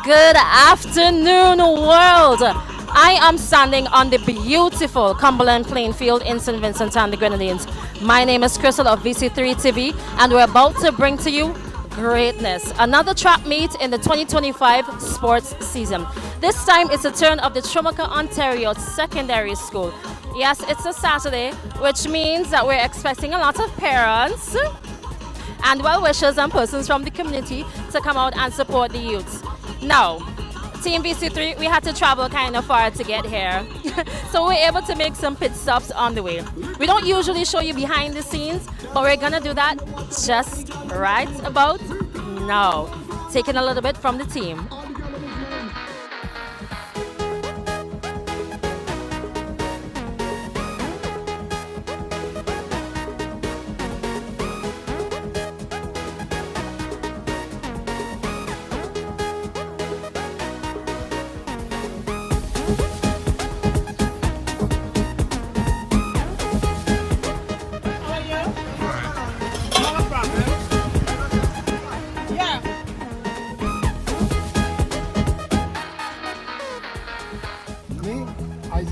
Good afternoon, world. I am standing on the beautiful Cumberland playing field in St. Vincent and the Grenadines. My name is Crystal of VC3 TV, and we're about to bring to you greatness. Another track meet in the 2025 sports season. This time it's the turn of the Troumaca, Ontario Secondary School. Yes, it's a Saturday, which means that we're expecting a lot of parents and well-wishers and persons from the community to come out and support the youths. Now, Team VC3, we had to travel kind of far to get here. So we're able to make some pit stops on the way. We don't usually show you behind the scenes, but we're gonna do that just right about now. Taking a little bit from the team.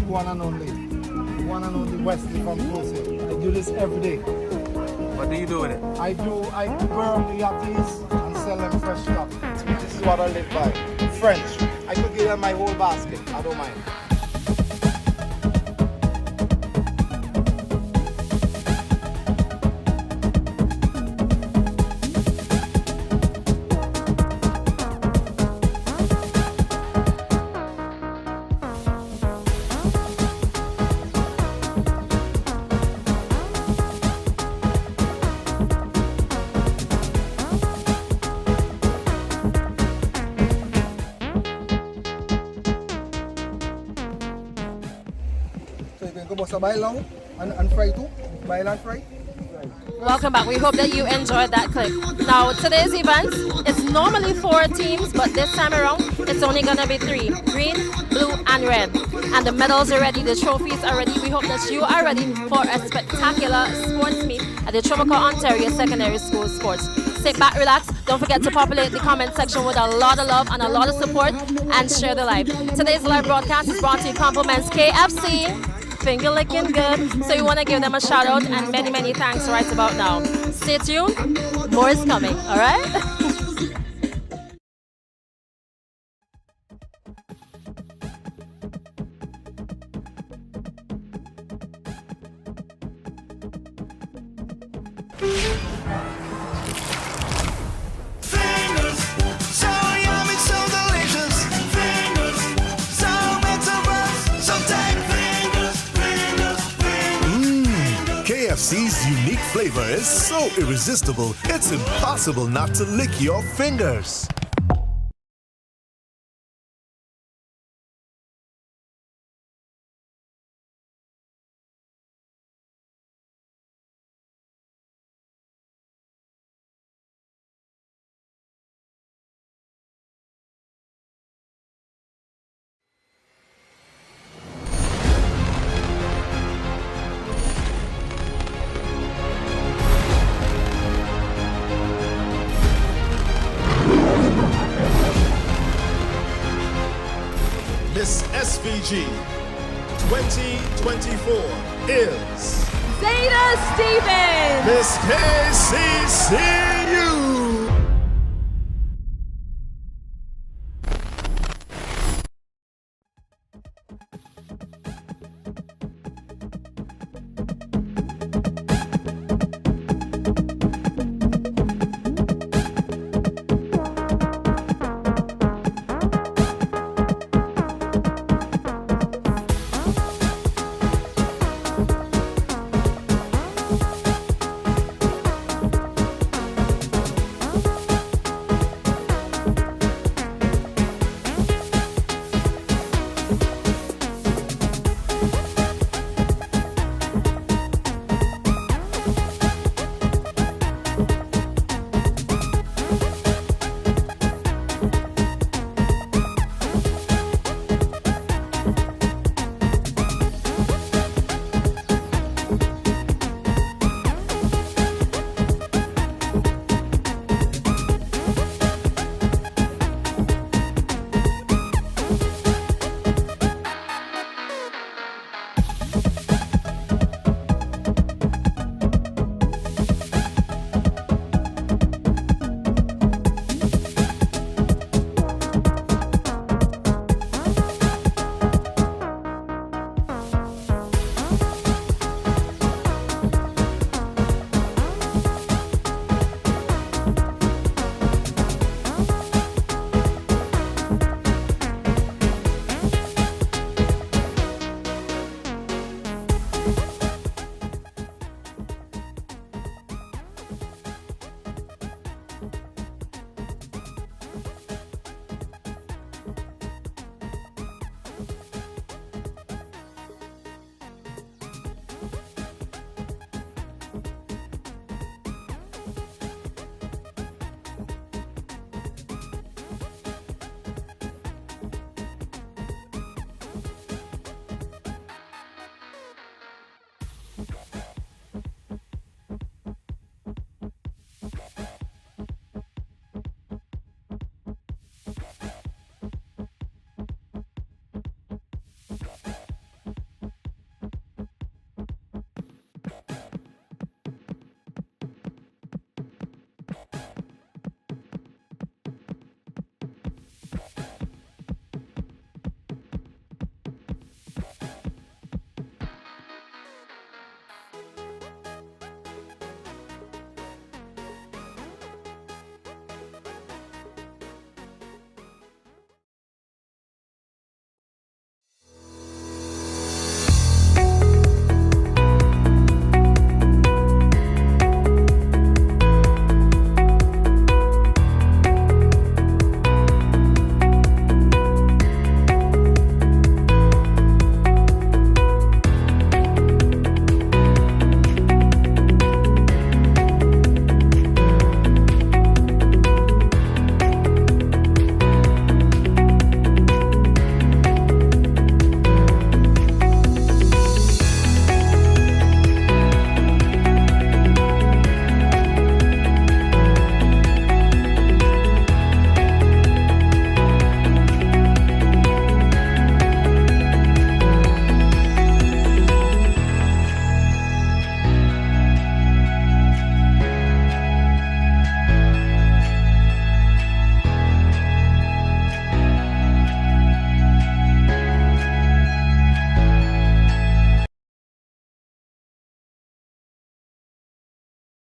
One and only Wesley from Wholesale. I do this every day. What do you do with it? I burn the yuppies and sell them fresh yuppies. This is what I live by. French. I could give them my whole basket. I don't mind. And fry too? Boil and fry? Welcome back. We hope that you enjoyed that clip. Now, today's event is normally 4 teams, but this time around, it's only going to be 3. Green, blue, and red. And the medals are ready, the trophies are ready. We hope that you are ready for a spectacular sports meet at the Troumaca, Ontario Secondary School Sports. Sit back, relax. Don't forget to populate the comment section with a lot of love and a lot of support, and share the live. Today's live broadcast is brought to you compliments KFC. Finger licking good, so you want to give them a shout out and many thanks right about now. Stay tuned, more is coming, all right? KFC's unique flavor is so irresistible, it's impossible not to lick your fingers. Miss SVG 2024 is Zeta Stevens! Miss KCCU!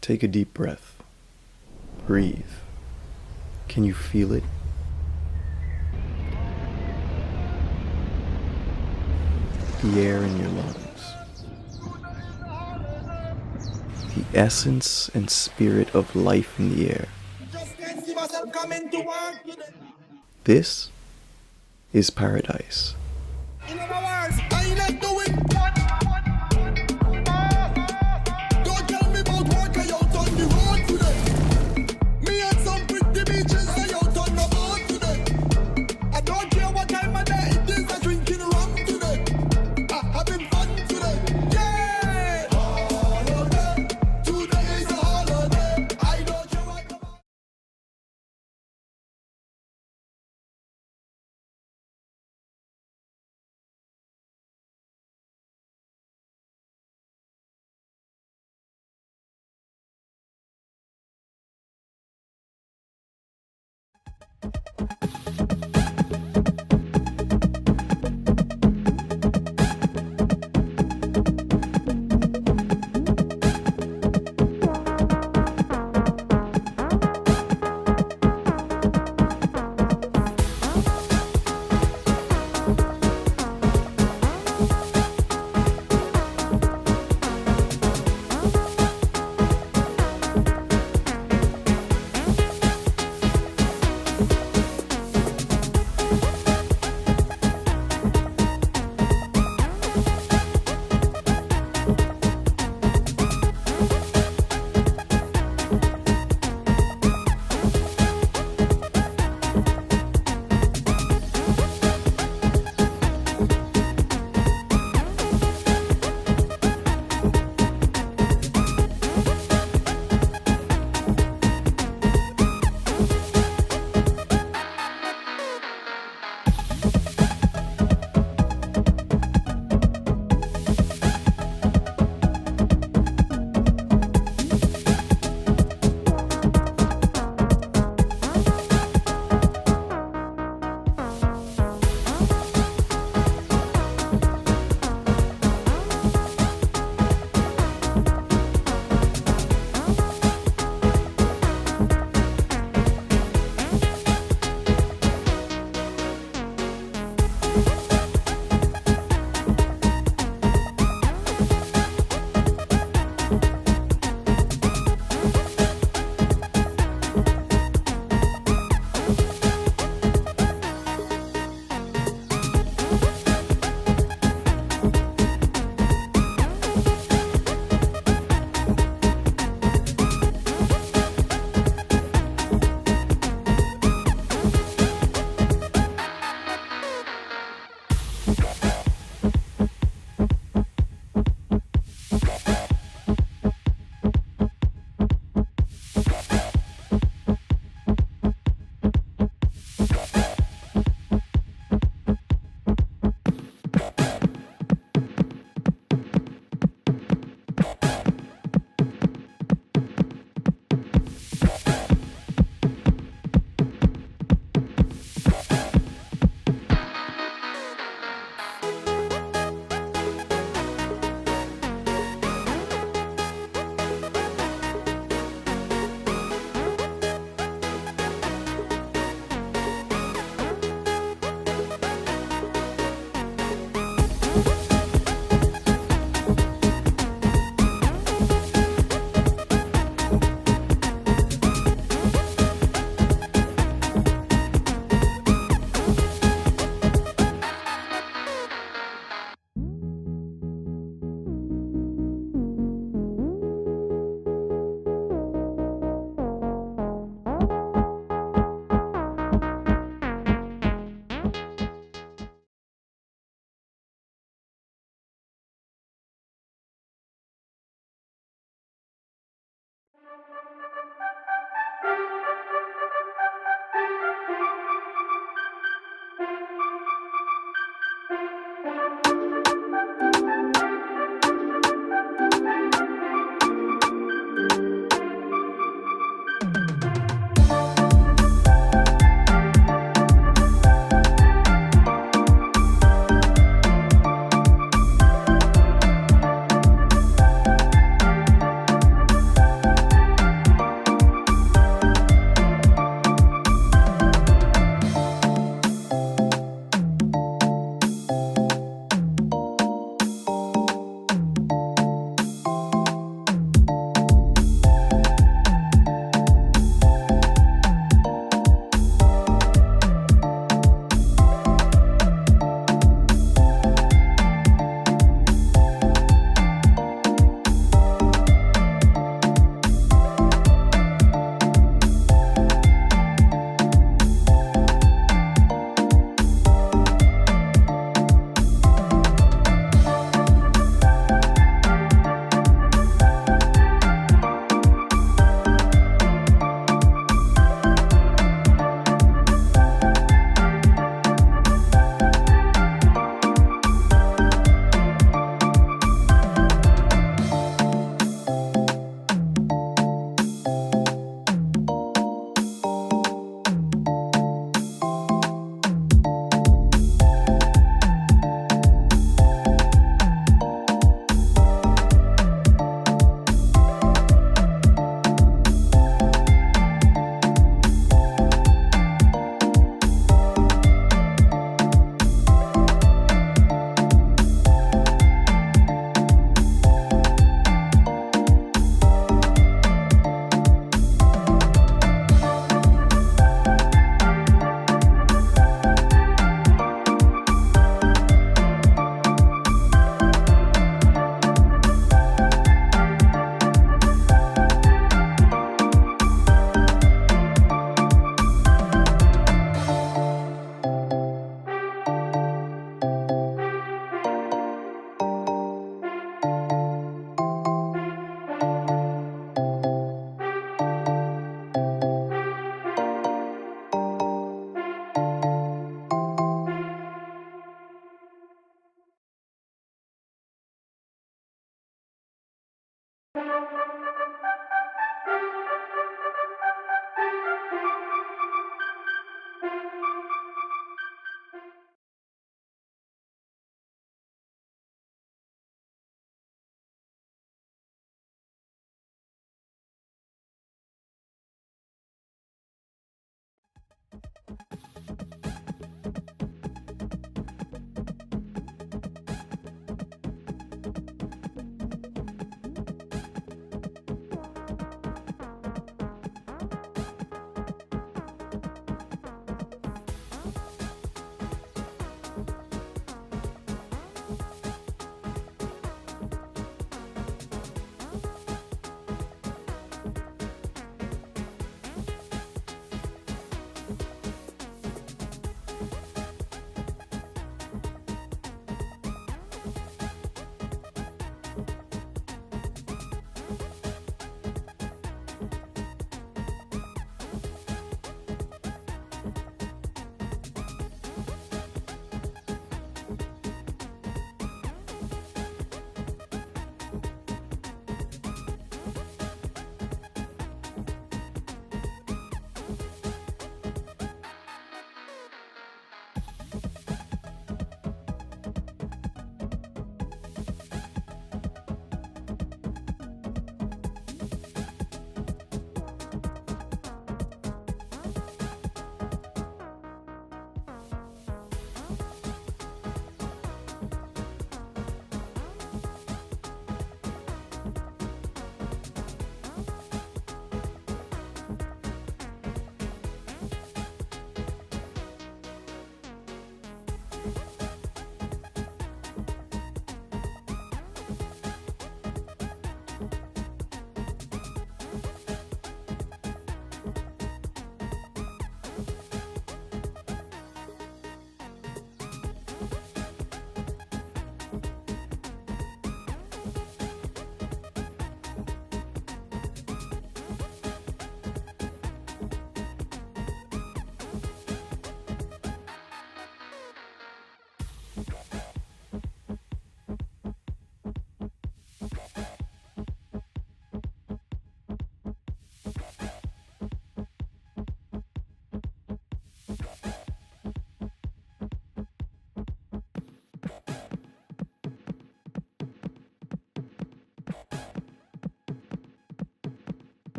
Take a deep breath. Breathe. Can you feel it? The air in your lungs. The essence and spirit of life in the air. This is paradise.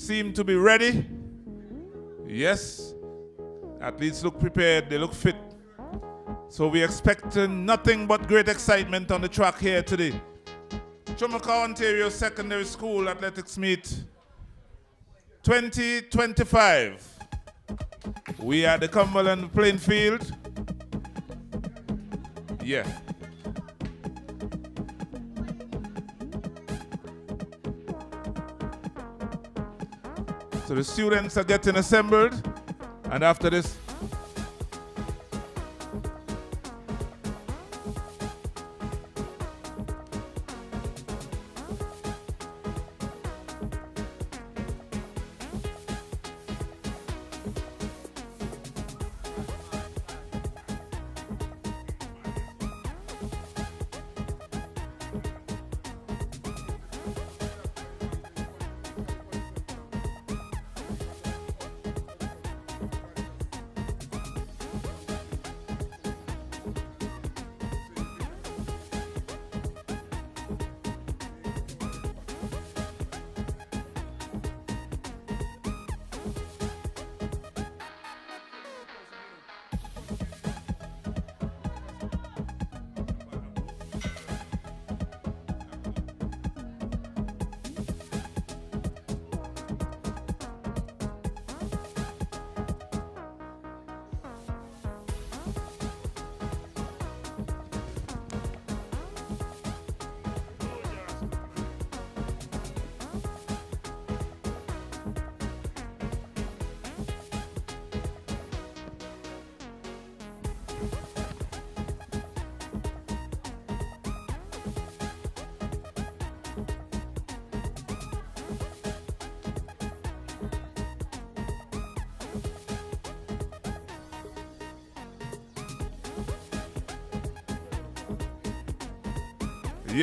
seem to be ready. Yes, athletes look prepared, they look fit. So we expect nothing but great excitement on the track here today. Troumaca, Ontario Secondary School Athletics Meet 2025. We are at the Cumberland playing field. Yeah. So the students are getting assembled, and after this,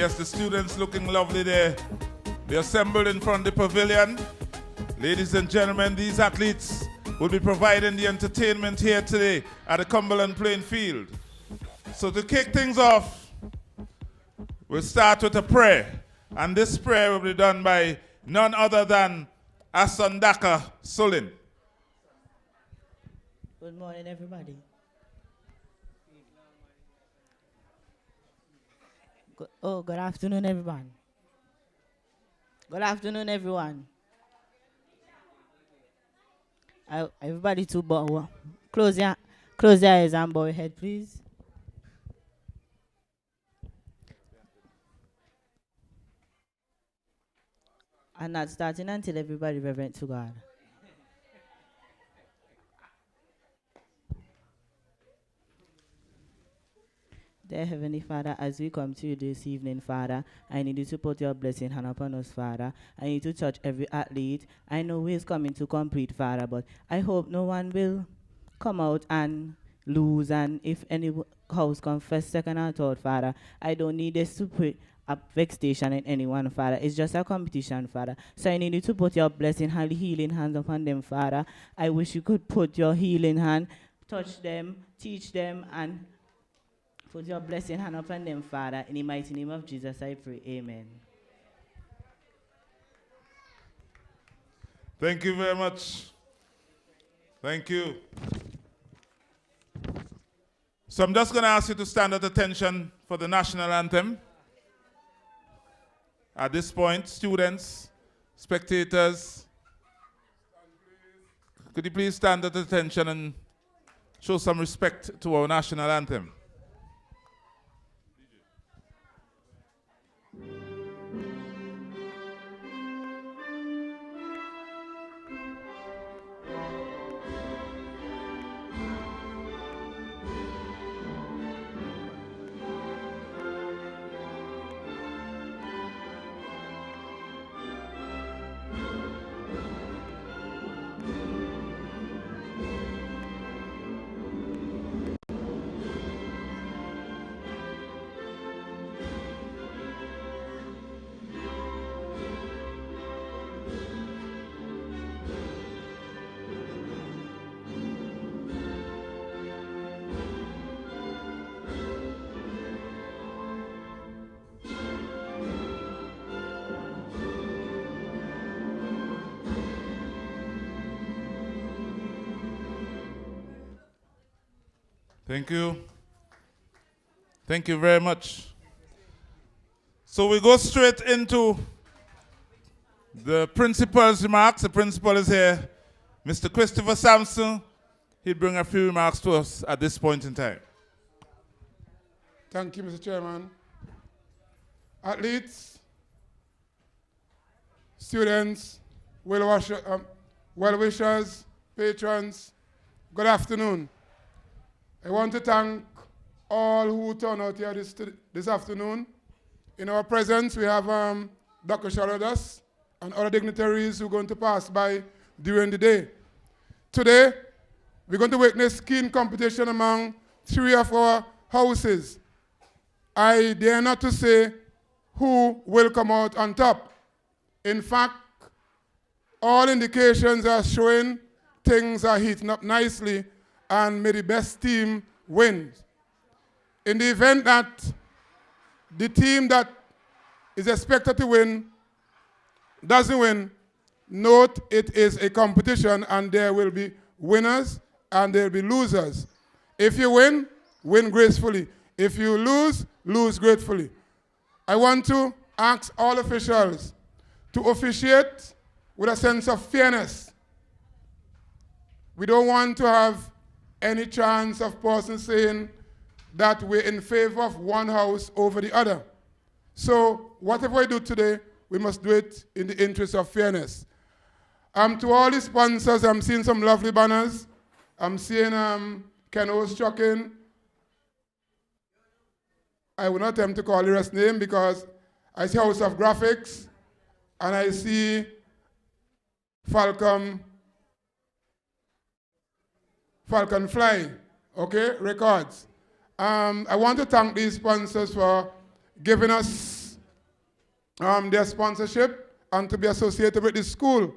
yes, the students looking lovely there. They assembled in front of the pavilion. Ladies and gentlemen, these athletes will be providing the entertainment here today at the Cumberland playing field. So to kick things off, we'll start with a prayer. And this prayer will be done by none other than Asandaka Sulin. Good morning, everybody. Good afternoon, everyone. Good afternoon, everyone. Everybody to bow. Close your eyes and bow your head, please. And not starting until everybody reverent to God. Dear Heavenly Father, as we come to you this evening, Father, I need you to put your blessing hand upon us, Father. I need to touch every athlete. I know who is coming to complete, Father, but I hope no one will come out and lose. And if any house confess second or third, Father, I don't need this to put a vexation in anyone, Father. It's just a competition, Father. So I need you to put your blessing, healing hands upon them, Father. I wish you could put your healing hand, touch them, teach them, and put your blessing hand upon them, Father. In the mighty name of Jesus, I pray. Amen. Thank you very much. Thank you. So I'm just going to ask you to stand at attention for the national anthem. At this point, students, spectators, could you please stand at attention and show some respect to our national anthem? Thank you. Thank you very much. So we go straight into the principal's remarks. The principal is here, Mr. Christopher Sampson. He'll bring a few remarks to us at this point in time. Thank you, Mr. Chairman. Athletes, students, well-wishers, patrons, good afternoon. I want to thank all who turned out here this afternoon. In our presence, we have Dr. Sharadas and other dignitaries who are going to pass by during the day. Today, we're going to witness skiing competition among 3 of our houses. I dare not to say who will come out on top. In fact, all indications are showing things are heating up nicely and may the best team win. In the event that the team that is expected to win doesn't win, note it is a competition and there will be winners and there will be losers. If you win, win gracefully. If you lose, lose gratefully. I want to ask all officials to officiate with a sense of fairness. We don't want to have any chance of person saying that we're in favor of one house over the other. So whatever we do today, we must do it in the interest of fairness. To all the sponsors, I'm seeing some lovely banners. I'm seeing Ken O's Trucking. I will not attempt to call the rest name because I see House of Graphics and I see Falcon Fly, okay, Records. I want to thank these sponsors for giving us their sponsorship and to be associated with this school.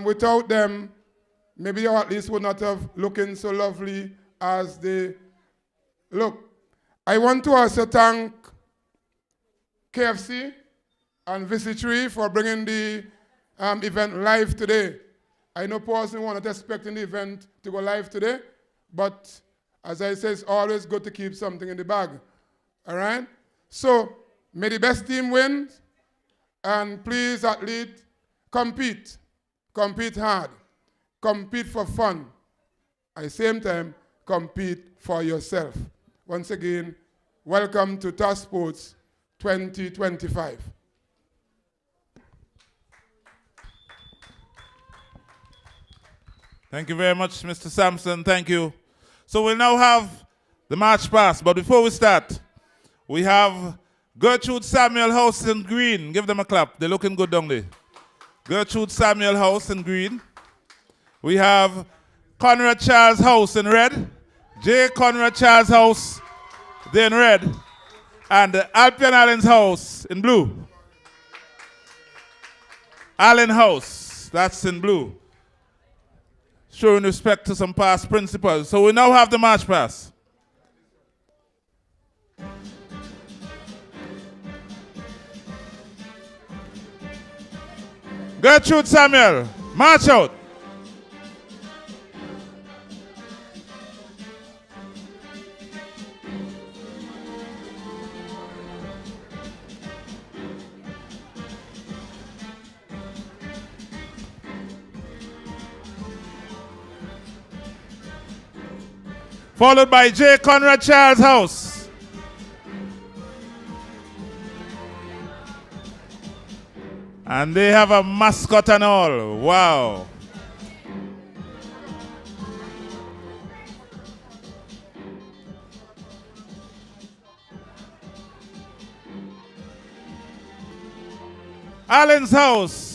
Without them, maybe you at least would not have looking so lovely as they look. I want to also thank KFC and Visit3 for bringing the event live today. I know personally we're not expecting the event to go live today, but as I say, it's always good to keep something in the bag. All right? So, may the best team win, and please, athlete, compete. Compete hard. Compete for fun. At the same time, compete for yourself. Once again, welcome to TAS Sports 2025. Thank you very much, Mr. Sampson. Thank you. So we'll now have the march past. But before we start, we have Gertrude Samuel House in green. Give them a clap. They're looking good down there. Gertrude Samuel House in green. We have Conrad Charles House in red. J. Conrad Charles House, they're in red. And Alpian Allen's house in blue. Allen House, that's in blue. Showing respect to some past principals. So we now have the march pass. Gertrude Samuel, march out. Followed by J. Conrad Charles House. And they have a mascot and all. Wow. Allen's house.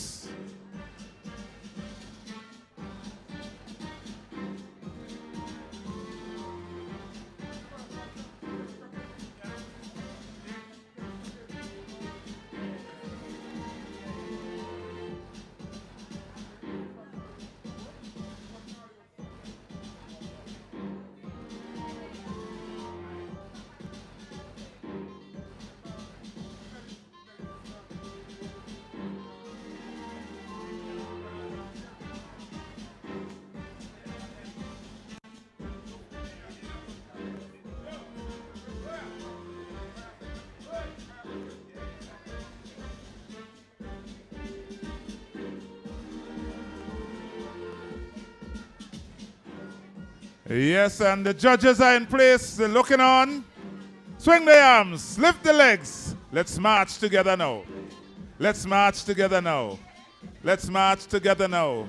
Yes, and the judges are in place. They're looking on. Swing the arms, lift the legs. Let's march together now. Let's march together now. Let's march together now.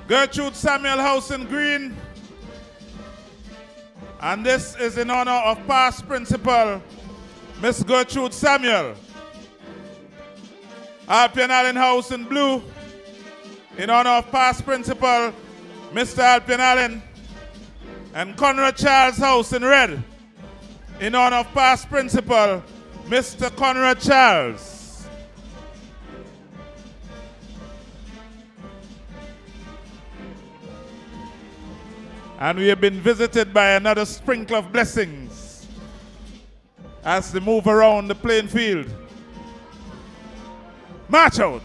Gertrude Samuel House in green. And this is in honor of past principal, Miss Gertrude Samuel. Alpian Allen House in blue, in honor of past principal, Mr. Alpian Allen. And Conrad Charles House in red, in honor of past principal, Mr. Conrad Charles. And we have been visited by another sprinkle of blessings as they move around the playing field. March out.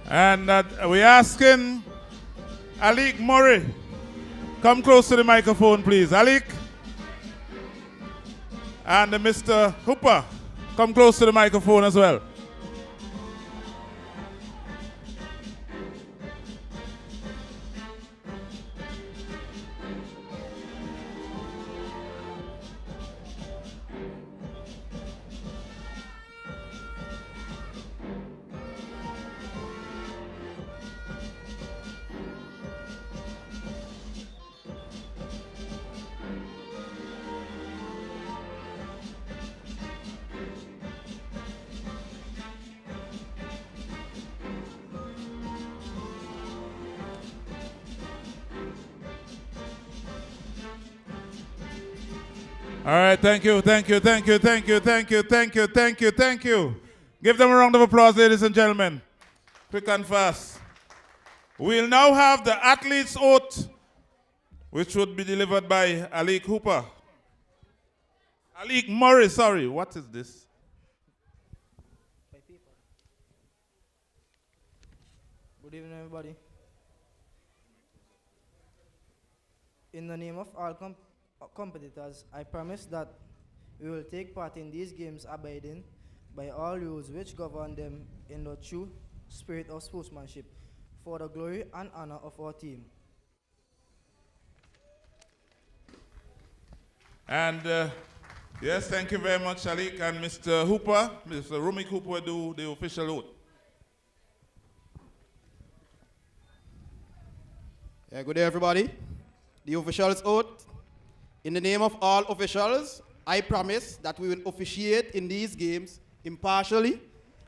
And we're asking Alik Murray, come close to the microphone, please. Alik. And Mr. Hooper, come close to the microphone as well. All right, thank you, thank you, thank you, thank you, thank you, thank you, thank you, thank you. Give them a round of applause, ladies and gentlemen. Quick and fast. We'll now have the athlete's oath, which would be delivered by Alik Hooper. Alik Murray, sorry, what is this? Good evening, everybody. In the name of all competitors, I promise that we will take part in these games abiding by all rules which govern them in the true spirit of sportsmanship for the glory and honor of our team. And yes, thank you very much, Shalik. And Mr. Hooper, Mr. Rumik Hooper will do the official oath. Yeah, good day, everybody. The officials' oath. In the name of all officials, I promise that we will officiate in these games impartially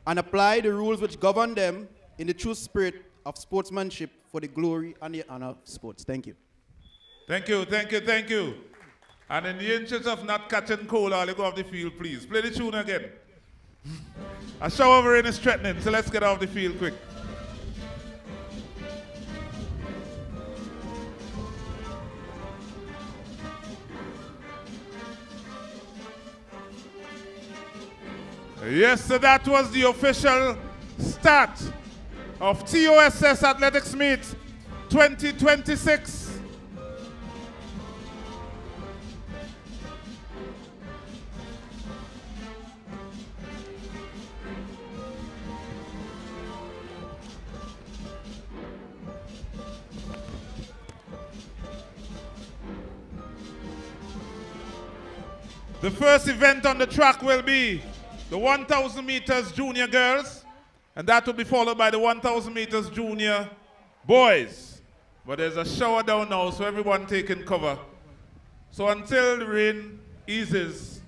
and apply the rules which govern them in the true spirit of sportsmanship for the glory and the honor of sports. Thank you. Thank you, thank you, thank you. And in the interest of not catching cold, I'll go off the field, please. Play the tune again. A shower rain is threatening, so let's get off the field quick. Yes, so that was the official start of TOSS Athletics Meet 2026. The first event on the track will be the 1,000 meters junior girls, and that will be followed by the 1,000 meters junior boys. But there's a shower down now, so everyone taking cover. So until the rain eases,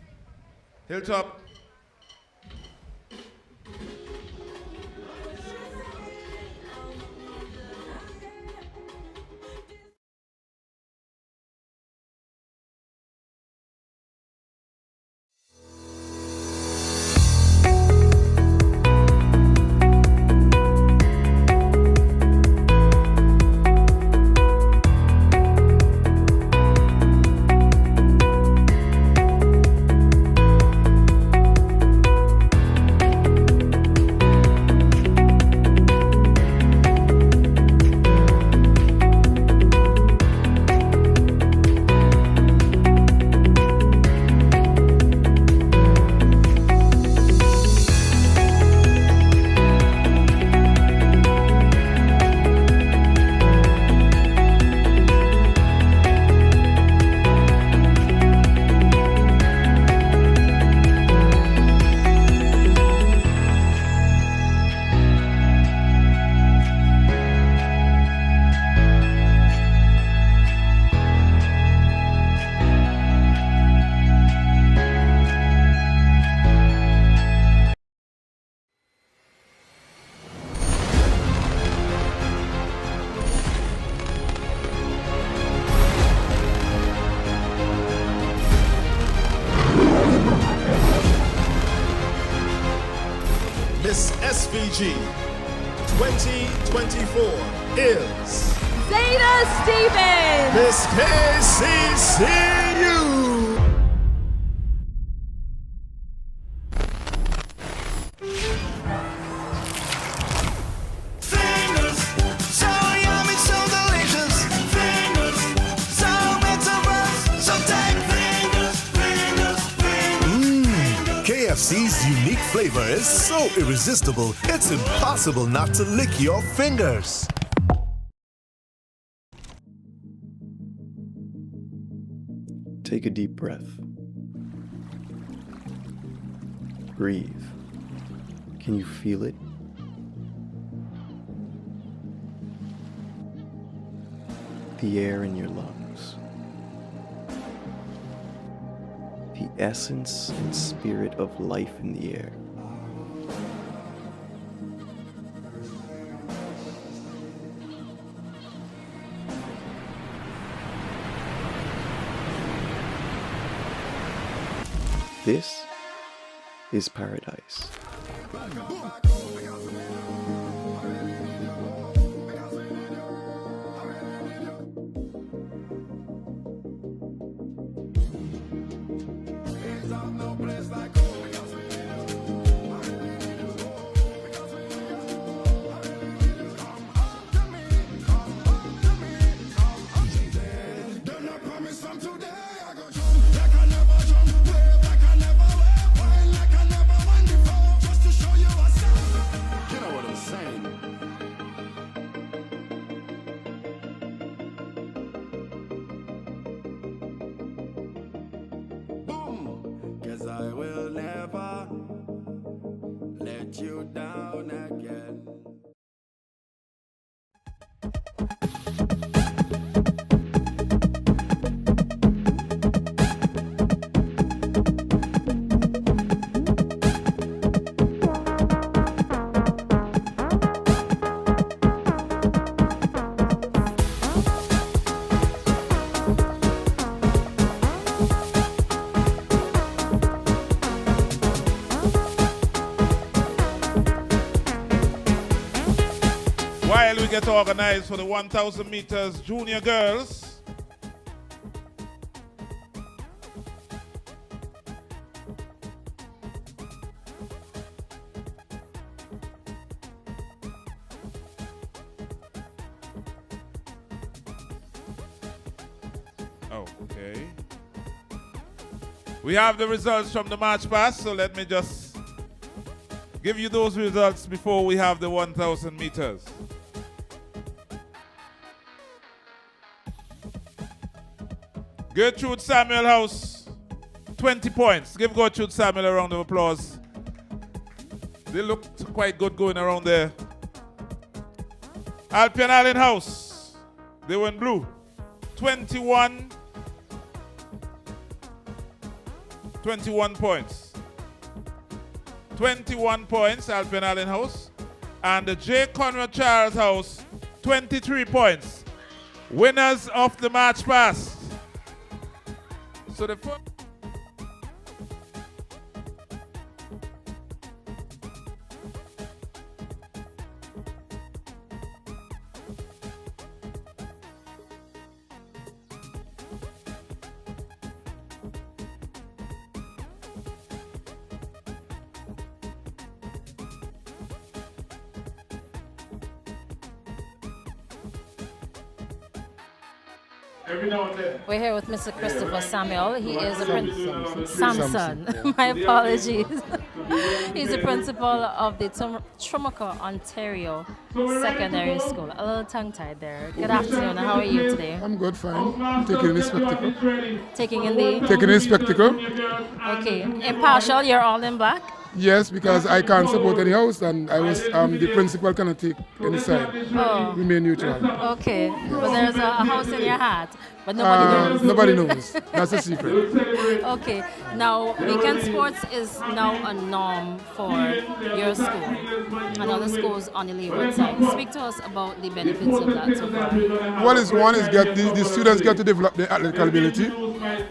Hilltop. Miss SVG 2024 is Zeta Stevens. Miss KCCU. KFC's unique flavor is so irresistible, it's impossible not to lick your fingers. Take a deep breath. Breathe. Can you feel it? The air in your lungs. The essence and spirit of life in the air. This is paradise. Just to show you what's up. I will never let you down again. While we get organized for the 1,000 meters junior girls, okay. We have the results from the March Pass, so let me just give you those results before we have the 1,000 meters. Gertrude Samuel House, 20 points. Give Gertrude Samuel a round of applause. They looked quite good going around there. Alpian Allen House, they were in blue. 21 points. 21 points, Alpian Allen House. And the J. Conrad Charles House, 23 points. Winners of the March Pass. So the first We're here with Mr. Christopher Samuel. He is a principal. Samson. My apologies. He's the principal of the Troumaca, Ontario Secondary School. A little tongue-tied there. Good afternoon. How are you today? I'm good, fine. Taking in the spectacle. Taking in the? Taking in the spectacle. Okay. Impartial, you're all in black? Yes, because I can't support any house and I was the principal cannot take any side. Oh. Remain neutral. Okay. But there's a house in your hat. But nobody knows. Nobody knows. That's a secret. Okay. Now, weekend sports is now a norm for your school and other schools on the leeward side. Speak to us about the benefits of that so far. One is get the students get to develop their athletic ability.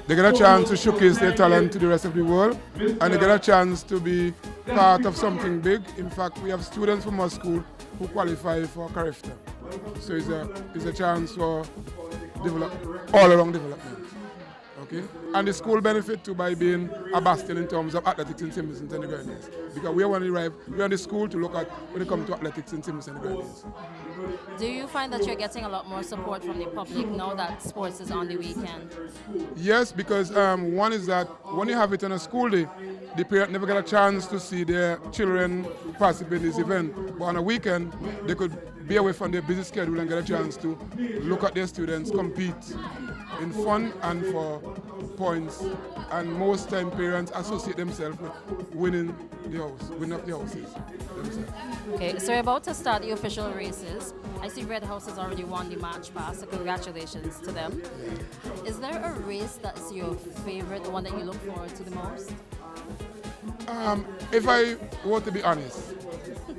They get a chance to showcase their talent to the rest of the world, and they get a chance to be part of something big. In fact, we have students from our school who qualify for CARIFTA. So it's a chance for all-around development. Okay? And the school benefit too by being a bastion in terms of athletics in St. Vincent and the Grenadines. Because we want the school to look at when it comes to athletics in St. Vincent and the Grenadines. Do you find that you're getting a lot more support from the public now that sports is on the weekend? Yes, because one is that when you have it on a school day, the parent never get a chance to see their children participate in this event. But on a weekend, they could be away from their busy schedule and get a chance to look at their students compete in fun and for points. And most time parents associate themselves with winning up the houses themselves. Okay, so we're about to start the official races. I see Red House has already won the March Pass, so congratulations to them. Is there a race that's your favorite, the one that you look forward to the most? If I were to be honest,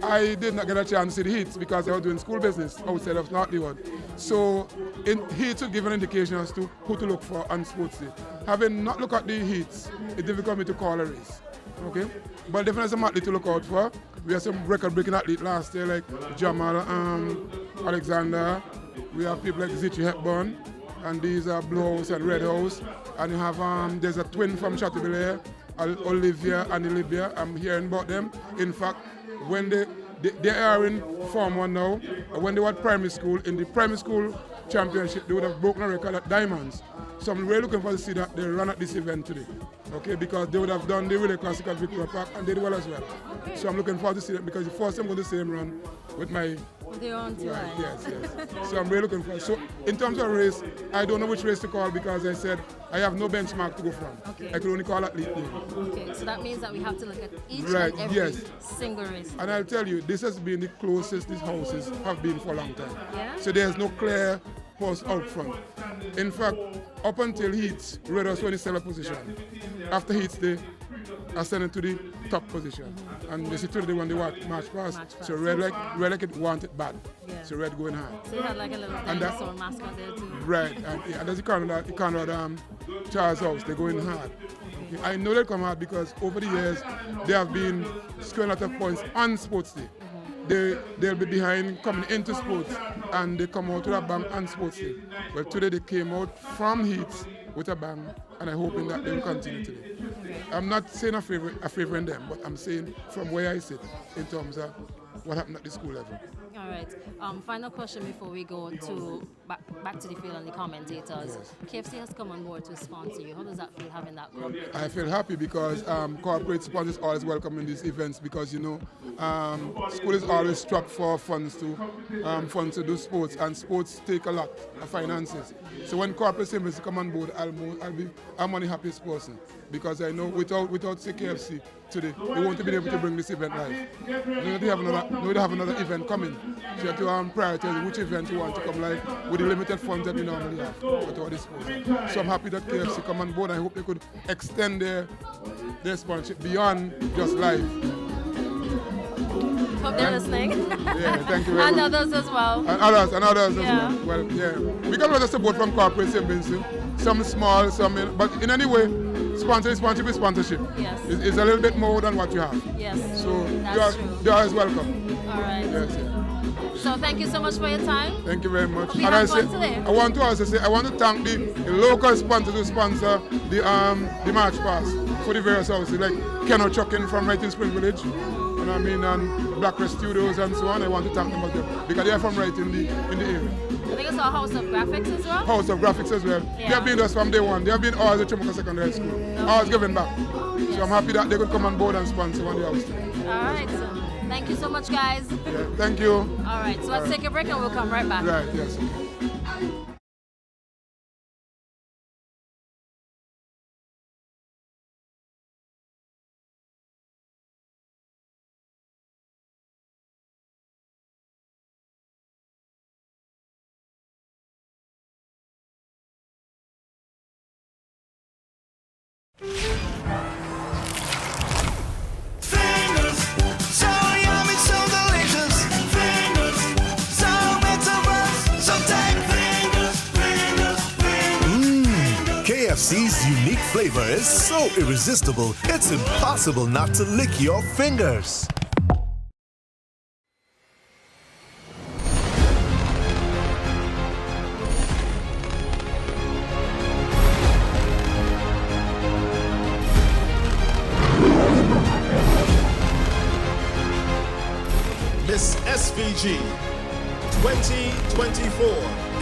I did not get a chance to see the heats because I was doing school business outside of North Leeward. So heats would give an indication as to who to look for on sports day. Having not looked at the heats, it's difficult for me to call a race. Okay? But definitely some athlete to look out for. We have some record-breaking athletes last year like Jamal Alexander. We have people like Zichi Hepburn, and these are Blue House and Red House. And you have there's a twin from Chateaubriand, Olivia and Olivia. I'm hearing about them. In fact, when they are in Form 1 now, when they were at primary school, in the primary school championship, they would have broken a record at Diamonds. So I'm really looking forward to see that they run at this event today. Okay, because they would have done the relay classic at Victoria Park and they did well as well. So I'm looking forward to see that because the first time I'm going to see them run with my They're on to Right, yes. So I'm really looking for. So in terms of race, I don't know which race to call because I said I have no benchmark to go from. Okay. I could only call athlete name. Okay, so that means that we have to look at each Right, and every yes. single race. And I'll tell you, this has been the closest these houses have been for a long time. Yeah? So there's no clear post out front. In fact, up until heats, Red was only still a position. After heats, they ascended to the top position. And they said they won the march pass. So Red like it wanted bad. Yeah. So Red going hard. So you had like a little dinosaur mascot there too. Right, and there's the Conrad Charles House, they're going hard. Okay. I know they come hard because over the years they have been scoring a lot of points on sports day. They'll be behind coming into sports and they come out with a bang on sports day. But today they came out from heats with a bang and I'm hoping that they will continue today. I'm not saying a favoring them, but I'm saying from where I sit in terms of what happened at the school level. All right. Final question before we go to back to the field and the commentators. Yes. KFC has come on board to sponsor you. How does that feel having that corporate? I feel happy because corporate sponsors are always welcome in these events because school is always strapped for funds to do sports and sports take a lot of finances. So when corporate symbols come on board, I'm the happiest person because I know without KFC today, they won't be able to bring this event live. They have another event coming. So you have to prioritize which event you want to come live with the limited funds that we normally have at our disposal. So I'm happy that KFC come on board. I hope they could extend their sponsorship beyond just live. Hope they're listening. Yeah, thank you very much. And others as well. And others as well. Well, yeah. We got a lot of support from corporate siblings too. Some small, but in any way, sponsorship is sponsorship. Yes. It's a little bit more than what you have. Yes. So that's true. You're always welcome. All right. Yes. So thank you so much for your time. Thank you very much. And I want to also say I want to thank the local sponsors who sponsor the March Pass for the various houses like Keno Chuckin from right in Spring Village. And Blackrest Studios and so on. I want to thank them as well because they are from right in the area. I think it's a House of Graphics as well. House of Graphics as well. Yeah. They have been with us from day one. They have been always at Troumaca Secondary School. Always giving back. Yes. So I'm happy that they could come on board and sponsor one of the house. All right. So thank you so much, guys. Yeah, thank you. All right. So let's take a break and we'll come right back. Right. Yes. KFC's unique flavor is so irresistible, it's impossible not to lick your fingers. Miss SVG 2024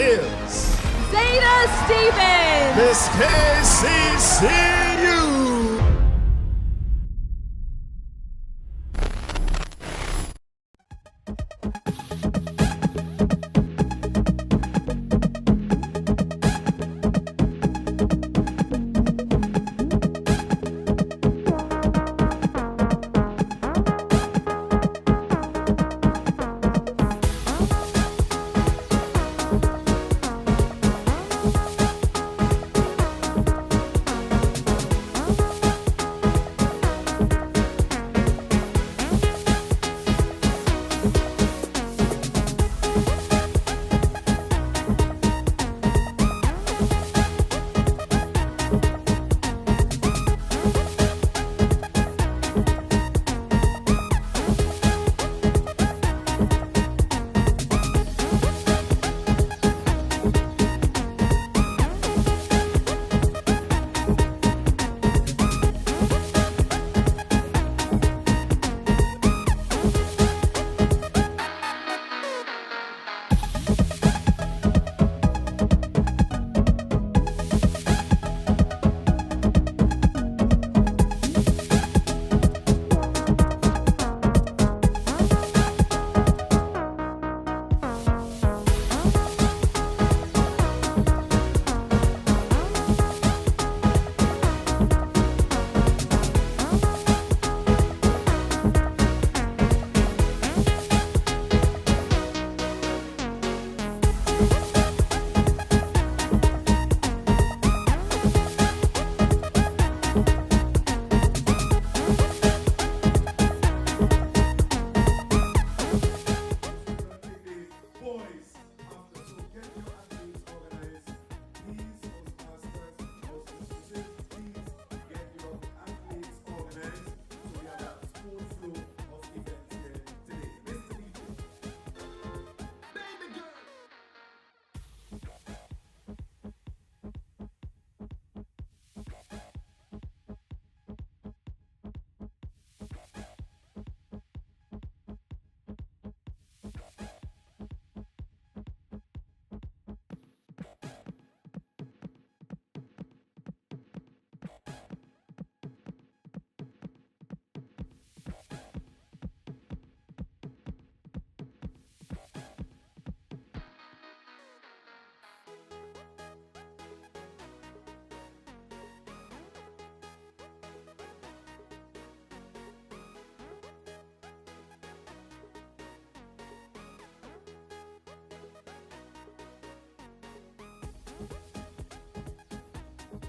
is Zeta Stevens. Miss KCCU.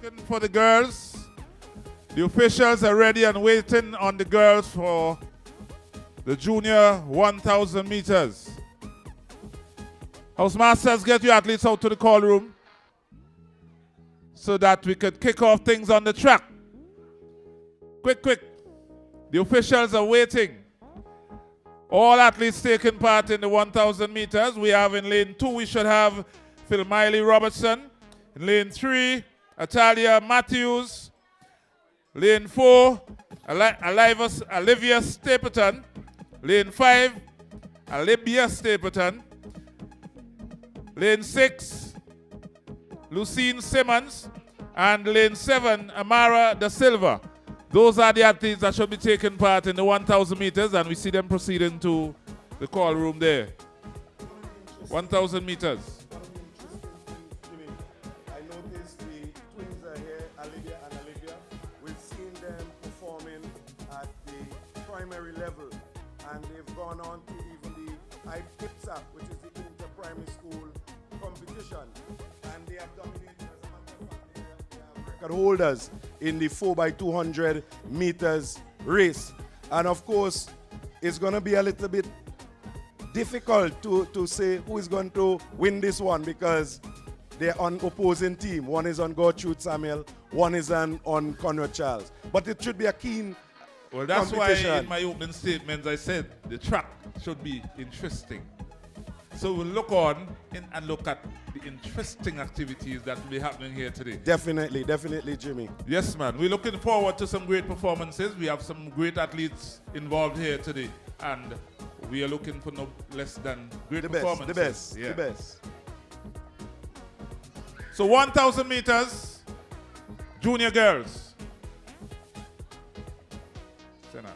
Looking for the girls. The officials are ready and waiting on the girls for the junior 1,000 meters. Housemasters, get your athletes out to the call room so that we could kick off things on the track. Quick, quick. The officials are waiting. All athletes taking part in the 1,000 meters. We have in lane 2, we should have Phil Miley Robertson. In lane 3, Atalia Matthews. Lane 4, Olivia Stapleton. Lane 5, Olivia Stapleton. Lane 6, Lucine Simmons. And lane 7, Amara Da Silva. Those are the athletes that should be taking part in the 1,000 meters, and we see them proceeding to the call room there. 1,000 meters. I noticed the twins are here, Olivia and Olivia. We've seen them performing at the primary level, and they've gone on to even the IPSA, which is the inter-primary school competition, and they have dominated. As a matter of fact, they are record holders in the 4x200 meters race. And of course, it's going to be a little bit difficult to say who is going to win this one, because they're on opposing team. One is on Gertrude Samuel, one is on Conrad Charles. But it should be a keen Well, that's why competition. in my opening statements I said the track should be interesting. So we'll look on and look at the interesting activities that will be happening here today. Definitely, definitely, Jimmy. Yes, man. We're looking forward to some great performances. We have some great athletes involved here today. And we are looking for no less than great performances. The best, Yeah. the best. So 1,000 meters, junior girls. Senna.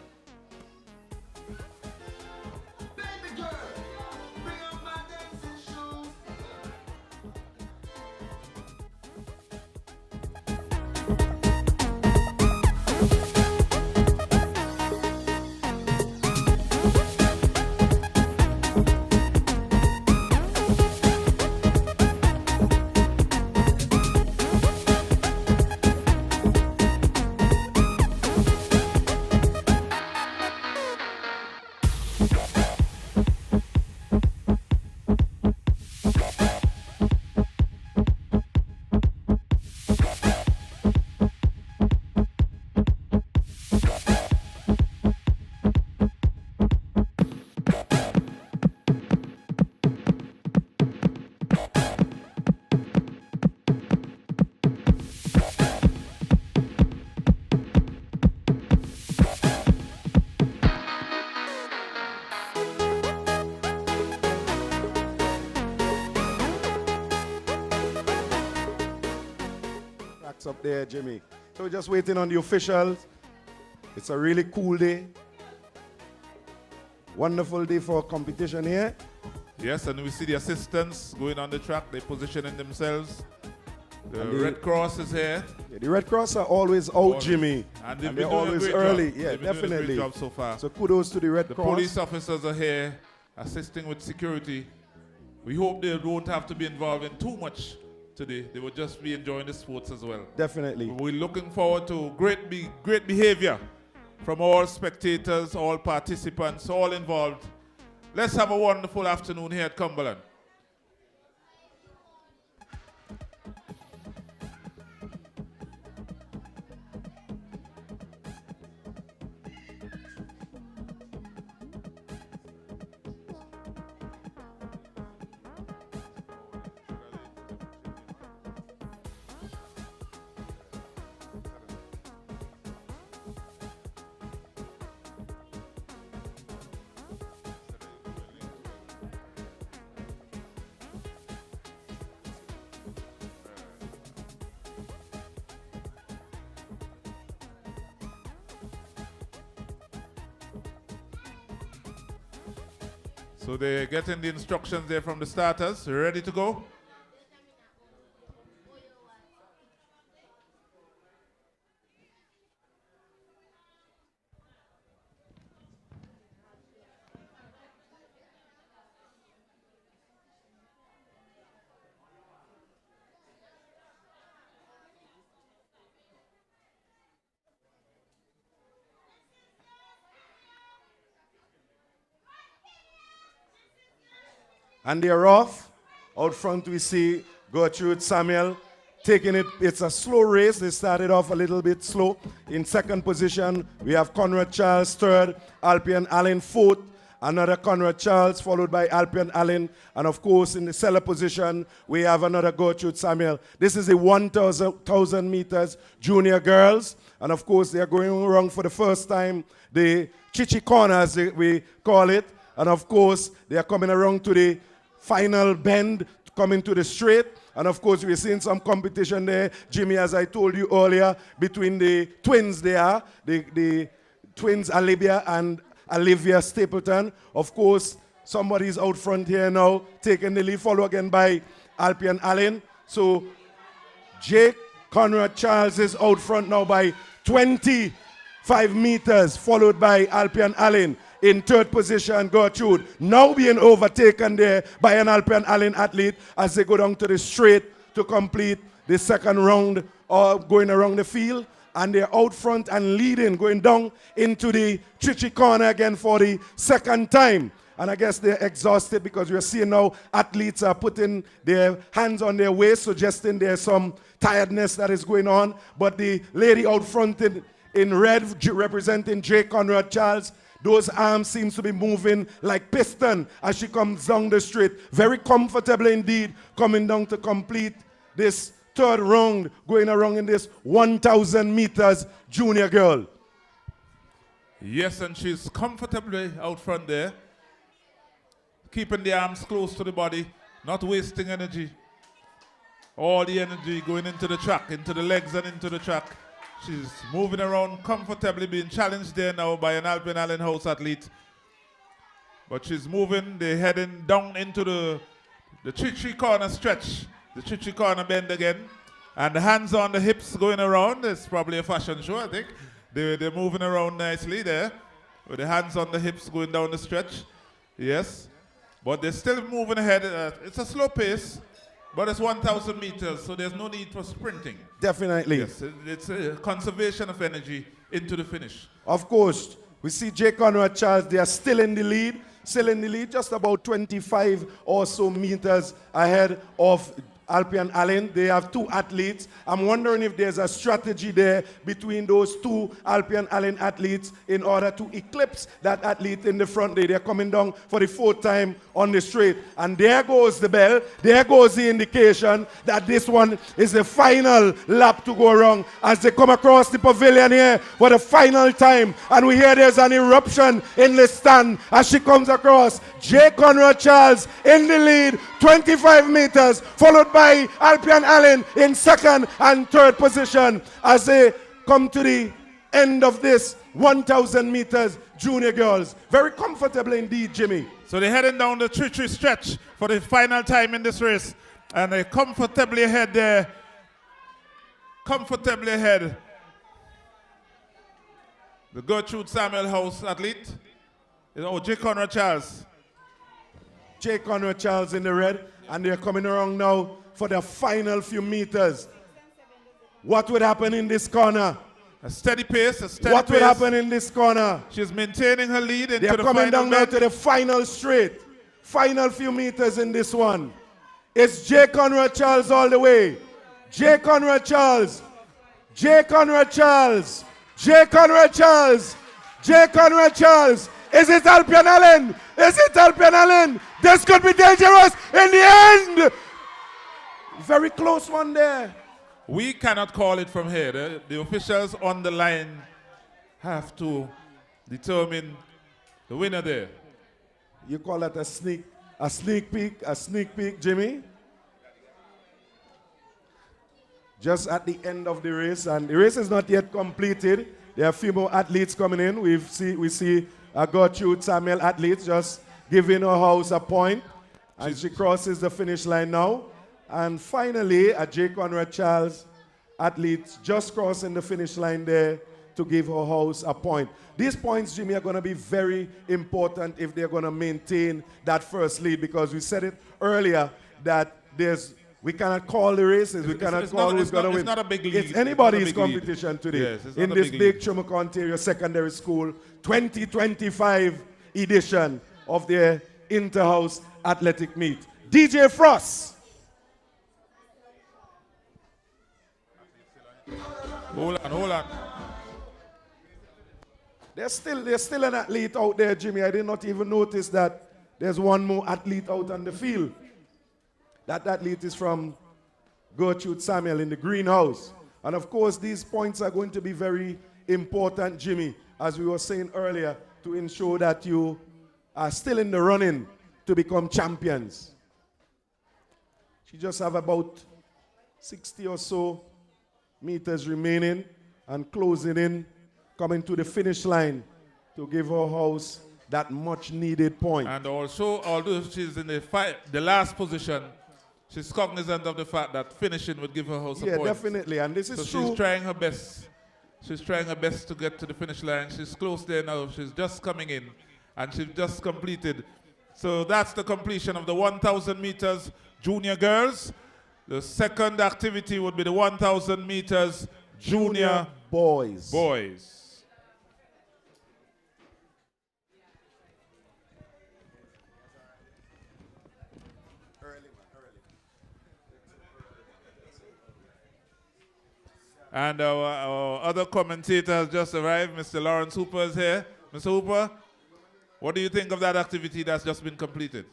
Up there, Jimmy. So we're just waiting on the officials. It's a really cool day. Wonderful day for competition here. Yes, and we see the assistants going on the track. They're positioning themselves. The And the- Red Cross is here. Yeah, the Red Cross are always out, Always. Jimmy. And they've And been they're doing a always great early. job. Yeah, They've been doing a definitely. great job so far. So kudos to the Red The Cross. police officers are here assisting with security. We hope they won't have to be involved in too much today. They will just be enjoying the sports as well. Definitely. We're looking forward to great behavior from all spectators, all participants, all involved. Let's have a wonderful afternoon here at Cumberland. So they're getting the instructions there from the starters. Ready to go? And they're off. Out front we see Gertrude Samuel taking it. It's a slow race. They started off a little bit slow. In second position, we have Conrad Charles third, Alpian Allen fourth, another Conrad Charles followed by Alpian Allen. And of course, in the cellar position, we have another Gertrude Samuel. This is the 1,000 meters junior girls. And of course, they are going around for the first time, the Chichi corner, as we call it. And of course, they are coming around to the final bend, coming to the straight. And of course, we're seeing some competition there, Jimmy, as I told you earlier, between the twins there, the twins Olivia and Olivia Stapleton. Of course, somebody's out front here now, taking the lead, followed again by Alpian Allen. So, Jake Conrad Charles is out front now by 25 meters, followed by Alpian Allen. In third position, Gertrude, now being overtaken there by an Alpian Allen athlete as they go down to the straight to complete the second round or going around the field. And they're out front and leading, going down into the Chichi corner again for the second time. And I guess they're exhausted because we're seeing now athletes are putting their hands on their waist, suggesting there's some tiredness that is going on. But the lady out front in red, representing J. Conrad Charles, those arms seems to be moving like piston as she comes down the street. Very comfortable indeed, coming down to complete this third round, going around in this 1,000 meters junior girl. Yes, and she's comfortably out front there, keeping the arms close to the body, not wasting energy. All the energy going into the track, into the legs and into the track. She's moving around comfortably, being challenged there now by an Alpian Allen House athlete. But she's moving, they're heading down into the Chichi corner stretch, the Chichi corner bend again. And the hands on the hips going around. It's probably a fashion show, I think. They're moving around nicely there, with the hands on the hips going down the stretch. Yes. But they're still moving ahead. It's a slow pace. But it's 1,000 meters, so there's no need for sprinting. Definitely. Yes, it's a conservation of energy into the finish. Of course, we see J. Conrad Charles, they are still in the lead, just about 25 or so meters ahead of Alpian Allen. They have two athletes. I'm wondering if there's a strategy there between those two Alpian Allen athletes in order to eclipse that athlete in the front there. They're coming down for the fourth time on the straight. And there goes the bell. There goes the indication that this one is the final lap to go around as they come across the pavilion here for the final time. And we hear there's an eruption in the stand as she comes across. J. Conrad Charles in the lead, 25 meters, followed by Alpian Allen in second and third position as they come to the end of this 1,000 meters junior girls. Very comfortable indeed, Jimmy. So they're heading down the Chichi stretch for the final time in this race. And they're comfortably ahead there. Comfortably ahead. The Gertrude Samuel House athlete. J. Conrad Charles. J. Conrad Charles in the red. And they're coming around now for the final few meters. What would happen in this corner? A steady pace, What will happen in this corner? She's maintaining her lead into the final. They're coming down now to the final straight. Final few meters in this one. It's J. Conrad Charles all the way. J. Conrad Charles. J. Conrad Charles. J. Conrad Charles. J. Conrad Charles. Is it Alpian Allen? Is it Alpian Allen? This could be dangerous in the end. Very close one there. We cannot call it from here. The officials on the line have to determine the winner there. You call that a sneak peek, Jimmy? Just at the end of the race, and the race is not yet completed. There are a few more athletes coming in. We see a Gertrude Samuel athlete just giving her house a point, and she crosses the finish line now. And finally, a J. Conrad Charles athlete just crossing the finish line there to give her house a point. These points, Jimmy, are going to be very important if they're going to maintain that first lead, because we said it earlier that we cannot call the races. We cannot call who's going to win. It's not a big league. It's anybody's competition today. Yes, in this big Troumaca, Ontario Secondary School 2025 edition of their Inter-House athletic meet. DJ Frost. Hold on. There's still an athlete out there, Jimmy. I did not even notice that there's one more athlete out on the field. That athlete is from Gertrude Samuel in the greenhouse. And of course, these points are going to be very important, Jimmy, as we were saying earlier, to ensure that you are still in the running to become champions. She just have about 60 or so meters remaining and closing in, coming to the finish line to give her house that much needed point. And also, although she's in the last position, she's cognizant of the fact that finishing would give her house a point. Yeah, definitely, and this is true. She's trying her best. She's trying her best to get to the finish line. She's close there now. She's just coming in, and she's just completed. So that's the completion of the 1,000 meters junior girls. The second activity would be the 1,000 meters junior boys. And our other commentator has just arrived. Mr. Lawrence Hooper is here. Mr. Hooper, what do you think of that activity that's just been completed?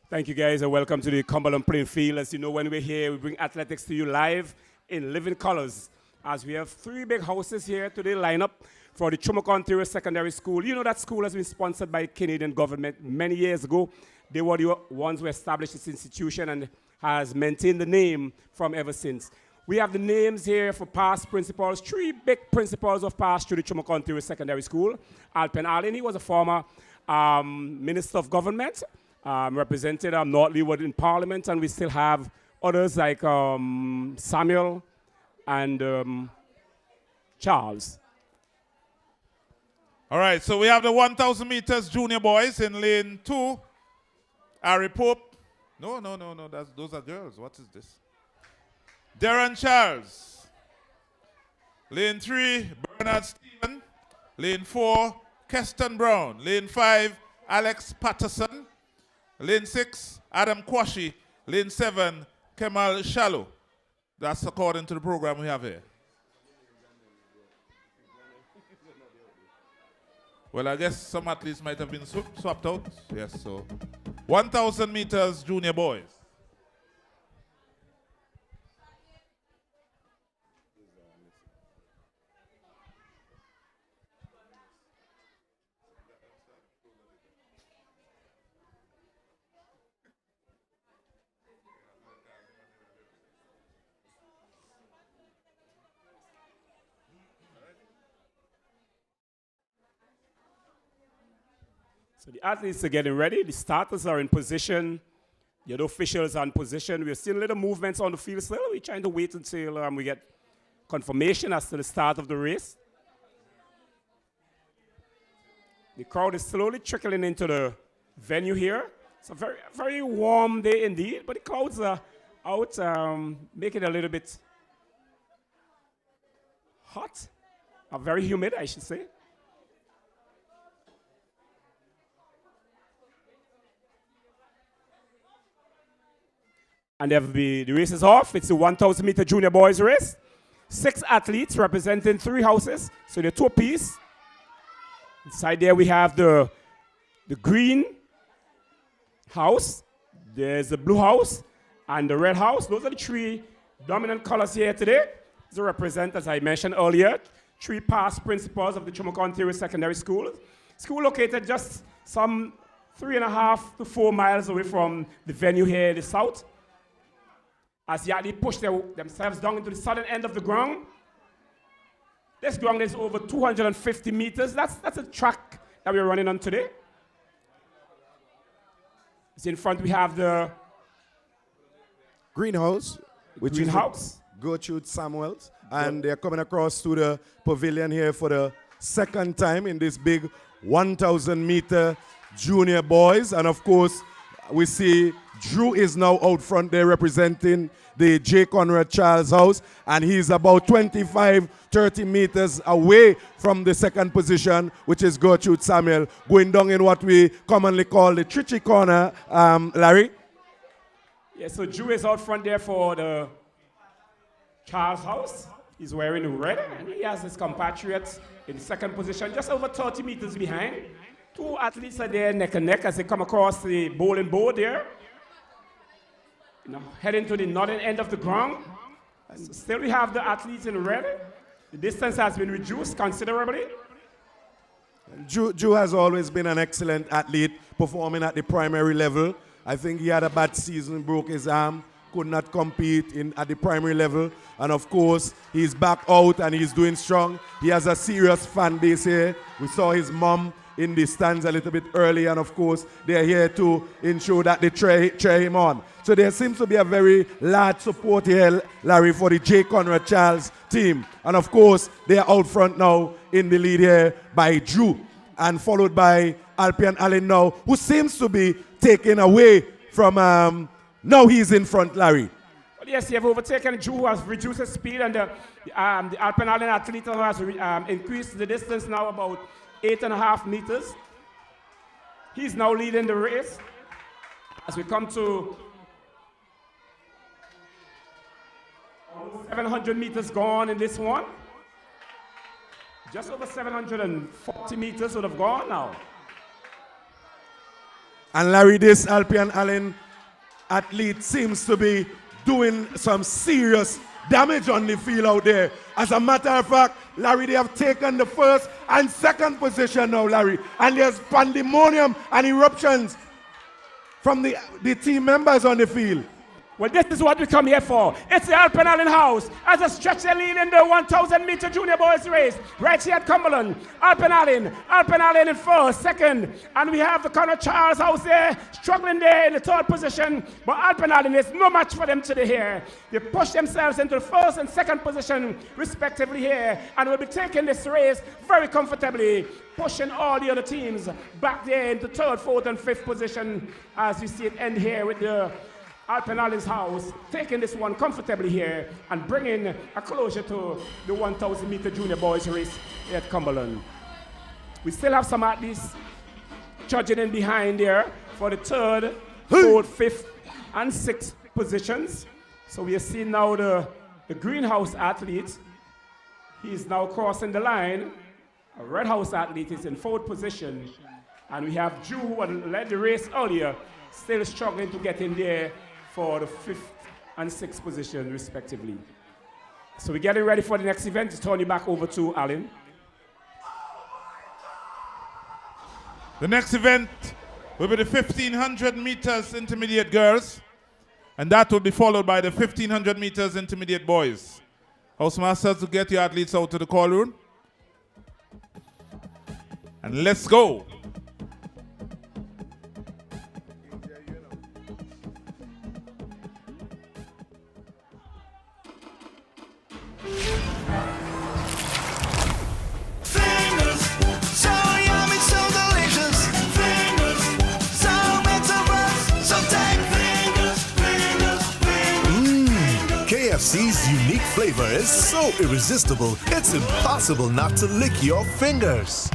Thank you, guys, and welcome to the Cumberland playing field. As you know, when we're here, we bring athletics to you live in living colors. As we have 3 big houses here today lined up for the Troumaca Secondary School. You know that school has been sponsored by the Canadian government many years ago. They were the ones who established this institution and has maintained the name from ever since. We have the names here for past principals, 3 big principals of past through the Troumaca Secondary School. Alpen Allen, he was a former Minister of Government, represented North Leeward in Parliament, and we still have others like Samuel and Charles. All right, so we have the 1,000 meters junior boys in lane 2. Ari Pope. No, those are girls. What is this? Darren Charles. Lane 3, Bernard Stephen. Lane 4, Keston Brown. Lane 5, Alex Patterson. Lane 6, Adam Kwashi. Lane 7, Kemal Shallow. That's according to the program we have here. Well, I guess some athletes might have been swapped out. Yes, so 1,000 meters junior boys. So the athletes are getting ready. The starters are in position. The other officials are in position. We're seeing little movements on the field still. We're trying to wait until we get confirmation as to the start of the race. The crowd is slowly trickling into the venue here. It's a very, very warm day indeed, but the clouds are out, making it a little bit hot, very humid, I should say. And the race is off. It's the 1,000 meter junior boys race. 6 athletes representing 3 houses. So they're 2 apiece. Inside there we have the green house. There's the blue house and the red house. Those are the 3 dominant colors here today. These represent, as I mentioned earlier, 3 past principals of the Troumaca Secondary School. School located just some 3.5 to 4 miles away from the venue here in the south. As the athletes push themselves down into the southern end of the ground. This ground is over 250 meters. That's a track that we're running on today. So in front we have the greenhouse, which is Gertrude Samuels, and they're coming across to the pavilion here for the second time in this big 1,000 meter junior boys, and of course we see Drew is now out front there representing the J. Conrad Charles House, and he's about 25, 30 meters away from the second position, which is Gertrude Samuel, going down in what we commonly call the Trichy corner. Larry? Yeah, so Drew is out front there for the Charles House. He's wearing red, and he has his compatriots in second position, just over 30 meters behind. Two athletes are there neck and neck as they come across the bowling board there. Now heading to the northern end of the ground. And still we have the athletes in red. The distance has been reduced considerably. Drew has always been an excellent athlete, performing at the primary level. I think he had a bad season, broke his arm, could not compete at the primary level. And of course, he's back out and he's doing strong. He has a serious fan base here. We saw his mom in the stands a little bit early, and of course, they're here to ensure that they cheer him on. So there seems to be a very large support here, Larry, for the J. Conrad Charles team. And of course, they're out front now in the lead here by Drew, and followed by Alpian Allen now, who seems to be taken away from, now he's in front, Larry. Well, yes, he have overtaken Drew, who has reduced his speed, and the Alpian Allen athlete who has increased the distance now about 8.5 meters. He's now leading the race. As we come to 700 meters gone in this one. Just over 740 meters would have gone now. And Larry, this Alpian Allen athlete seems to be doing some serious damage on the field out there. As a matter of fact, Larry, they have taken the first and second position now, Larry. And there's pandemonium and eruptions from the team members on the field. Well, this is what we come here for. It's the Alpian Allen House as a stretch their lead in the 1,000-meter junior boys race right here at Cumberland. Alpian Allen in first, second, and we have the Conrad Charles House there, struggling there in the third position, but Alpian Allen is no match for them today here. They push themselves into the first and second position respectively here, and will be taking this race very comfortably, pushing all the other teams back there into third, fourth, and fifth position as you see it end here with the Alpian Allen's House, taking this one comfortably here and bringing a closure to the 1,000-meter junior boys race here at Cumberland. We still have some athletes charging in behind there for the third, fourth, fifth, and sixth positions. So we are seeing now the greenhouse athlete. He is now crossing the line. A red house athlete is in fourth position. And we have Drew, who had led the race earlier, still struggling to get in there for the fifth and sixth position, respectively. So we're getting ready for the next event. To turn you back over to Alan. The next event will be the 1,500 meters intermediate girls, and that will be followed by the 1,500 meters intermediate boys. Housemasters, to get your athletes out to the call room. And let's go. KFC's unique flavor is so irresistible, it's impossible not to lick your fingers.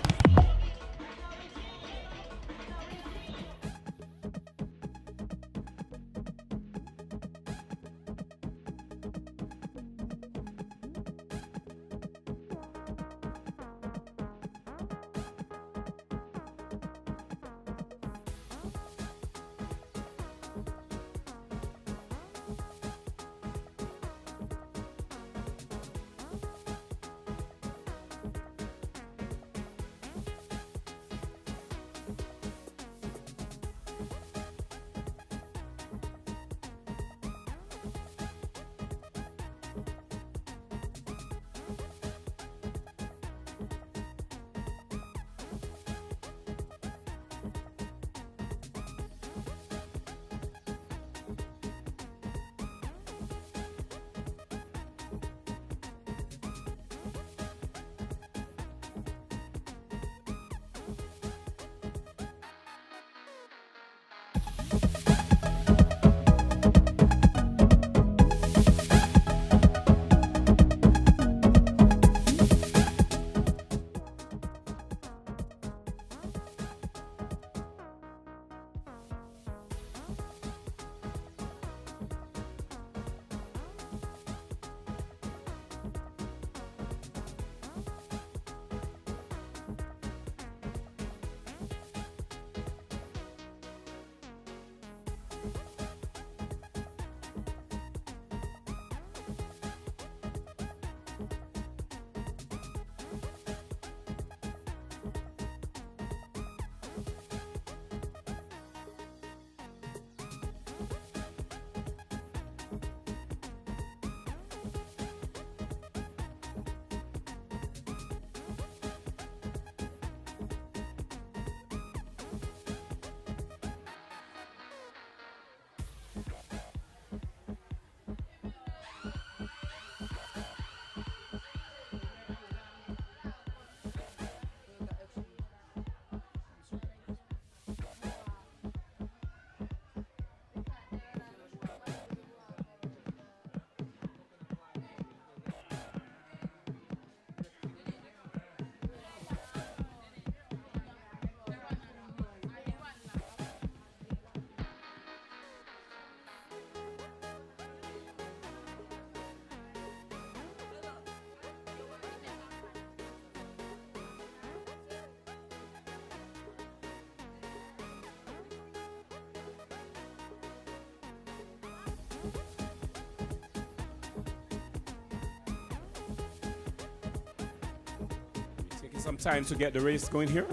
some time to get the race going here.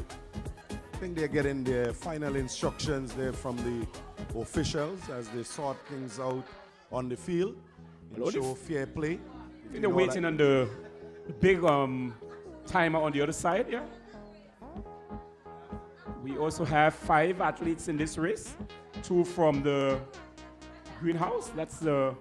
I think they're getting their final instructions there from the officials as they sort things out on the field and show fair play. I think they're waiting on the big timer on the other side, yeah. We also have 5 athletes in this race. 2 from the greenhouse, that's the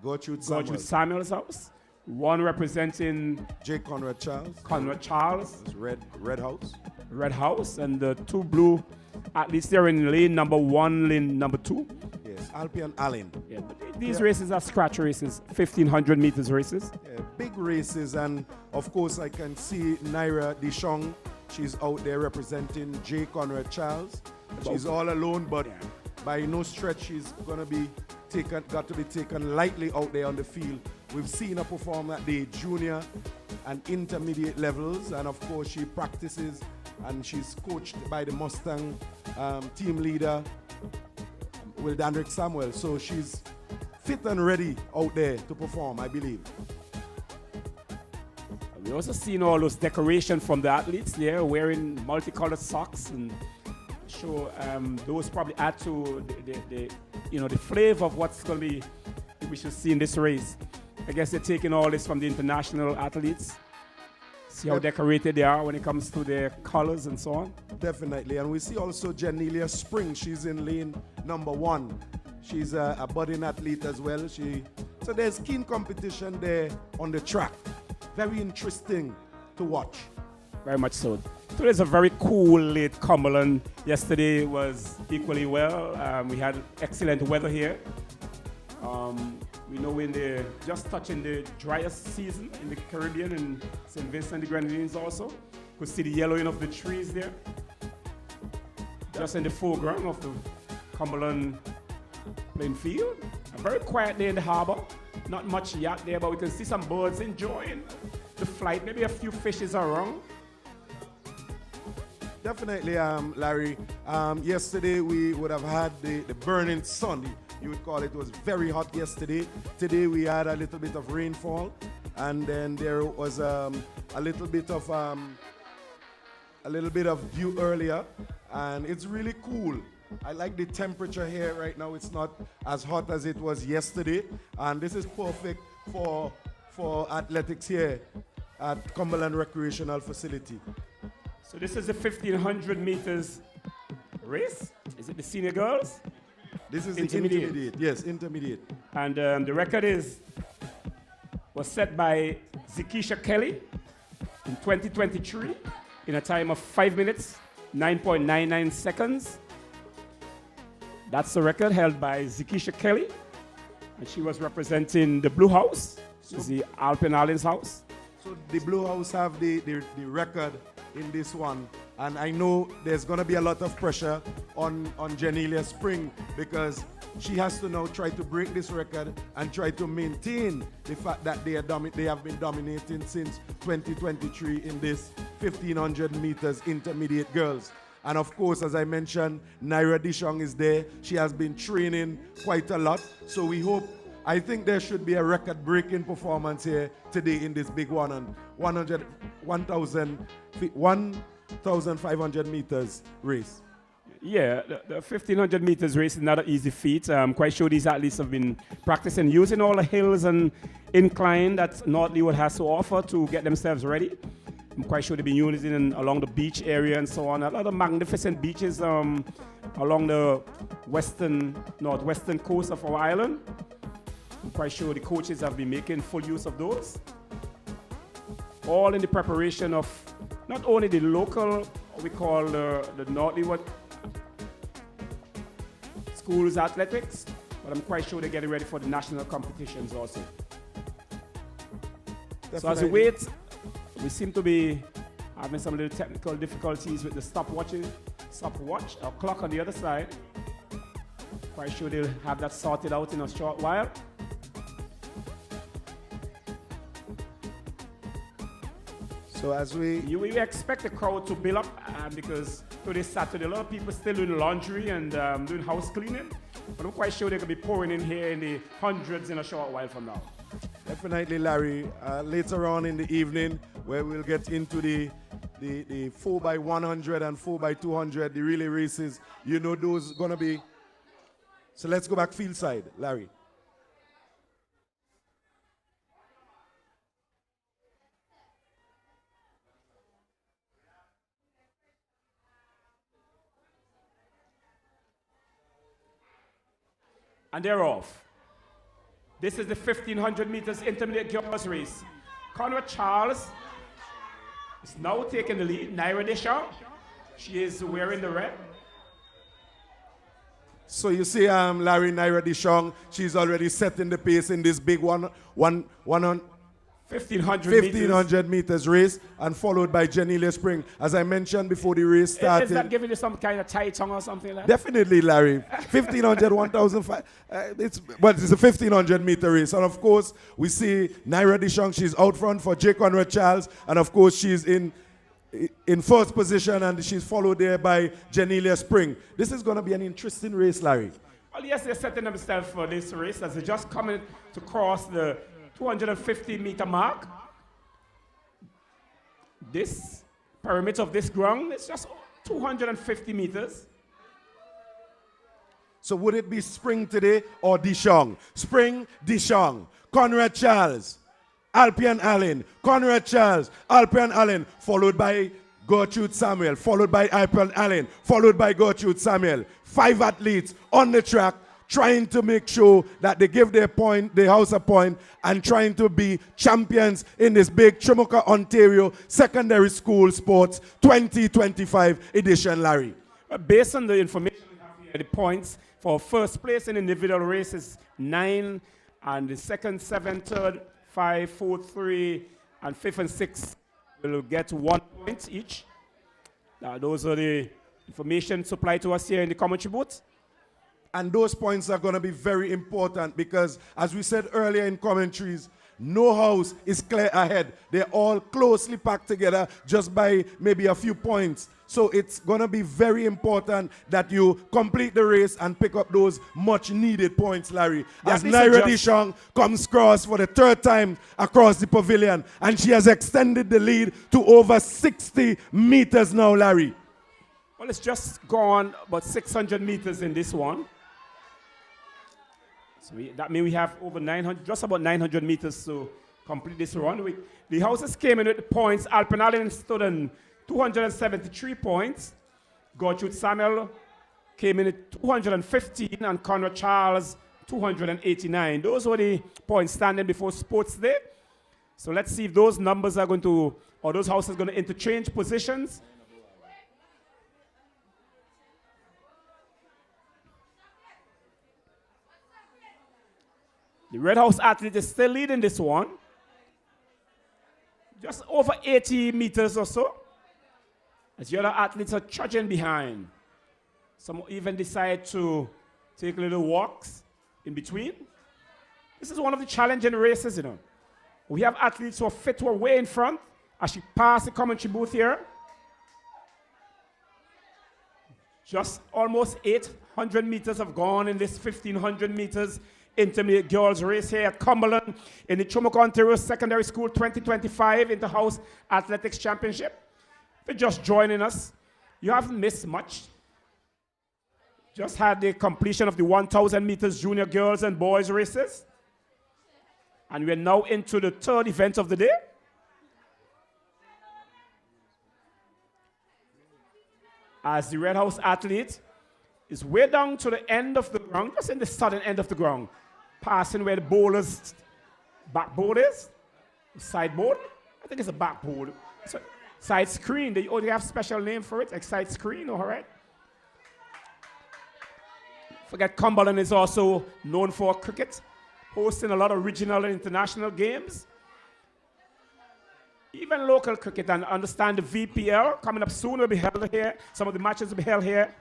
Gertrude Samuel's house. 1 representing J. Conrad Charles. Conrad Charles. Red House. Red House, and the 2 blue athletes there in lane number 1, lane number 2. Yes, Alpian Allen. Yeah, but these races are scratch races, 1,500 meters races. Yeah, big races, and of course I can see Naira Dishong. She's out there representing J. Conrad Charles. She's all alone, but by no stretch she's got to be taken lightly out there on the field. We've seen her perform at the junior and intermediate levels, and of course she practices and she's coached by the Mustang team leader, Will Dandrick Samuel. So she's fit and ready out there to perform, I believe. We also seen all those decorations from the athletes there, wearing multicolored socks, and show those probably add to the flavor of what's going to be we should see in this race. I guess they're taking all this from the international athletes. See how decorated they are when it comes to their colors and so on. Definitely, and we see also Janelia Spring. She's in lane number 1. She's a budding athlete as well. So there's keen competition there on the track. Very interesting to watch. Very much so. Today's a very cool late Cumberland. Yesterday was equally well. We had excellent weather here. We know we're just touching the driest season in the Caribbean and St. Vincent the Grenadines also. Could see the yellowing of the trees there. Just in the foreground of the Cumberland playing field. A very quiet day in the harbor. Not much yacht there, but we can see some birds enjoying the flight. Maybe a few fishes around. Definitely, Larry. Yesterday we would have had the burning sun. You would call it. It was very hot yesterday. Today we had a little bit of rainfall, and then there was a little bit of dew earlier, and it's really cool. I like the temperature here right now. It's not as hot as it was yesterday, and this is perfect for athletics here at Cumberland Recreational Facility. So this is the 1,500 meters race. Is it the senior girls? This is the intermediate. Yes, intermediate. And the record was set by Zikisha Kelly in 2023 in a time of 5 minutes, 9.99 seconds. That's the record held by Zikisha Kelly. And she was representing the Blue House. This is the Alpin Allen's house. So the Blue House have the record in this one, and I know there's going to be a lot of pressure on Janelia Spring, because she has to now try to break this record and try to maintain the fact that they have been dominating since 2023 in this 1,500 meters intermediate girls. And of course, as I mentioned, Naira Dishong is there. She has been training quite a lot, so I think there should be a record-breaking performance here today in this big one on 1,500 meters race. Yeah, the 1,500 meters race is not an easy feat. I'm quite sure these athletes have been practicing using all the hills and incline that North Leeward has to offer to get themselves ready. I'm quite sure they've been using along the beach area and so on. A lot of magnificent beaches along the northwestern coast of our island. I'm quite sure the coaches have been making full use of those. All in the preparation of not only the local, what we call the North Leeward schools athletics, but I'm quite sure they're getting ready for the national competitions also. Definitely. So as we wait, we seem to be having some little technical difficulties with the stopwatch or clock on the other side. Quite sure they'll have that sorted out in a short while. So as you expect the crowd to build up because today Saturday a lot of people still doing laundry and doing house cleaning, but I'm quite sure they're going to be pouring in here in the hundreds in a short while from now. Definitely, Larry. Later on in the evening, where we'll get into the 4x100 and 4x200, the relay races. You know those gonna be. So let's go back field side, Larry. And they're off. This is the 1500 meters intermediate girls race. Conrad Charles is now taking the lead. Naira Deschamps, she is wearing the red. So you see, Larry, Naira Deschamps, she's already setting the pace in this big 1500 meters race, and followed by Janelia Spring. As I mentioned before the race started. Is that giving you some kind of tight tongue or something like that? Definitely, Larry. 1500, 1005. It's a 1500 meter race. And of course, we see Naira Deschamps, she's out front for J. Conrad Charles. And of course, she's in first position, and she's followed there by Janelia Spring. This is going to be an interesting race, Larry. Well, yes, they're setting themselves for this race as they're just coming to cross the 250 meter mark. This perimeter of this ground is just 250 meters. So would it be Spring today or Deschamps? Spring, Deschamps, Conrad Charles, Alpian Allen, Conrad Charles, Alpian Allen, followed by Gertrude Samuel, followed by Alpian Allen, followed by Gertrude Samuel. 5 athletes on the track, trying to make sure that they give their house a point, and trying to be champions in this big Troumaca, Ontario Secondary School Sports 2025 edition, Larry. Based on the information we have here, the points for first place in individual races 9, and the second, 7, third, 5, 4, 3, and 5th and 6th will get 1 point each. Now, those are the information supplied to us here in the commentary booth. And those points are going to be very important because, as we said earlier in commentaries, no house is clear ahead. They're all closely packed together just by maybe a few points. So it's going to be very important that you complete the race and pick up those much needed points, Larry. As Naira Deschamps comes across for the 3rd time across the pavilion, and she has extended the lead to over 60 meters now, Larry. Well, it's just gone about 600 meters in this one. So that means we have over 900, just about 900 meters to complete this run. The houses came in with the points. Alpen Allen stood on 273 points. Gertrude Samuel came in at 215, and Conrad Charles 289. Those were the points standing before Sports Day. So let's see if those numbers are going to, or those houses are going to interchange positions. The Red House athlete is still leading this one. Just over 80 meters or so. As the other athletes are trudging behind. Some even decide to take little walks in between. This is one of the challenging races, you know. We have athletes who are fit, who are way in front. As she passed the commentary booth here. Just almost 800 meters have gone in this 1500 meters intermediate girls race here at Cumberland in the Troumaca, Ontario Secondary School 2025 Inter-House Athletics Championship. If you're just joining us, you haven't missed much. Just had the completion of the 1,000 meters junior girls and boys races. And we're now into the 3rd event of the day. As the Red House athlete is way down to the end of the ground, just in the southern end of the ground, passing where the bowler's backboard is, sideboard. I think it's a backboard. So, side screen. They have special name for it, like side screen, all right? Forget Cumberland is also known for cricket, hosting a lot of regional and international games. Even local cricket, and understand the VPL coming up soon will be held here. Some of the matches will be held here.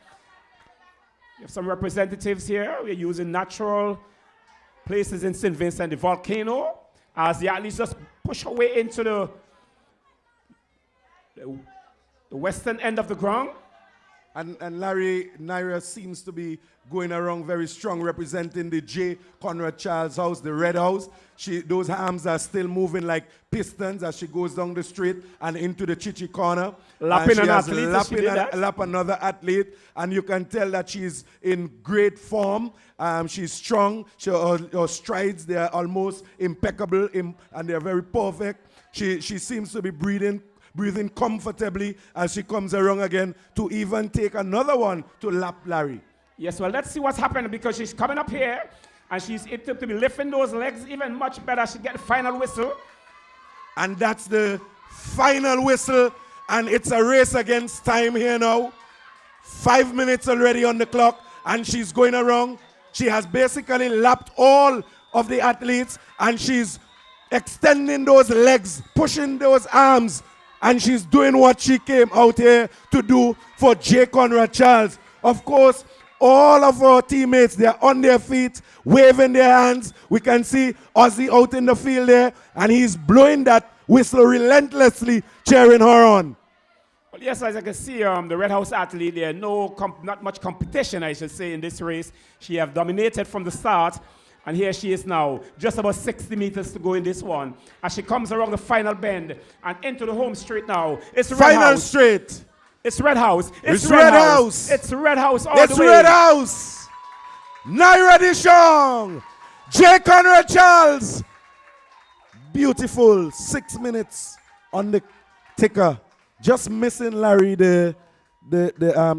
We have some representatives here. We're using natural places in St. Vincent, the volcano, as the athletes just push our way into the western end of the ground. And Larry Naira seems to be going around very strong, representing the J. Conrad Charles house, the red house. Those arms are still moving like pistons as she goes down the street and into the Chichi corner. Lapping an athlete, lap another athlete, and you can tell that she's in great form. She's strong. Her strides, they are almost impeccable, and they're very perfect. She seems to be breathing comfortably as she comes around again to even take another one to lap Larry. Yes, well, let's see what's happening because she's coming up here and she's able to be lifting those legs even much better. She get the final whistle. And that's the final whistle, and it's a race against time here now. 5 minutes already on the clock, and she's going around. She has basically lapped all of the athletes, and she's extending those legs, pushing those arms, and she's doing what she came out here to do for J. Conrad Charles. Of course, all of our teammates, they're on their feet, waving their hands. We can see Ozzy out in the field there, and he's blowing that whistle relentlessly, cheering her on. Well, yes, as I can see, the Red House athlete, there not much competition, I should say, in this race. She have dominated from the start, and here she is now, just about 60 meters to go in this one. As she comes around the final bend and into the home straight now. It's Red Final House. straight. It's Red House. It's Red House. It's Red House all it's the way. Red House. Naira Dishong. J. Conrad Charles. Beautiful 6 minutes on the ticker. Just missing Larry the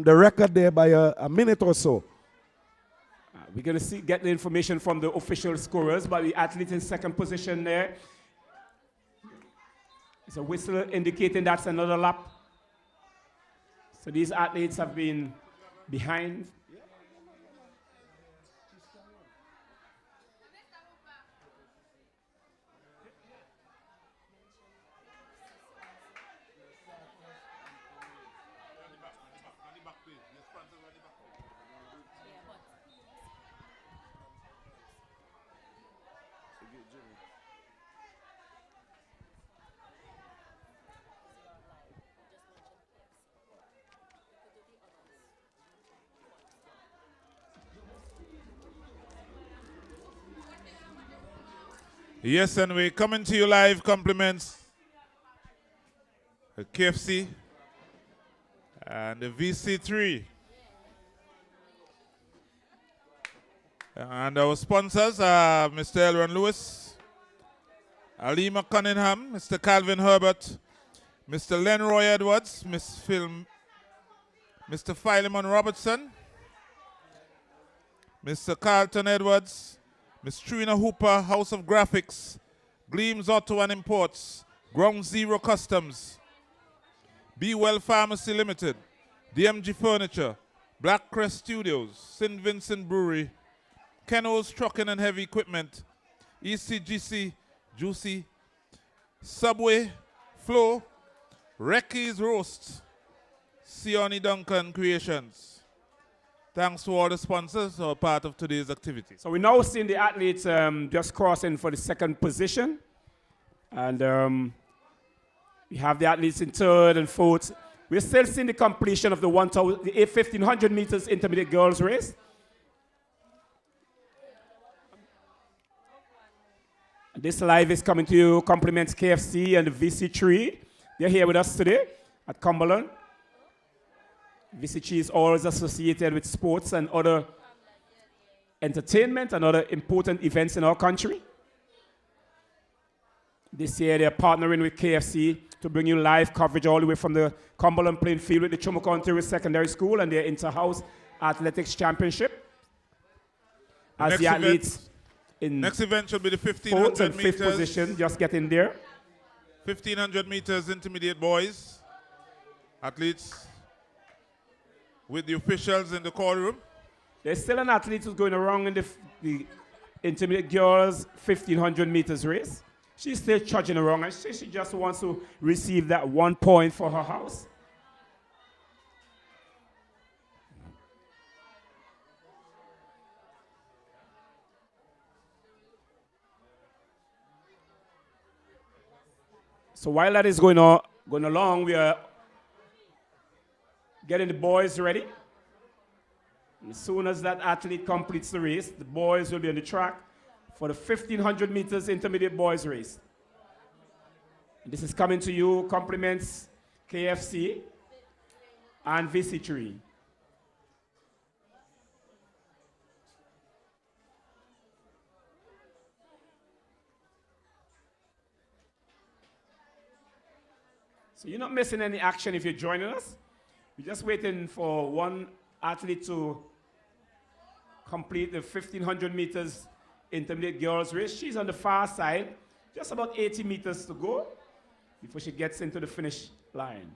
record there by a minute or so. We're going to get the information from the official scorers, but the athlete in second position there. It's a whistle indicating that's another lap. So these athletes have been behind. Yes, and we're coming to you live. Compliments the KFC and the VC3. And our sponsors are Mr. Elron Lewis, Alima Cunningham, Mr. Calvin Herbert, Mr. Lenroy Edwards, Mr. Philemon Robertson, Mr. Carlton Edwards, Ms. Trina Hooper, House of Graphics, Gleams Auto and Imports, Ground Zero Customs, Be Well Pharmacy Limited, DMG Furniture, Black Crest Studios, St. Vincent Brewery, Keno's Trucking and Heavy Equipment, ECGC, Juicy, Subway, Flow, Recky's Roast, Sione Duncan Creations. Thanks to all the sponsors who are part of today's activity. So we're now seeing the athletes just crossing for the second position. And we have the athletes in third and fourth. We're still seeing the completion of the 1,500 meters intermediate girls race. This live is coming to you, compliments KFC and the VC3. They're here with us today at Cumberland. VC3 is always associated with sports and other entertainment and other important events in our country. This year they're partnering with KFC to bring you live coverage all the way from the Cumberland playing field with the Troumaca Ontario Secondary School and their Inter-House Athletics Championship. As the athletes in next event should be the 1500 fourth and meters. fifth position, just getting there. 1500 meters intermediate boys. Athletes with the officials in the call room. There's still an athlete who's going around in the intermediate girls 1500 meters race. She's still trudging around and she just wants to receive that 1 point for her house. So while that is going along, we are getting the boys ready. And as soon as that athlete completes the race, the boys will be on the track for the 1,500 meters intermediate boys race. And this is coming to you, compliments KFC and VC3. So you're not missing any action if you're joining us. We're just waiting for one athlete to complete the 1,500 meters intermediate girls race. She's on the far side, just about 80 meters to go before she gets into the finish line.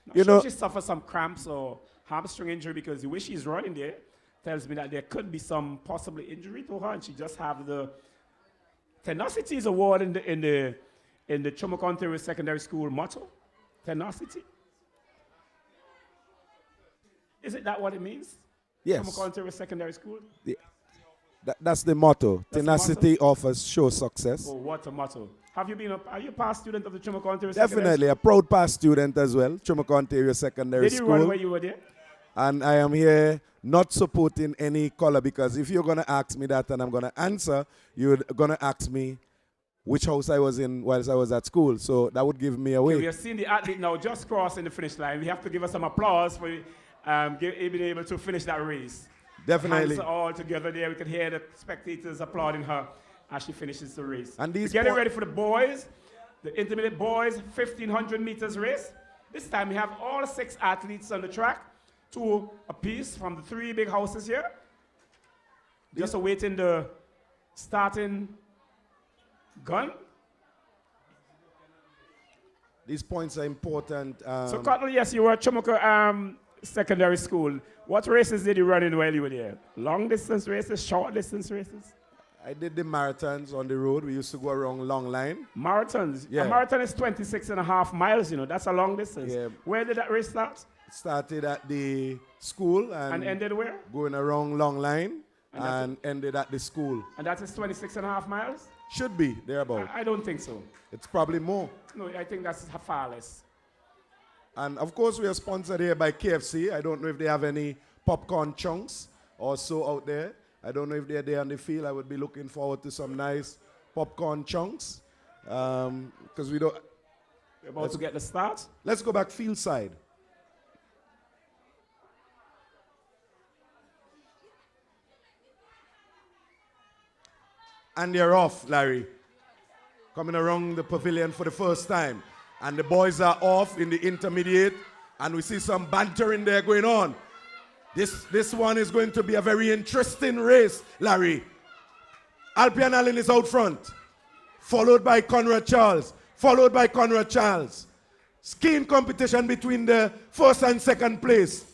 Not sure she suffered some cramps or hamstring injury, because the way she's running there tells me that there could be some possible injury to her, and she just have the Tenacity award in the Troumaca Ontario Secondary School motto. Tenacity. Is it that what it means? Yes. Troumaca Ontario Secondary School? That's the motto. That's Tenacity the motto? offers show success. Oh, what a motto. Are you a past student of the Troumaca Ontario Definitely, Secondary a proud past student as well, Troumaca Ontario Secondary School? Did School. you run where you were there? And I am here not supporting any color, because if you're going to ask me that and I'm going to answer, you're going to ask me which house I was in whilst I was at school. So that would give me away. Okay, we have seen the athlete now just crossing the finish line. We have to give us some applause for being able to finish that race. Definitely. Hands are all together there. We can hear the spectators applauding her as she finishes the race. And these getting ready for the boys, the intermediate boys 1,500 meters race. This time we have all 6 athletes on the track, 2 apiece from the 3 big houses here. Just awaiting the starting gun. These points are important. So, Cottle, yes, you were at Troumaca Secondary School. What races did you run in while you were there? Long distance races, short distance races? I did the marathons on the road. We used to go around long line. Marathons? Yeah. A marathon is 26.5 miles, you know. That's a long distance. Yeah. Where did that race start? It started at the school. And ended where? Going around long line and ended at the school. And that is 26.5 miles? Should be, thereabout. I don't think so. It's probably more. No, I think that's far less. And of course, we are sponsored here by KFC. I don't know if they have any popcorn chunks or so out there. I don't know if they're there on the field. I would be looking forward to some nice popcorn chunks. Because we don't... We're about to get the start. Let's go back field side. And they're off, Larry. Coming around the pavilion for the first time. And the boys are off in the intermediate. And we see some bantering there going on. This one is going to be a very interesting race, Larry. Alpian Allen is out front. Followed by Conrad Charles. Followed by Conrad Charles. Skiing competition between the first and second place.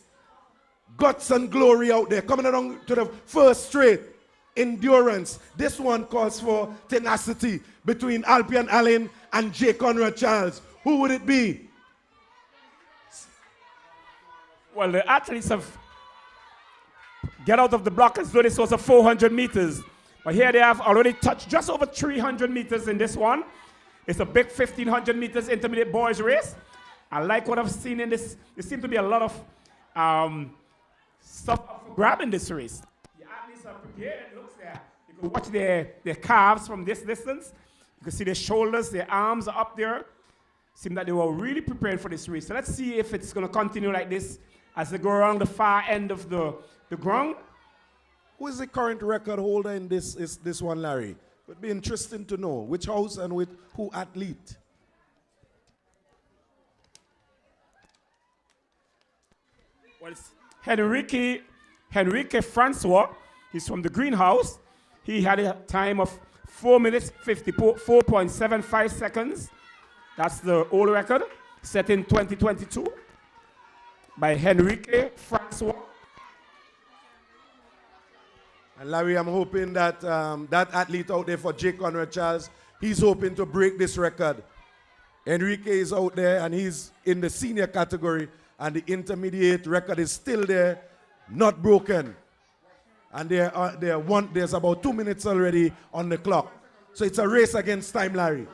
Guts and glory out there. Coming along to the first straight. Endurance. This one calls for tenacity between Alpian Allen and J. Conrad Charles. Who would it be? Well, the athletes have get out of the block as though this was a 400 meters. But here they have already touched just over 300 meters in this one. It's a big 1,500 meters intermediate boys race. I like what I've seen in this. There seems to be a lot of stuff grabbing this race. The athletes are prepared. It looks there. You can watch their calves from this distance. You can see their shoulders, their arms are up there. Seems that they were really preparing for this race. So let's see if it's going to continue like this as they go around the far end of the ground. Who is the current record holder in this one, Larry? It would be interesting to know which house and with who athlete. Well, it's Henrique Francois. He's from the greenhouse. He had a time of 4 minutes, 4.75 seconds. That's the old record, set in 2022 by Henrique Francois. And Larry, I'm hoping that that athlete out there for J. Conrad Charles, he's hoping to break this record. Enrique is out there and he's in the senior category, and the intermediate record is still there, not broken. And there's about 2 minutes already on the clock. So it's a race against time, Larry.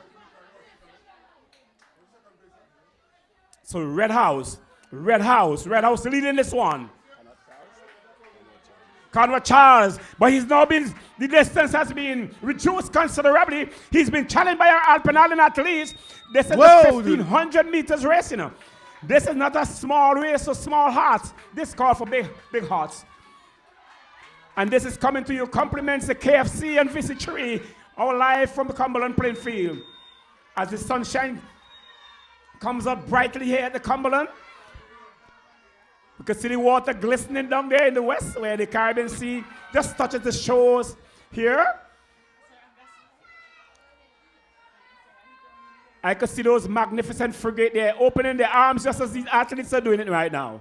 So Red House Red House leading this one. Conrad Charles, but he's now been, the distance has been reduced considerably. He's been challenged by our Alpenalin athletes. This is a 1,500 meters race, you know. This is not a small race or small hearts. This calls for big hearts. And this is coming to you, compliments the KFC and VC3, our live from the Cumberland playing field. As the sunshine comes up brightly here at the Cumberland, you can see the water glistening down there in the west where the Caribbean Sea just touches the shores here. I can see those magnificent frigates there opening their arms just as these athletes are doing it right now.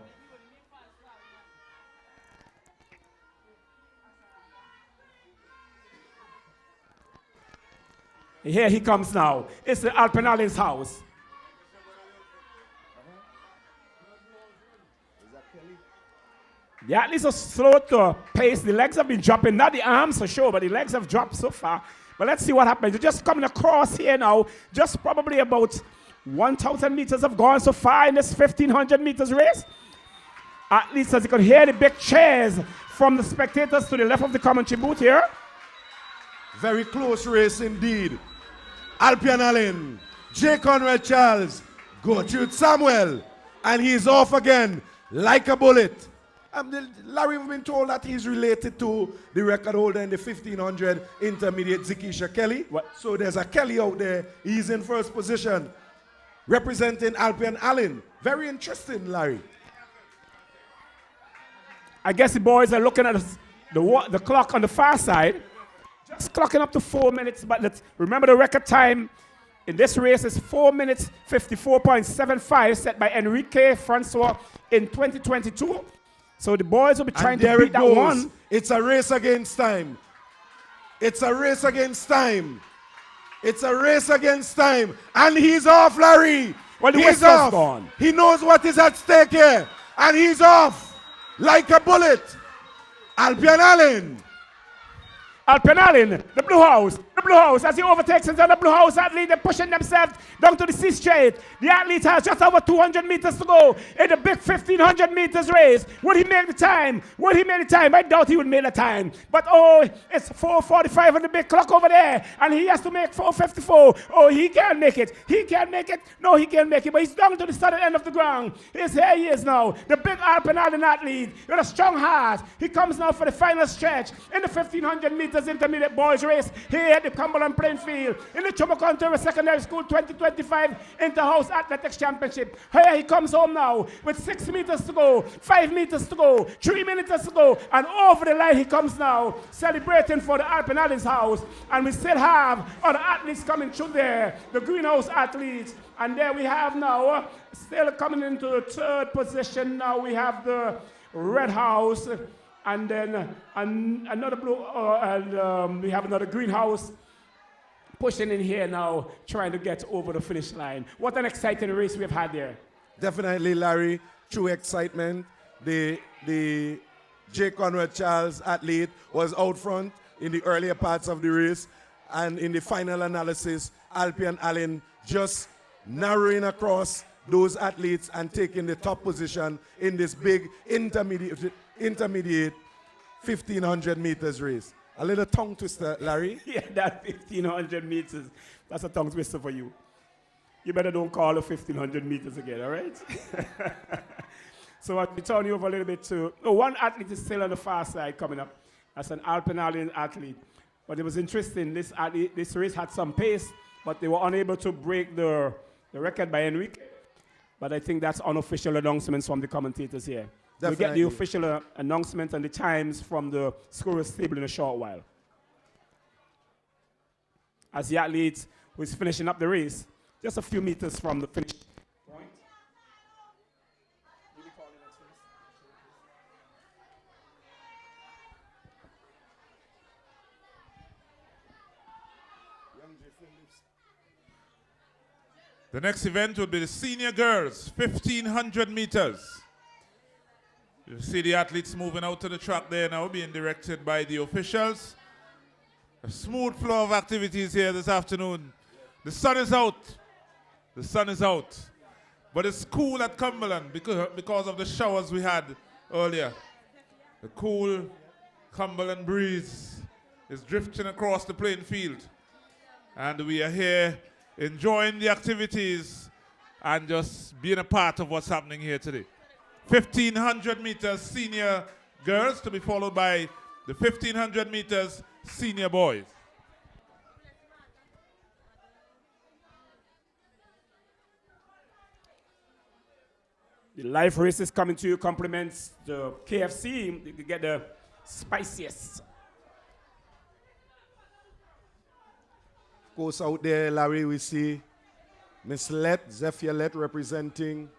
Here he comes now. It's the Alpenalin's house. The athletes are slow to pace. The legs have been dropping. Not the arms for sure, but the legs have dropped so far. But let's see what happens. They're just coming across here now. Just probably about 1,000 meters have gone so far in this 1,500 meters race. Athletes, as you can hear the big cheers from the spectators to the left of the commentary booth here. Very close race indeed. Alpian Allen, J. Conrad Charles, Gertrude Samuel, and he's off again like a bullet. Larry, we've been told that he's related to the record holder in the 1,500 intermediate, Zikisha Kelly. What? So there's a Kelly out there. He's in first position, representing Alpian Allen. Very interesting, Larry. I guess the boys are looking at the clock on the far side. Just clocking up to 4 minutes, but let's remember the record time in this race is 4 minutes 54.75 set by Enrique Francois in 2022. So the boys will be trying to beat that one. It's a race against time. It's a race against time. It's a race against time. And he's off, Larry. Well, he's off. Gone. He knows what is at stake here. And he's off like a bullet. Alpian Allen. Alpian Allen, the Blue House, as he overtakes into the Blue House athlete, they're pushing themselves down to the C straight. The athlete has just over 200 meters to go in the big 1,500 meters race. Would he make the time? Would he make the time? I doubt he would make the time. But oh, it's 4:45 on the big clock over there, and he has to make 4:54. Oh, he can't make it. He can't make it. No, he can't make it, but he's down to the southern end of the ground. Here he is now, the big Alpian Allen athlete with a strong heart. He comes now for the final stretch in the 1,500 meters intermediate boys race here at the Cumberland playing field in the Troumaca Secondary School 2025 Inter-House Athletics Championship. Here he comes home now with 6 meters to go, 5 meters to go, 3 minutes to go, and over the line he comes now, celebrating for the Alpian Allen's house. And we still have other athletes coming through there, the greenhouse athletes. And there we have now, still coming into the third position now, we have the Red House. And then another blue, we have another greenhouse pushing in here now, trying to get over the finish line. What an exciting race we've had there. Definitely, Larry, true excitement. The J. Conrad Charles athlete was out front in the earlier parts of the race. And in the final analysis, Alpian Allen just narrowing across those athletes and taking the top position in this big intermediate 1,500 meters race. A little tongue twister, Larry. Yeah, that 1,500 meters. That's a tongue twister for you. You better don't call it 1,500 meters again, all right? So I'll be turning you over a little bit to... Oh, one athlete is still on the far side coming up. That's an Alpian Allen athlete. But it was interesting. This race had some pace, but they were unable to break the record by Enrique. But I think that's unofficial announcements from the commentators here. We'll get the official announcement and the times from the scorer's table in a short while. As the athlete who is finishing up the race, just a few meters from the finish point. The next event will be the senior girls, 1,500 meters. You see the athletes moving out to the track there now, being directed by the officials. A smooth flow of activities here this afternoon. The sun is out. The sun is out. But it's cool at Cumberland because of the showers we had earlier. The cool Cumberland breeze is drifting across the playing field. And we are here enjoying the activities and just being a part of what's happening here today. 1,500 meters senior girls to be followed by the 1,500 meters senior boys. The live race is coming to you, compliments the KFC. You can get the spiciest. Of course, out there, Larry, we see Miss Let, Zephyr Let, representing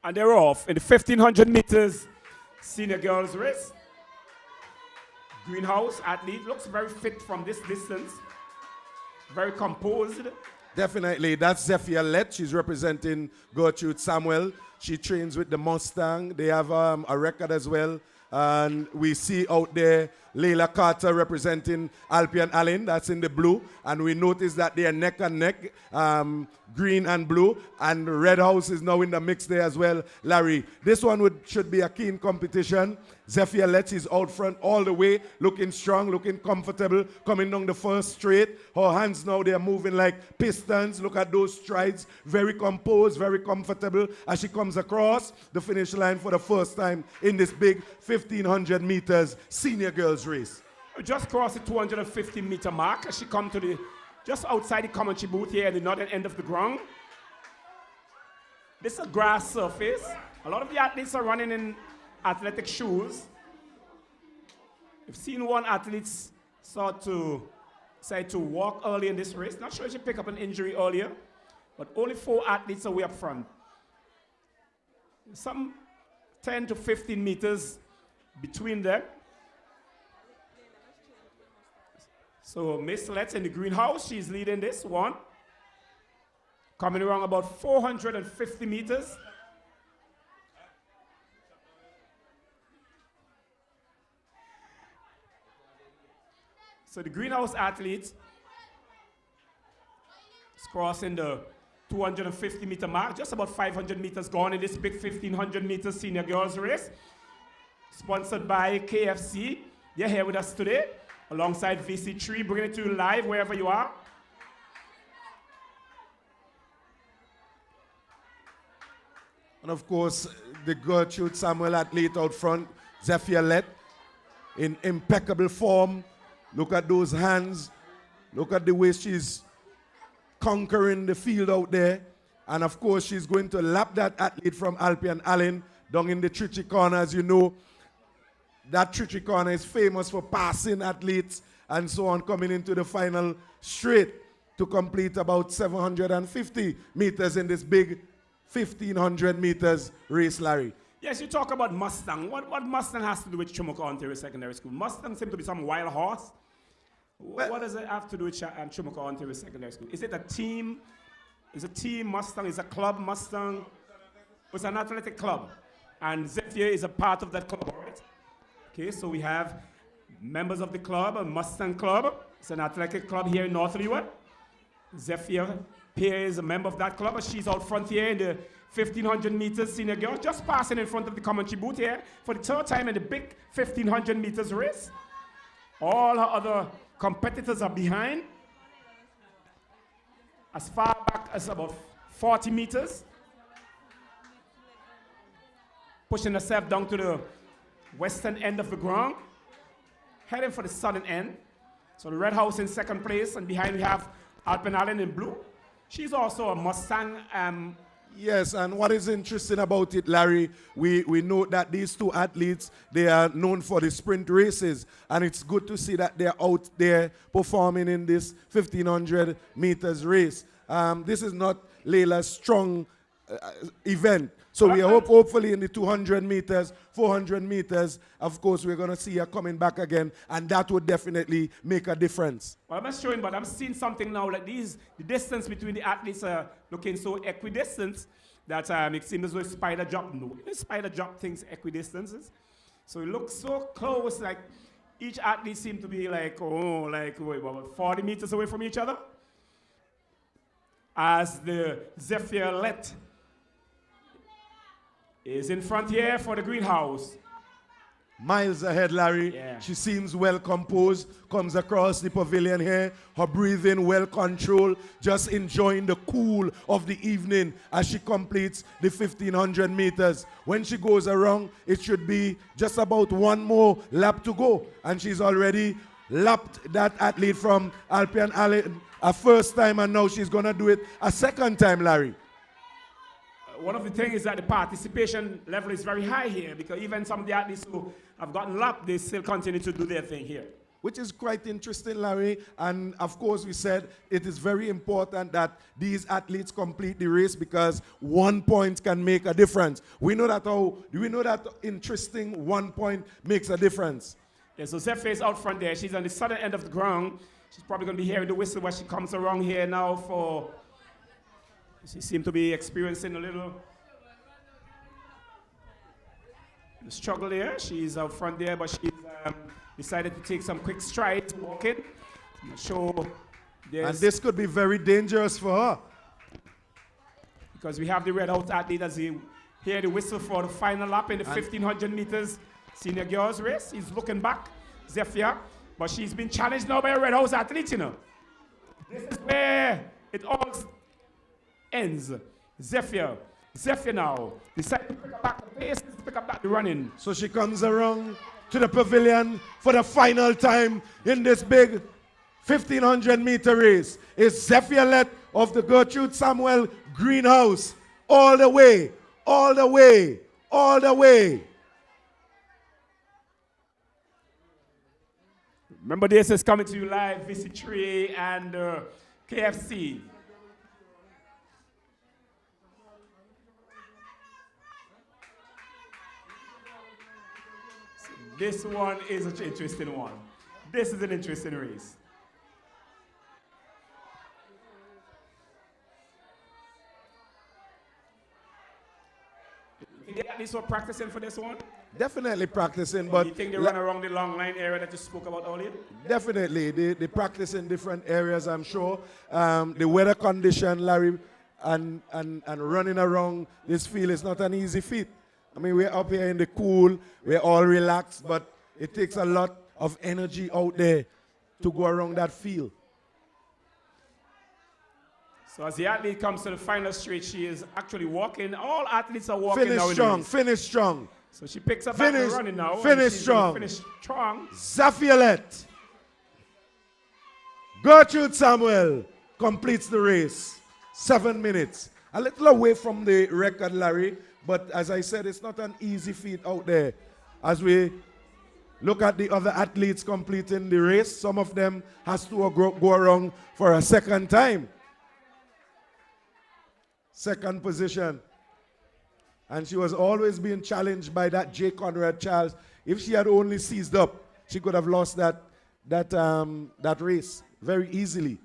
And they're off in the 1,500 meters senior girls race. Greenhouse athlete looks very fit from this distance. Very composed. Definitely, that's Zephyr Let. She's representing Gertrude Samuel. She trains with the Mustang. They have a record as well. And we see out there Layla Carter representing Alpian Allen. That's in the blue. And we notice that they are neck and neck, green and blue. And Red House is now in the mix there as well, Larry. This one should be a keen competition. Zephyr Let is out front all the way, looking strong, looking comfortable, coming down the first straight. Her hands now, they are moving like pistons. Look at those strides. Very composed, very comfortable as she comes across the finish line for the first time in this big 1,500 meters senior girls race. We just crossed the 250-meter mark as she comes to the, just outside the commentary booth here at the northern end of the ground. This is a grass surface. A lot of the athletes are running in athletic shoes. We've seen one athlete start to say to walk early in this race. Not sure if she picked up an injury earlier, but only 4 athletes are way up front. Some 10 to 15 meters between them. So Miss Let's in the greenhouse, she's leading this one. Coming around about 450 meters. So the greenhouse athlete is crossing the 250-meter mark, just about 500 meters gone in this big 1,500 meters senior girls race. Sponsored by KFC. They're here with us today, alongside VC3, bringing it to you live wherever you are. And of course, the Gertrude Samuel athlete out front, Zephyr Let, in impeccable form. Look at those hands. Look at the way she's conquering the field out there. And of course, she's going to lap that athlete from Alpian Allen down in the Trichy corner. As you know, that Trichy corner is famous for passing athletes and so on, coming into the final straight to complete about 750 meters in this big 1,500 meters race, Larry. Yes, you talk about Mustang. What Mustang has to do with Troumaca Ontario Secondary School? Mustang seems to be some wild horse. What does it have to do with Troumaca Ontario Secondary School? Is it a team? Is a team Mustang? Is a club Mustang? It's an athletic club. And Zephyr is a part of that club, right? Okay, so we have members of the club, a Mustang club. It's an athletic club here in North Leeward. Zephyr Pierre is a member of that club. She's out front here in the 1,500 meters senior girl, just passing in front of the commentary booth here for the 3rd time in the big 1,500 meters race. All her other competitors are behind. As far back as about 40 meters. Pushing herself down to the western end of the ground. Heading for the southern end. So the Red House in 2nd place, and behind we have Alpen Allen in blue. She's also a Mustang Yes, and what is interesting about it, Larry, we know that these two athletes, they are known for the sprint races, and it's good to see that they're out there performing in this 1,500 meters race. This is not Layla's strong event. So we hope hopefully in the 200 meters, 400 meters, of course, we're going to see her coming back again, and that would definitely make a difference. Well, I'm not showing, but I'm seeing something now like the distance between the athletes are looking so equidistant that it seems as though spider jump. No, spider jump things equidistances. So it looks so close, like each athlete seems to be like, about 40 meters away from each other. As the Zephyr Let is in front here for the greenhouse. Miles ahead, Larry. Yeah. She seems well composed, comes across the pavilion here, her breathing well controlled, just enjoying the cool of the evening as she completes the 1,500 meters. When she goes around, it should be just about one more lap to go, and she's already lapped that athlete from Alpian Allen a first time, and now she's going to do it a second time, Larry. One of the things is that the participation level is very high here, because even some of the athletes who have gotten lapped, they still continue to do their thing here. Which is quite interesting, Larry. And of course, we said it is very important that these athletes complete the race, because 1 point can make a difference. We know that interesting 1 point makes a difference. Yeah, so Zephyr is out front there. She's on the southern end of the ground. She's probably going to be hearing the whistle when she comes around here now for... She seems to be experiencing a little struggle there. She's out front there, but she's decided to take some quick strides walking. And this could be very dangerous for her. Because we have the red house athlete as he hear the whistle for the final lap in the 1,500 meters senior girls race. He's looking back, Zephyr, but she's been challenged now by a red house athlete, you know. This is where it all ends. Zephyr now decided to pick up back the pace, pick up back the running. So she comes around to the pavilion for the final time in this big 1,500 meter race. It's Zephyr Let of the Gertrude Samuel Greenhouse. All the way, all the way, all the way. Remember, this is coming to you live, VC3 and KFC. This one is an interesting one. This is an interesting race. You think at least we're practicing for this one? Definitely practicing, but... You think they run around the long line area that you spoke about earlier? Definitely. They practice in different areas, I'm sure. The weather condition, Larry, and running around this field is not an easy feat. I mean, we're up here in the cool, we're all relaxed, but it takes a lot of energy out there to go around that field. So as the athlete comes to the final straight, she is actually walking. All athletes are walking finish now. Strong, finish strong. So she picks up back the running now. Finish strong. Finish strong. Zephyr Let. Gertrude Samuel completes the race. 7 minutes. A little away from the record, Larry. But as I said, it's not an easy feat out there. As we look at the other athletes completing the race, some of them has to go around for a second time. Second position. And she was always being challenged by that J. Conrad Charles. If she had only seized up, she could have lost that race very easily.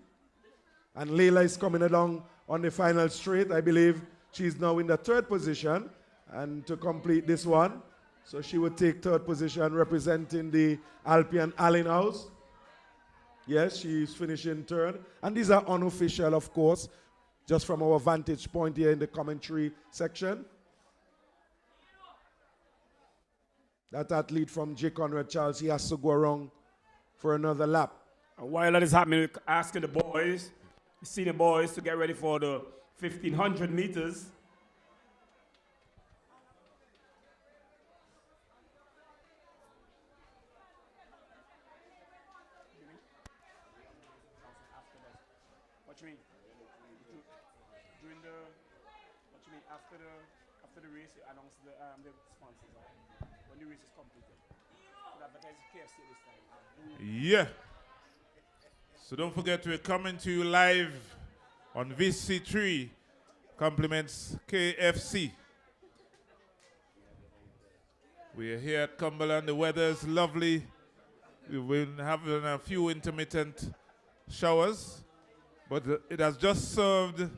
And Layla is coming along on the final straight. I believe she's now in the third position, and to complete this one, so she would take third position representing the Alpian Allen House. Yes, she's finishing third. And these are unofficial, of course, just from our vantage point here in the commentary section. That athlete from J. Conrad Charles, he has to go around for another lap. And while that is happening, we're asking the boys, the senior boys, to get ready for the 1,500 meters. What you mean? During the, what you me, after the race, you announce the sponsors, right? When the race is completed. So advertise KFC this time. Yeah. So don't forget, we're coming to you live on VC3. Compliments KFC. We're here at Cumberland. The weather is lovely. We've been having a few intermittent showers, but it has just served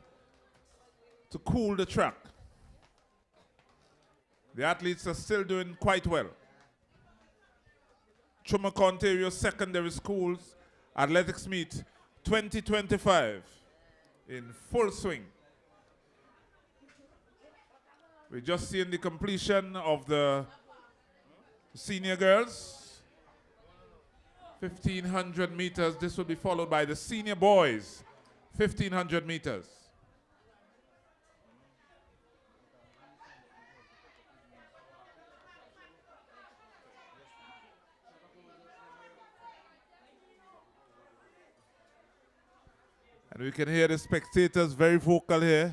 to cool the track. The athletes are still doing quite well. Troumaca, Ontario Secondary Schools Athletics Meet 2025 in full swing. We're just seeing the completion of the senior girls. 1,500 meters. This will be followed by the senior boys. 1,500 meters. And we can hear the spectators very vocal here.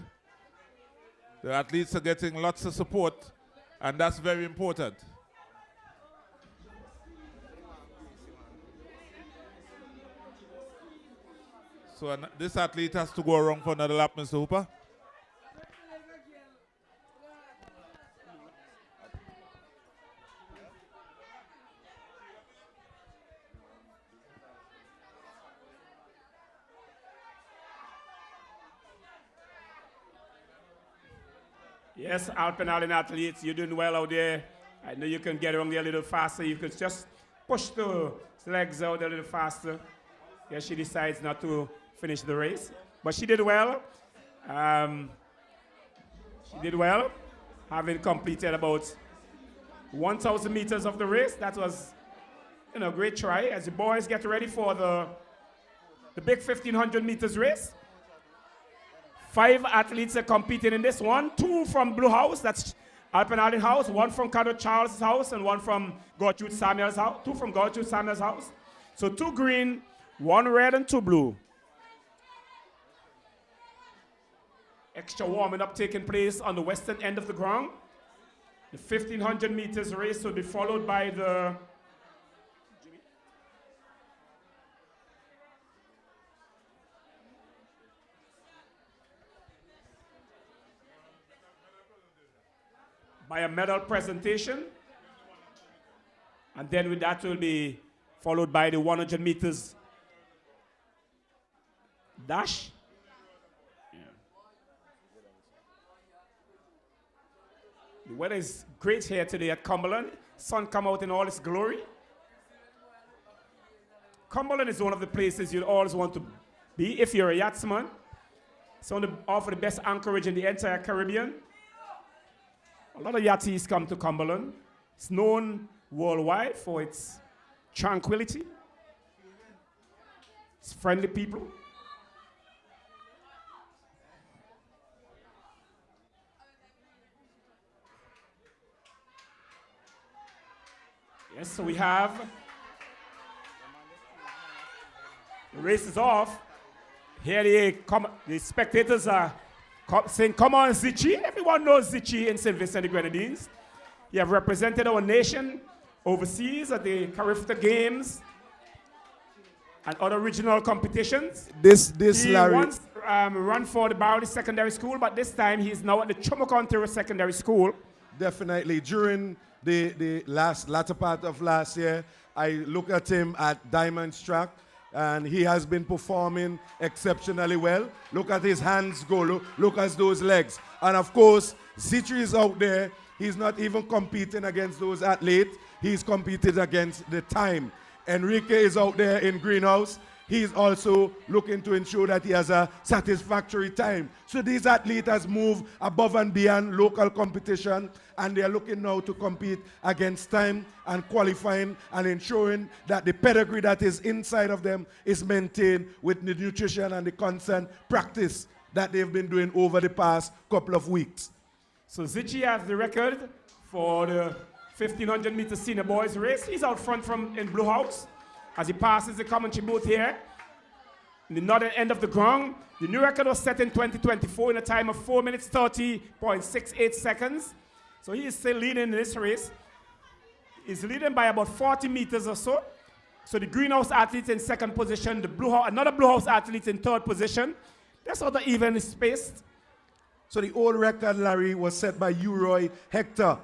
The athletes are getting lots of support, and that's very important. So this athlete has to go around for another lap, Mr. Hooper. Yes, Alpenalin athletes, you're doing well out there. I know you can get around there a little faster. You can just push the legs out a little faster. Yeah, she decides not to finish the race, but she did well. She did well, having completed about 1,000 meters of the race. That was, a great try. As the boys get ready for the big 1,500 meters race. 5 athletes are competing in this one. 2 from Blue House, that's Alpenalin House. 1 from Carter Charles' house, and 1 from Gertrude Samuel's house. 2 from Gertrude Samuel's house. So 2 green, 1 red, and 2 blue. Extra warming up taking place on the western end of the ground. The 1,500 meters race will be followed by the a medal presentation. And then with that will be followed by the 100 meters dash. The weather is great here today at Cumberland. Sun come out in all its glory. Cumberland is one of the places you'd always want to be if you're a yachtsman. It's one to offer the best anchorage in the entire Caribbean. A lot of yachties come to Cumberland. It's known worldwide for its tranquility, its friendly people. Yes, so we have, the race is off. Here the spectators are saying, come on, Zichi. Everyone knows Zichi in St. Vincent and the Grenadines. You have represented our nation overseas at the Carifta Games and other regional competitions. He Larry once run for the Barley Secondary School, but this time he's now at the Troumaca, Ontario Secondary School. Definitely. During the latter part of last year, I look at him at Diamond's track, and he has been performing exceptionally well. Look at his hands go, look at those legs. And of course, Zitri is out there. He's not even competing against those athletes. He's competed against the time. Enrique is out there in greenhouse. He's also looking to ensure that he has a satisfactory time. So these athletes has moved above and beyond local competition, and they're looking now to compete against time and qualifying and ensuring that the pedigree that is inside of them is maintained with the nutrition and the constant practice that they've been doing over the past couple of weeks. So Zichi has the record for the 1,500 meter senior boys race. He's out front in Blue House as he passes the commentary booth here. in the northern end of the ground. The new record was set in 2024 in a time of 4 minutes 30.68 seconds. So he is still leading in this race. He's leading by about 40 meters or so. So the greenhouse athlete in second position, another blue house athlete in third position. They're sort of evenly spaced. So the old record, Larry, was set by Uroy Hector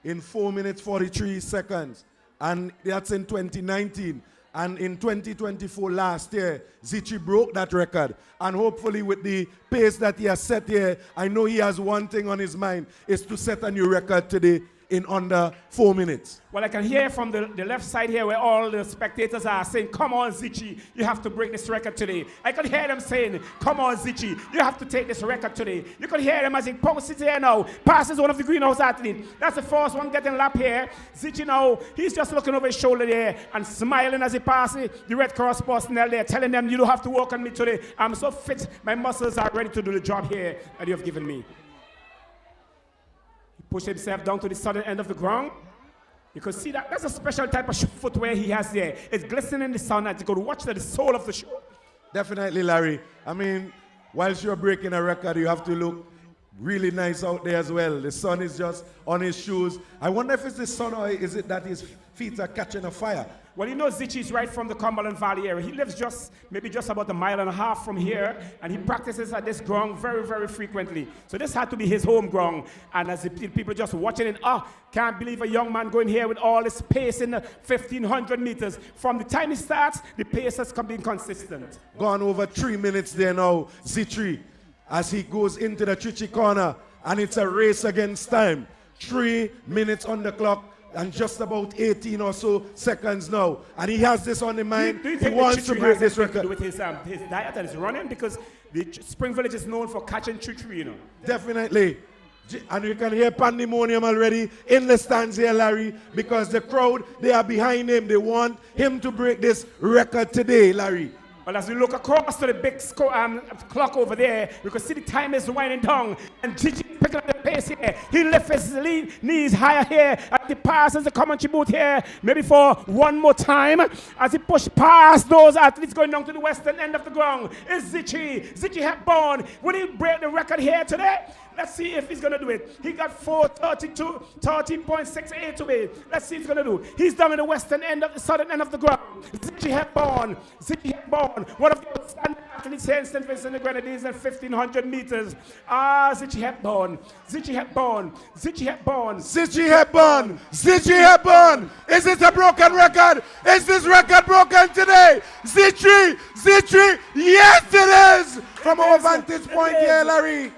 in 4 minutes 43 seconds. And that's in 2019. And in 2024, last year, Zichi broke that record. And hopefully with the pace that he has set here, I know he has one thing on his mind, is to set a new record today in under 4 minutes. Well, I can hear from the left side here where all the spectators are saying, come on, Zichi, you have to break this record today. I could hear them saying, come on, Zichi, you have to take this record today. You could hear them as he posts here now, passes one of the greenhouse athletes. That's the first one getting lap here. Zichi now, he's just looking over his shoulder there and smiling as he passes the Red Cross personnel there, telling them, you don't have to work on me today. I'm so fit, my muscles are ready to do the job here that you have given me. Push himself down to the southern end of the ground. You can see that's a special type of footwear he has there. It's glistening in the sun as you could watch the soul of the shoe. Definitely, Larry. I mean, whilst you're breaking a record, you have to look really nice out there as well. The sun is just on his shoes. I wonder if it's the sun or is it that his feet are catching a fire? Well, you know Zichi is right from the Cumberland Valley area. He lives maybe just about 1.5 miles from here, and he practices at this ground very, very frequently. So this had to be his home ground. And as the people just watching it, can't believe a young man going here with all this pace in the 1,500 meters. From the time he starts, the pace has been consistent. Gone over 3 minutes there now, Zichi, as he goes into the Chichi corner, and it's a race against time. 3 minutes on the clock. And just about 18 or so seconds now. And he has this on the mind. He wants to break this record. With his diet and his running, because the Spring Village is known for catching choo-choo, you know. Definitely. And you can hear pandemonium already in the stands here, Larry, because the crowd, they are behind him. They want him to break this record today, Larry. Well, as we look across to the big clock over there, we can see the time is winding down. And Gigi picking up the pace here. He lifts his knees higher here as he passes the commentary booth here, maybe for one more time. As he pushes past those athletes going down to the western end of the ground. It's Zichi Hepburn. Will he break the record here today? Let's see if he's going to do it. He got 13.68 to it. Let's see if he's going to do it. He's down in the western end of the southern end of the ground. Zichi Hepburn, one of the outstanding athletes here in St. Vincent and the Grenadines at 1,500 meters. Zichi Hepburn. Is it a broken record? Is this record broken today? Zichi, yes it is! From our vantage point here, Larry.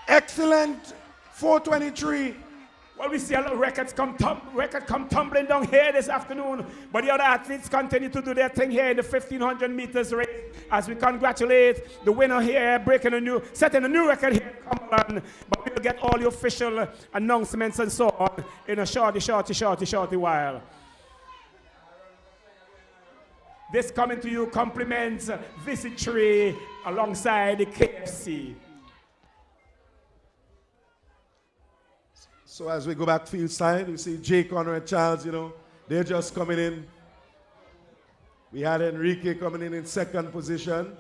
Excellent 423. Well, we see a lot of records come tumbling down here this afternoon, but the other athletes continue to do their thing here in the 1,500 meters race as we congratulate the winner here, setting a new record here in Cumberland. But we'll get all the official announcements and so on in a shorty while. This coming to you compliments Visitry alongside the KFC. So as we go back field side, we see Jake Conrad Charles, they're just coming in. We had Enrique coming in second position.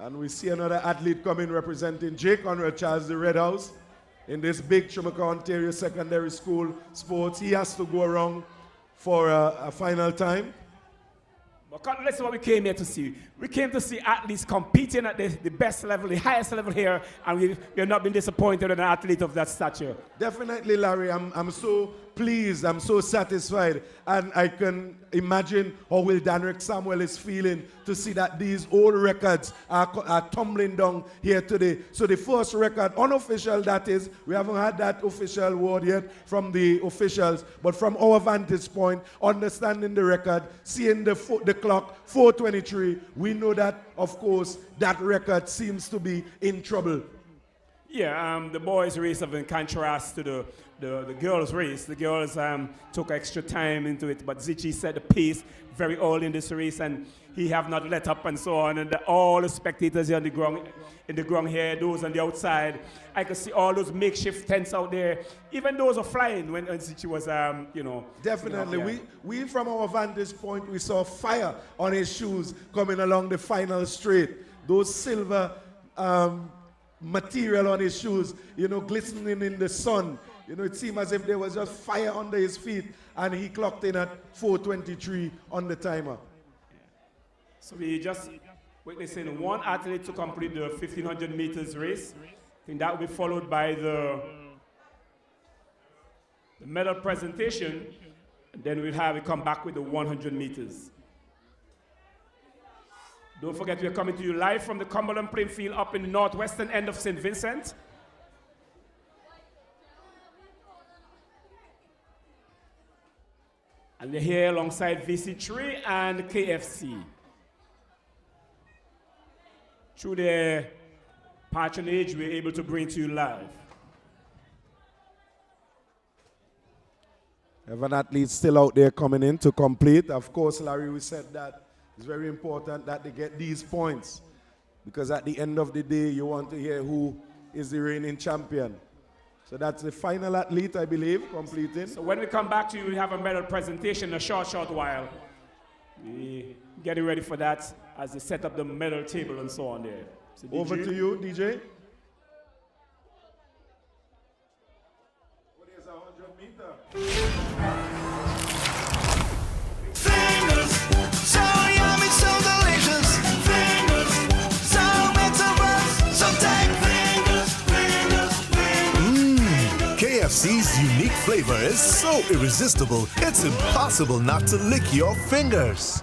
And we see another athlete coming representing Jake Conrad Charles, the Red House, in this big Troumaca, Ontario Secondary School sports. He has to go around for a final time. But listen what we came here to see. We came to see athletes competing at the best level, the highest level here, and we have not been disappointed in an athlete of that stature. Definitely, Larry. I'm so pleased. I'm so satisfied. And I can imagine how Will Danrick Samuel is feeling to see that these old records are tumbling down here today. So the first record, unofficial that is, we haven't had that official word yet from the officials, but from our vantage point, understanding the record, seeing the clock, 4:23, we know that, of course, that record seems to be in trouble. Yeah, the boys' race of in contrast to the girls' race. The girls took extra time into it, but Zichi set the pace very early in this race, and he have not let up and so on. And all the spectators here on the ground here, those on the outside, I could see all those makeshift tents out there. Even those are flying when Zichi was, Definitely. You know, yeah. We from our vantage point, we saw fire on his shoes coming along the final straight. Those silver material on his shoes, glistening in the sun. It seemed as if there was just fire under his feet, and he clocked in at 4:23 on the timer. So we just witnessing one athlete to complete the 1,500 meters race. I think that will be followed by the medal presentation, and then we'll have it come back with the 100 meters. Don't forget, we are coming to you live from the Cumberland playing field up in the northwestern end of St. Vincent. And we're here alongside VC3 and KFC. Through their patronage, we're able to bring to you live. We have an athlete still out there coming in to complete. Of course, Larry, we said that it's very important that they get these points, because at the end of the day, you want to hear who is the reigning champion. So that's the final athlete, I believe, completing. So when we come back to you, we have a medal presentation in a short while. We getting ready for that as they set up the medal table and so on there. So Over to you, DJ. What is 100 meter? Fingers, so yummy, so delicious. Fingers, so metaverse, so tight. KFC's unique flavor is so irresistible, it's impossible not to lick your fingers.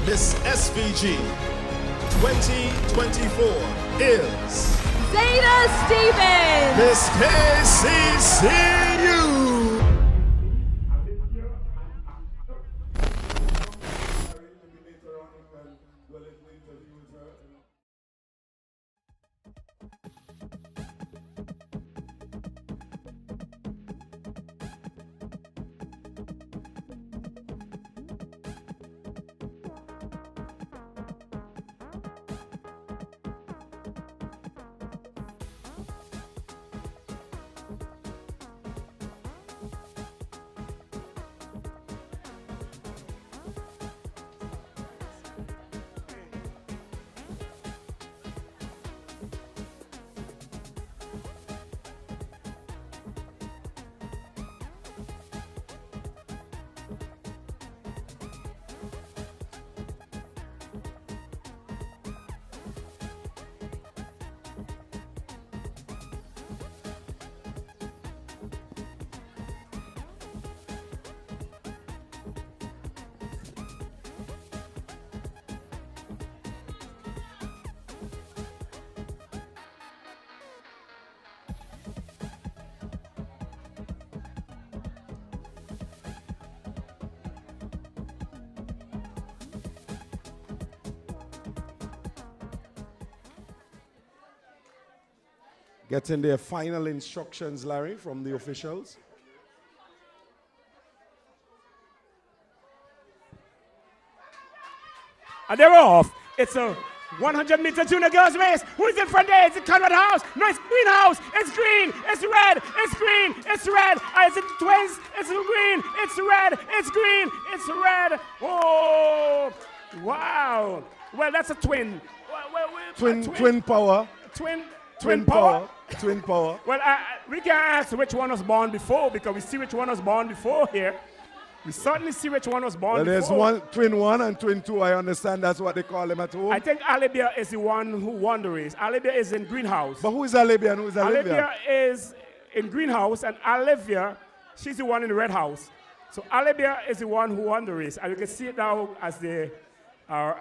Miss SVG 2024 is Zeta Stevens. Miss KCCU. getting their final instructions, Larry, from the officials. And they're off. It's a 100-meter junior girls race. Who's in front there? It's the Conrad House. No, it's Green House. It's green. It's red. It's green. It's red. It's the twins. It's green. It's red. It's green. It's red. Oh, wow. Well, that's a twin. Twin power. Twin power. Twin power. Well, we can ask which one was born before because we see which one was born before here. We certainly see which one was born Well, before. there's twin one and twin two. I understand that's what they call them at home. I think Alibia is the one who won the race. Alibia is in Greenhouse. But who is Alibia and who is Olivia? Alibia is in Greenhouse, and Olivia, she's the one in the red house. So Alibia is the one who won the race. And you can see it now as they are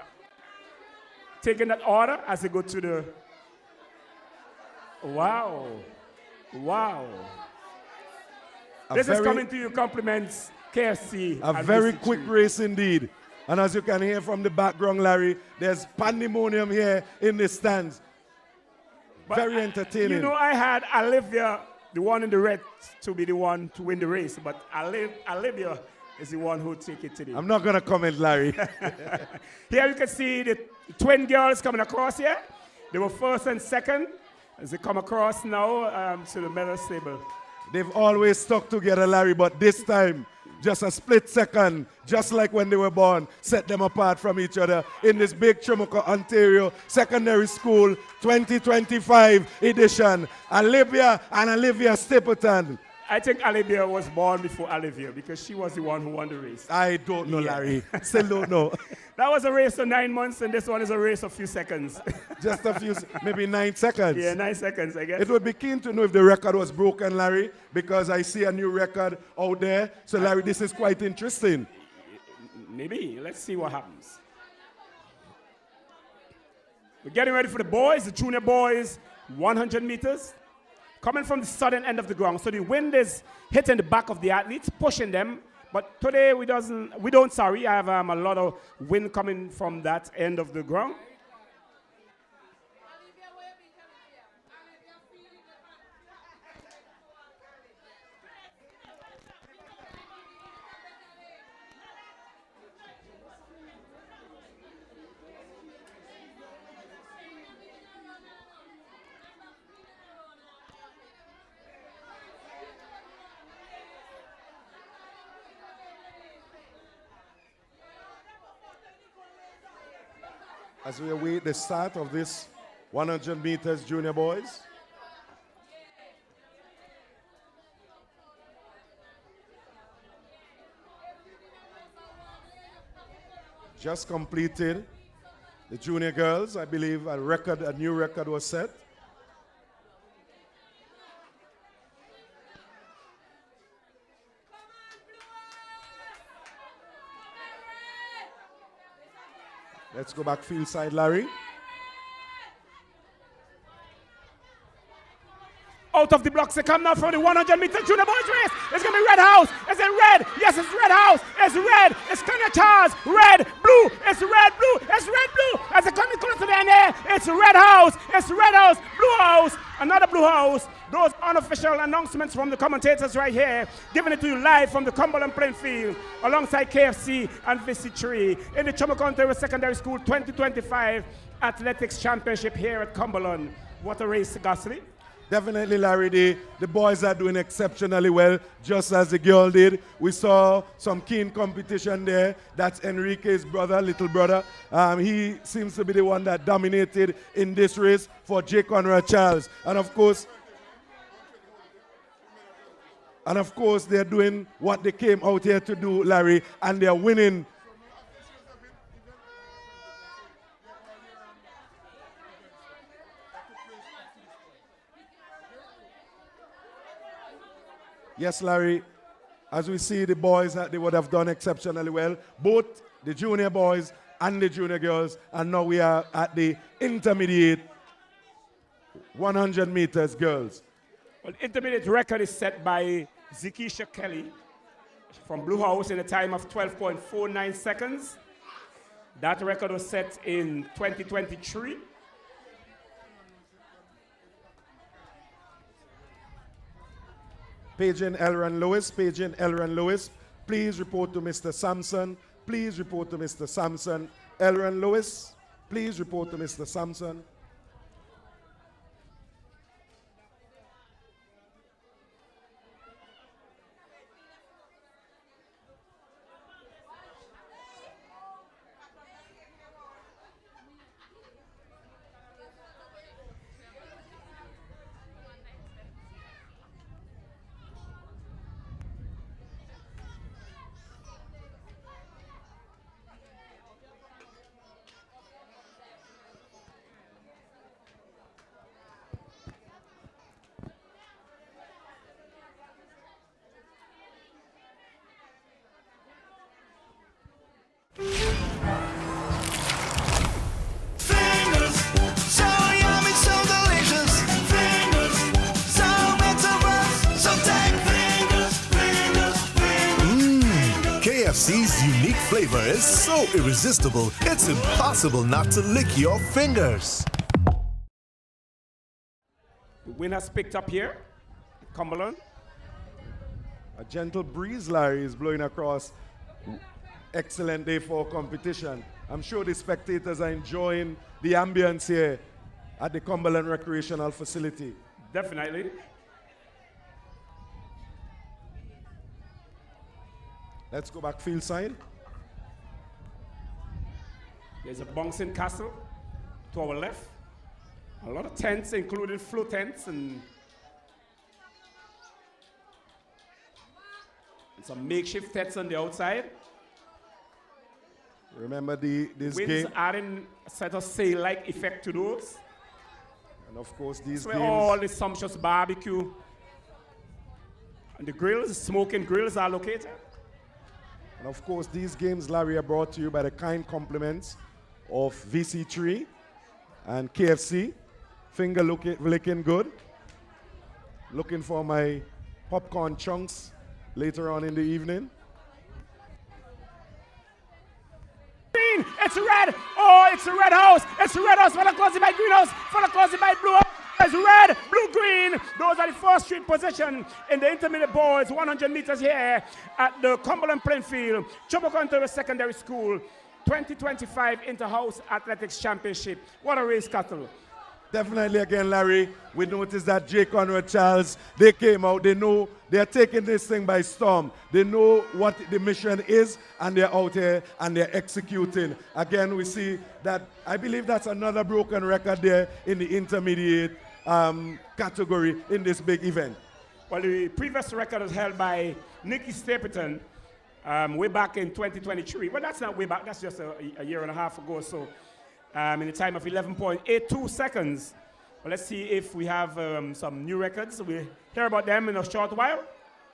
taking that order as they go to the... Wow. Wow. This is coming to you compliments, KFC. A very quick race indeed. And as you can hear from the background, Larry, there's pandemonium here in the stands. But very entertaining. You know, I had Olivia, the one in the red, to be the one to win the race. But Olivia is the one who will take it today. I'm not going to comment, Larry. Here you can see the twin girls coming across here. They were first and second as they come across now to the medal table. They've always stuck together, Larry, but this time, just a split second, just like when they were born, set them apart from each other in this big Troumaca, Ontario Secondary School 2025 edition. Olivia and Olivia Stapleton. I think Olivia was born before Olivia because she was the one who won the race. I don't know, Larry. Still don't know. That was a race of 9 months, and this one is a race of a few seconds. Just a few, maybe 9 seconds. Yeah, 9 seconds, I guess. It would be keen to know if the record was broken, Larry, because I see a new record out there. So, Larry, this is quite interesting. Maybe. Let's see what happens. We're getting ready for the boys, the junior boys, 100 meters. Coming from the southern end of the ground. So the wind is hitting the back of the athletes, pushing them. But today we don't I have a lot of wind coming from that end of the ground. As we await the start of this 100 meters junior boys. Just completed the junior girls. I believe a new record was set. Let's go back field side, Larry. Out of the blocks, they come now from the 100-meter junior boys race. It's going to be Red House. Is it red? Yes, it's Red House. It's red. It's Kenya Charles. Red, blue. It's red, blue. It's red, blue. As it comes close to the end there, it's Red House. It's Red House. Blue House. Another Blue House. Those unofficial announcements from the commentators right here, giving it to you live from the Cumberland playing field, alongside KFC and VC3 in the Troumaca Ontario Secondary School 2025 Athletics Championship here at Cumberland. What a race, Gosley. Definitely, Larry, the boys are doing exceptionally well, just as the girl did. We saw some keen competition there. That's Enrique's brother, little brother. He seems to be the one that dominated in this race for J. Conrad Charles. And of course, they're doing what they came out here to do, Larry, and they're winning. Yes, Larry, as we see the boys, they would have done exceptionally well. Both the junior boys and the junior girls. And now we are at the intermediate 100 meters girls. Well, the intermediate record is set by Zikisha Kelly from Blue House in a time of 12.49 seconds. That record was set in 2023. Paging Elron Lewis, Paging Elron Lewis. Please report to Mr. Sampson. Please report to Mr. Sampson. Elron Lewis, please report to Mr. Sampson. Fingers, so yummy, so delicious. Fingers, so metaverse, so tight. Fingers, fingers, fingers. KFC's unique flavor is so irresistible, it's impossible not to lick your fingers. The winners picked up here, Cumberland. A gentle breeze, Larry, is blowing across. Excellent day for competition. I'm sure the spectators are enjoying the ambience here at the Cumberland Recreational Facility. Definitely. Let's go back field side. There's a bouncing castle to our left. A lot of tents, including float tents and some makeshift tents on the outside. Remember this Winds game. adding a set of sail-like effect to those. And of course, these That's where games. all the sumptuous barbecue and the grills, smoking grills are located. And of course, these games, Larry, are brought to you by the kind compliments of VC3 and KFC. Finger licking good. Looking for my popcorn chunks later on in the evening. Green, it's red. Oh, it's a red house. It's a red house. Follow closely by green house. Follow closely by blue house. It's red, blue, green. Those are the first three position in the intermediate boys. 100 meters here at the Cumberland playing field. Troumaca Secondary School. 2025 Inter-House Athletics Championship. What a race, Cattle. Definitely again, Larry, we noticed that J. Conrad Charles, they came out, they know they're taking this thing by storm. They know what the mission is, and they're out here and they're executing. Again, we see that, I believe that's another broken record there in the intermediate category in this big event. Well, the previous record was held by Nicky Stapleton way back in 2023. Well, that's not way back, that's just a year and a half ago or so. In a time of 11.82 seconds. Well, let's see if we have some new records. We'll hear about them in a short while.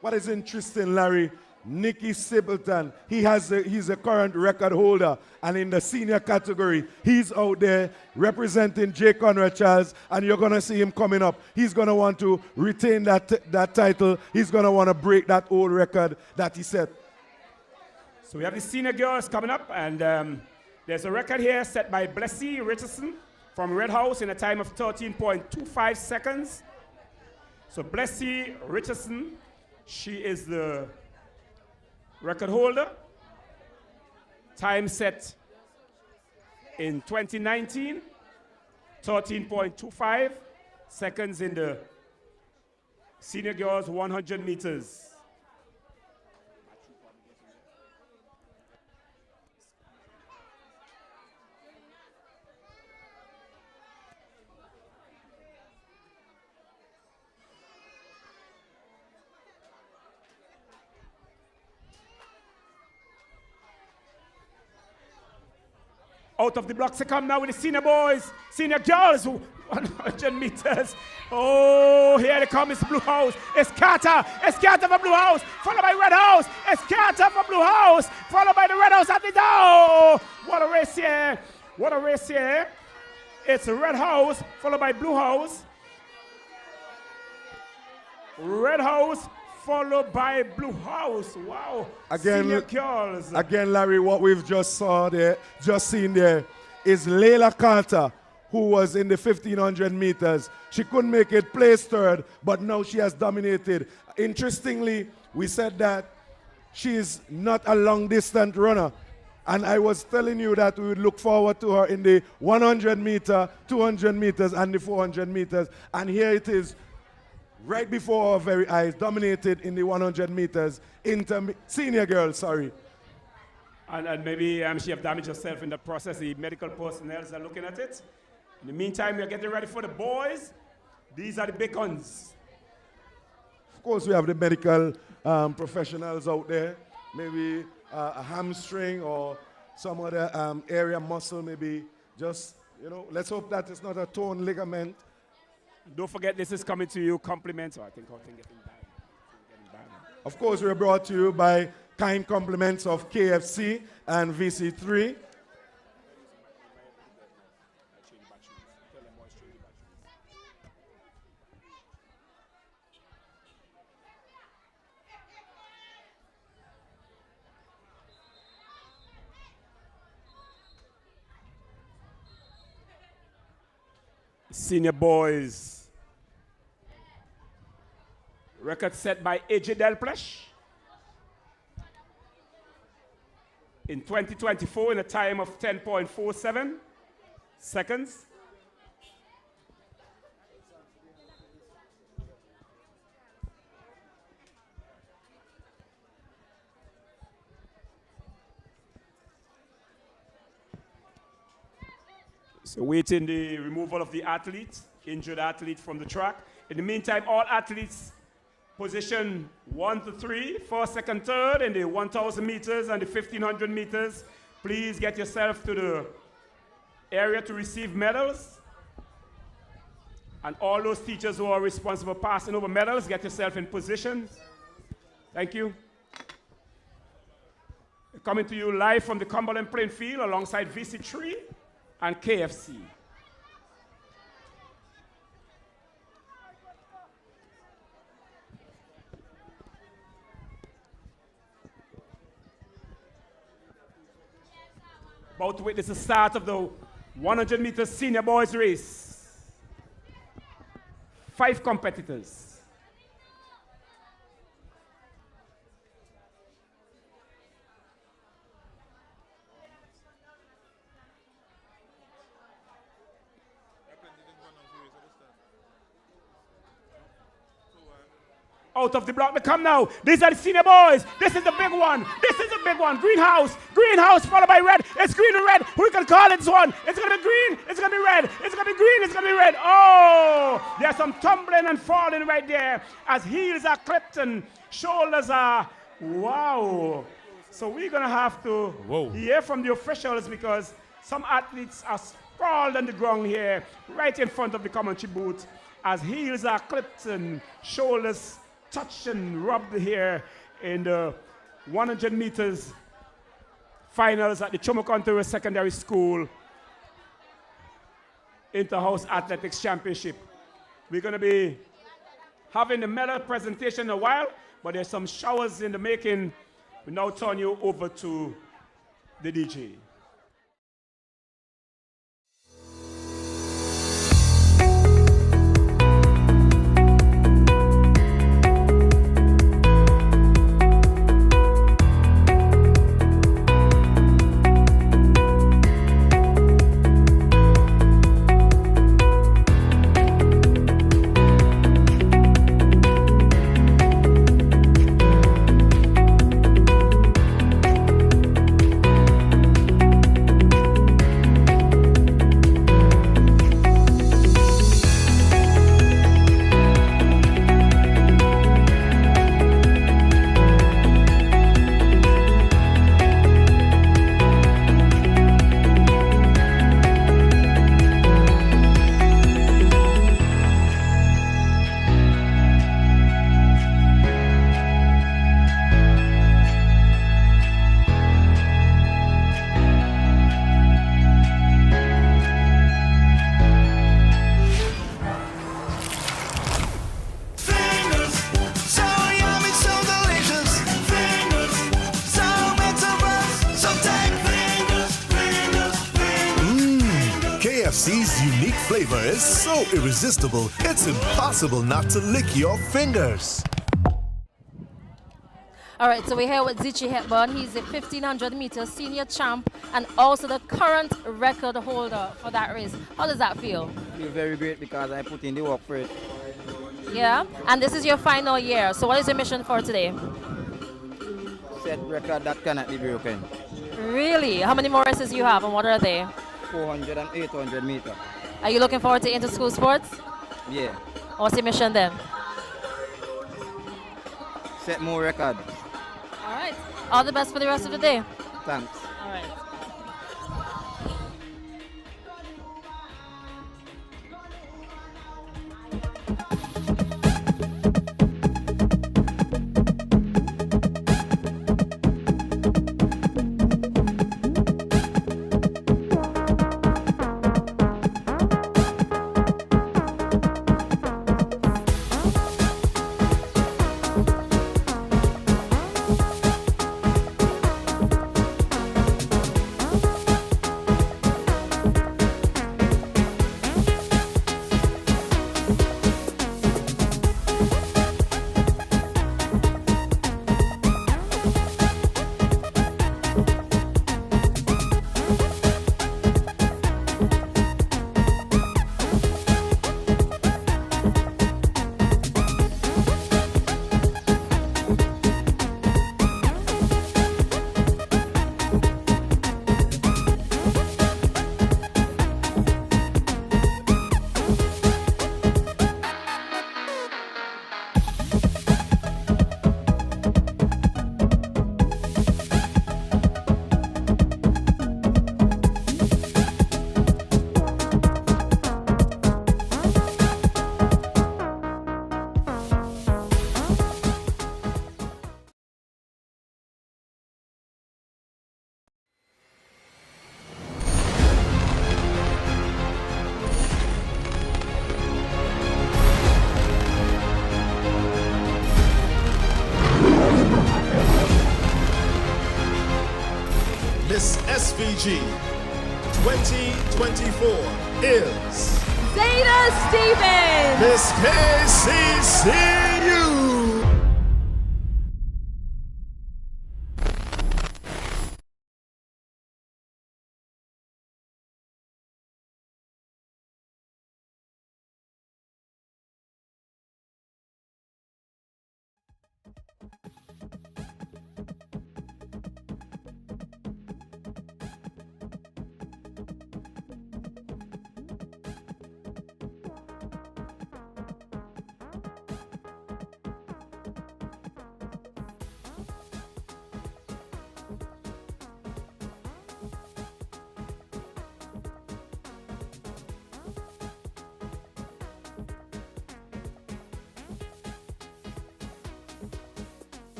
What is interesting, Larry, Nicky Stapleton, he's a current record holder, and in the senior category, he's out there representing J. Conrad Charles, and you're going to see him coming up. He's going to want to retain that title. He's going to want to break that old record that he set. So we have the senior girls coming up, and there's a record here set by Blessy Richardson from Red House in a time of 13.25 seconds. So Blessy Richardson, she is the record holder. Time set in 2019, 13.25 seconds in the senior girls 100 meters. Out of the blocks they come now with the senior boys, senior girls, 100 meters. Oh, here they come, it's Blue House. It's Carter for Blue House, followed by Red House. It's Carter for Blue House, followed by the Red House at the door. What a race here, what a race here. It's Red House, followed by Blue House. Red House, followed by Blue House. Wow. Senior girls. Again, Larry, what we've just seen there is Layla Carter, who was in the 1500 meters. She couldn't make it, placed third, but now she has dominated. Interestingly, we said that she's not a long distance runner. And I was telling you that we would look forward to her in the 100 meter, 200 meters, and the 400 meters. And here it is, right before our very eyes, dominated in the 100 meters. Senior girl, sorry. And maybe she have damaged herself in the process. The medical personnel are looking at it. In the meantime, we're getting ready for the boys. These are the big guns. Of course, we have the medical professionals out there. Maybe a hamstring or some other area muscle, maybe just, let's hope that it's not a torn ligament. Don't forget, this is coming to you compliments. I think getting bad. Of course, we're brought to you by kind compliments of KFC and VC3. Senior boys. Record set by AJ Delplesh in 2024 in a time of 10.47 seconds. So waiting the removal of the athlete, injured athlete from the track. In the meantime, all athletes position 1 to 3, first, second, third in the 1,000 meters and the 1,500 meters. Please get yourself to the area to receive medals. And all those teachers who are responsible for passing over medals, get yourself in position. Thank you. Coming to you live from the Cumberland playing field alongside VC3 and KFC. About to witness the start of the 100 meter senior boys race. 5 competitors. Out of the block they come now. These are the senior boys. This is the big one. This is the big one. Greenhouse. Greenhouse followed by red. It's green and red. Who can call it this one? It's going to be green. It's going to be red. It's going to be green. It's going to be red. Oh, there's some tumbling and falling right there as heels are clipped and shoulders are, wow. So we're going to have to hear from the officials because some athletes are sprawled on the ground here right in front of the commentary booth as heels are clipped and shoulders touched and rubbed here in the 100 meters finals at the Troumaca Secondary School Inter-House Athletics Championship. We're going to be having the medal presentation in a while, but there's some showers in the making. We now turn you over to the DJ. unique flavor is so irresistible, it's impossible not to lick your fingers. All right, so we're here with Zichi Hepburn. He's a 1500-meter senior champ and also the current record holder for that race. How does that feel? I feel very great because I put in the work for it. Yeah, and this is your final year. So what is your mission for today? Set record that cannot be broken. Really? How many more races you have and what are they? 400 and 800 meters. Are you looking forward to inter-school sports? Yeah. What's your mission then? Set more records. All right. All the best for the rest of the day. Thanks. All right. Miss SVG 2024 is Zeta Stevens. Miss KCCU.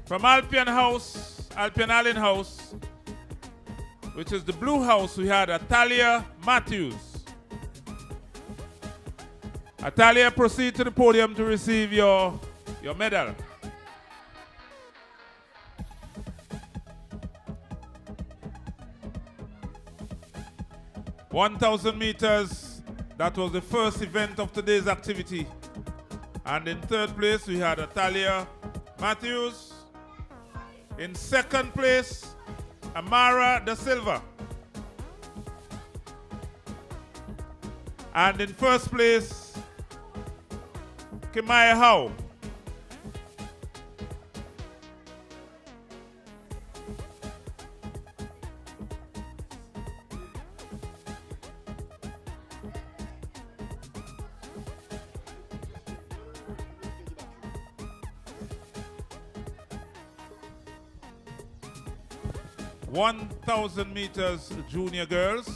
From Alpian Allen House, which is the blue house, we had Atalia Matthews. Atalia, proceed to the podium to receive your medal. (1,000 meters), that was the first event of today's activity. And in third place, we had Atalia Matthews. In second place, Amara Da Silva. And in first place, Kimaya Howe. (1,000 meters) junior girls.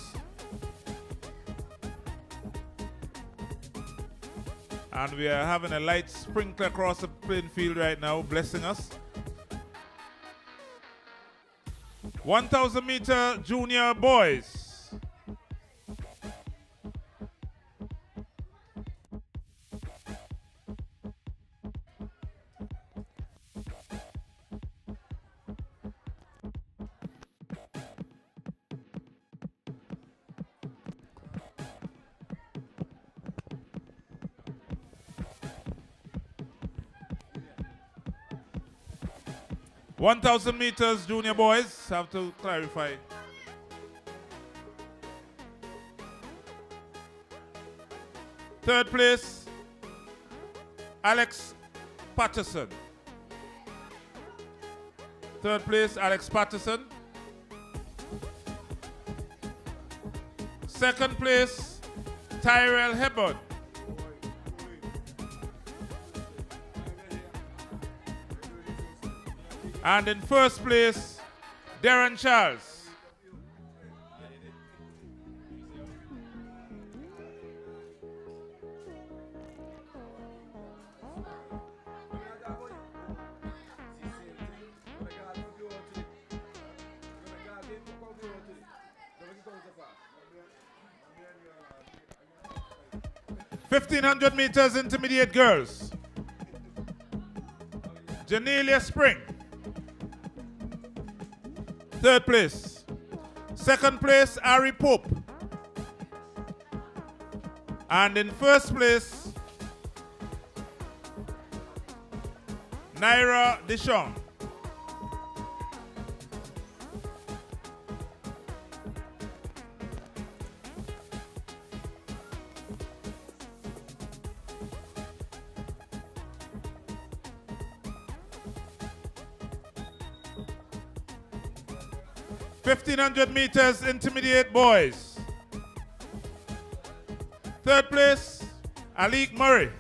And we are having a light sprinkle across the playing field right now, blessing us. 1,000 meter junior boys. 1,000 meters, junior boys. Have to clarify. Third place, Alex Patterson. Third place, Alex Patterson. Second place, Tyrell Hebron. And in first place, Darren Charles. $1,500 meters intermediate girls. Janelia Spring. Third place. Second place, Ari Pope. And in first place, Naira Deschamps. $1,500 meters intermediate boys. Third place, Alik Murray.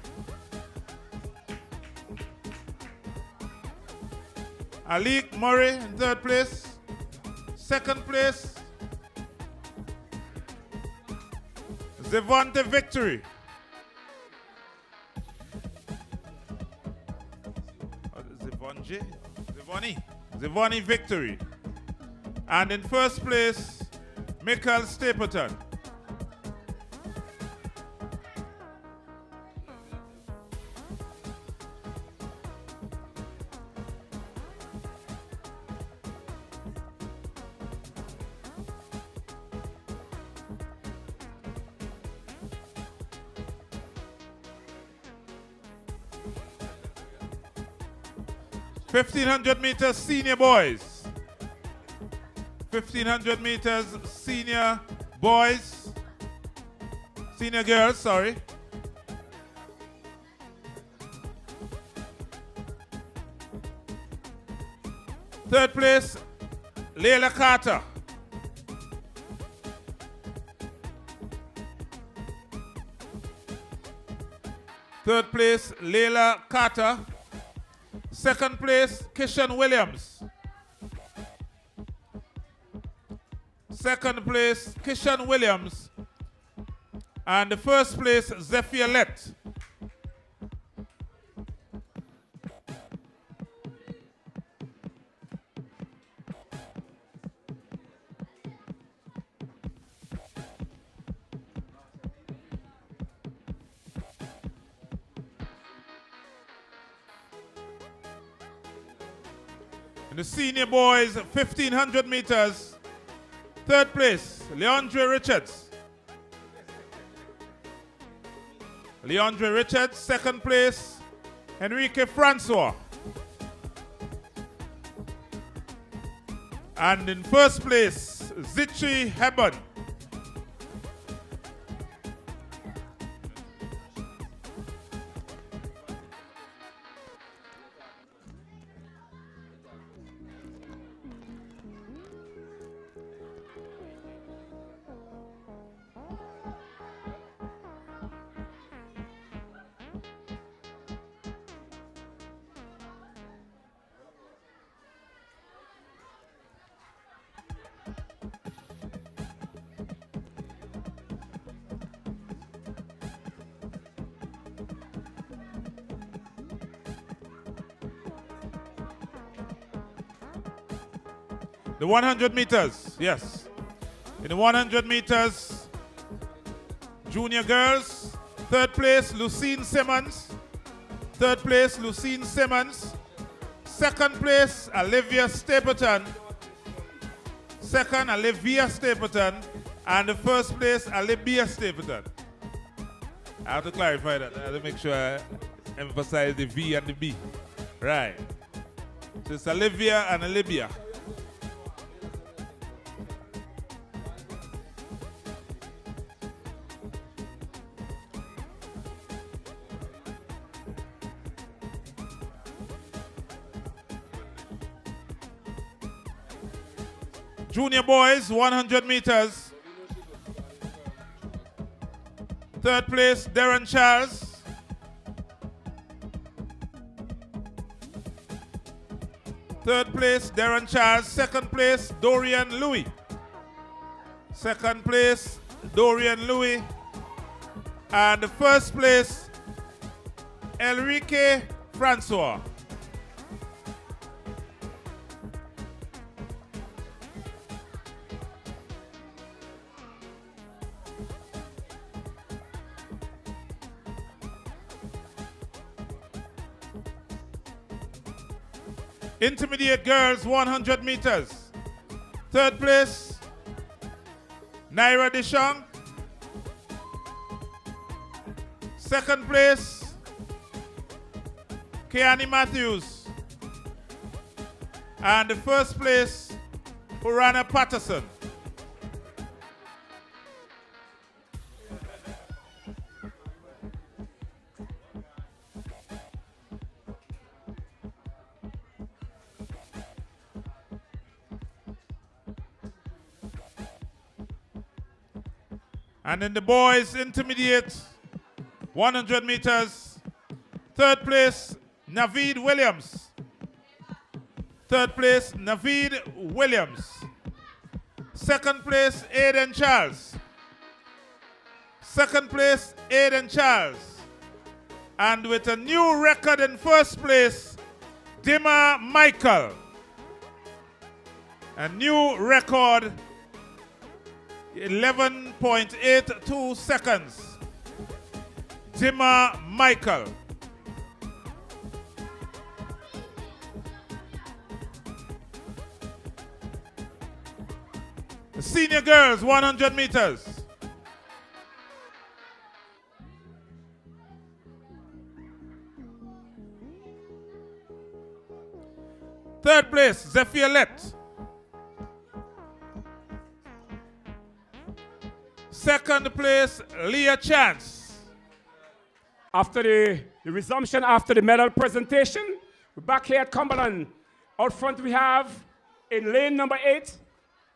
Alik Murray in third place. Second place, Zevonte Victory. Zevoni Victory. And in first place, Michael Stapleton. $1,500 meters senior boys. 1,500 meters senior boys. Senior girls, sorry. Third place, Layla Carter. Third place, Layla Carter. Second place, Kishan Williams. Second place, Kishan Williams. And the first place, Zephyr Lett. In the senior boys, 1,500 meters. Third place, Leandre Richards. Leandre Richards. Second place, Enrique Francois. And in first place, Zichi Hebron. The 100 meters, yes. In the 100 meters, junior girls, third place, Lucine Simmons. Third place, Lucine Simmons. Second place, Olivia Stapleton. Second, Olivia Stapleton. And the first place, Olivia Stapleton. I have to clarify that. I have to make sure I emphasize the V and the B. Right. So it's Olivia and Olivia. Junior boys, 100 meters. Third place, Darren Charles. Third place, Darren Charles. Second place, Dorian Louis. Second place, Dorian Louis. And the first place, Enrique Francois. Intermediate girls, 100 meters. Third place, Naira Deshong. Second place, Keani Matthews. And the first place, Urana Patterson. And in the boys intermediate, 100 meters, third place, Naveed Williams. Third place, Naveed Williams. Second place, Aiden Charles. Second place, Aiden Charles. And with a new record in first place, Dima Michael. A new record, 11.82 seconds. Dima Michael. The senior girls, 100 meters. Third place, Zephyr-Lett. Second place, Leah Chance. After the resumption, after the medal presentation, we're back here at Cumberland. Out front we have in lane number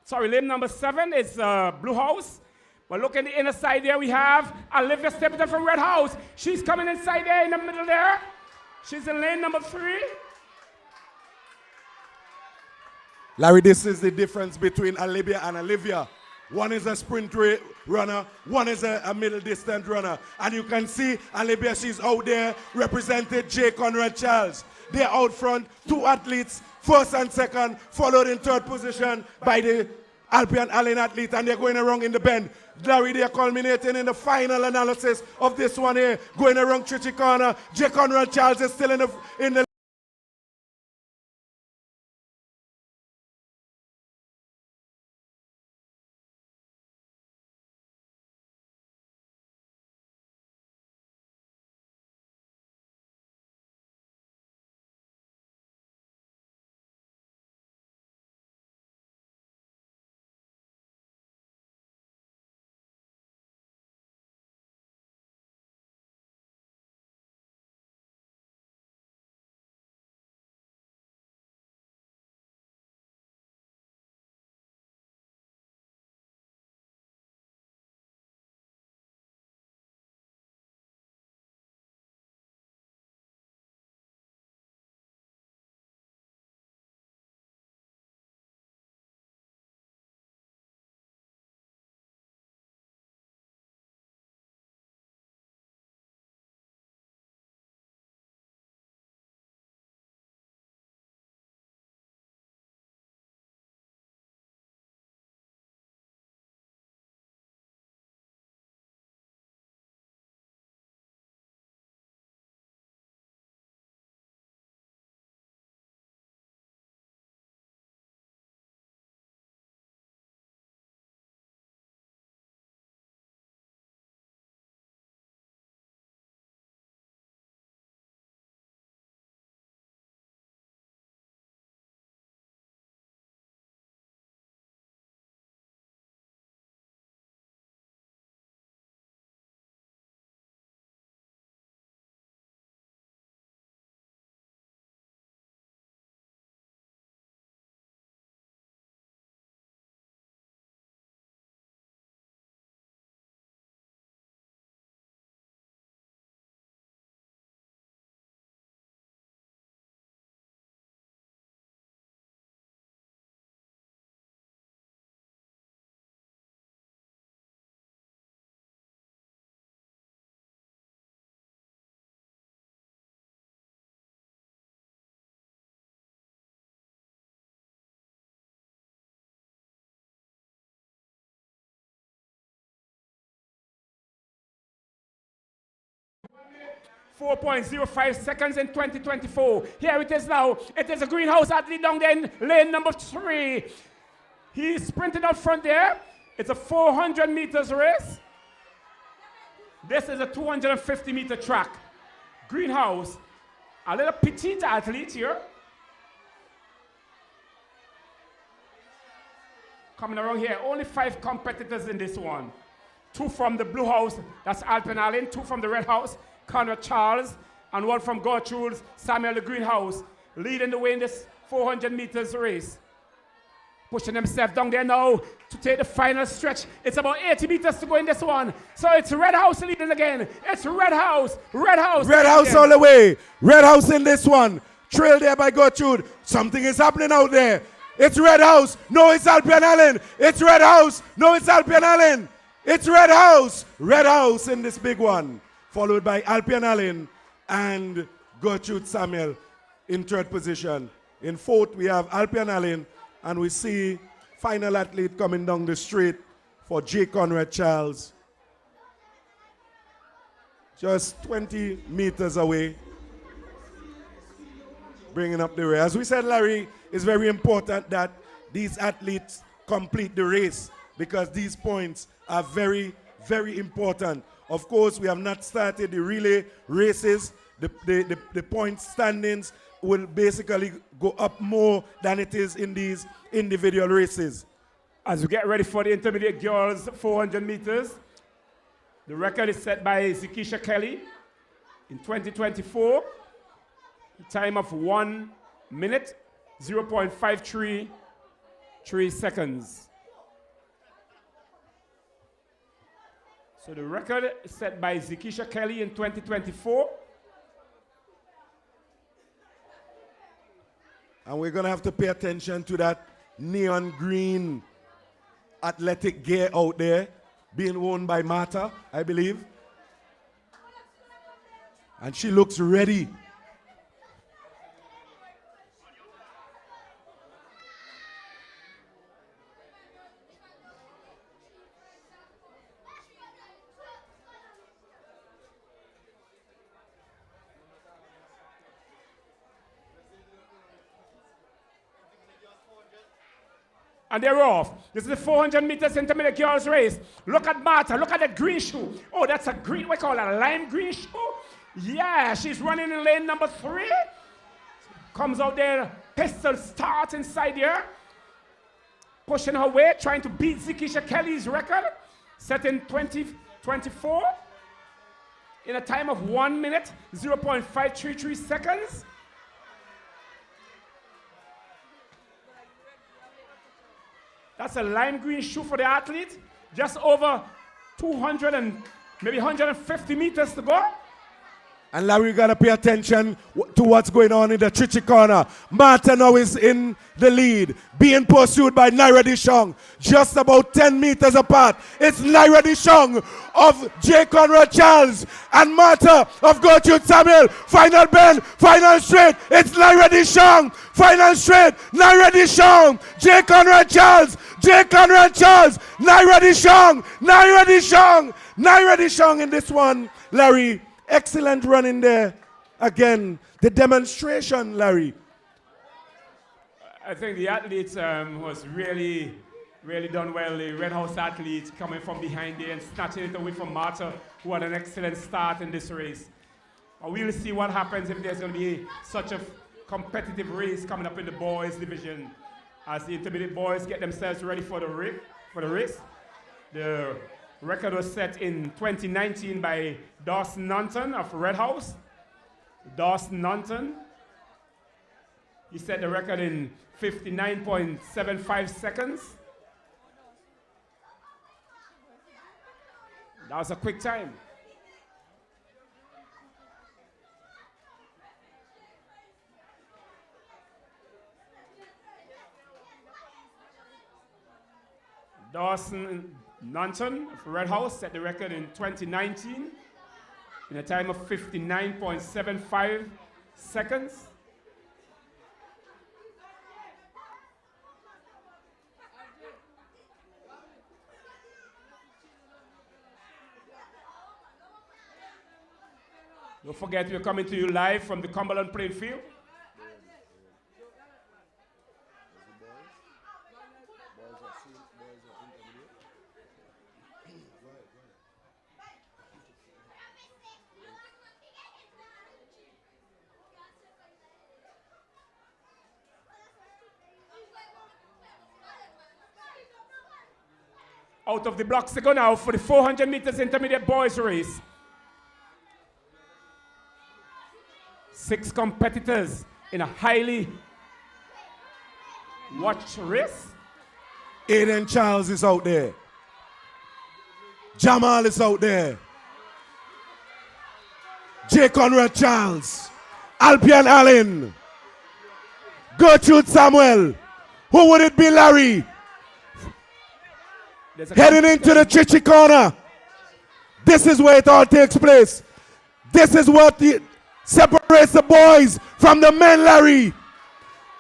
7 is Blue House. But look in the inner side there, we have Olivia Stapleton from Red House. She's coming inside there in the middle there. She's in lane number 3. Larry, this is the difference between Olivia and Olivia. One is a sprint runner, one is a middle distance runner. And you can see Olivia, she's out there represented J. Conrad Charles. They're out front, 2 athletes, first and second, followed in third position by the Albion Allen athlete, and they're going around in the bend. Larry, they're culminating in the final analysis of this one here, going around Trichy corner. J. Conrad Charles is still in the 4.05 seconds in 2024. Here it is now. It is a greenhouse athlete down there in lane number 3. He's sprinting out front there. It's a 400 meters race. This is a 250 meter track. Greenhouse, a little petite athlete here. Coming around here, only 5 competitors in this one. 2 from the blue house, that's Alpine Allen. 2 from the red house, Conrad Charles. And 1 from Gertrude's, Samuel the greenhouse. Leading the way in this 400 meters race. Pushing themselves down there now to take the final stretch. It's about 80 meters to go in this one. So it's Red House leading again. It's Red House. Red House. Red House all the way. Red House in this one. Trailed there by Gertrude. Something is happening out there. It's Red House. No, it's Alpian Allen. It's Red House. No, it's Alpian Allen. It's Red House. Red House in this big one. Followed by Alpian Allen and Gertrude Samuel in 3rd position. In 4th, we have Alpian Allen. And we see final athlete coming down the street for J. Conrad Charles. Just 20 meters away. Bringing up the race. As we said, Larry, it's very important that these athletes complete the race because these points are very, very important. Of course, we have not started the relay races. The point standings will basically go up more than it is in these individual races. As we get ready for the intermediate girls 400 meters, the record is set by Zikisha Kelly in 2024. A time of 1 minute, 0.533 seconds. So the record is set by Zikisha Kelly in 2024. And we're going to have to pay attention to that neon green athletic gear out there being worn by Martha, I believe. And she looks ready. And they're off. This is the 400 meters intermediate girls race. Look at Martha. Look at that green shoe. Oh, that's a green, what call that, a lime green shoe? Yeah, she's running in lane number 3. Comes out there, pistol start inside here. Pushing her way, trying to beat Zikisha Kelly's record. Set in 2024. In a time of 1 minute, 0.533 seconds. That's a lime green shoe for the athlete. Just over 200 and maybe 150 meters to go. And Larry, you got to pay attention to what's going on in the Chichi corner. Marta now is in the lead, being pursued by Naira Dishong, just about 10 meters apart. It's Naira Dishong of J. Conrad Charles and Marta of Gertrude Samuel. Final bend, final straight. It's Naira Dishong. Final straight, Naira Dishong. J. Conrad Charles. J. Conrad Charles. Naira Dishong. Naira Dishong. Naira Dishong in this one, Larry. Excellent run in there. Again, the demonstration, Larry. I think the athletes was really done well. The Red House athletes coming from behind there and snatching it away from Marta, who had an excellent start in this race. We'll see what happens if there's going to be such a competitive race coming up in the boys division as the intermediate boys get themselves ready for the race. The record was set in 2019 by Dawson Nunton of Red House. Dawson Nunton. He set the record in 59.75 seconds. That was a quick time. Dawson Nunton of Red House set the record in 2019 in a time of 59.75 seconds. Don't forget, we're coming to you live from the Cumberland playing field. Out of the blocks they go now for the 400 meters intermediate boys race. 6 competitors in a highly watched race. Aiden Charles is out there. Jamal is out there. J. Conrad Charles. Alpian Allen. Gertrude Samuel. Who would it be, Larry? Heading into the Chichi corner. This is where it all takes place. This is what separates the boys from the men, Larry.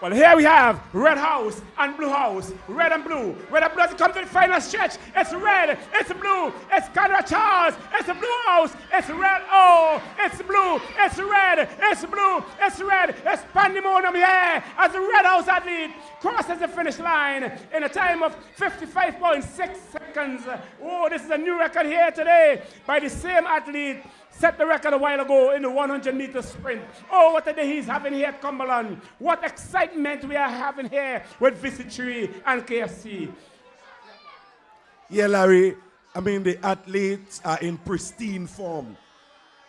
Well, here we have red house and blue house. Red and blue. Red and blue as it comes to the final stretch. It's red. It's blue. It's Conrad Charles. It's the blue house. It's red. Oh, it's blue. It's red. It's blue. It's red. It's pandemonium here as the red house athlete crosses the finish line in a time of 55.6 seconds. Oh, this is a new record here today by the same athlete. Set the record a while ago in the 100-meter sprint. Oh, what a day he's having here at Cumberland. What excitement we are having here with Visit 3 and KFC. Yeah, Larry, I mean, the athletes are in pristine form.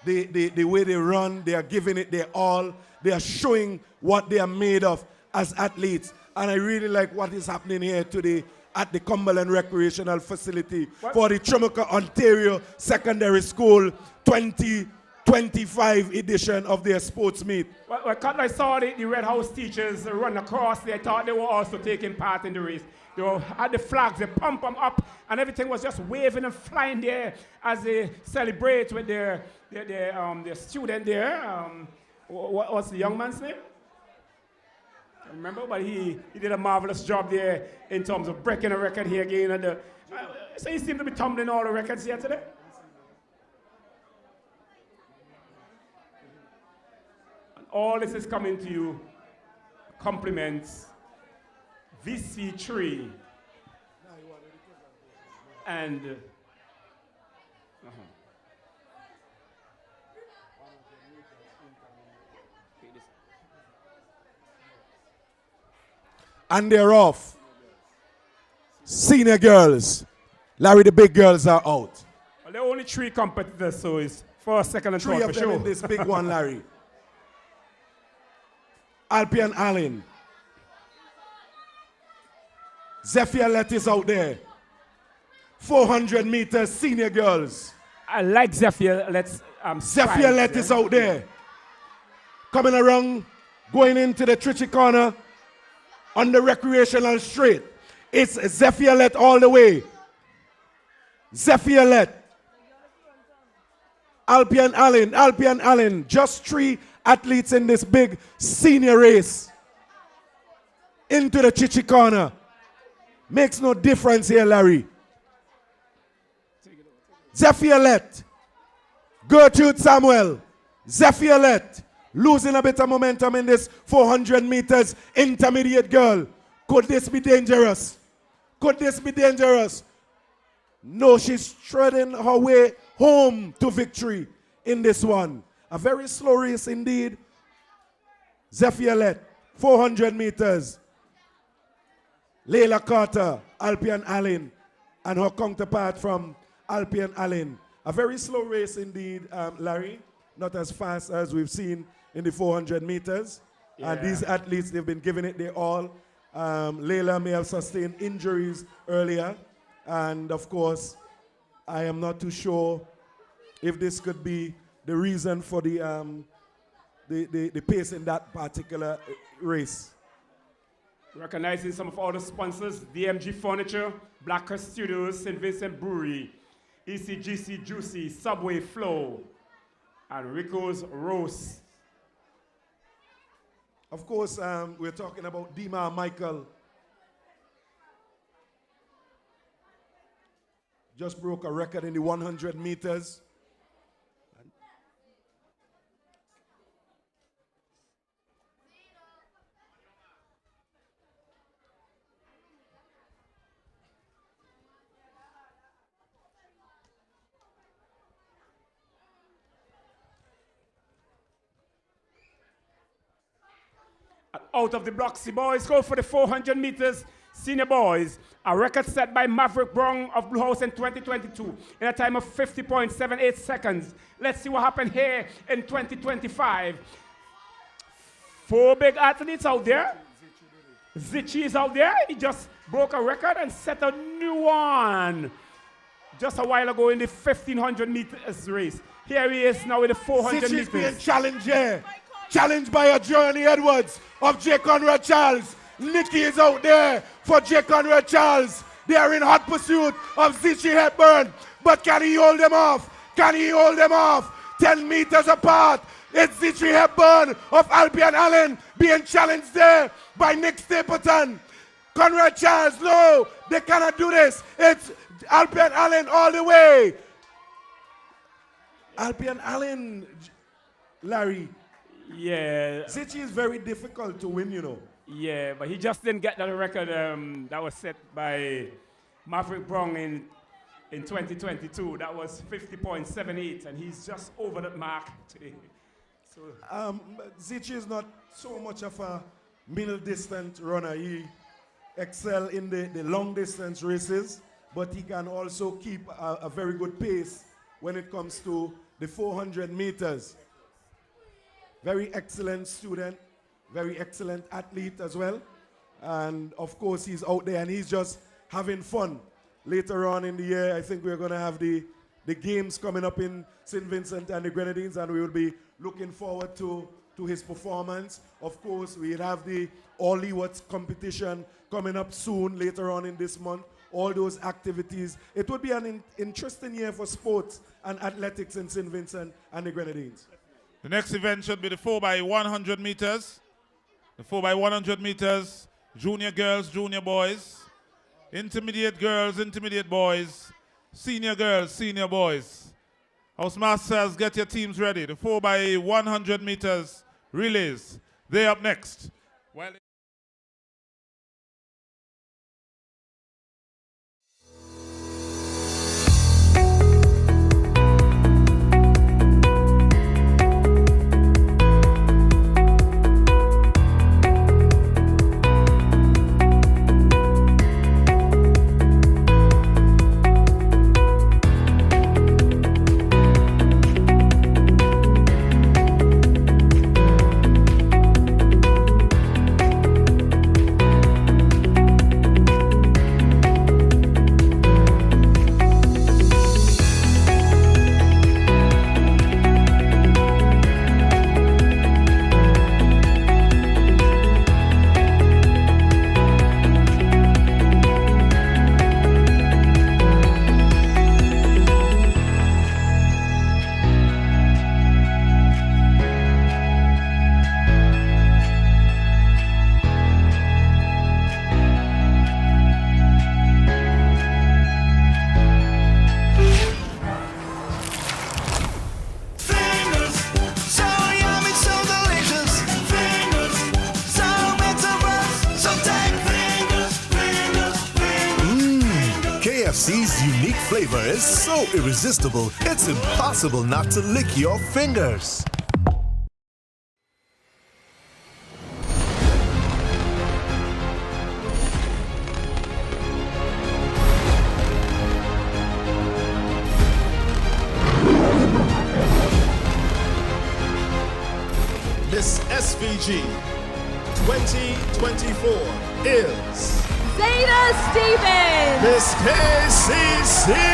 The way they run, they are giving it their all. They are showing what they are made of as athletes. And I really like what is happening here today at the Cumberland Recreational Facility for the Troumaca, Ontario Secondary School 2025 edition of their sports meet. Well, I saw the Red House teachers run across, they thought they were also taking part in the race. They had the flags, they pump them up, and everything was just waving and flying there as they celebrate with their student there. What's the young man's name? Remember, but he did a marvelous job there in terms of breaking a record here again. So he seemed to be tumbling all the records here today. And all this is coming to you compliments VC3 and And they're off. Senior girls. Larry, the big girls are out. Well, there are only 3 competitors, so it's first, second, and third for sure. 3 of them in this big one, Larry. Alpian Allen. Zephyr Lett is out there. 400 meters, senior girls. I like Zephyr Lett's Zephyr Lett is out there. Coming around, going into the Trichy corner. On the recreational straight. It's Zephyr Lett all the way. Zephyr Lett. Alpian Allen. Just 3 athletes in this big senior race. Into the Chichi corner. Makes no difference here, Larry. Zephyr Lett. Gertrude Samuel. Zephyr Lett. Losing a bit of momentum in this 400 meters intermediate girl. Could this be dangerous? Could this be dangerous? No, she's treading her way home to victory in this one. A very slow race indeed. Zephyr Lett, 400 meters. Layla Carter, Alpian Allen, and her counterpart from Alpian Allen. A very slow race indeed, Larry. Not as fast as we've seen in the 400 meters. Yeah. And these athletes, they've been giving it their all. Layla may have sustained injuries earlier. And of course, I am not too sure if this could be the reason for the pace in that particular race. Recognizing some of our sponsors, DMG Furniture, Blackhurst Studios, St. Vincent Brewery, ECGC Juicy, Subway Flow, and Rico's Roast. Of course, we're talking about Dima Michael. Just broke a record in the 100 meters. out of the blocks. The boys go for the 400 meters senior boys. A record set by Maverick Brown of Blue House in 2022 in a time of 50.78 seconds. Let's see what happened here in 2025. 4 big athletes out there. Zichi is out there. He just broke a record and set a new one just a while ago in the 1500 meters race. Here he is now in the 400 Zichi's meters. being challenged here. Challenged by a Journey Edwards of J. Conrad Charles. Nikki is out there for J. Conrad Charles. They are in hot pursuit of Zichi Hepburn. But can he hold them off? Can he hold them off? 10 meters apart. It's Zichi Hepburn of Albion Allen being challenged there by Nick Stapleton. Conrad Charles, no, they cannot do this. It's Albion Allen all the way. Albion Allen, Larry. Yeah. Zichi is very difficult to win, you know. Yeah, but he just didn't get that record that was set by Maverick Brown in 2022. That was 50.78, and he's just over that mark today. So, Zichi is not so much of a middle distance runner. He excel in the long distance races, but he can also keep a very good pace when it comes to the 400 meters. Very excellent student, very excellent athlete as well. And of course, he's out there and he's just having fun. Later on in the year, I think we're going to have the games coming up in St. Vincent and the Grenadines, and we will be looking forward to his performance. Of course, we'll have the All Leewards competition coming up soon, later on in this month. All those activities. It would be an interesting year for sports and athletics in St. Vincent and the Grenadines. The next event should be the 4x100 meters. The 4x100 meters, junior girls, junior boys, intermediate girls, intermediate boys, senior girls, senior boys. Housemasters, get your teams ready. The 4x100 meters relays. They're up next. Well, KFC's unique flavor is so irresistible, it's impossible not to lick your fingers. Miss SVG 2024 is Zeta Stevens. Miss KCCU.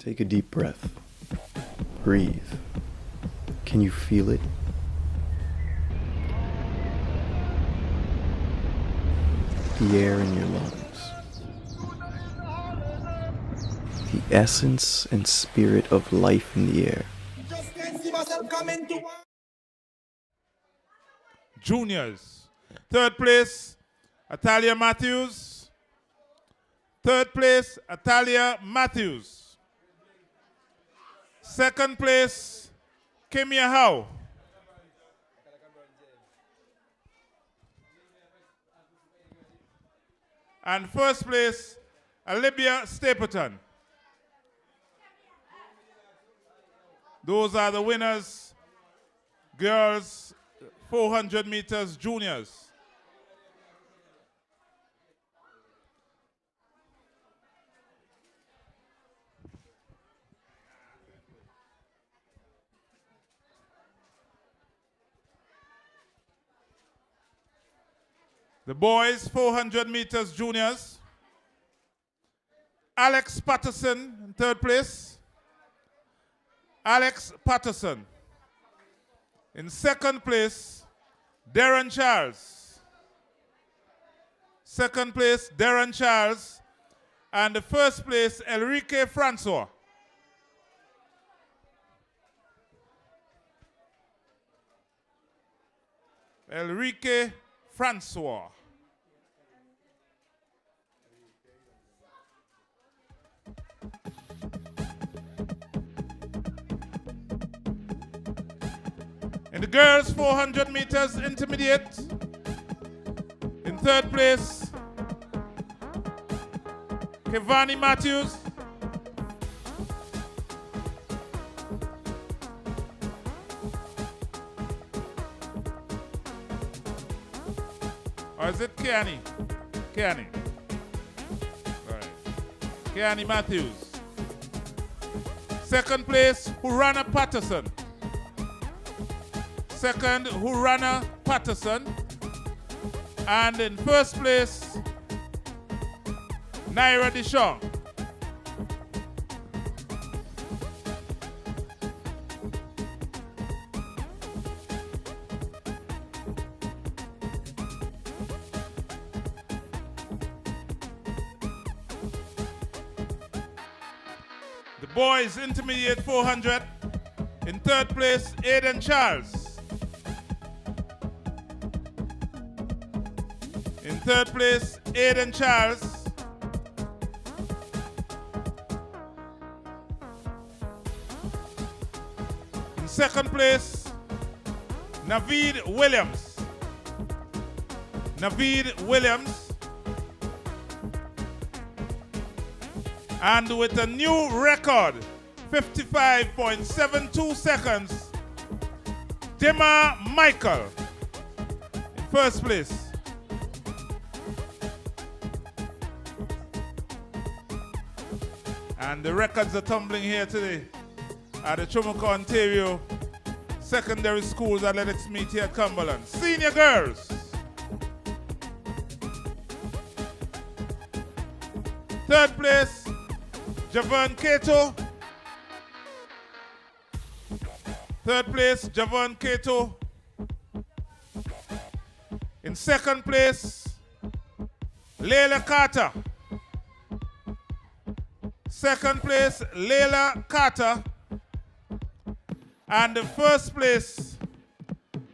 Take a deep breath. Breathe. Can you feel it? The air in your lungs. The essence and spirit of life in the air. Juniors. Third place, Atalia Matthews. Third place, Atalia Matthews. Second place, Kemia Howe. And first place, Olivia Stapleton. Those are the winners, girls, 400 meters juniors. The boys, 400 meters juniors. Alex Patterson in third place. Alex Patterson. In second place, Darren Charles. Second place, Darren Charles. And the first place, Enrique Francois. Enrique Francois. In the girls 400 meters intermediate, in third place, Kevani Matthews. Or is it Keani? Keani. All right. Keani Matthews. Second place, Hurana Patterson. Second, Hurana Patterson. And in first place, Naira Dishon. The boys intermediate 400. In third place, Aiden Charles. In third place, Aiden Charles. In second place, Naveed Williams. Naveed Williams. And with a new record, 55.72 seconds, Dema Michael in first place. And the records are tumbling here today at the Troumaca, Ontario Secondary Schools Athletics Meet here at Cumberland. Senior girls. Third place, Javon Cato. Third place, Javon Cato. In second place, Layla Carter. Second place, Layla Carter. And the first place,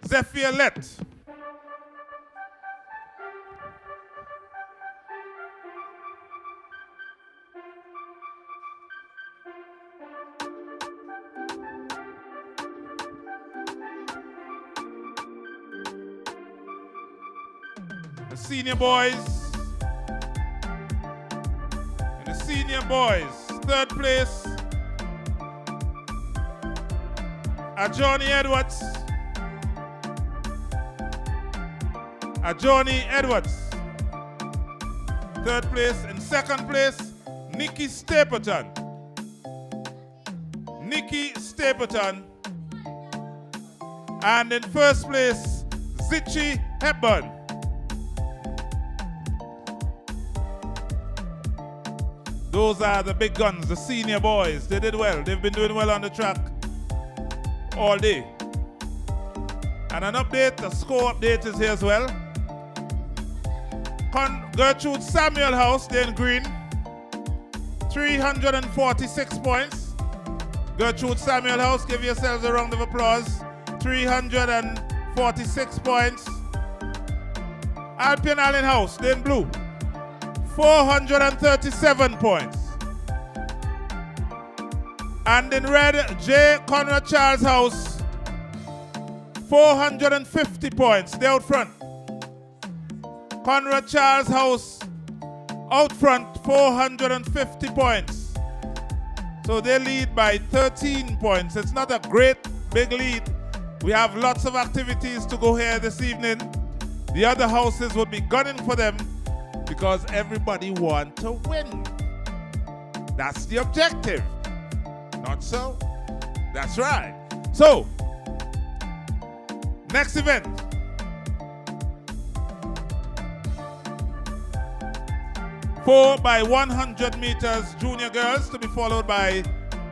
Zephyr Lett. The senior boys. And the senior boys, third place, Johnny Edwards. Johnny Edwards. Third place. In second place, Nikki Stapleton. Nikki Stapleton. And in first place, Zichi Hepburn. Those are the big guns, the senior boys. They did well. They've been doing well on the track all day. And an update, the score update is here as well. Gertrude Samuel House, they're in green. 346 points. Gertrude Samuel House, give yourselves a round of applause. 346 points. Alpian Allen House, they're in blue. 437 points. And in red, J. Conrad Charles House, 450 points. They're out front. Conrad Charles House out front, 450 points. So they lead by 13 points. It's not a great big lead. We have lots of activities to go here this evening. The other houses will be gunning for them because everybody wants to win. That's the objective. Not so? That's right. So, next event. Four by 100 meters junior girls to be followed by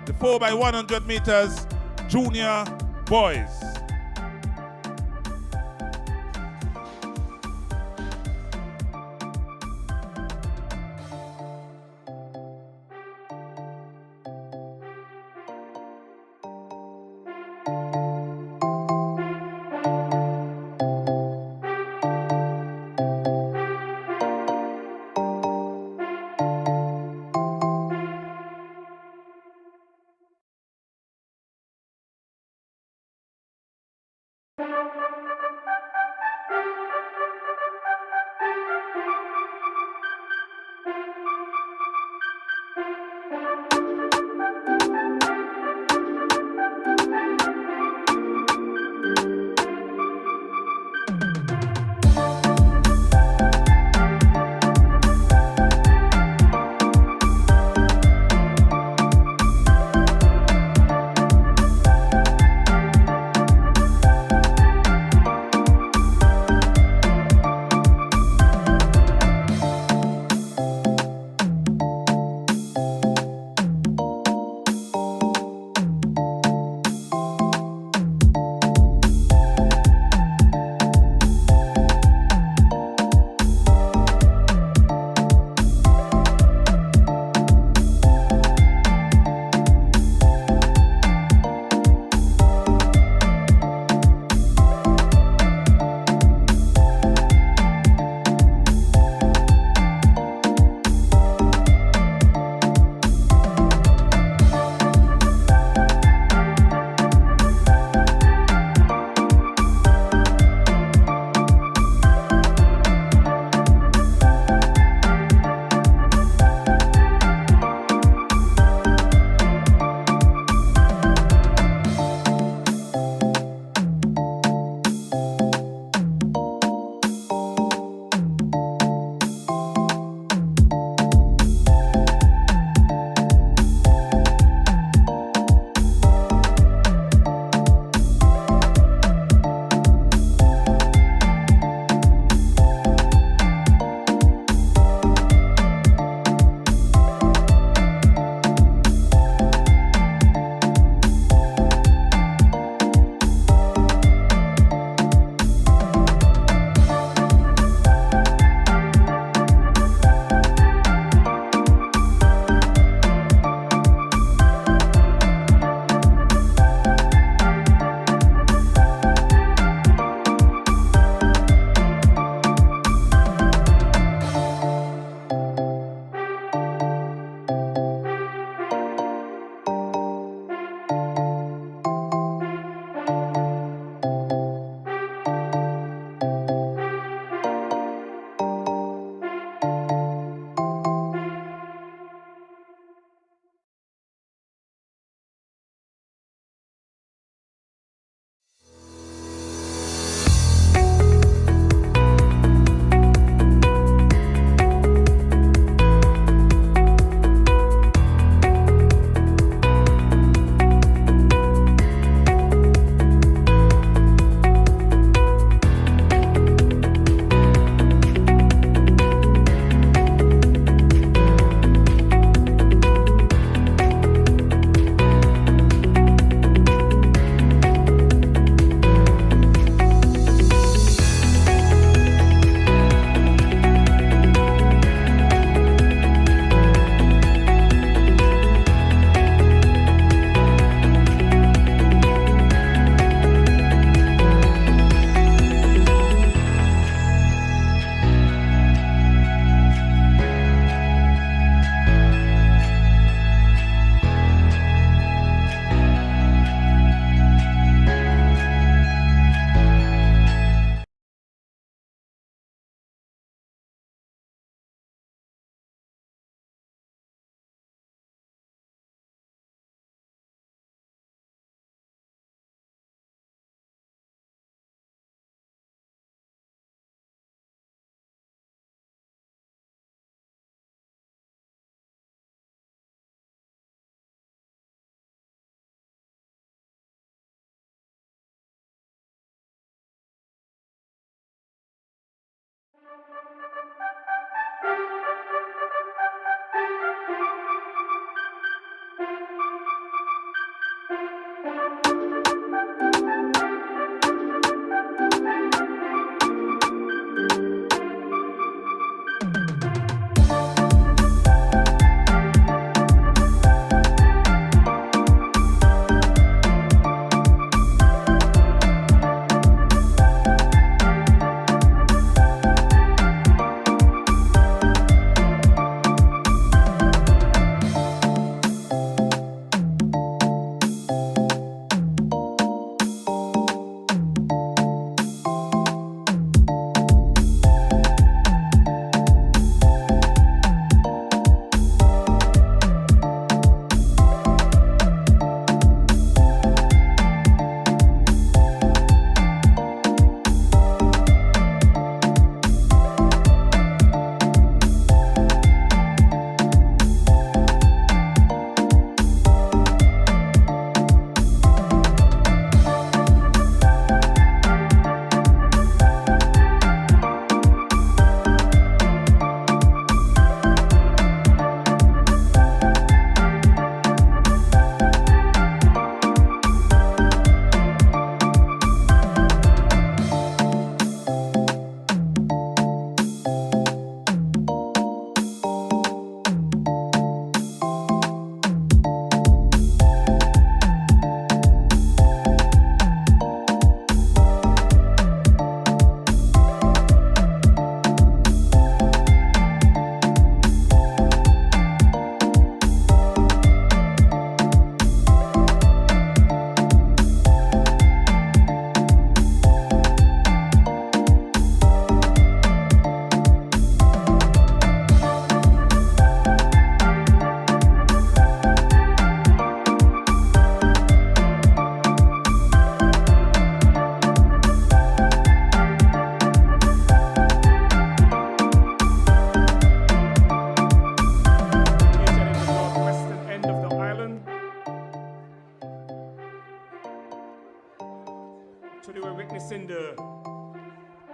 the 4 by 100 meters junior boys.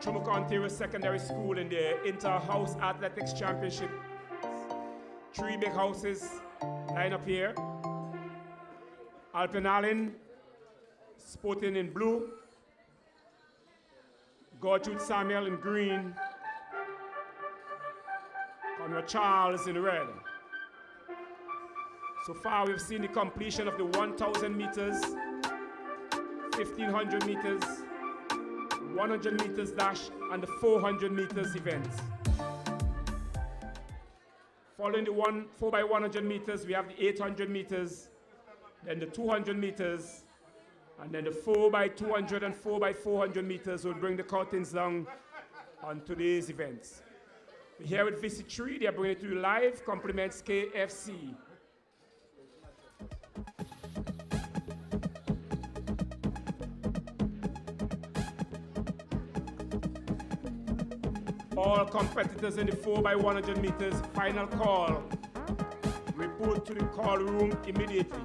Troumaca, Ontario Secondary School in the Inter-House Athletics Championship. 3 big houses line up here. Alpen Allen, sporting in blue. Gertrude Samuel in green. Conrad Charles in red. So far, we've seen the completion of the 1,000 meters, 1,500 meters, 100 meters dash, and the 400 meters events. Following the 4x100 meters, we have the 800 meters, then the 200 meters, and then the 4x200 and 4x400 meters will bring the curtains down on today's events. We're here with VC3, they're bringing it to you live, compliments KFC. All competitors in the 4x100 meters, final call. Report to the call room immediately.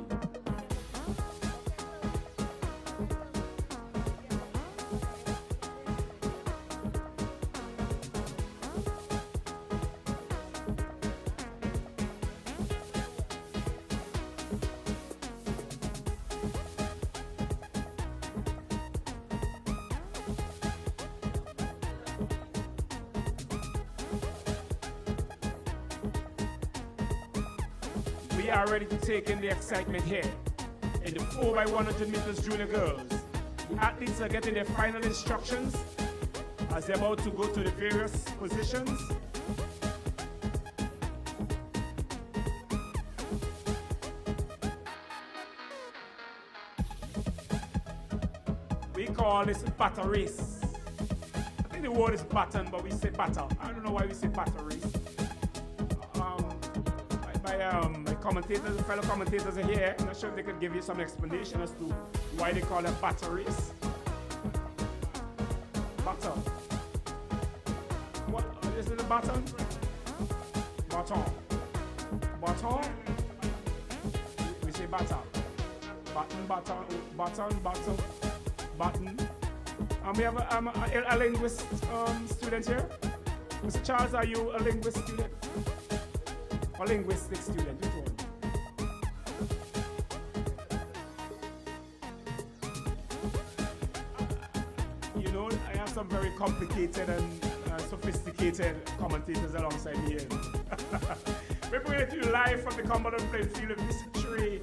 We are ready to take in the excitement here. In the 4x100 meters junior girls, the athletes are getting their final instructions as they're about to go to the various positions. We call this batter race. I think the word is baton, but we say batter. I don't know why we say batter race. My commentators, fellow commentators are here. I'm not sure if they could give you some explanation as to why they call it batter race. Batter. What is it? A baton? Baton. Baton. We say batter. Baton, baton, baton, baton, baton. And we have a linguist student here. Mr. Charles, are you a linguist student? A linguistic student, which one? You know, I have some very complicated and sophisticated commentators alongside me here. We're bringing it to you live from the Cumberland playing field of VC3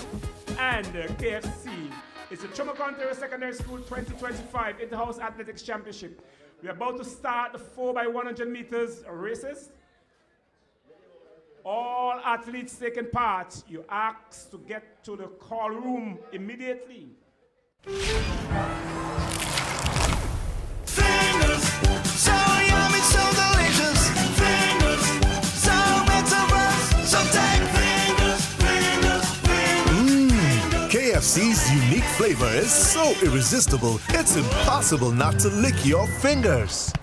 and KFC. It's the Troumaca, Ontario Secondary School 2025 Inter-House Athletics Championship. We're about to start the 4x100 meters races. All athletes taking part, you asked to get to the call room immediately. Fingers, so yummy, so delicious. Fingers, so bitter, so take fingers, fingers, fingers. KFC's unique flavor is so irresistible, it's impossible not to lick your fingers.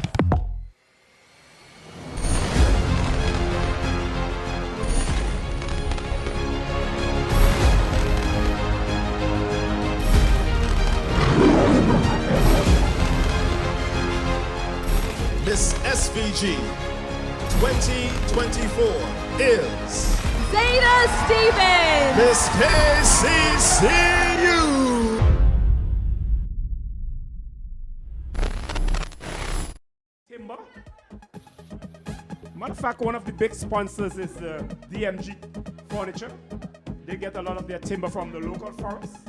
Miss SVG 2024 is Zeta Stevens. Miss KCCU. Timber. Matter of fact, one of the big sponsors is DMG Furniture. They get a lot of their timber from the local forest.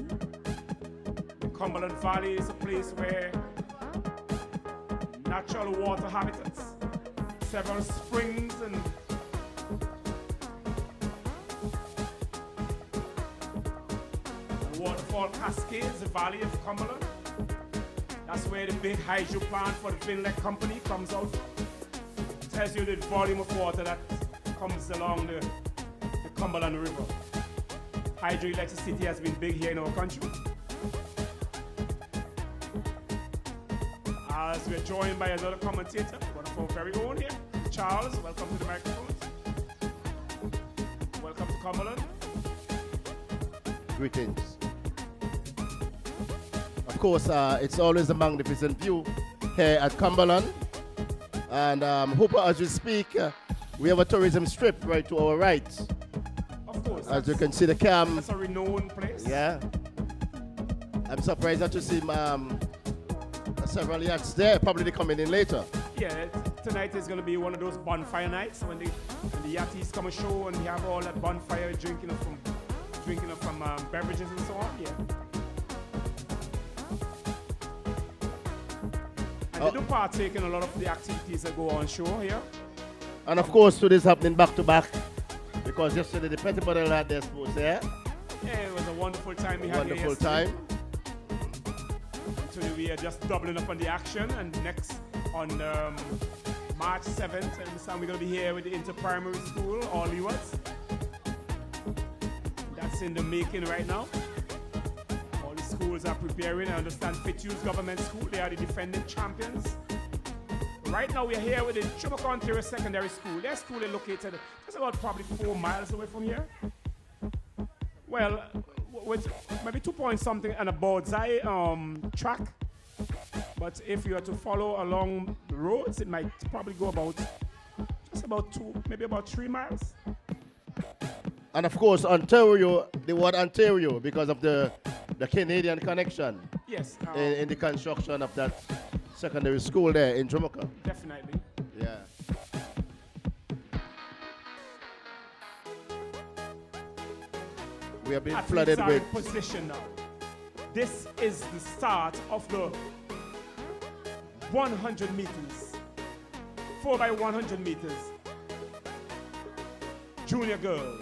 The Cumberland Valley is a place where natural water habitats, several springs and waterfall cascades, the valley of Cumberland. That's where the big hydro plant for the Vincent company comes out. It tells you the volume of water that comes along the Cumberland River. Hydroelectricity has been big here in our country. As we're joined by another commentator, one of our very own here, Charles. Welcome to the microphone. Welcome to Cumberland. Greetings. Of course, it's always a magnificent view here at Cumberland. And Hooper, as we speak, we have a tourism strip right to our right. Of course. As you can see the cam. That's a renowned place. Yeah. I'm surprised not to see several yachts there. Probably they're coming in later. Yeah, tonight is going to be one of those bonfire nights when the yachties come ashore and we have all that bonfire drinking up from beverages and so on. Yeah. And they do partake in a lot of the activities that go on shore here. And of course, today's happening back to back because yesterday the Petty Model had their sports there. Yeah, it was a wonderful time we had here Wonderful yesterday. time. So we are just doubling up on the action, and next on March 7th, and this time we're going to be here with the Inter-Primary School, all Lewards. That's in the making right now. All the schools are preparing. I understand Fitzhugh Government School, they are the defending champions. Right now we are here with the Troumaca Ontario Secondary School. Their school is located just about probably 4 miles away from here. Well, with maybe 2 point something and a bird's eye track. But if you are to follow along the roads, it might probably go about just about 2, maybe about 3 miles. And of course, Ontario, the word Ontario, because of the Canadian connection. Yes. In the construction of that secondary school there in Troumaca. Definitely. Yeah. We have been Athletes flooded are with. in position now. This is the start of the 100 meters. 4x100 meters. Junior girls.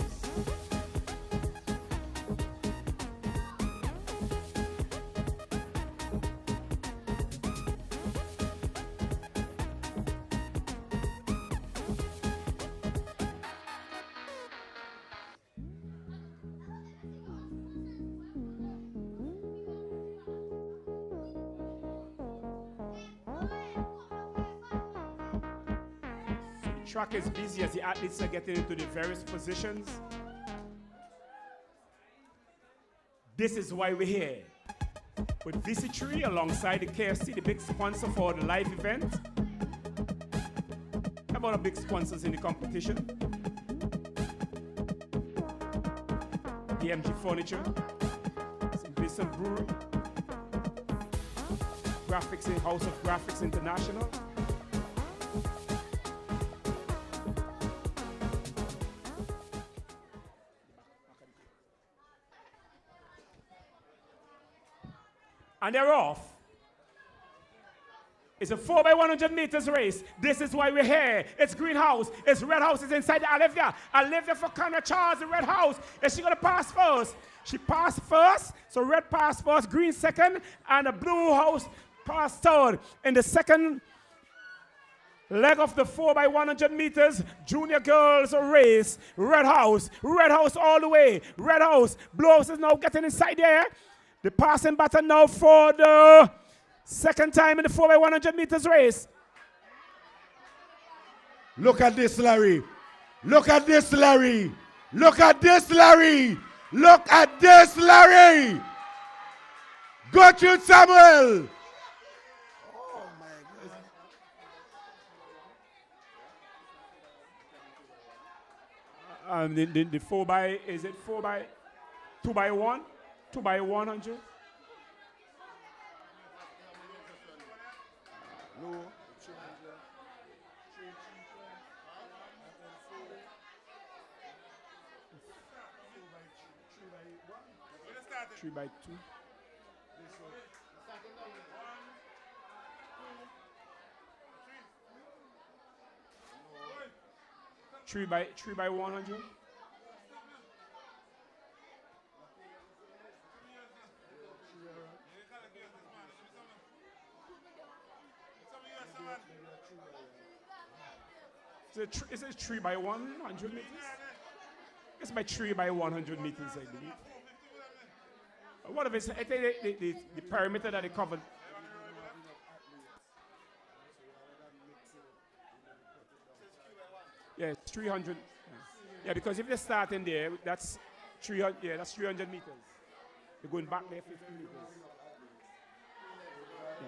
Track is busy as the athletes are getting into the various positions. This is why we're here. With VC3 alongside the KFC, the big sponsor for the live event. How about the big sponsors in the competition? DMG Furniture, Vincent Brewery, Graphics in House of Graphics International. And they're off. It's a 4x100 meters race. This is why we're here. It's Greenhouse. It's Red House is inside the Olivia. Olivia for Connor Charles, the Red House. Is she going to pass first? She passed first. So Red passed first, Green second, and the Blue House passed third. In the second leg of the 4x100 meters junior girls race. Red House all the way. Red House. Blue House is now getting inside there. The passing baton now for the second time in the 4x100 meters race. Look at this, Larry. Look at this, Larry. Look at this, Larry. Look at this, Larry. Gertrude Samuel. The 4x, is it 4x, 2x1? 2x100? No. 3x2. 3x100. Is it 3x100 meters? It's by 3x100 meters, I believe. What if it's I think the perimeter that they covered? Yeah, it's 300. Yeah, because if they start in there, that's 300. Yeah, that's 300 meters. They're going back there 50 meters. Yeah.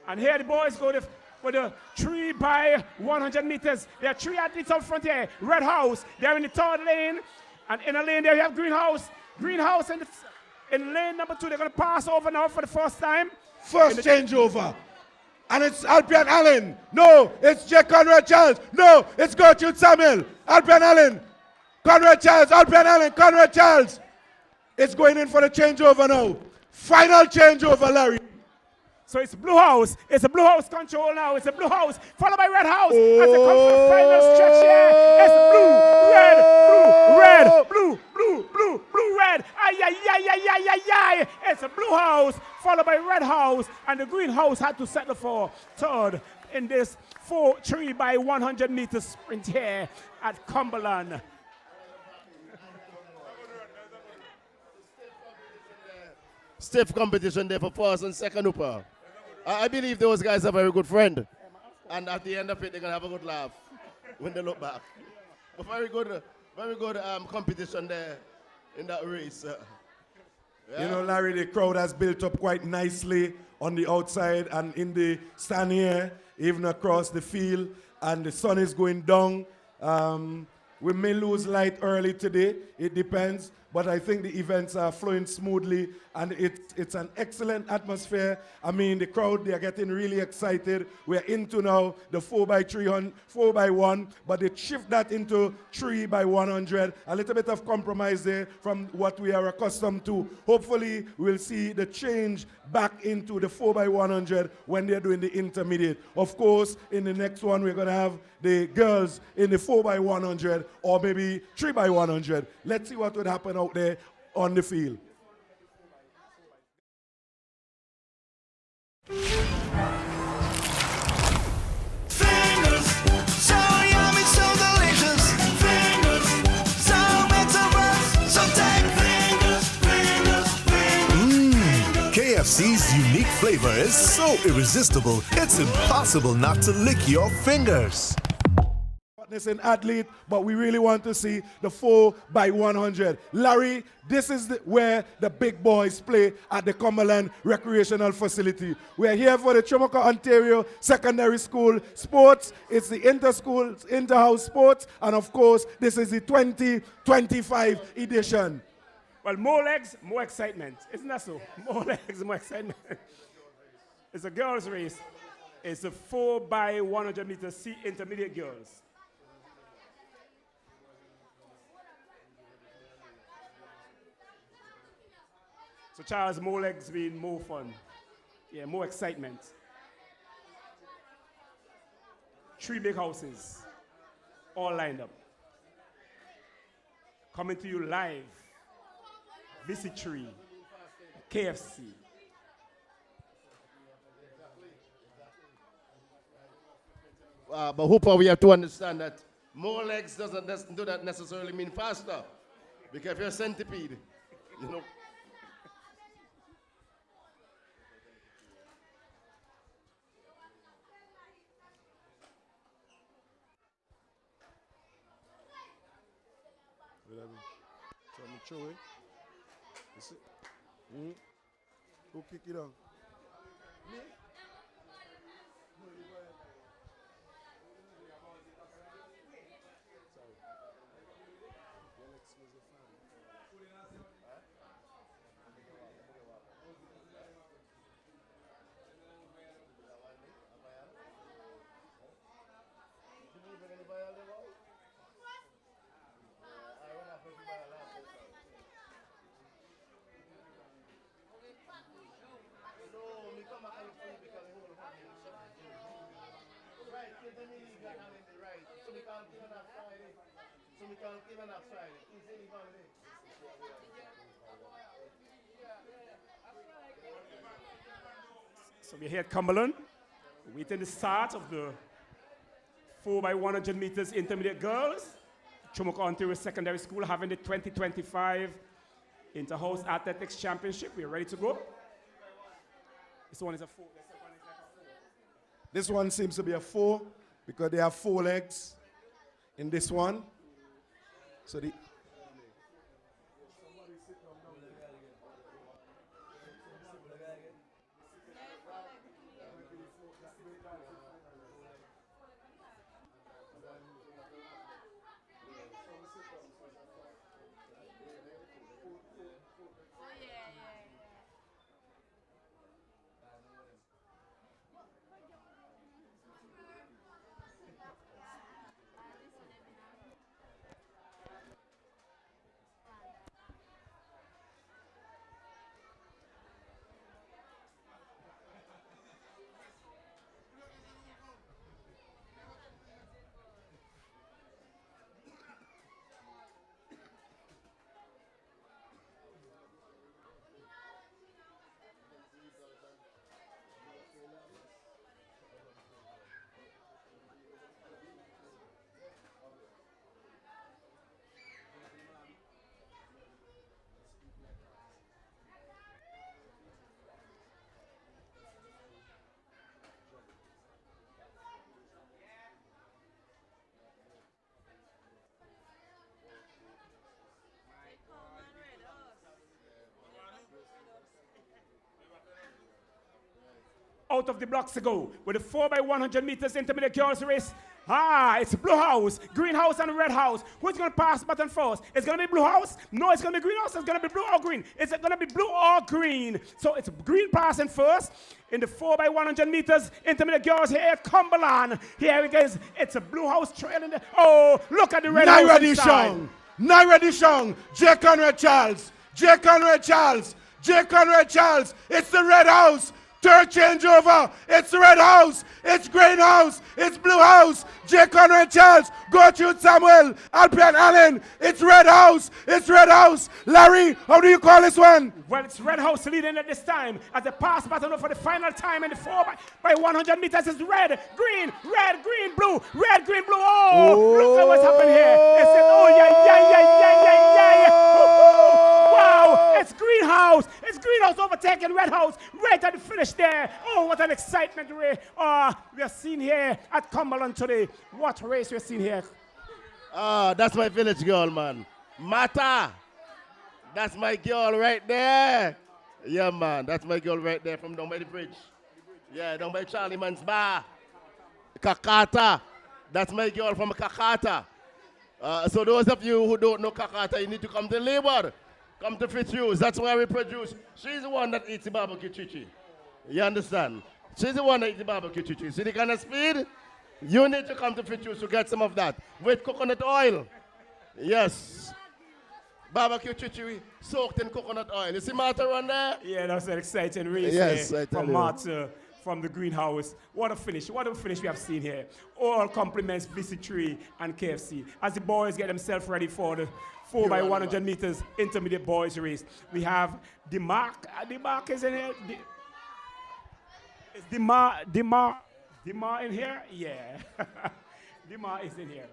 And here the boys go. for the 3 by 100 meters. There are 3 athletes up front here. Red House, they're in the third lane. And in a lane there you have Greenhouse. Greenhouse in lane number 2. They're going to pass over now for the first time. First changeover. And it's Albion Allen. No, it's J. Conrad Charles. No, it's Gertrude Samuel. Albion Allen. Conrad Charles. Albion Allen. Conrad Charles. It's going in for the changeover now. Final changeover, Larry. So it's Blue House. It's a Blue House control now. It's a Blue House followed by Red House. As they come for the final stretch here. It's blue, red. Ay. It's a Blue House followed by Red House. And the Green House had to settle for third in this 3 by 100 meters sprint here at Cumberland. Stiff competition there for first and second upper. I believe those guys are very good friends. And at the end of it, they're going to have a good laugh when they look back. But very good competition there in that race. You know, Larry, the crowd has built up quite nicely on the outside and in the stand here, even across the field. And the sun is going down. We may lose light early today. It depends. But I think the events are flowing smoothly, and it's an excellent atmosphere. I mean, the crowd, they are getting really excited. We're into now the 4 by 1, but they shift that into 3 by 100. A little bit of compromise there from what we are accustomed to. Hopefully, we'll see the change back into the 4 by 100 when they're doing the intermediate. Of course, in the next one, we're going to have the girls in the 4 by 100 or maybe 3 by 100. Let's see what would happen out there on the field. Fingers, so yummy, so delicious. Fingers, so metaverse, so take fingers. KFC's unique flavor is so irresistible, it's impossible not to lick your fingers. An athlete, but we really want to see the 4 by 100. Larry, this is where the big boys play at the Cumberland Recreational Facility. We're here for the Troumaca, Ontario Secondary School Sports. It's the inter-house sports, and of course, this is the 2025 edition. Well, more legs, more excitement. Isn't that so? More legs, more excitement. It's a girls' race. It's a 4 by 100 meter C intermediate girls. So Charles, more legs mean more fun. Yeah, more excitement. 3 big houses, all lined up. Coming to you live. VC3, KFC. But Hooper, we have to understand that more legs doesn't do that necessarily mean faster. Because if you're a centipede, you know. Throw it. You see? Who kick it on? Me? No, you go ahead. Sorry. Well, excuse the fan. So we're here at Cumberland, waiting the start of the 4 by 100 meters intermediate girls. Troumaca, Ontario Secondary School having the 2025 Inter-House Athletics Championship. We're ready to go. This one is a 4. This one seems to be a 4 because they have 4 legs in this one. So the out of the blocks to go with the 4x100 meters intermediate girls race. It's Blue House, Green House, and Red House. Who's going to pass the button first? It's going to be Blue House? No, it's going to be Green House. It's going to be blue or green. Is it going to be blue or green? So it's green passing first in the 4x100 meters intermediate girls here at Cumberland. Here it is. It's a Blue House trail in the... Oh, look at the Red House inside. Ready, Shong. J. Conrad Charles. J. Conrad Charles. J. Conrad Charles. It's the Red House. Third changeover. It's Red House. It's Green House. It's Blue House. J. Conrad Charles. Gertrude Samuel. Alpian Allen. It's Red House. It's Red House. Larry, how do you call this one? Well, it's Red House leading at this time as the pass button for the final time in the 4x100 meters is red, green, blue, red, green, blue. Oh, look at what's happening here. It's Wow, it's Green House. It's Green House overtaking Red House right at the finish there. Oh, what an excitement we are seeing here at Cumberland today. What race we're seeing here. That's my village girl, man. Mata. That's my girl right there. Yeah, man. That's my girl right there from down by the bridge. Yeah, down by Charlie Man's bar. Kakata. That's my girl from Kakata. So those of you who don't know Kakata, you need to come to Labour. Come to Fitzhughes. That's where we produce. She's the one that eats the barbecue chichi. You understand? She's the one that eats the barbecue chichi. See the kind of speed? You need to come to Fitzhughes to get some of that. With coconut oil. Yes. Barbecue chichi soaked in coconut oil. You see Martha run there? Yeah, that's an exciting race from Martha from the greenhouse. What a finish we have seen here. All compliments VC3 and KFC as the boys get themselves ready for the 4x100 meters intermediate boys race. We have DeMarc. DeMarc is in here. Is DeMar in here? Yeah. DeMar is in here.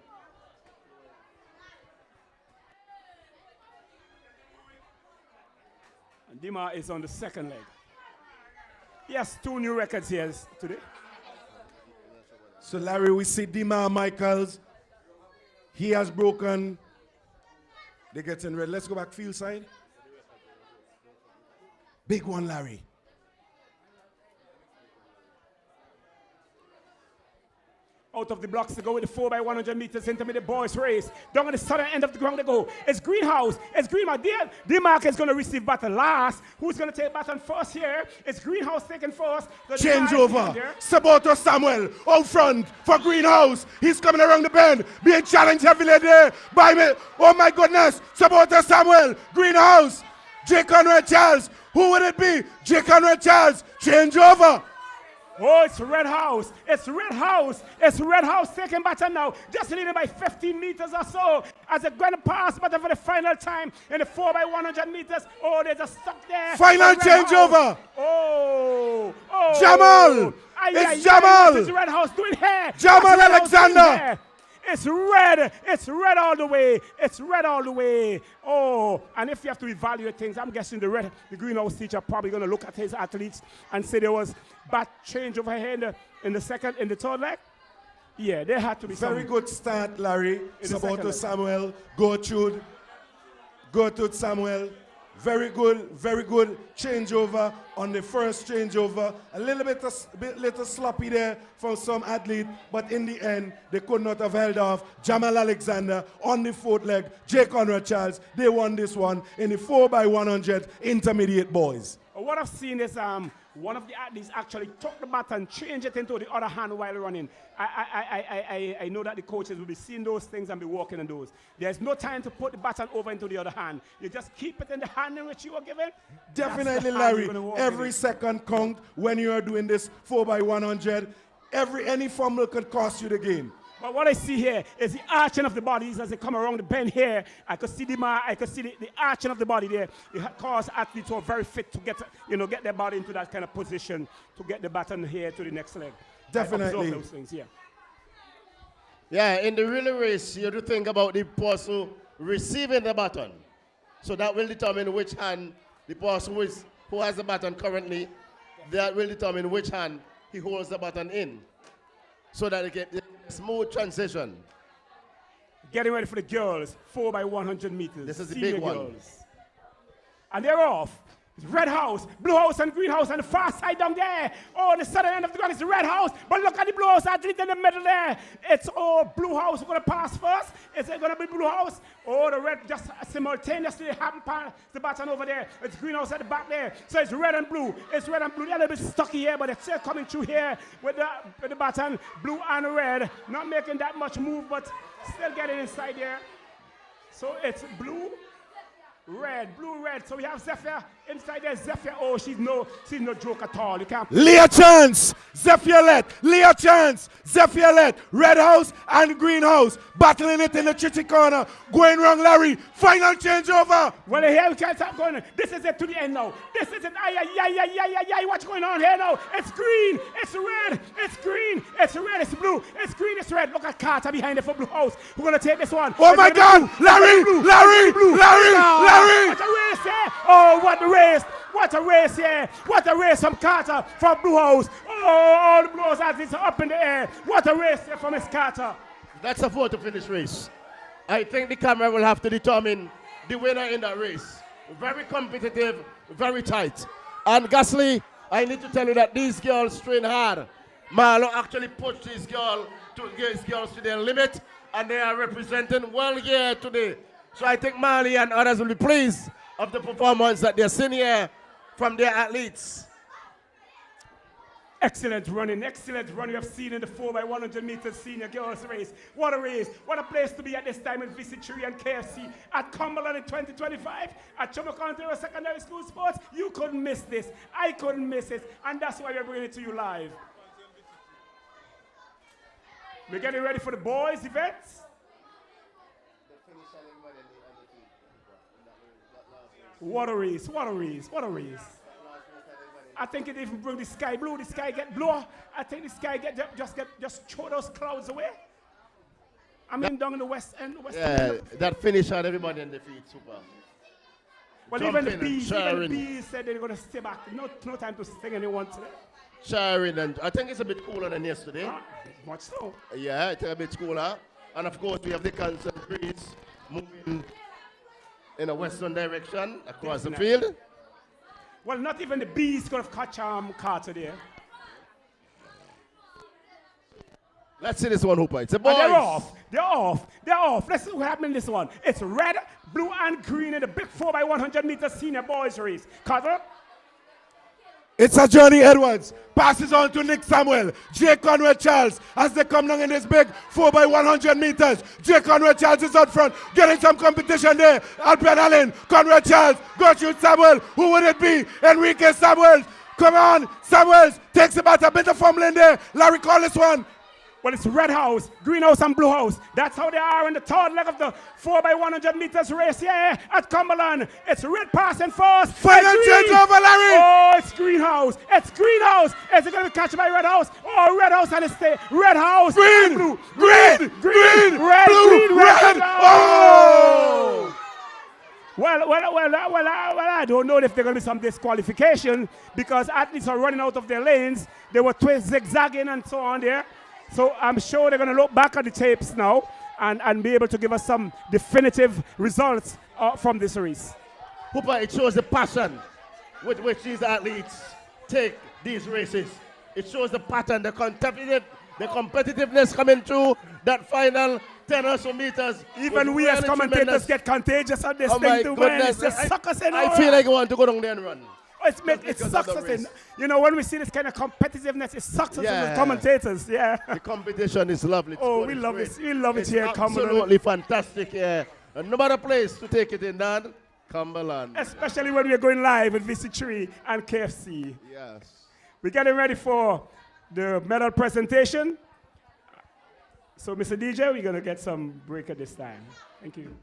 And DeMar is on the second leg. Yes, 2 new records here today. So Larry, we see DeMar Michaels. He has broken. They get in red. Let's go back field side. Big one, Larry. Out of the blocks to go with the 4x100 meters intermediate boys race. Down on the southern end of the ground to go. It's Greenhouse. It's Greenhouse. DeMarc is going to receive baton last. Who's going to take baton first here? It's Greenhouse taking first. Change over. Saboto Samuel out front for Greenhouse. He's coming around the bend. Being challenged heavily there by me. Oh my goodness. Saboto Samuel. Greenhouse. J. Conrad Charles. Who would it be? J. Conrad Charles. Change over. Oh, it's Red House. It's Red House. It's Red House taking baton now. Just leading by 15 meters or so as they're going to pass baton for the final time in the 4x100 meters. Oh, they're just stuck there. Final changeover. Oh. Jamal. It's Jamal. It's Red House doing hair. Jamal Alexander. It's red. It's red all the way. It's red all the way. Oh, and if you have to evaluate things, I'm guessing the greenhouse teacher probably going to look at his athletes and say there was bad change over here in the third leg. Yeah, there had to be very good start, Larry. Saboto Samuel, Gertrude Samuel. Very good changeover on the first changeover. A little sloppy there from some athlete, but in the end, they could not have held off Jamal Alexander on the fourth leg. J. Conrad Charles, they won this one in the 4x100 intermediate boys. What I've seen is one of the athletes actually took the baton, changed it into the other hand while running. I know that the coaches will be seeing those things and be working on those. There's no time to put the baton over into the other hand. You just keep it in the hand in which you were given. Definitely, Larry. Every second count when you are doing this 4x100. Any fumble could cost you the game. But what I see here is the arching of the bodies as they come around the bend here. I could see the arching of the body there. It caused athletes who are very fit to get their body into that kind of position to get the baton here to the next leg. Definitely. I observe those things, yeah. Yeah, in the relay race, you have to think about the person receiving the baton. So that will determine which hand the person who has the baton currently, that will determine which hand he holds the baton in. So that it gets a smooth transition. Getting ready for the girls, 4x100 meters. This is the big one. Girls. And they're off. Red house, blue house, and green house on the far side down there. Oh, the southern end of the ground is the red house. But look at the blue house athlete in the middle there. It's blue house. We're going to pass first. Is it going to be blue house? Oh, the red just simultaneously happened past the baton over there. It's green house at the back there. So it's red and blue. It's red and blue. They're a little bit stucky here, but it's still coming through here with the baton. Blue and red. Not making that much move, but still getting inside there. So it's blue. Red, blue, red. So we have Zephyr inside there. Zephyr, oh, she's no joke at all. You can't. Leah Chance, Zephyrlet, Leah Chance, Zephyrlet, red house and green house, battling it in the chichi corner. Going wrong, Larry. Final changeover. Well, here we can't stop going. This is it to the end now. This is it. Ay. What's going on here now? It's green, it's red, it's green, it's red, it's blue, it's green, it's red. Look at Carter behind it for blue house. We're going to take this one. Oh my God, Larry. What a race here. Oh, what a race. What a race here. What a race from Carter from Blue House. Oh, all the Blue House athletes are up in the air. What a race here from Miss Carter. That's a photo finish race. I think the camera will have to determine the winner in that race. Very competitive, very tight. And Gasly, I need to tell you that these girls train hard. Marlon actually pushed these girls to their limit, and they are representing well here today. So I think Marley and others will be pleased of the performance that they're seeing here from their athletes. Excellent running we have seen in the 4x100 meters senior girls race. What a race, what a place to be at this time in VC3 and KFC at Cumberland in 2025 at Troumaca Ontario Secondary School Sports. You couldn't miss this, I couldn't miss it, and that's why we're bringing it to you live. We're getting ready for the boys' events. What a race. I think it even bring the sky blue, the sky get blue. I think the sky just throw those clouds away. I mean down in the west end. That finish had everybody on their feet, super. Well, even the bees said they're going to stay back. No time to sting anyone today. Sharon, and I think it's a bit cooler than yesterday. Much so. Yeah, it's a bit cooler. And of course, we have the constant breeze moving in a western direction across the field. Well, not even the bees could have caught Carter there. Let's see this one, Hooper. It's a boys. They're off. Let's see what happened in this one. It's red, blue, and green in the big 4x100 meter senior boys race. Carter? It's a Johnny Edwards. Passes on to Nick Samuel. J. Conrad Charles as they come down in this big 4x100 meters. J. Conrad Charles is out front, getting some competition there. Albion Allen, Conrad Charles, Gertrude Samuel. Who would it be? Enrique Samuels. Come on, Samuels takes about a bit of fumbling there. Larry, call this one. Well, it's red house, green house, and blue house. That's how they are in the third leg of the 4x100 meters race here at Cumberland. It's red passing first. Final change over, Larry. Oh, it's green house. It's green house. Is it going to be catch by red house? Oh, red house and it's red house. Green, blue, red, blue, red. Oh! Well, I don't know if there's going to be some disqualification because athletes are running out of their lanes. They were zigzagging and so on there. So I'm sure they're going to look back at the tapes now and be able to give us some definitive results from this race. Hooper, it shows the passion with which these athletes take these races. It shows the pattern, the competitiveness coming through that final 10 or so meters. Even we as commentators get contagious on this thing too, man. It's just suck us in. I feel like I want to go down there and run. It sucks us in. You know, when we see this kind of competitiveness, it sucks us in as commentators. Yeah. The competition is lovely. We love it. We love it here at Cumberland. Absolutely fantastic here. And no better place to take it in than Cumberland. Especially when we're going live with VC3 and KFC. Yes. We're getting ready for the medal presentation. So, Mr. DJ, we're going to get some break at this time. Thank you.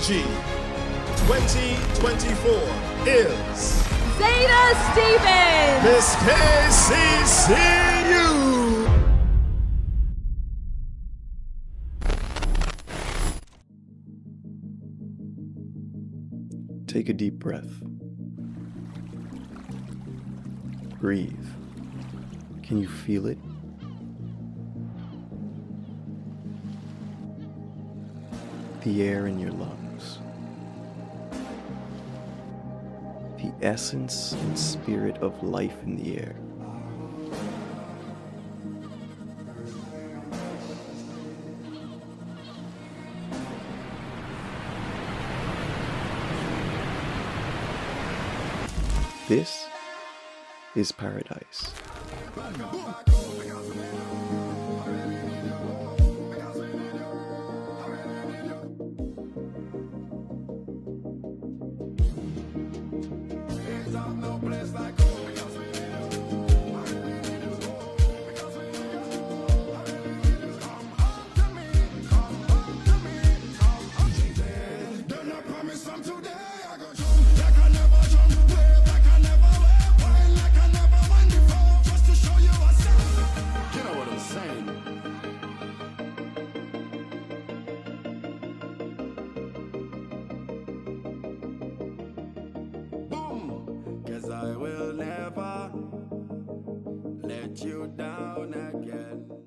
SVG 2024 is Zeta Stevens. Miss KCCU. Take a deep breath. Breathe. Can you feel it? The air in your lungs. The essence and spirit of life in the air. This is paradise. I will never let you down again.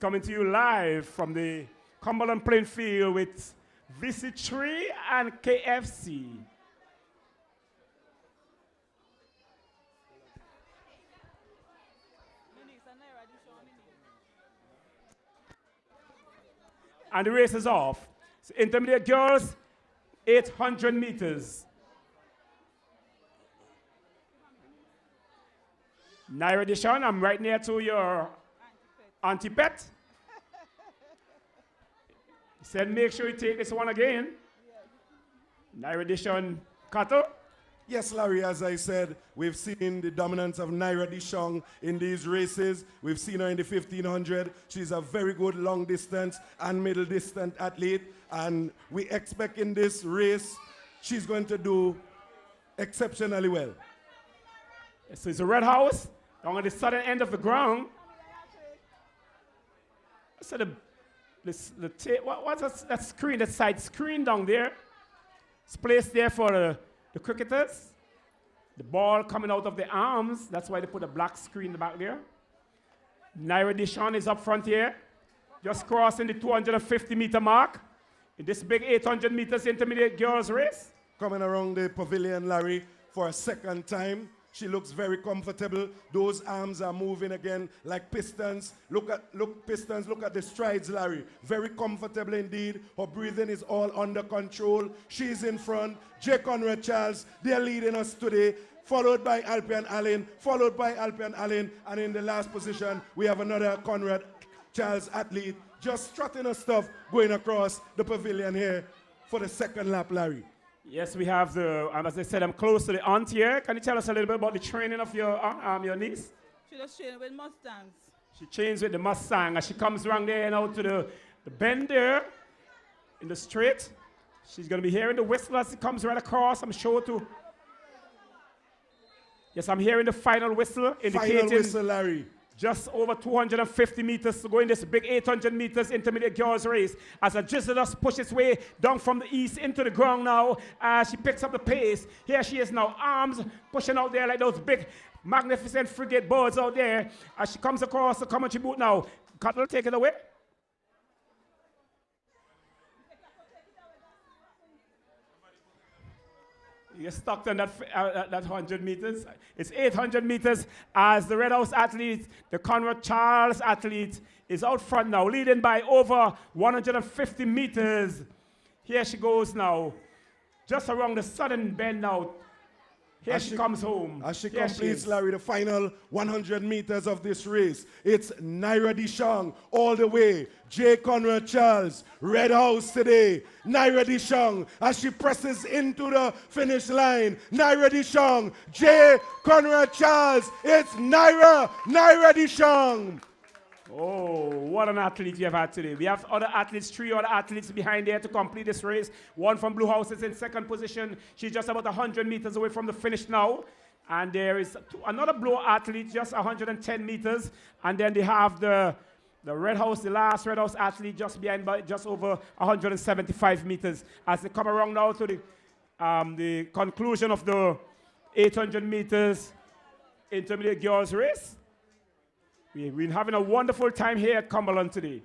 coming to you live from the Cumberland playing field with VC3 and KFC. And the race is off. So intermediate girls, 800 meters. Naira Dishon, I'm right near to your auntie pet. He said, make sure you take this one again. Naira Dishon cattle. Yes, Larry, as I said, we've seen the dominance of Naira Dishon in these races. We've seen her in the 1500. She's a very good long distance and middle distance athlete. And we expect in this race, she's going to do exceptionally well. So it's a red house down on the southern end of the ground. So what's that screen, that side screen down there? It's placed there for the cricketers. The ball coming out of the arms, that's why they put a black screen back there. Naira Dishon is up front here, just crossing the 250-meter mark in this big 800 meters intermediate girls race. Coming around the pavilion, Larry, for a second time. She looks very comfortable. Those arms are moving again like pistons. Look pistons, look at the strides, Larry. Very comfortable indeed. Her breathing is all under control. She's in front. J. Conrad Charles, they're leading us today. Followed by Alpian Allen, and in the last position, we have another Conrad Charles athlete just strutting her stuff going across the pavilion here for the second lap, Larry. Yes, we have the, as I said, I'm close to the aunt here. Can you tell us a little bit about the training of your niece? She just trained with Mustangs. She trains with the Mustang. As she comes around there and out to the bend there in the straight, she's going to be hearing the whistle as it comes right across. I'm sure to. Yes, I'm hearing the final whistle indicating. Final whistle, Larry. Just over 250 meters to go in this big 800 meters intermediate girls race. As a Jizzle pushes its way down from the east into the ground now, as she picks up the pace. Here she is now, arms pushing out there like those big, magnificent frigate birds out there. As she comes across the commentary booth now. Cutler, take it away. You're stuck on that 100 meters. It's 800 meters as the Red House athlete, the Conrad Charles athlete, is out front now, leading by over 150 meters. Here she goes now, just around the southern bend now. Here she comes home. As she completes, Larry, the final 100 meters of this race. It's Naira Dishon all the way. J. Conrad Charles, Red House today. Naira Dishon as she presses into the finish line. Naira Dishon, J. Conrad Charles. It's Naira Dishon. Oh, what an athlete you have had today. We have other athletes, 3 other athletes behind there to complete this race. One from Blue House is in second position. She's just about 100 meters away from the finish now. And there is another Blue athlete, just 110 meters. And then they have the Red House, the last Red House athlete just behind by just over 175 meters. As they come around now to the conclusion of the 800 meters intermediate girls race. We've been having a wonderful time here at Cumberland today.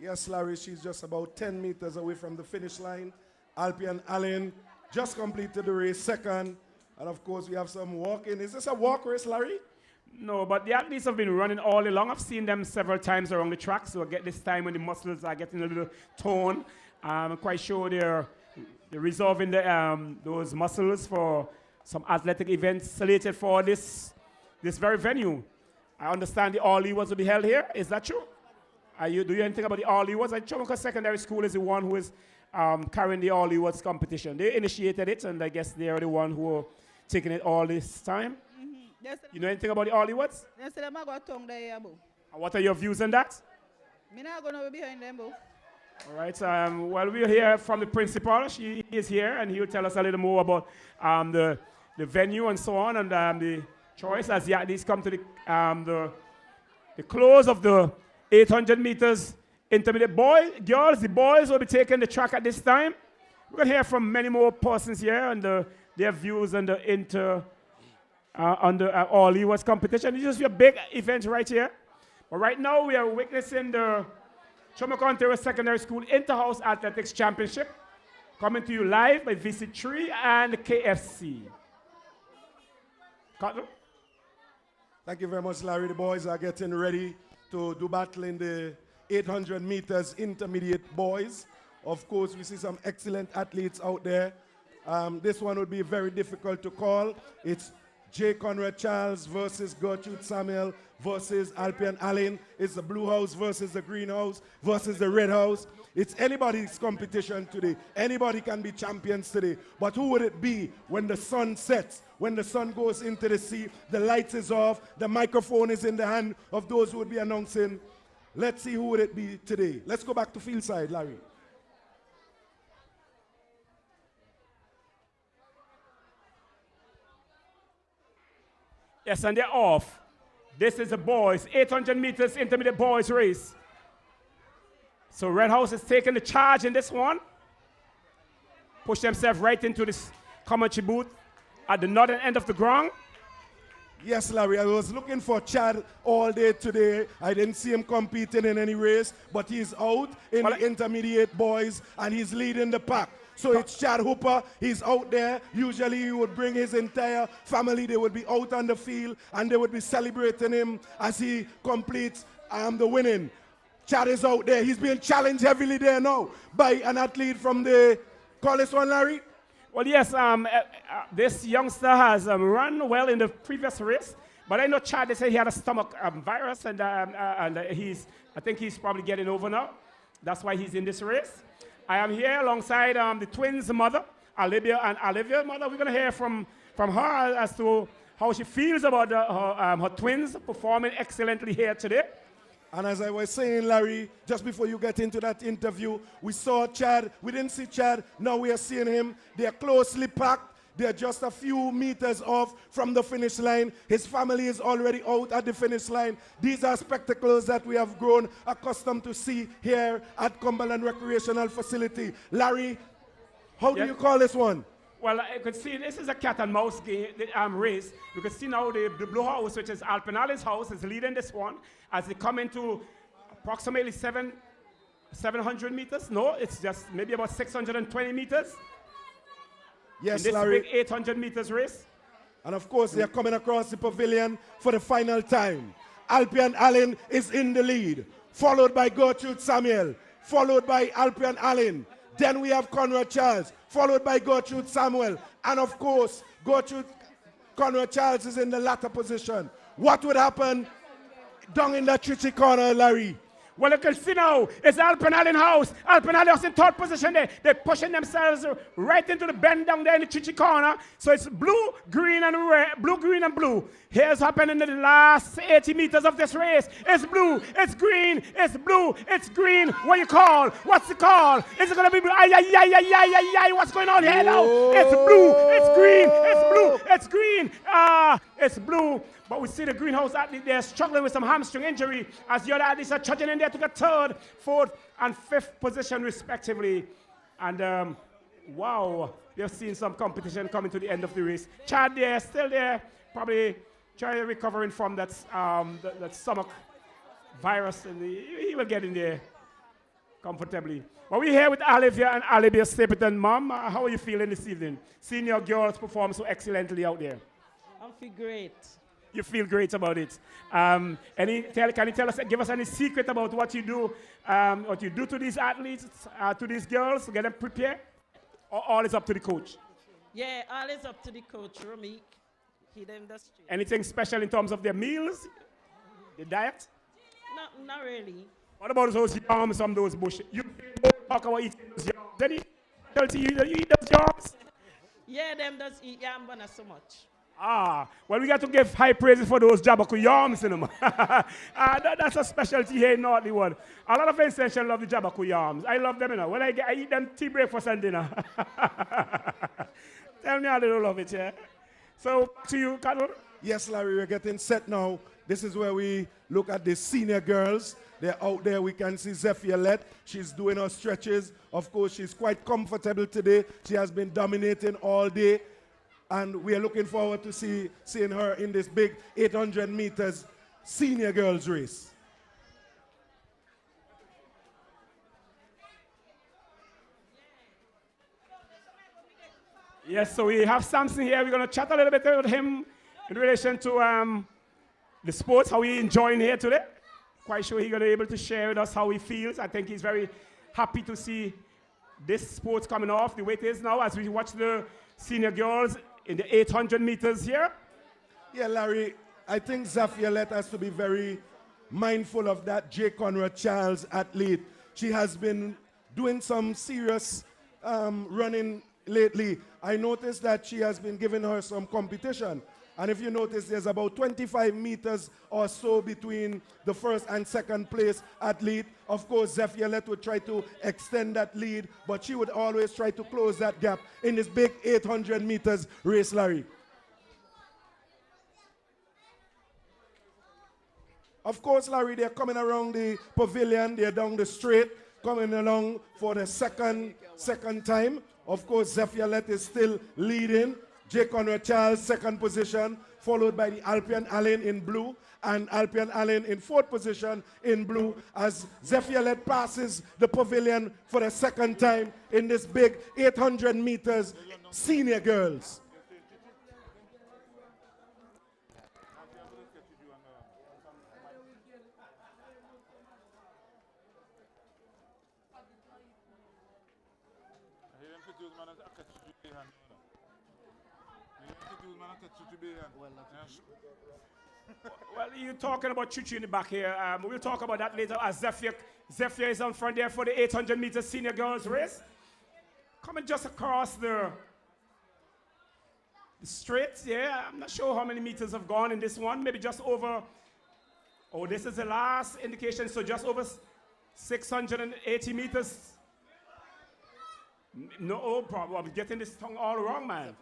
Yes, Larry, she's just about 10 meters away from the finish line. Alpian Allen just completed the race second. And of course, we have some walking. Is this a walk race, Larry? No, but the athletes have been running all along. I've seen them several times around the track. So I get this time when the muscles are getting a little toned. I'm quite sure they're resolving those muscles for some athletic events slated for this very venue. I understand the All Awards will be held here. Is that true? Do you know anything about the All Awards? Troumaca Secondary School is the one who is carrying the All Awards competition. They initiated it, and I guess they are the one who are taking it all this time. You know anything about the All Awards? And what are your views on that? I'm not going to be behind them, bro. All right. Well, we'll hear from the principal. She is here, and he'll tell us a little more about the venue and so on, and the choice as the athletes come to the close of the 800 meters intermediate girls. The boys will be taking the track at this time. We're going to hear from many more persons here and their views on the All Awards competition. It's just a big event right here. But right now, we are witnessing the Troumaca Secondary School Inter-House Athletics Championship, coming to you live by VC3 and KFC. Cutler? Thank you very much, Larry. The boys are getting ready to do battle in the 800 meters intermediate boys. Of course, we see some excellent athletes out there. This one would be very difficult to call. It's J. Conrad Charles versus Gertrude Samuel versus Alpian Allen. It's the blue house versus the green house versus the red house. It's anybody's competition today. Anybody can be champions today. But who would it be when the sun sets, when the sun goes into the sea, the lights is off, the microphone is in the hand of those who would be announcing? Let's see who would it be today. Let's go back to field side, Larry. Yes, and they're off. This is the boys, 800 meters intermediate boys race. So Red House is taking the charge in this one. Push themselves right into this commentary booth at the northern end of the ground. Yes, Larry, I was looking for Chad all day today. I didn't see him competing in any race, but he's out in the intermediate boys, and he's leading the pack. So it's Chad Hooper. He's out there. Usually he would bring his entire family. They would be out on the field, and they would be celebrating him as he completes the winning. Chad is out there. He's being challenged heavily there now by an athlete from the, call this one, Larry? Well, yes, this youngster has run well in the previous race, but I know Chad, they say he had a stomach virus, and I think he's probably getting over now. That's why he's in this race. I am here alongside the twins' mother, Olivia and Olivia's mother. We're going to hear from her as to how she feels about her twins performing excellently here today. And as I was saying, Larry, just before you get into that interview, we saw Chad. We didn't see Chad. Now we are seeing him. They are closely packed. They are just a few meters off from the finish line. His family is already out at the finish line. These are spectacles that we have grown accustomed to see here at Cumberland Recreational Facility. Larry, how do you call this one? Well, you can see this is a cat and mouse game, race. You can see now the blue house, which is Alpian Allen's house, is leading this one as they come into approximately 700 meters. No, it's just maybe about 620 meters. Yes, in this Larry. big 800 meters race. And of course, they are coming across the pavilion for the final time. Alpian Allen is in the lead, followed by Gertrude Samuel, followed by Alpian Allen. Then we have Conrad Charles, followed by Gertrude Samuel. And of course, Conrad Charles is in the latter position. What would happen down in that tricky corner, Larry? Well, you can see now, it's Alpian Allen house. Alpian Allen is in third position there. They're pushing themselves right into the bend down there in the chichi corner. So it's blue, green, and red. Blue, green, and blue. Here's happening in the last 80 meters of this race. It's blue, it's green, it's blue, it's green. What you call? What's the call? Is it going to be blue? What's going on here now? It's blue, it's green, it's blue, it's green. It's blue. But we see the greenhouse athlete there struggling with some hamstring injury as the other athletes are charging in there to get third, fourth, and fifth position respectively. And wow, we have seen some competition coming to the end of the race. Chad there, still there, probably trying to recovering from that stomach virus, and he will get in there comfortably. Well, we're here with Olivia and Olivia Stapleton. Mom, how are you feeling this evening? Seeing your girls perform so excellently out there. I feel great. You feel great about it. Can you tell us, give us any secret about what you do to these athletes, to these girls, to get them prepared? Or all is up to the coach? Yeah, all is up to the coach, Ramik. He them does straight. Anything special in terms of their meals, the diet? No, not really. What about those yams from those bushes? You talk about eating those yams. Any specialty you eat those yams? Yeah, them does eat yam, but not so much. Well, we got to give high praises for those Jabaku yams, you know. That's a specialty here in Northwood. A lot of Vincent love the Jabaku yams. I love them, you know. When I eat them tea, breakfast, and dinner. Tell me how they don't love it, yeah? So, to you, Carol. Yes, Larry, we're getting set now. This is where we look at the senior girls. They're out there. We can see Zephyr. She's doing her stretches. Of course, she's quite comfortable today. She has been dominating all day. And we are looking forward to seeing her in this big 800 meters senior girls race. Yes, so we have Samson here. We're going to chat a little bit about him in relation to the sports, how he enjoying here today. Quite sure he's going to be able to share with us how he feels. I think he's very happy to see this sport coming off the way it is now as we watch the senior girls in the 800 meters here. Yeah, Larry, I think Zafia has to be very mindful of that J. Conrad Charles athlete. She has been doing some serious running lately. I noticed that she has been giving her some competition. And if you notice, there's about 25 meters or so between the first and second place athlete. Of course, Zephyr would try to extend that lead, but she would always try to close that gap in this big 800 meters race, Larry. Of course, Larry, they're coming around the pavilion. They're down the straight, coming along for the second time. Of course, Zephyr is still leading. J. Conrad Charles, second position, followed by the Alpian Allen in blue, and Alpian Allen in fourth position in blue, as Zephyr passes the pavilion for the second time in this big 800 meters senior girls. Well, you're talking about Chuchu in the back here. We'll talk about that later as Zephyr is on front there for the 800 meters senior girls race. Coming just across the straight, yeah. I'm not sure how many meters have gone in this one. Maybe just over, oh, this is the last indication, so just over 680 meters. No problem. I'm getting this tongue all wrong, man.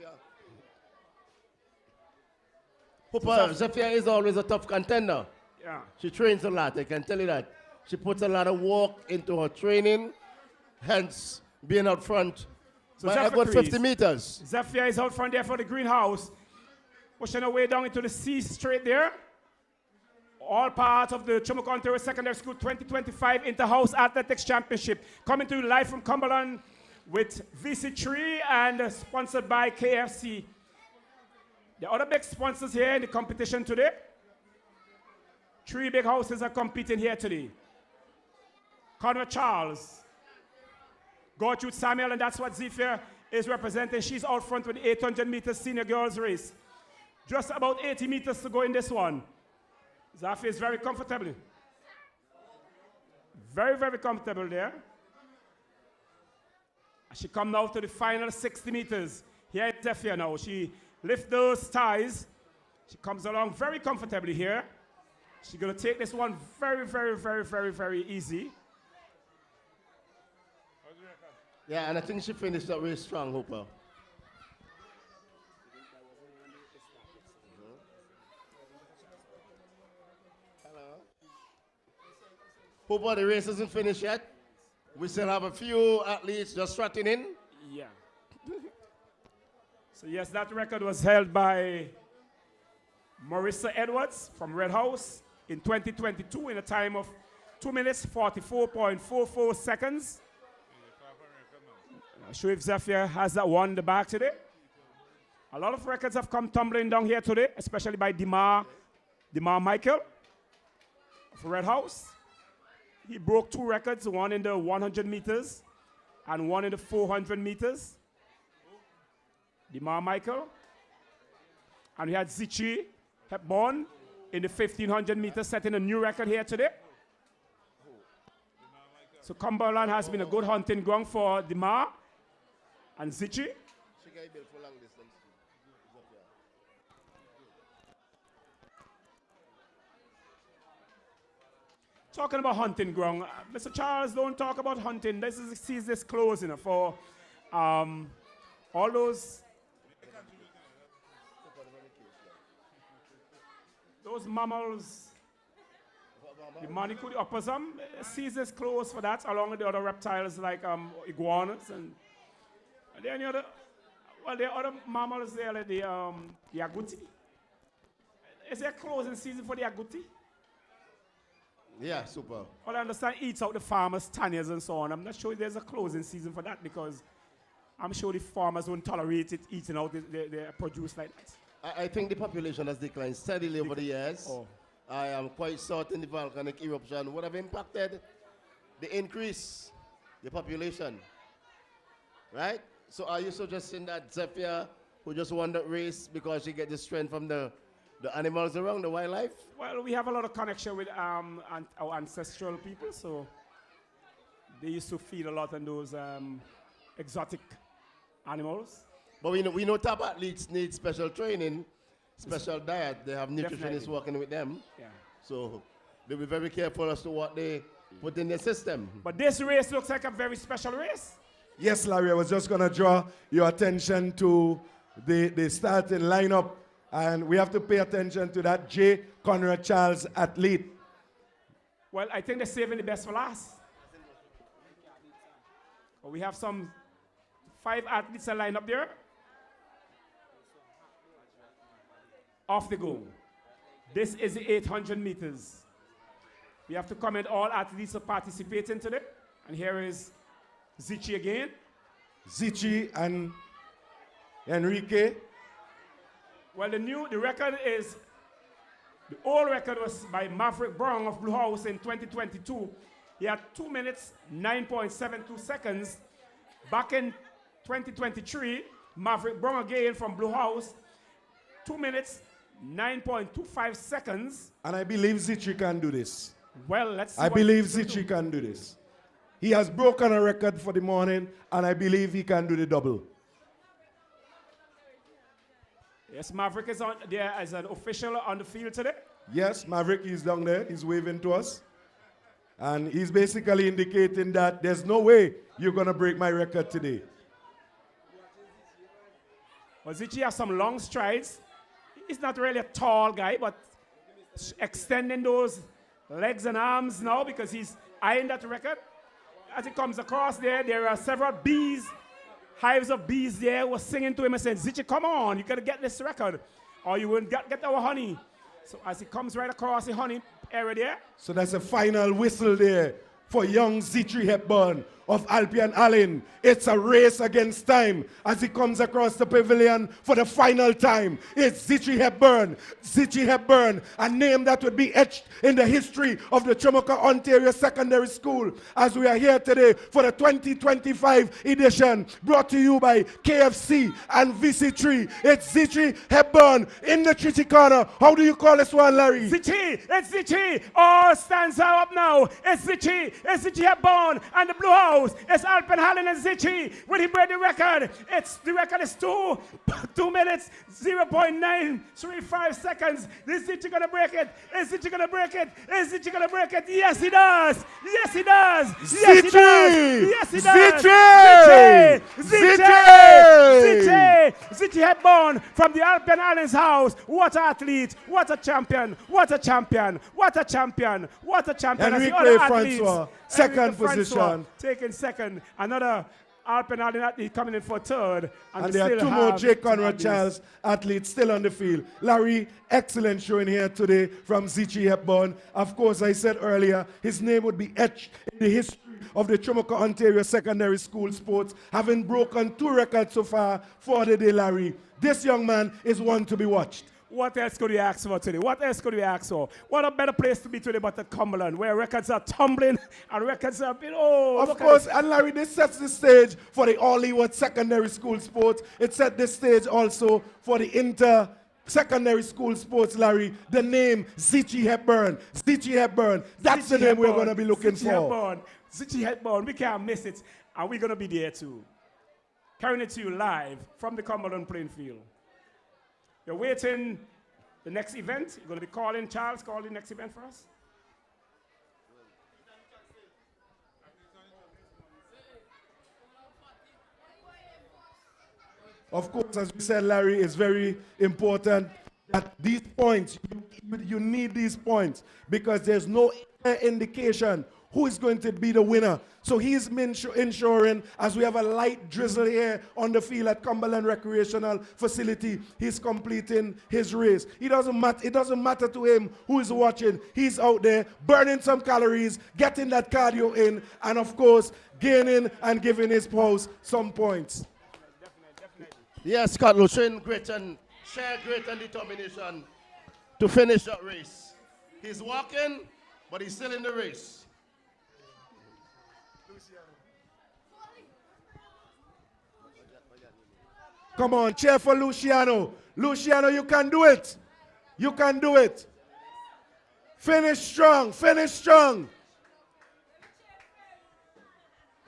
Hooper, Zephyr is always a tough contender. Yeah. She trains a lot, I can tell you that. She puts a lot of work into her training, hence being out front. So by about 50 meters. Zephyr is out front there for the greenhouse. Pushing her way down into the C straight there. All part of the Troumaca Ontario Secondary School 2025 Inter-House Athletics Championship. Coming to you live from Cumberland with VC3 and sponsored by KFC. The other big sponsors here in the competition today. 3 big houses are competing here today. Conrad Charles, Gertrude Samuel, and that's what Zephyr is representing. She's out front with the 800 meters senior girls race. Just about 80 meters to go in this one. Zephyr is very comfortable. Very, very comfortable there. She comes now to the final 60 meters. Here is Zephyr now. She lifts those thighs. She comes along very comfortably here. She's going to take this one very, very, very, very, very easy. Yeah, and I think she finished that really strong, Hooper. Hooper, the race isn't finished yet. We still have a few athletes just trotting in. Yeah. So yes, that record was held by Marissa Edwards from Red House in 2022 in a time of 2 minutes 44.44 seconds. I'm sure if Zephyr has that one in the back today. A lot of records have come tumbling down here today, especially by Demar Michael of Red House. He broke 2 records, one in the 100 meters and one in the 400 meters. Demar Michael. And we had Zichi Hepburn in the 1500 meters, setting a new record here today. So Cumberland has been a good hunting ground for Demar and Zichi. Talking about hunting ground, Mr. Charles, don't talk about hunting. This is sees this close, you know, for all those mammals, the manicu, the opossum, sees this close for that, along with the other reptiles like iguanas and are there any other? Well, there are other mammals there, like the agouti. Is there a closing season for the agouti? Yeah, super. Well, I understand eats out the farmers, taniers, and so on. I'm not sure if there's a closing season for that because I'm sure the farmers won't tolerate it eating out their produce like that. I think the population has declined steadily over the years. Oh. I am quite certain the volcanic eruption would have impacted the increase, the population. Right? So are you suggesting that Zephyr, who just won that race because she get the strength from the animals around, the wildlife? Well, we have a lot of connection with our ancestral people, so they used to feed a lot on those exotic animals. But we know top athletes need special training, special diet. They have nutritionists Definitely. working with them. Yeah. So they'll be very careful as to what they put in their system. But this race looks like a very special race. Yes, Larry, I was just going to draw your attention to the starting lineup. And we have to pay attention to that J. Conrad Charles athlete. Well, I think they're saving the best for last. We have some 5 athletes that line up there. Off they go. This is the 800 meters. We have to comment all athletes are participating today. And here is Zichi again. Zichi and Enrique. Well, the record is, the old record was by Maverick Brown of Blue House in 2022. He had 2 minutes, 9.72 seconds. Back in 2023, Maverick Brown again from Blue House, 2 minutes, 9.25 seconds. And I believe Zichi can do this. Well, let's see. I believe Zichi can do this. He has broken a record for the morning, and I believe he can do the double. Yes, Maverick is on there as an official on the field today. Yes, Maverick is down there. He's waving to us. And he's basically indicating that there's no way you're going to break my record today. Well, Zichi has some long strides. He's not really a tall guy, but extending those legs and arms now because he's eyeing that record. As he comes across there are several bees, hives of bees there who are singing to him and saying, Zichi, come on, you got to get this record or you won't get our honey. So as he comes right across the honey area there. So that's a final whistle there for young Zichi Hepburn of Alpian Allen. It's a race against time as he comes across the pavilion for the final time. It's Zichi Hepburn. Zichi Hepburn, a name that would be etched in the history of the Troumaca, Ontario Secondary School, as we are here today for the 2025 edition, brought to you by KFC and VC3. It's Zichi Hepburn in the Chichi corner. How do you call this one, Larry? Zichi, it's Zichi. All stands are up now. It's Zichi Hepburn and the Blue House. It's Alpen Hallen and Zichi. Will he break the record? The record is 2 minutes, 0.935 seconds. Is Zichi gonna break it? Is Zichi gonna break it? Is Zichi gonna break it? Yes, he does. Yes, he does. Yes, he does. Yes, he does. Zichi Hepburn from the Alpen Hallen's house. What an athlete. What a champion. What a champion. What a champion. What a champion. Enrique Francois, second position. Taking second. Another Alpen Hallen athlete coming in for third. And there are 2 more J. Conrad Charles athletes still on the field. Larry, excellent showing here today from Zichi Hepburn. Of course, I said earlier, his name would be etched in the history of the Troumaca, Ontario Secondary School sports, having broken 2 records so far for the day, Larry. This young man is one to be watched. What else could we ask for today? What else could we ask for? What a better place to be today but at Cumberland, where records are tumbling and records are being, Of course, and Larry, this sets the stage for the All-Leeward Secondary School sports. It set the stage also for the Secondary School sports, Larry. The name, Zichi Hepburn. Zichi Hepburn. That's the name we're going to be looking for. Zichi Hepburn. We can't miss it. And we're going to be there too. Carrying it to you live from the Cumberland playing field. You're waiting the next event. You're going to be calling Charles, call the next event for us. Of course, as we said, Larry, it's very important that these points, you need these points because there's no indication who is going to be the winner. So he's ensuring, as we have a light drizzle here on the field at Cumberland Recreational Facility, he's completing his race. It doesn't matter to him who is watching. He's out there burning some calories, getting that cardio in, and of course, gaining and giving his pulse some points. Yes, Scott will show great and share great and determination to finish that race. He's walking, but he's still in the race. Come on, cheer for Luciano. Luciano, you can do it. You can do it. Finish strong, finish strong.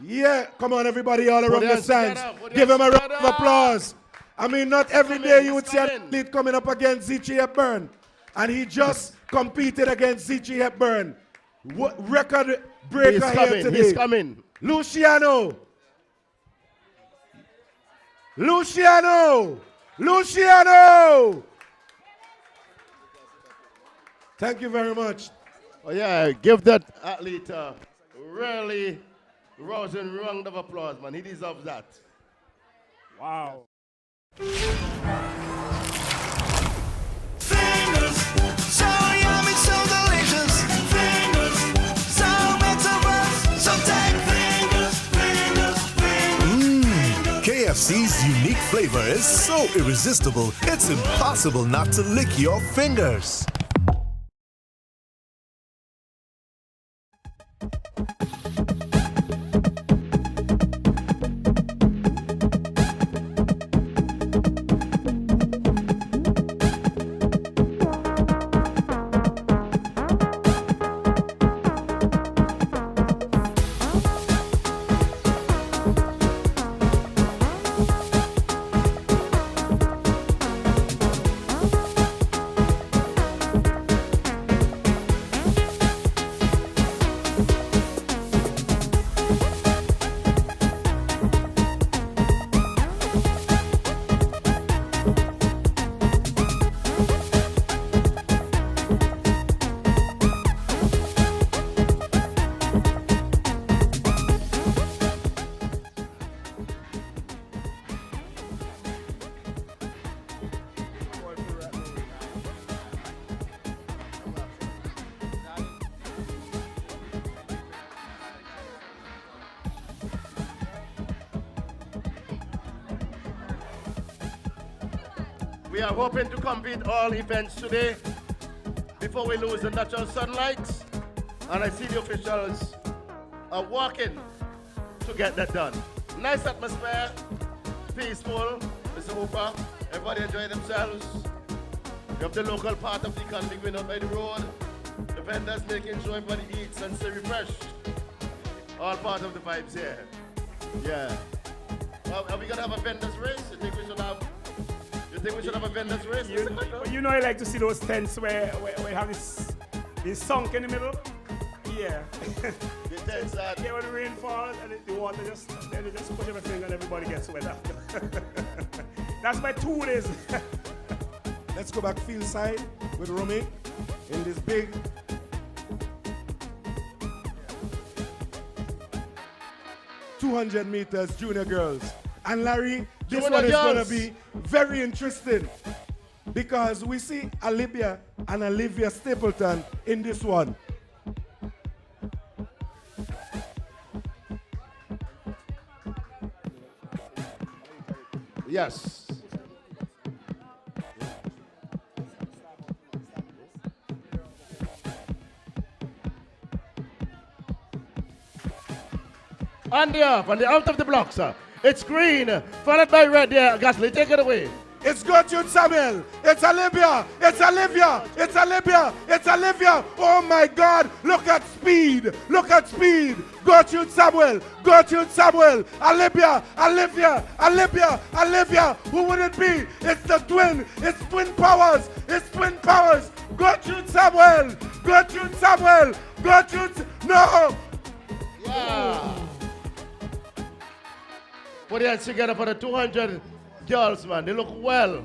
Yeah, come on, everybody all around the stands. Give him a round of applause. I mean, not every day you would see an athlete coming up against Zichi Hepburn. And he just competed against Zichi Hepburn. Record breaker here today. He's coming. Luciano. Luciano. Luciano. Thank you very much. Oh yeah, give that athlete a really rousing round of applause, man. He deserves that. Wow. Fingers, so yummy, so delicious. Fingers, so metaverse, so take fingers, fingers, fingers. KFC's unique flavor is so irresistible, it's impossible not to lick your fingers. We are hoping to complete all events today before we lose the natural sunlight. And I see the officials are working to get that done. Nice atmosphere, peaceful, Mr. Hooper. Everybody enjoy themselves. We have the local part of the economy going out by the road. The vendors making sure everybody eats and stay refreshed. All part of the vibes here. Yeah. Are we going to have a vendors race? You think we should have a vendors race? You know I like to see those tents where you have this sunk in the middle. Yeah. The tents that... Yeah, when the rain falls and the water they just push everything and everybody gets wet after. That's my 2 days. Let's go back field side with Romy in this big 200 meters junior girls. And Larry, this one is going to be very interesting because we see Olivia and Olivia Stapleton in this one. Yes. On the up, on the out of the block, sir. It's green, followed by red there. Gasly, take it away. It's Gertrude Samuel. It's Olivia. It's Olivia. It's Olivia. It's Olivia. Oh my God. Look at speed. Look at speed. Gertrude Samuel. Gertrude Samuel. Olivia. Olivia. Olivia. Olivia. Who would it be? It's the twin. It's twin powers. It's twin powers. Gertrude Samuel. Gertrude Samuel. Gertrude. No. Yeah. Put your hands together for the 200 girls, man. They look well.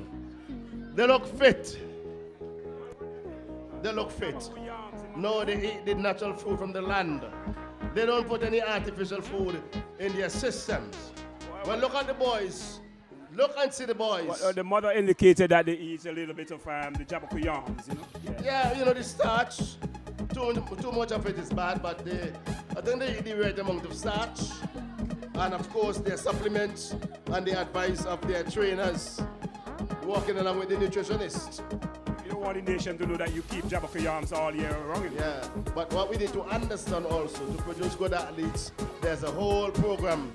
They look fit. They look fit. No, they eat the natural food from the land. They don't put any artificial food in their systems. Well, look at the boys. Look and see the boys. Well, the mother indicated that they eat a little bit of the Jabako yams, you know? Yeah, you know, the starch. Too much of it is bad, but I think they eat the right amount of starch. and of course their supplements and the advice of their trainers, walking along with the nutritionist. You don't want the nation to know that you keep jab of your arms all year round. Yeah, but what we need to understand also, to produce good athletes, there's a whole program,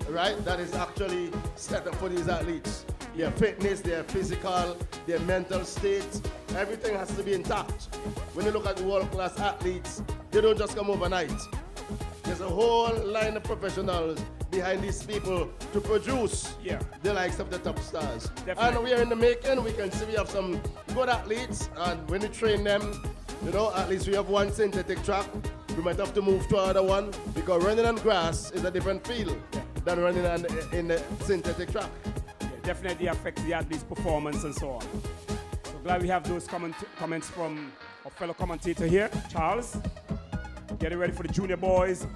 right, that is actually set up for these athletes. Their fitness, their physical, their mental state, everything has to be intact. When you look at the world-class athletes, they don't just come overnight. There's a whole line of professionals behind these people to produce the likes of the top stars. Definitely. And we are in the making. We can see we have some good athletes, and when we train them, you know, at least we have one synthetic track. We might have to move to another one because running on grass is a different feel than running in the synthetic track. Definitely affects the athlete's performance and so on. So glad we have those comments from our fellow commentator here, Charles. Getting ready for the junior boys,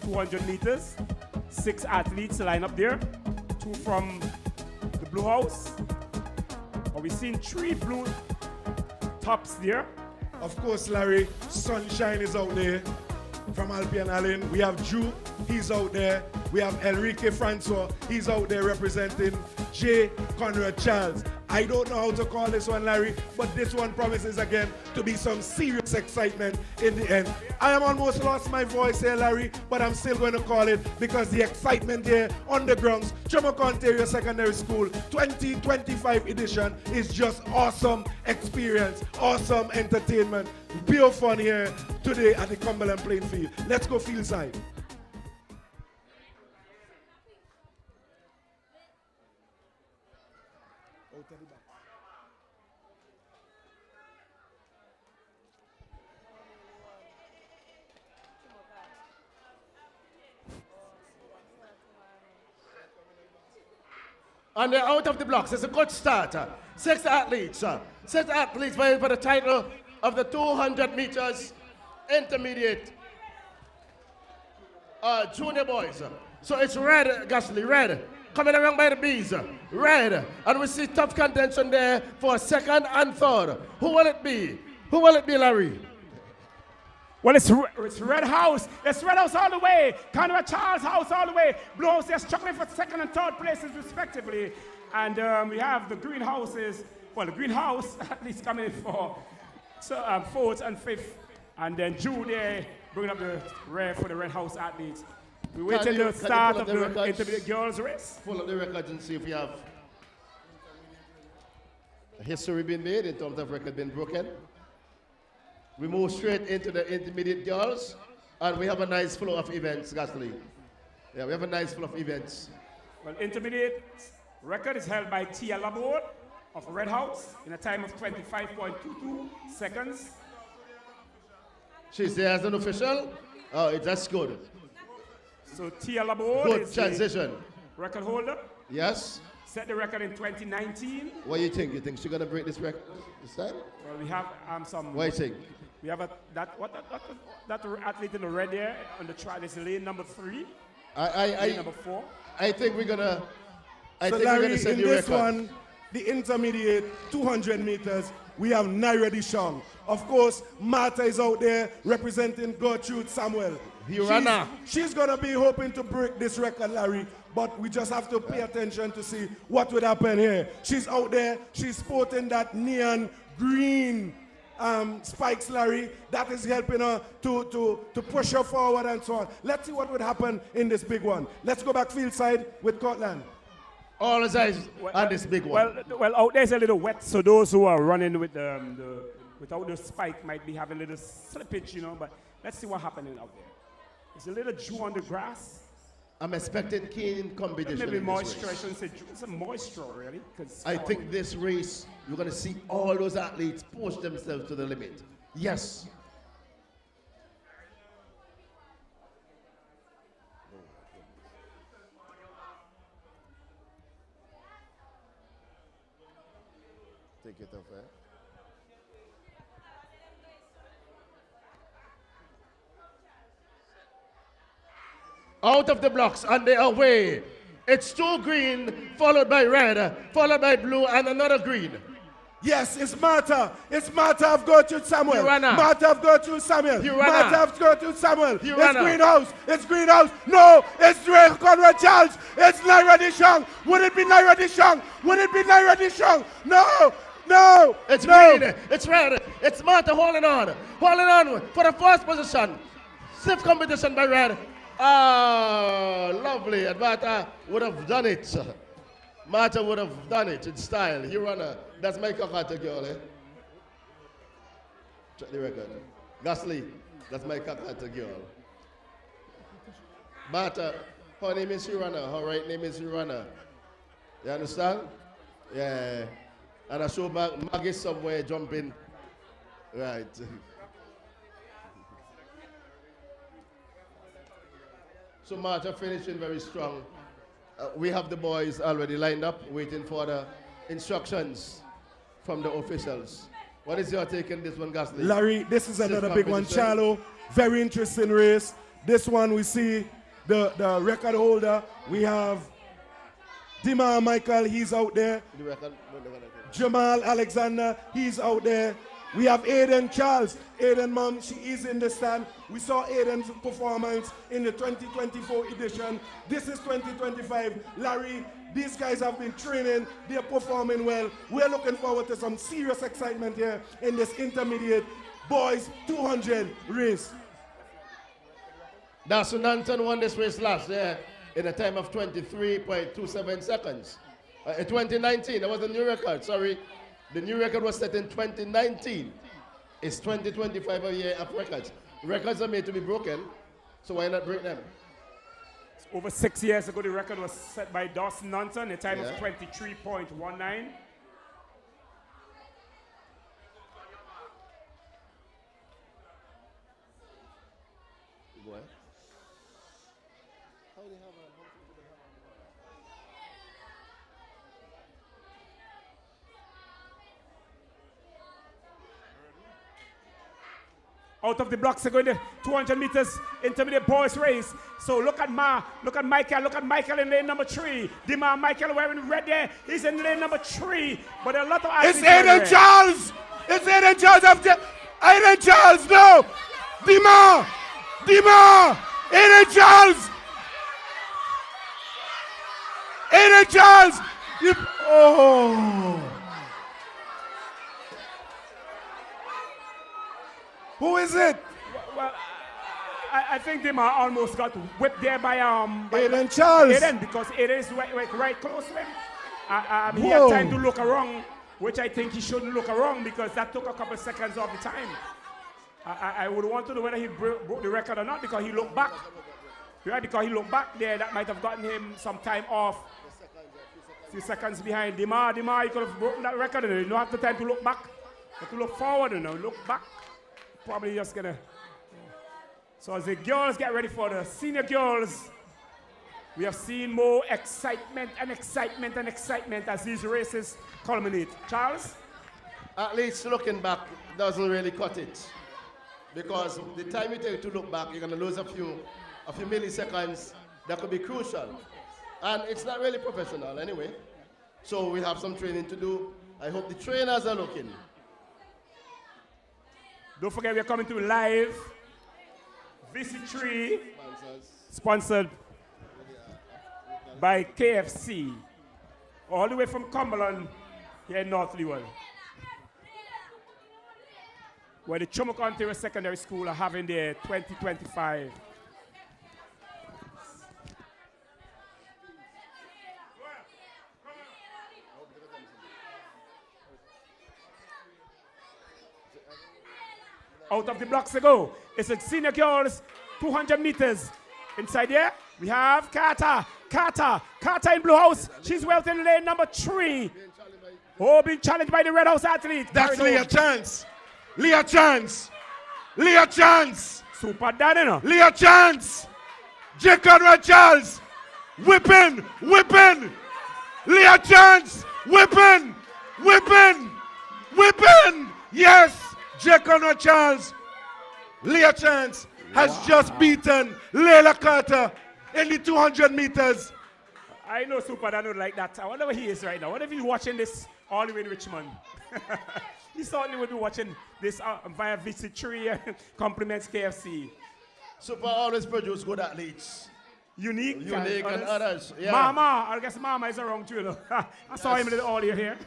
200 meters. 6 athletes line up there. 2 from the Blue House. But we've seen 3 blue tops there. Of course, Larry, Sunshine is out there from Albion Allen. We have Drew, he's out there. We have Enrique Francois, he's out there representing J. Conrad Charles. I don't know how to call this one, Larry, but this one promises again to be some serious excitement in the end. I am almost lost my voice here, Larry, but I'm still going to call it because the excitement here on the grounds, Troumaca, Ontario Secondary School 2025 edition is just awesome experience, awesome entertainment, pure fun here today at the Cumberland playing field. Let's go field side. And they're out of the blocks. It's a good start. 6 athletes. 6 athletes vying for the title of the 200 meters intermediate junior boys. So it's red, Gasly, red. Coming around by the bees, red. And we see tough contention there for second and third. Who will it be? Who will it be, Larry? Well, it's Red House. It's Red House all the way. Conrad Charles House all the way. Blue House, they're struggling for second and third places respectively. And we have the Green Houses. Well, the Green House at least coming in for fourth and fifth. And then Jude there bringing up the red for the Red House athletes. We're waiting the start of the intermediate girls race. Pull up the records and see if we have history being made in terms of record being broken. We move straight into the intermediate girls, and we have a nice flow of events, Gasly. Yeah, we have a nice flow of events. Well, intermediate record is held by Tia Laborde of Red House in a time of 25.22 seconds. She's there as an official. Oh, that's good. So Tia Laborde Good is transition. the record holder. Yes. Set the record in 2019. What do you think? You think she's gonna break this record this time? Well, we have some. What do you think? We have that athlete in the red there on the track. This is lane number 3. Lane number 4. I think we're gonna. So Larry, in this one, the intermediate 200 meters, we have Naira Dishong. Of course, Martha is out there representing Gertrude Samuel. She's going to be hoping to break this record, Larry, but we just have to pay attention to see what would happen here. She's out there. She's sporting that neon green spikes, Larry. That is helping her to push her forward and so on. Let's see what would happen in this big one. Let's go back field side with Cortland. All his eyes on this big one. Well, out there's a little wet, so those who are running with without the spike might be having a little slippage, you know, but let's see what's happening out there. There's a little dew on the grass. I'm expecting keen competition. Maybe in moisture, I this race. shouldn't say dew. It's a moisture, really. I think this race, you're going to see all those athletes push themselves to the limit. Yes. Take it off, eh? Out of the blocks and they are away. It's 2 green, followed by red, followed by blue, and another green. Yes, it's Martha. It's Martha of Gertrude Samuel. You runner. Martha of Gertrude Samuel. You runner. Martha of Gertrude Samuel. You It's runner. Greenhouse. It's Greenhouse. No, it's Ray Conrad Charles. It's Naira Dishong. Would it be Naira Dishong? Would it be Naira Dishong? No. No. It's no. green. It's red. It's Martha holding on. Holding on for the first position. Stiff competition by red. Oh, lovely. And Martha would have done it. Martha would have done it in style. You runner. That's my Kakata girl, eh? Check the record. Gasly. That's my Kakata girl. Martha, her name is Hirana. Her right name is Hirana. You understand? Yeah. And I show Maggie somewhere jumping. Right. So Martha finishing very strong. We have the boys already lined up, waiting for the instructions from the officials. What is your take on this one, Gasly? Larry, this is another big one. competition. Charlo, very interesting race. This one we see the record holder. We have Dima Michael, he's out there. The record. Jamal Alexander, he's out there. We have Aiden Charles. Aiden mom, she is in the stand. We saw Aiden's performance in the 2024 edition. This is 2025. Larry, these guys have been training. They're performing well. We're looking forward to some serious excitement here in this intermediate boys 200 race. Dawson Nanton won this race last year in a time of 23.27 seconds. In 2019, that was a new record, sorry. The new record was set in 2019. It's 2025 a year of records. Records are made to be broken, so why not break them? Over 6 years ago, the record was set by Dawson Nanton, a time of Yeah. 23.19. Go ahead. Out of the blocks are going to 200 meters intermediate boys race. So look at Michael in lane number 3. Dima Michael wearing red there. He's in lane number 3. But a lot of It's Aiden Charles! It's Aiden Charles after Aiden Charles, no! Dima! Aiden Charles! Aiden Charles! Oh! Who is it? Well, I think Dima almost got whipped there by Aiden Charles. Aiden, because Aiden is right close to him. He Whoa. had time to look around, which I think he shouldn't look around because that took a couple seconds off the time. I would want to know whether he broke the record or not because he looked back. Right, because he looked back there, that might have gotten him some time off. A few seconds behind. Dima, he could have broken that record. You don't have the time to look back. You have to look forward, look back. Probably just gonna. So as the girls get ready for the senior girls, we have seen more excitement as these races culminate. Charles? At least looking back doesn't really cut it. Because the time you take to look back, you're gonna lose a few milliseconds that could be crucial. And it's not really professional anyway. So we have some training to do. I hope the trainers are looking. Don't forget we're coming to live VC3 sponsored by KFC all the way from Cumberland here in North Leeward, where the Troumaca Ontario Secondary School are having their 2025 out of the blocks ago. It's a senior girls, 200 meters. Inside here, we have Carter in blue house. She's well in lane number 3. Oh, being challenged by the red house athlete. That's Leah Chance. Leah Chance. Super daddy, no? Leah Chance. J. Conrad Charles. Whipping. Leah Chance. Whipping. Yes. J. Conrad Charles. Leah Chance has just beaten Layla Carter in the 200 meters. I know Super Dano like that. I wonder where he is right now. What if he's watching this all the way in Richmond. He certainly will be watching this via Visit 3 compliments KFC. Super always produce good athletes. Unique and others. Yeah. Mama, I guess Mama is around too. I saw him in the audio here.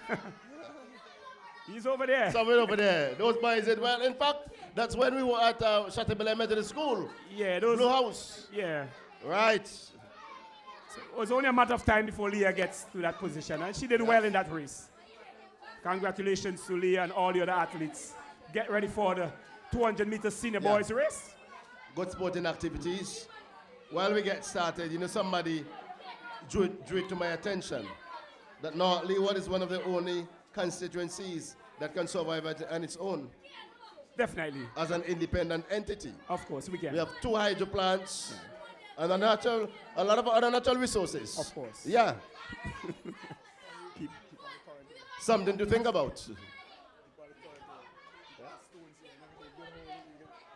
He's over there. Somewhere over there. Those boys did well. In fact, that's when we were at Chateaubriand Methodist School. Yeah, those. Blue House. Yeah. Right. So it was only a matter of time before Leah gets to that position, and she did well in that race. Congratulations to Leah and all the other athletes. Get ready for the 200 meter senior boys race. Good sporting activities. While we get started, you know, somebody drew it to my attention that North Leeward is one of the only constituencies that can survive on its own. Definitely. As an independent entity. Of course, we can. We have 2 hydro plants and a lot of other natural resources. Of course. Yeah. Something to think about.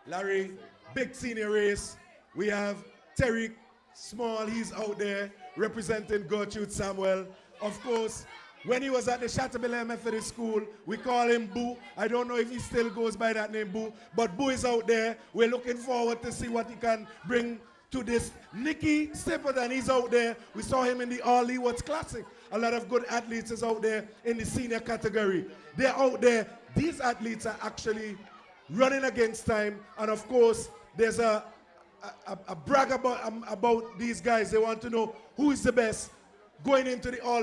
Larry, big senior race. We have Terry Small, he's out there representing Gertrude Samuel. Of course, when he was at the Chateaubriand Methodist School, we call him Boo. I don't know if he still goes by that name, Boo. But Boo is out there. We're looking forward to see what he can bring to this. Nicky Stapleton, he's out there. We saw him in the All Leewards Classic. A lot of good athletes is out there in the senior category. They're out there. These athletes are actually running against time. And of course, there's a brag about these guys. They want to know who is the best going into the All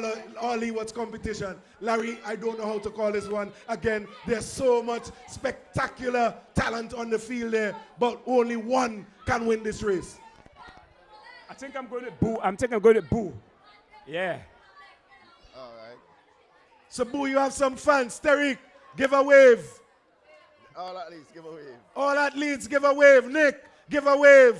Leewards competition. Larry, I don't know how to call this one. Again, there's so much spectacular talent on the field there, but only one can win this race. I think I'm going to Boo. I think I'm going to Boo. Yeah. All right. So, Boo, you have some fans. Derek, give a wave. All athletes, give a wave. All athletes, give a wave. Nick, give a wave.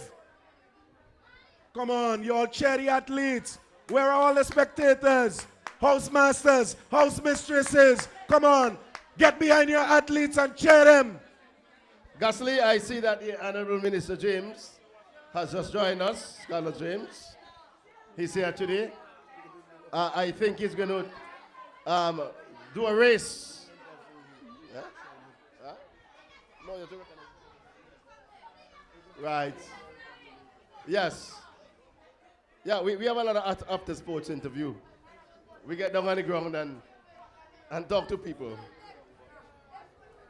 Come on, you all cherry athletes. Where are all the spectators? Housemasters, house mistresses. Come on, get behind your athletes and cheer them. Gasly, I see that the Honorable Minister James has just joined us, Scarlett James. He's here today. I think he's going to do a race. Yeah? Huh? No, you're talking. Right. Yes. Yeah, we have a lot of after sports interview. We get down on the ground and talk to people.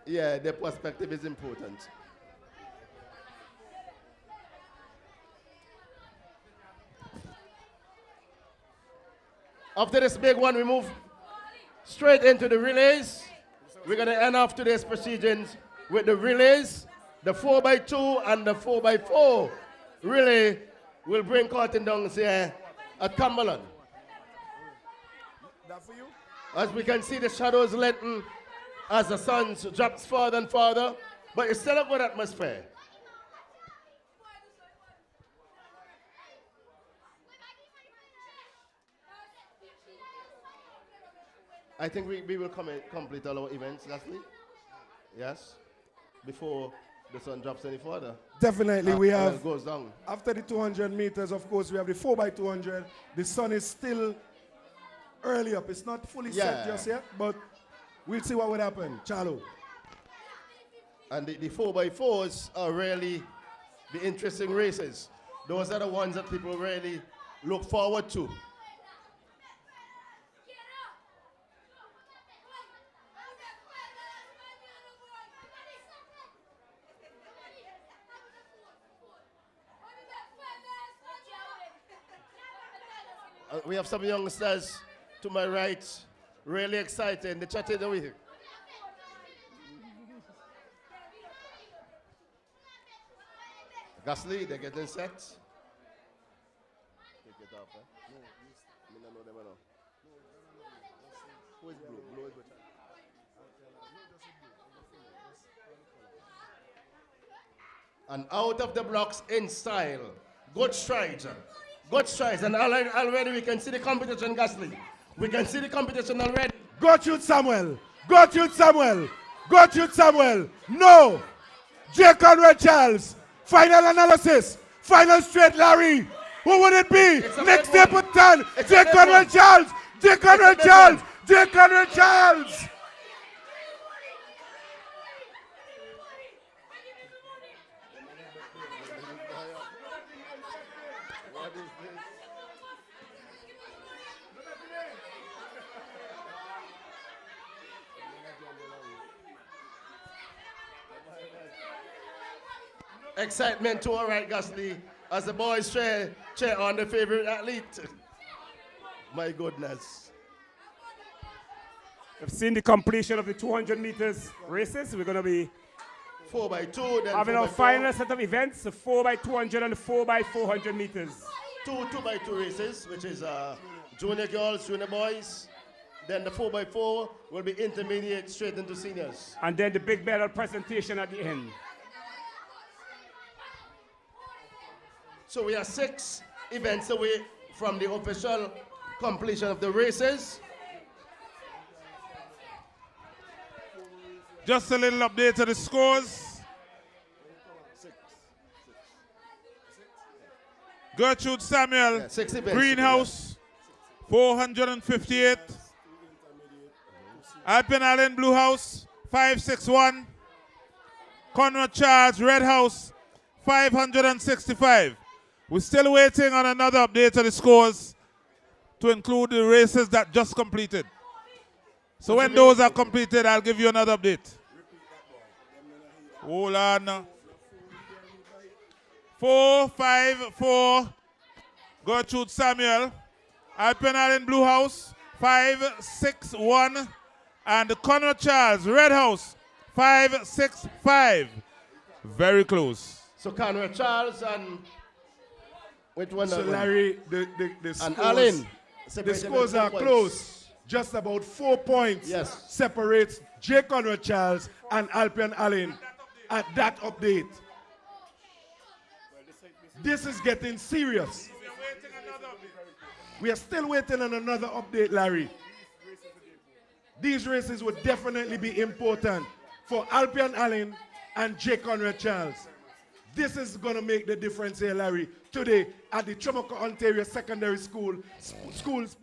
Yeah, their perspective is important. After this big one, we move straight into the relays. We're going to end off today's proceedings with the relays, the 4x2 and the 4x4 relay. Will bring curtain down here at Cumberland. That for you? As we can see the shadows lengthen as the sun drops further and further, but it's still a good atmosphere. I think we will complete all our events, lastly. Yes? Before the sun drops any further. Definitely, we have, it goes down. After the 200 meters, of course, we have the 4x200. The sun is still early up. It's not fully set just yet, but we'll see what would happen. Chalo. And the 4x4s are really the interesting races. Those are the ones that people really look forward to. We have some youngsters to my right, really excited. They chatted with you. Gasly, they're getting set. Take it off, eh? No, I don't know them at all. Who is blue? Blue is better. And out of the blocks in style. Good strides. Good strides. And already we can see the competition, Gasly. We can see the competition already. Gertrude Samuel. Gertrude Samuel. Gertrude Samuel. No. J. Conrad Charles. Final analysis. Final straight, Larry. Who would it be? Nick Stapleton. J. Conrad Charles. J. Conrad Charles. J. J. Conrad Charles. Excitement too, all right, Gasly, as the boys cheer on the favorite athlete. My goodness. We've seen the completion of the 200 meters races. We're going to be 4x2, then having 4x4. our final set of events, the 4x200 and the 4x400 meters. Two 2x2 races, which is junior girls, junior boys. Then the 4x4 will be intermediate straight into seniors. And then the big medal presentation at the end. So we are 6 events away from the official completion of the races. Just a little update of the scores. Gertrude Samuel, Greenhouse, 458. Alpin Allen, Blue House, 561. Conrad Charles, Red House, 565. We're still waiting on another update of the scores to include the races that just completed. So when those are completed, I'll give you another update. Hold on. 454, Gertrude Samuel. Alpin Allen, Blue House, 561. And Conrad Charles, Red House, 565. Very close. So Conrad Charles and which one? So Larry, the and scores, Allen. the scores are close. Just about 4 points separates J. Conrad Charles and Alpian Allen at that update. This is getting serious. We are still waiting on another update, Larry. These races would definitely be important for Alpian Allen and J. Conrad Charles. This is going to make the difference here, Larry, today at the Troumaca, Ontario Secondary School Sports.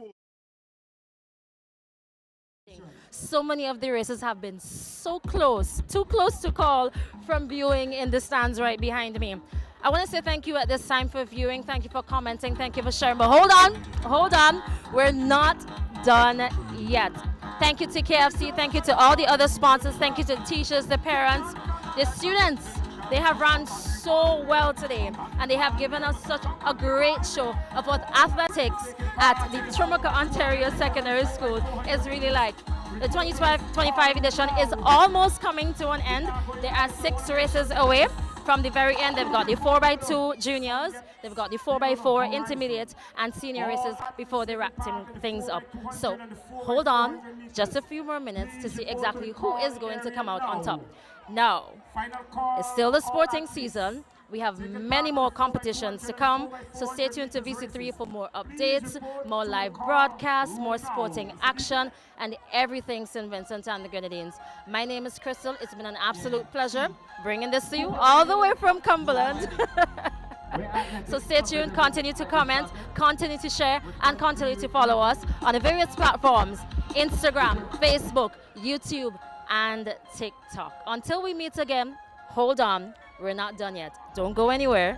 So many of the races have been so close, too close to call from viewing in the stands right behind me. I want to say thank you at this time for viewing. Thank you for commenting. Thank you for sharing. But hold on. We're not done yet. Thank you to KFC. Thank you to all the other sponsors. Thank you to the teachers, the parents, the students. They have run so well today, and they have given us such a great show of what athletics at the Troumaca, Ontario Secondary School is really like. The 2025 edition is almost coming to an end. There are 6 races away from the very end. They've got the 4x2 juniors, they've got the 4x4 intermediate and senior races before they wrap things up. So hold on just a few more minutes to see exactly who is going to come out on top. Now, it's still the sporting season. We have many more competitions to come, so stay tuned to VC3 for more updates, more live broadcasts, more sporting action, and everything St. Vincent and the Grenadines. My name is Crystal. It's been an absolute pleasure bringing this to you all the way from Cumberland. So stay tuned, continue to comment, continue to share, and continue to follow us on the various platforms, Instagram, Facebook, YouTube, and TikTok. Until we meet again, hold on. We're not done yet. Don't go anywhere.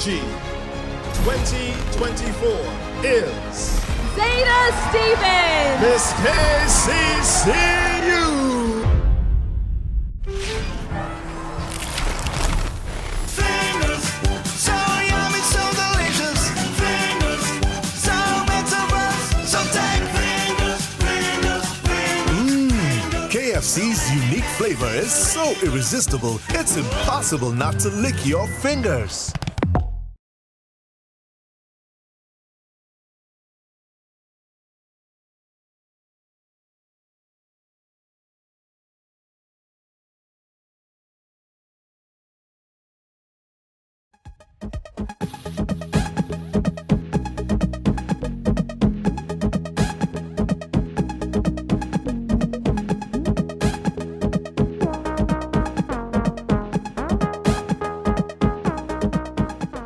KCG 2024 is Zeta Stevens. Miss KCCU. Fingers, so yummy, so delicious. Fingers, so metaverse, so take fingers, fingers, fingers. KFC's unique flavor is so irresistible, it's impossible not to lick your fingers.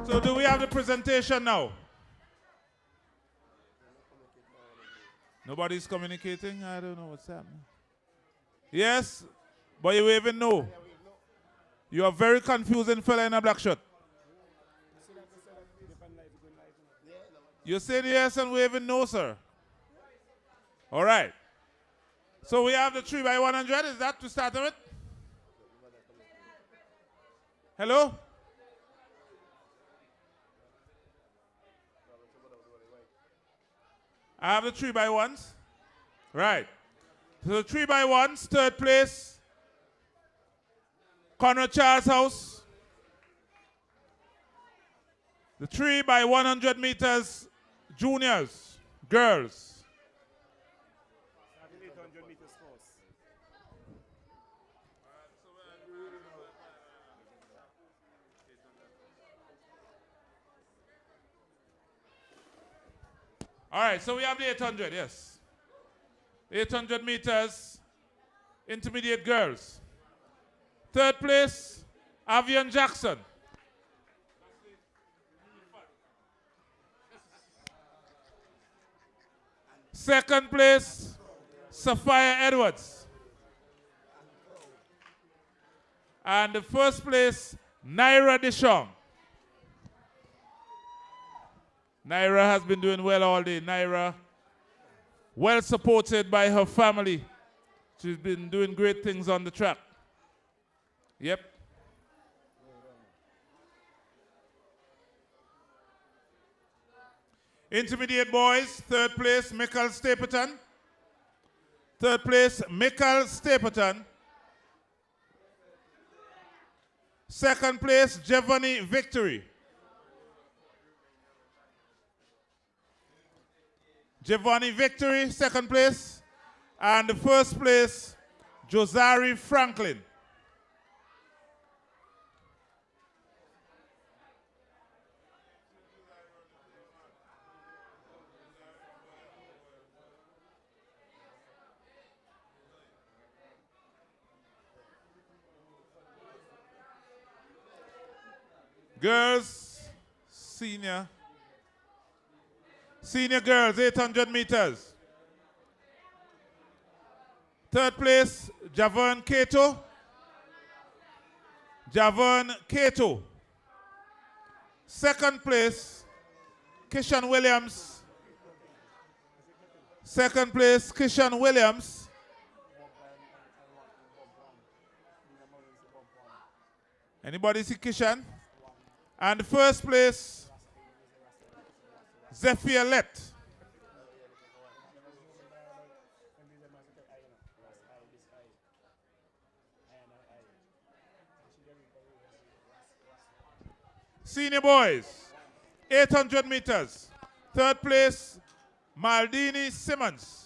So do we have the presentation now? Nobody's communicating? I don't know what's happening. Yes, but you even know. You are very confusing fella in a black shirt. You said yes and we even know, sir. All right. So we have the 3x100. Is that to start with? Hello? I have the 3x1s. Right. So the 3x1s, third place, Conrad Charles House. The 3x100 meters, juniors, girls. All right, so we have the 800, yes. 800 meters, intermediate girls. Third place, Avian Jackson. Second place, Sophia Edwards. And the first place, Naira Deschamps. Naira has been doing well all day. Naira, well supported by her family. She's been doing great things on the track. Yep. Intermediate boys, third place, Michael Stapleton. Third place, Michael Stapleton. Second place, Giovanni Victory. Giovanni Victory, second place. And the first place, Josari Franklin. Girls, senior girls, 800 meters. Third place, Javon Cato. Javon Cato. Second place, Kishan Williams. Second place, Kishan Williams. Anybody see Kishan? And the first place, Zephyr Lett. Senior boys, 800 meters. Third place, Maldini Simmons.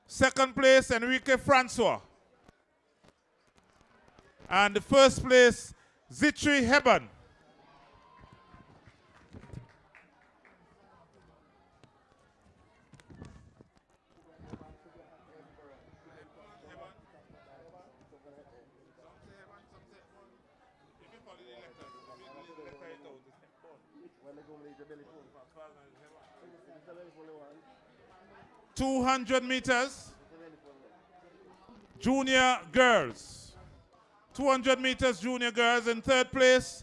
Second place, Enrique Francois. And the first place, Zitri Heban. .200 meters. Junior girls. 200 meters junior girls. In third place,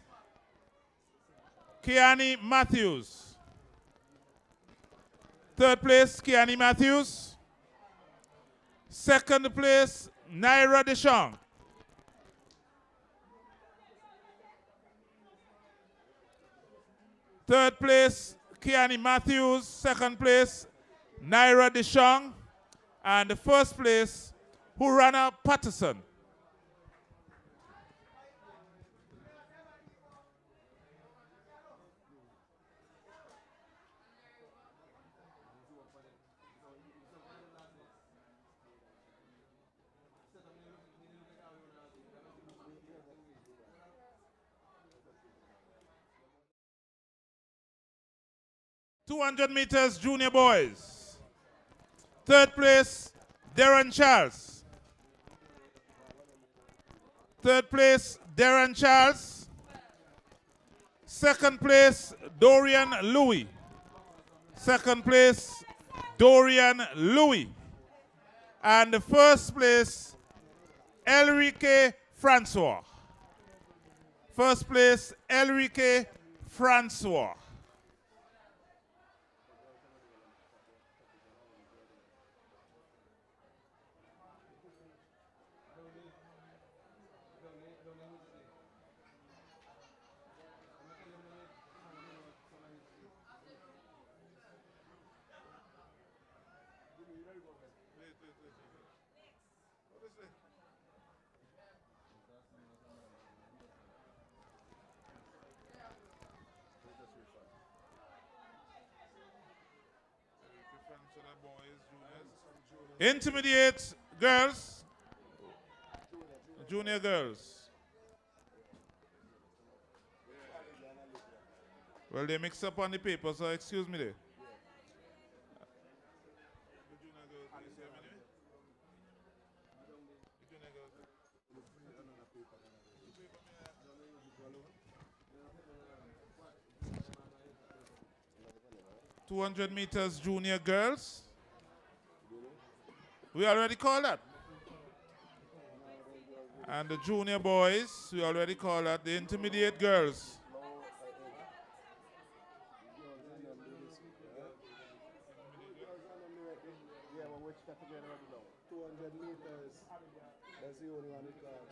Kiani Matthews. Third place, Kiani Matthews. Second place, Naira Deschamps. Third place, Kiani Matthews. Second place, Naira Deschamps. And the first place, Hurana Patterson. .200 meters junior boys. Third place, Darren Charles. Third place, Darren Charles. Second place, Dorian Louis. Second place, Dorian Louis. And the first place, Elrique Francois. First place, Elrique Francois. Intermediate girls, junior girls. Well, they mix up on the paper, so excuse me there. .200 meters junior girls. We already called that. And the junior boys, we already called that. The intermediate girls. Yeah, but which category are we now? 200 meters. That's the only one we call.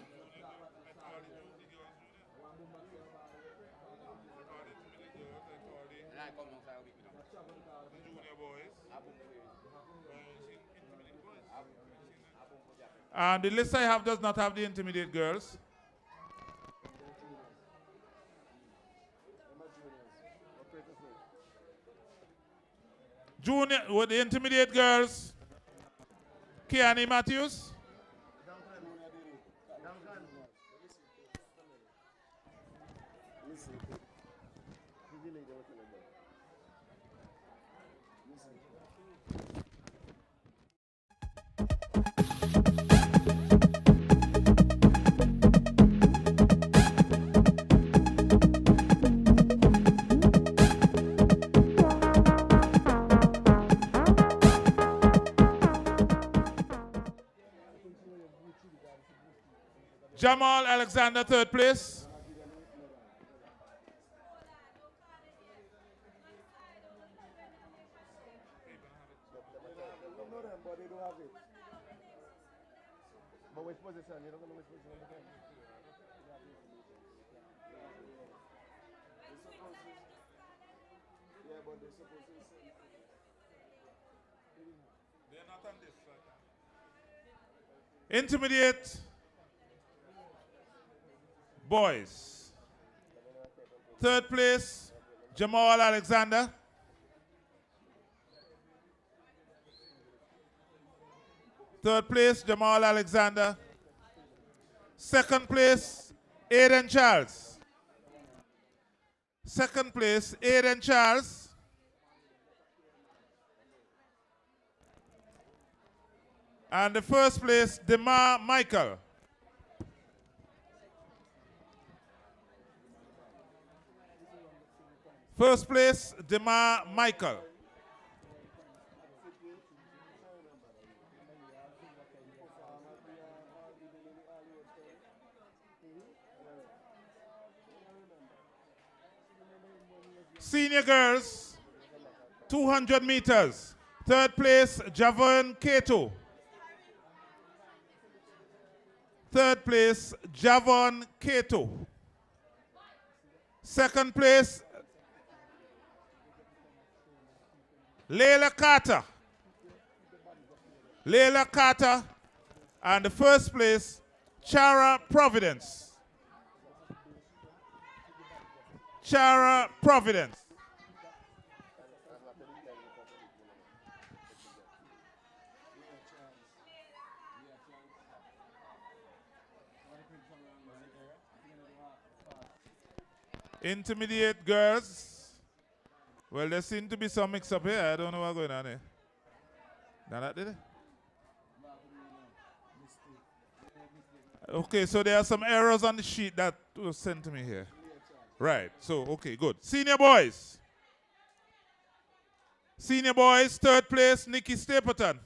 And the list I have does not have the intermediate girls. Junior, with the intermediate girls, Kiani Matthews. Jamal Alexander, third place. But which position? You don't know which position they're yeah, but they're supposed to. They're not on this side. Intermediate boys. Third place, Jamal Alexander. Third place, Jamal Alexander. Second place, Aiden Charles. Second place, Aiden Charles. And the first place, Demar Michael. First place, Demar Michael. Senior girls, 200 meters. Third place, Javon Cato. Third place, Javon Cato. Second place, Layla Carter. Layla Carter. And the first place, Chara Providence. Chara Providence. Intermediate girls. Well, there seems to be some mix up here. I don't know what's going on here. Now that did it? Okay, so there are some errors on the sheet that was sent to me here. Right, so, okay, good. Senior boys. Senior boys, third place, Nikki Stapleton.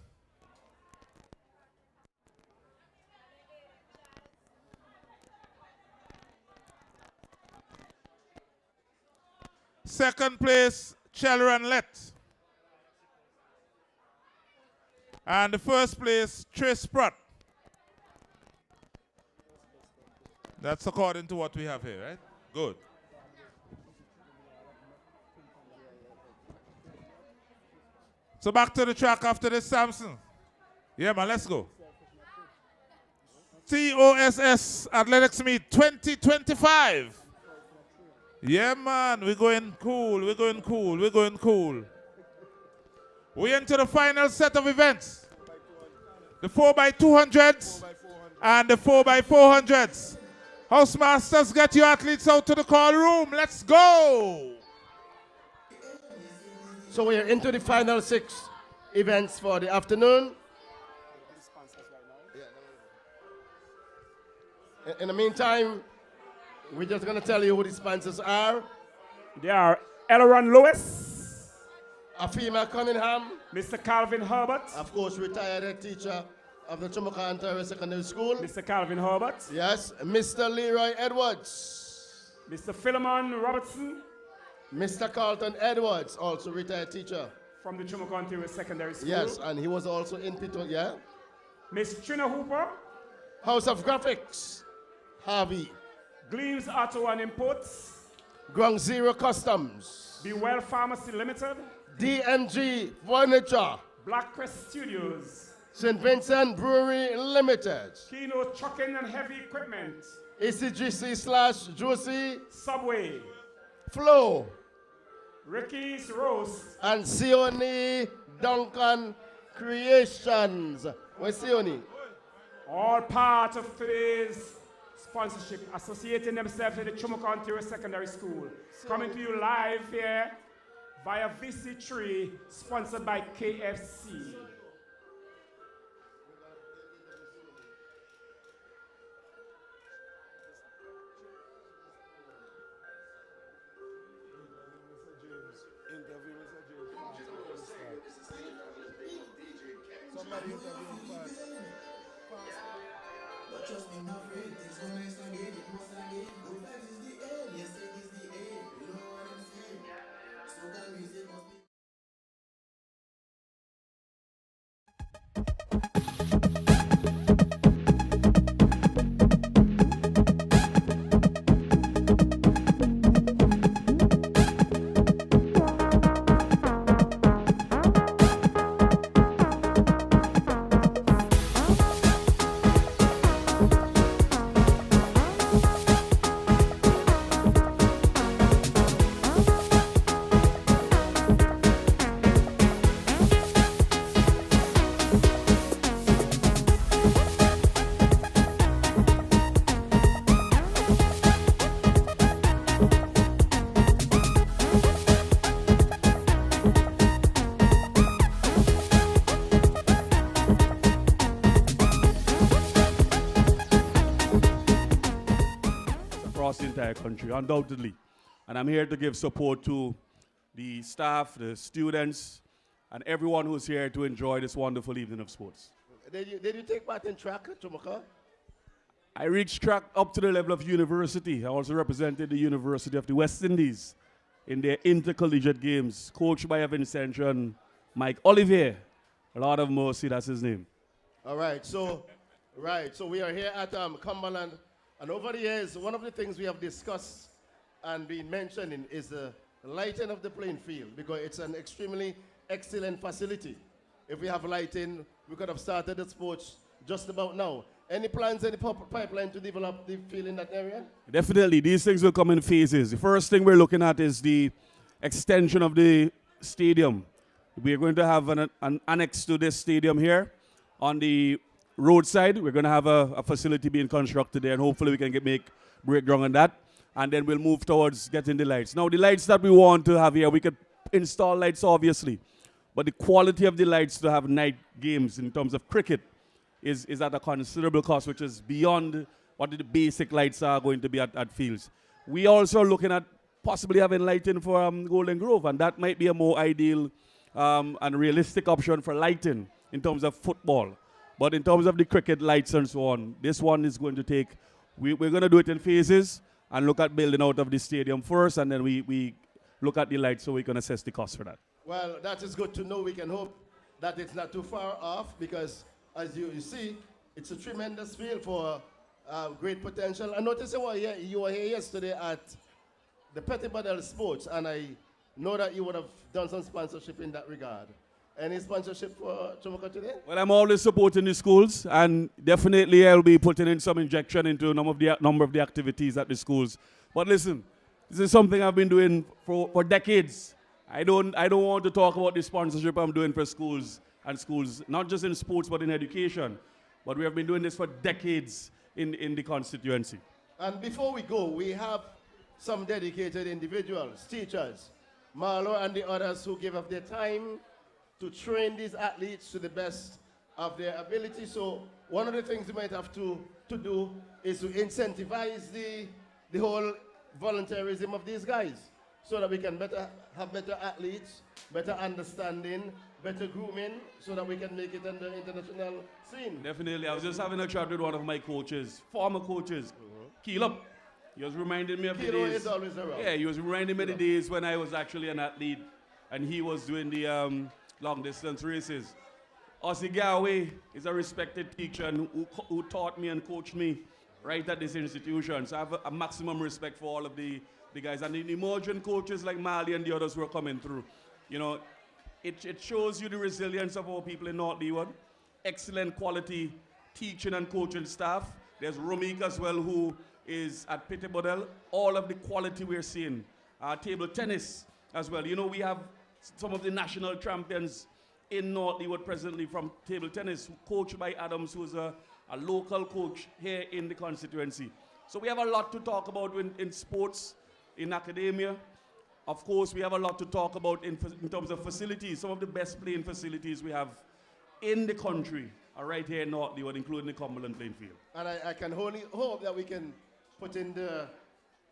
Second place, Chelran Lett. And the first place, Trish Pratt. That's according to what we have here, right? Good. So back to the track after this, Samson. Yeah, man, let's go. TOSS Athletics Meet 2025. Yeah, man, we're going cool, we're going cool, we're going cool. We're into the final set of events. The 4x200s and the 4x400s. Housemasters, get your athletes out to the call room. Let's go. So we're into the final 6 events for the afternoon. In the meantime, we're just going to tell you who the sponsors are. They are Elleron Lewis, Afima Cunningham, Mr. Calvin Herbert, of course, retired head teacher of the Troumaca Ontario Secondary School. Mr. Calvin Herbert. Yes, Mr. Leroy Edwards. Mr. Philemon Robertson. Mr. Carlton Edwards, also retired teacher. From the Troumaca Ontario Secondary School. Yes, and he was also in Pito, yeah. Miss Trina Hooper. House of Graphics, Harvey. Gleams Auto and Imports. Ground Zero Customs. Be Well Pharmacy Limited. DMG Furniture. Black Crest Studios. St. Vincent Brewery Limited. Kino Trucking and Heavy Equipment. ACGC/Juicy. Subway. Flow. Ricky's Roast. And Sione Duncan Creations. Where's Sione? All part of today's sponsorship, associating themselves with the Troumaca Ontario Secondary School. Coming to you live here via VC3, sponsored by KFC. Somebody interview him first. But trust me, my friend, things go nice and good. It must again. Good vibes is the end. Yes, it is the end. You know what I'm saying? Slogan music must be. The entire country, undoubtedly. And I'm here to give support to the staff, the students, and everyone who's here to enjoy this wonderful evening of sports. Did you take part in track at Troumaca? I reached track up to the level of university. I also represented the University of the West Indies in their intercollegiate games, coached by Vincent and Mike Olivier. Lord of mercy, that's his name. All right, so we are here at Cumberland, and over the years, one of the things we have discussed and been mentioning is the lighting of the playing field, because it's an extremely excellent facility. If we have lighting, we could have started the sports just about now. Any plans, any pipeline to develop the field in that area? Definitely, these things will come in phases. The first thing we're looking at is the extension of the stadium. We're going to have an annex to this stadium here on the roadside. We're going to have a facility being constructed there, and hopefully we can make breakdown on that. And then we'll move towards getting the lights. Now, the lights that we want to have here, we could install lights, obviously. But the quality of the lights to have night games in terms of cricket is at a considerable cost, which is beyond what the basic lights are going to be at fields. We also looking at possibly having lighting for Golden Grove, and that might be a more ideal and realistic option for lighting in terms of football. But in terms of the cricket lights and so on, this one is going to take, we're going to do it in phases and look at building out of the stadium first, and then we look at the lights so we can assess the cost for that. Well, that is good to know. We can hope that it's not too far off, because as you see, it's a tremendous field for great potential. I noticed you were here yesterday at the Petty Badal Sports, and I know that you would have done some sponsorship in that regard. Any sponsorship for Troumaca today? Well, I'm always supporting the schools, and definitely I'll be putting in some injection into a number of the activities at the schools. But listen, this is something I've been doing for decades. I don't want to talk about the sponsorship I'm doing for schools, not just in sports but in education. But we have been doing this for decades in the constituency. And before we go, we have some dedicated individuals, teachers, Marlo and the others, who give up their time to train these athletes to the best of their ability. So one of the things we might have to do is to incentivize the whole volunteerism of these guys, so that we can have better athletes, better understanding, better grooming, so that we can make it in the international scene. Definitely. I was just having a chat with one of my coaches, former coaches, Keelup. He was reminding me of the days. Kilo is always around. Yeah, he was reminding me of the days when I was actually an athlete, and he was doing the long distance races. Ossie Galway is a respected teacher and who taught me and coached me right at this institution. So I have a maximum respect for all of the guys. And the emerging coaches like Mali and the others who are coming through. You know, it shows you the resilience of our people in North Leeward. Excellent quality teaching and coaching staff. There's Romik as well, who is at Petty Badal. All of the quality we're seeing. Table tennis as well. You know, we have some of the national champions in North Leeward presently from table tennis, coached by Adams, who's a local coach here in the constituency. So we have a lot to talk about in sports, in academia. Of course, we have a lot to talk about in terms of facilities. Some of the best playing facilities we have in the country are right here in North Leeward, including the Cumberland playing field. And I can only hope that we can put in the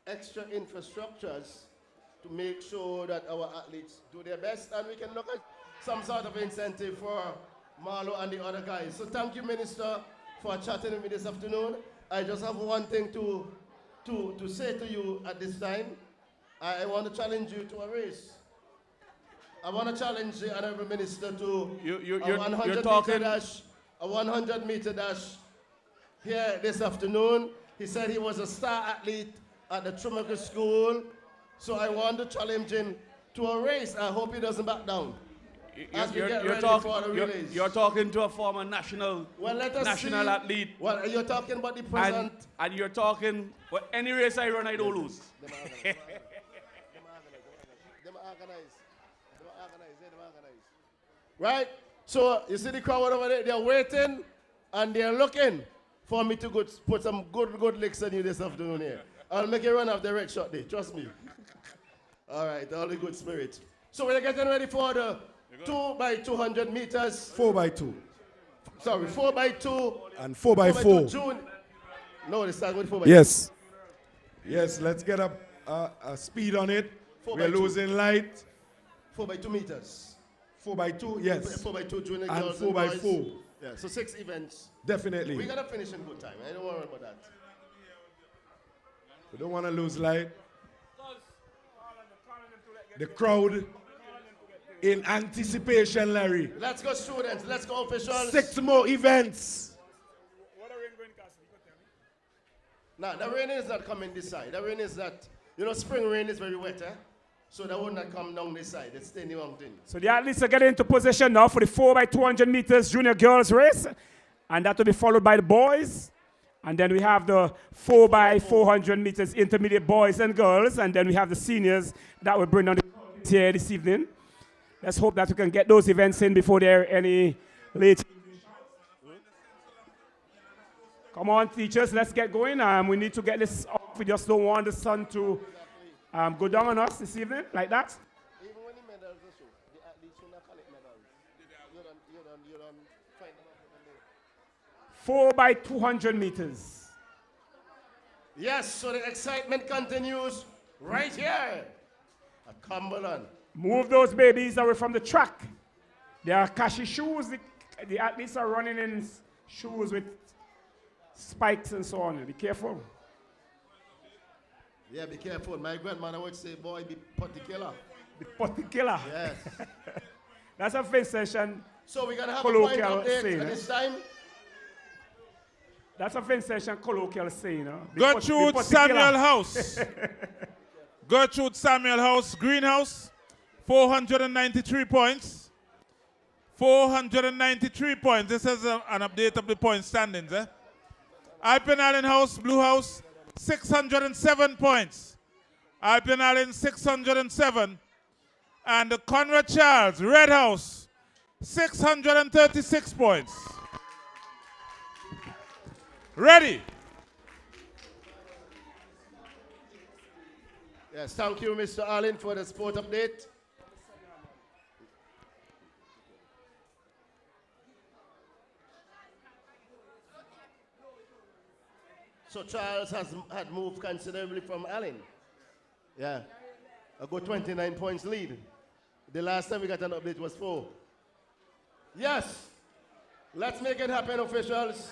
extra infrastructures to make sure that our athletes do their best, and we can look at some sort of incentive for Marlo and the other guys. So thank you, Minister, for chatting with me this afternoon. I just have one thing to say to you at this time. I want to challenge you to a race. I want to challenge the Honorable Minister to a 100-meter dash here this afternoon. He said he was a star athlete at the Troumaca School. So I want to challenge him to a race. I hope he doesn't back down. You're talking to a former national athlete. Well, you're talking about the present. And you're talking, well, any race I run, I don't lose. Right? So you see the crowd over there, they're waiting and they're looking for me to put some good licks on you this afternoon here. I'll make you run off the red shot day, trust me. All right, all the good spirit. So we're getting ready for the 2x200 meters. 4x2. Sorry, 4x2. And 4x4. June. No, they start with 4x2. Yes. Yes, let's get a speed on it. We're losing light. 4x2 meters. 4x2, yes. 4x2 junior and girls 4x4. Boys. Yeah, so 6 events. Definitely. We're going to finish in good time. I don't worry about that. We don't want to lose light. The crowd in anticipation, Larry. Let's go, students. Let's go, officials. 6 more events. Now, the rain is not coming this side. The rain is not, you know, spring rain is very wet, eh? So that will not come down this side. It's staying the mountain. So the athletes are getting into position now for the 4x200 meters junior girls race. And that will be followed by the boys. And then we have the 4x400 meters intermediate boys and girls. And then we have the seniors that will bring on the here this evening. Let's hope that we can get those events in before there are any late. Come on, teachers, let's get going. We need to get this off. We just don't want the sun to go down on us this evening like that. Even when the medals are so, the athletes will not collect medals. You don't find them 4x200 meters. Yes, so the excitement continues right here at Cumberland. Move those babies away from the track. They are cashy shoes. The athletes are running in shoes with spikes and so on. Be careful. Yeah, be careful. My grandmother would say, boy, be particular. Be particular. Yes. That's a Vincent. So we're going to have a point update saying, at this time. That's a Vincent colloquial saying. Gertrude Samuel House. Gertrude Samuel House, Greenhouse, 493 points. 493 points. This is an update of the point standings. Alpine Allen House, Blue House, 607 points. Alpine Allen, 607. And the Conrad Charles, Red House, 636 points. Ready? Yes, thank you, Mr. Allen, for the sport update. So Charles had moved considerably from Allen. Yeah, a good 29 points lead. The last time we got an update was 4. Yes, let's make it happen, officials.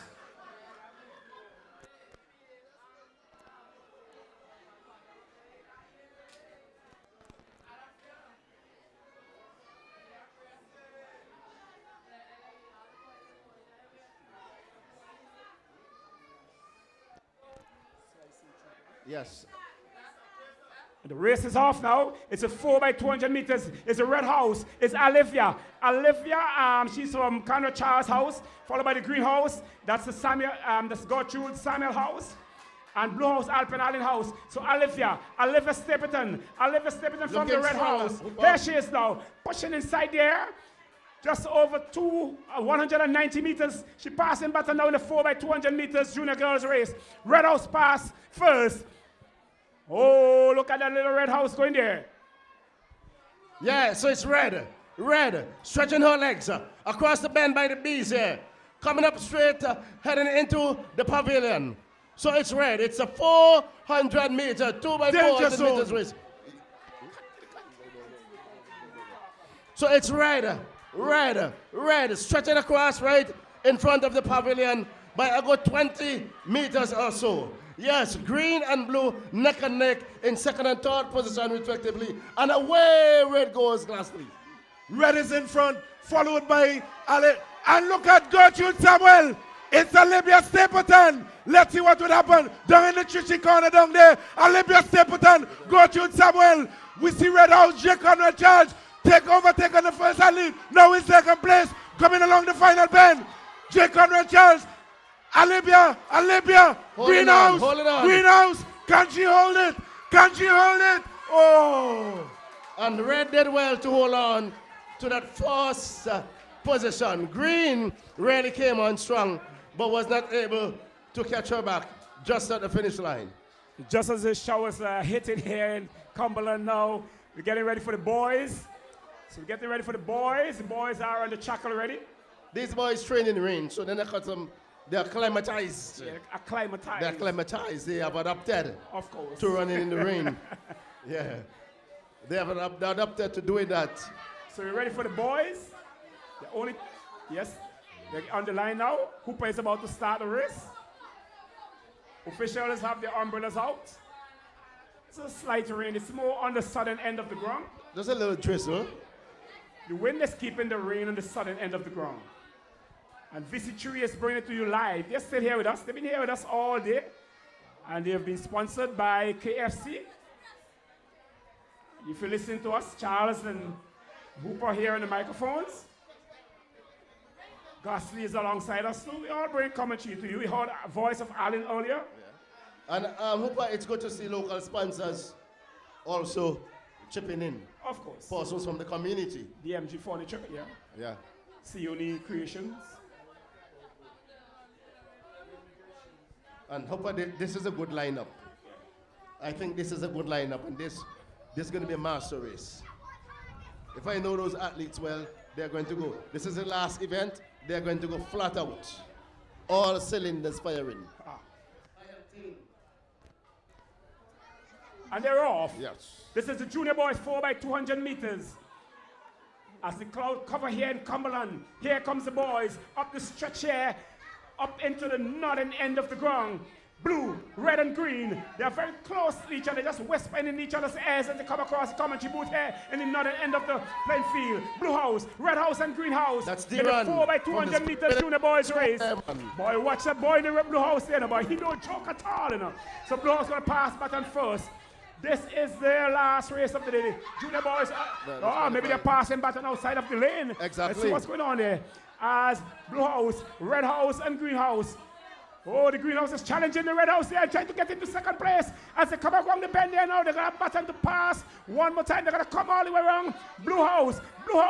Yes. The race is off now. It's a 4x200 meters. It's a Red House. It's Olivia. Olivia, she's from Conrad Charles House, followed by the Green House. That's the Samuel, that's Gertrude Samuel House. And Blue House, Alpine Allen House. So Olivia Stapleton from the Red House. There she is now, pushing inside there. Just over 190 meters. She passing better now in the 4x200 meters junior girls race. Red House pass first. Oh, look at that little Red House going there. Yeah, so it's red, stretching her legs across the bend by the bees here. Coming up straight, heading into the pavilion. So it's red. It's a 400 meter, 2x400 meters race. So it's red, stretching across right in front of the pavilion by a good 20 meters or so. Yes, green and blue neck and neck in second and third position respectively. And away red goes lastly. Red is in front, followed by Ale. And look at Gertrude Samuel. It's Olivia Stapleton. Let's see what would happen down in the tricky corner down there. Olivia Stapleton, Gertrude Samuel. We see Red House, J. Conrad Charles take on the first lead. Now in second place, coming along the final bend. J. Conrad Charles. Olivia, Greenhouse, can she hold it? Oh! And Red did well to hold on to that first position. Green really came on strong, but was not able to catch her back just at the finish line. Just as the showers are hitting here in Cumberland now, we're getting ready for the boys. So we're getting ready for the boys. The boys are on the track already. These boys train in the rain, so then they got some. They're acclimatized. They have adapted. Of course. To running in the rain. Yeah. They have adapted to doing that. So we're ready for the boys. Yes, they're on the line now. Hooper is about to start the race. Officials have their umbrellas out. It's a slight rain. It's more on the southern end of the ground. Just a little drizzle. The wind is keeping the rain on the southern end of the ground. And VC3 is bringing it to you live. They're still here with us. They've been here with us all day. And they have been sponsored by KFC. If you listen to us, Charles and Hooper here on the microphones. Gosley is alongside us too. We all bring commentary to you. We heard a voice of Alan earlier. And Hooper, it's good to see local sponsors also chipping in. Of course. Persons from the community. DMG Furniture, yeah. Yeah. Sioni Creations. And Hooper, this is a good lineup. I think this is a good lineup, and this is going to be a master race. If I know those athletes well, they're going to go. This is the last event. They're going to go flat out. All cylinders firing. And they're off. Yes. This is the junior boys 4x200 meters. As the cloud cover here in Cumberland, here comes the boys up the stretch here, up into the northern end of the ground. Blue, red, and green. They are very close to each other, just whispering in each other's ears as they come across the commentary booth here in the northern end of the playing field. Blue house, red house, and green house. That's in the 4x200 meters junior boys race. Boy, watch that boy in the blue house there, boy. He don't joke at all, you know. So blue house gonna pass baton first. This is their last race of the day. Junior boys, maybe they're passing baton outside of the lane. Exactly. Let's see what's going on there. As blue house, red house, and green house. Oh, the green house is challenging the red house there, trying to get into second place. As they come around the bend there now, they're going to baton to pass. One more time, they're going to come all the way around. Blue house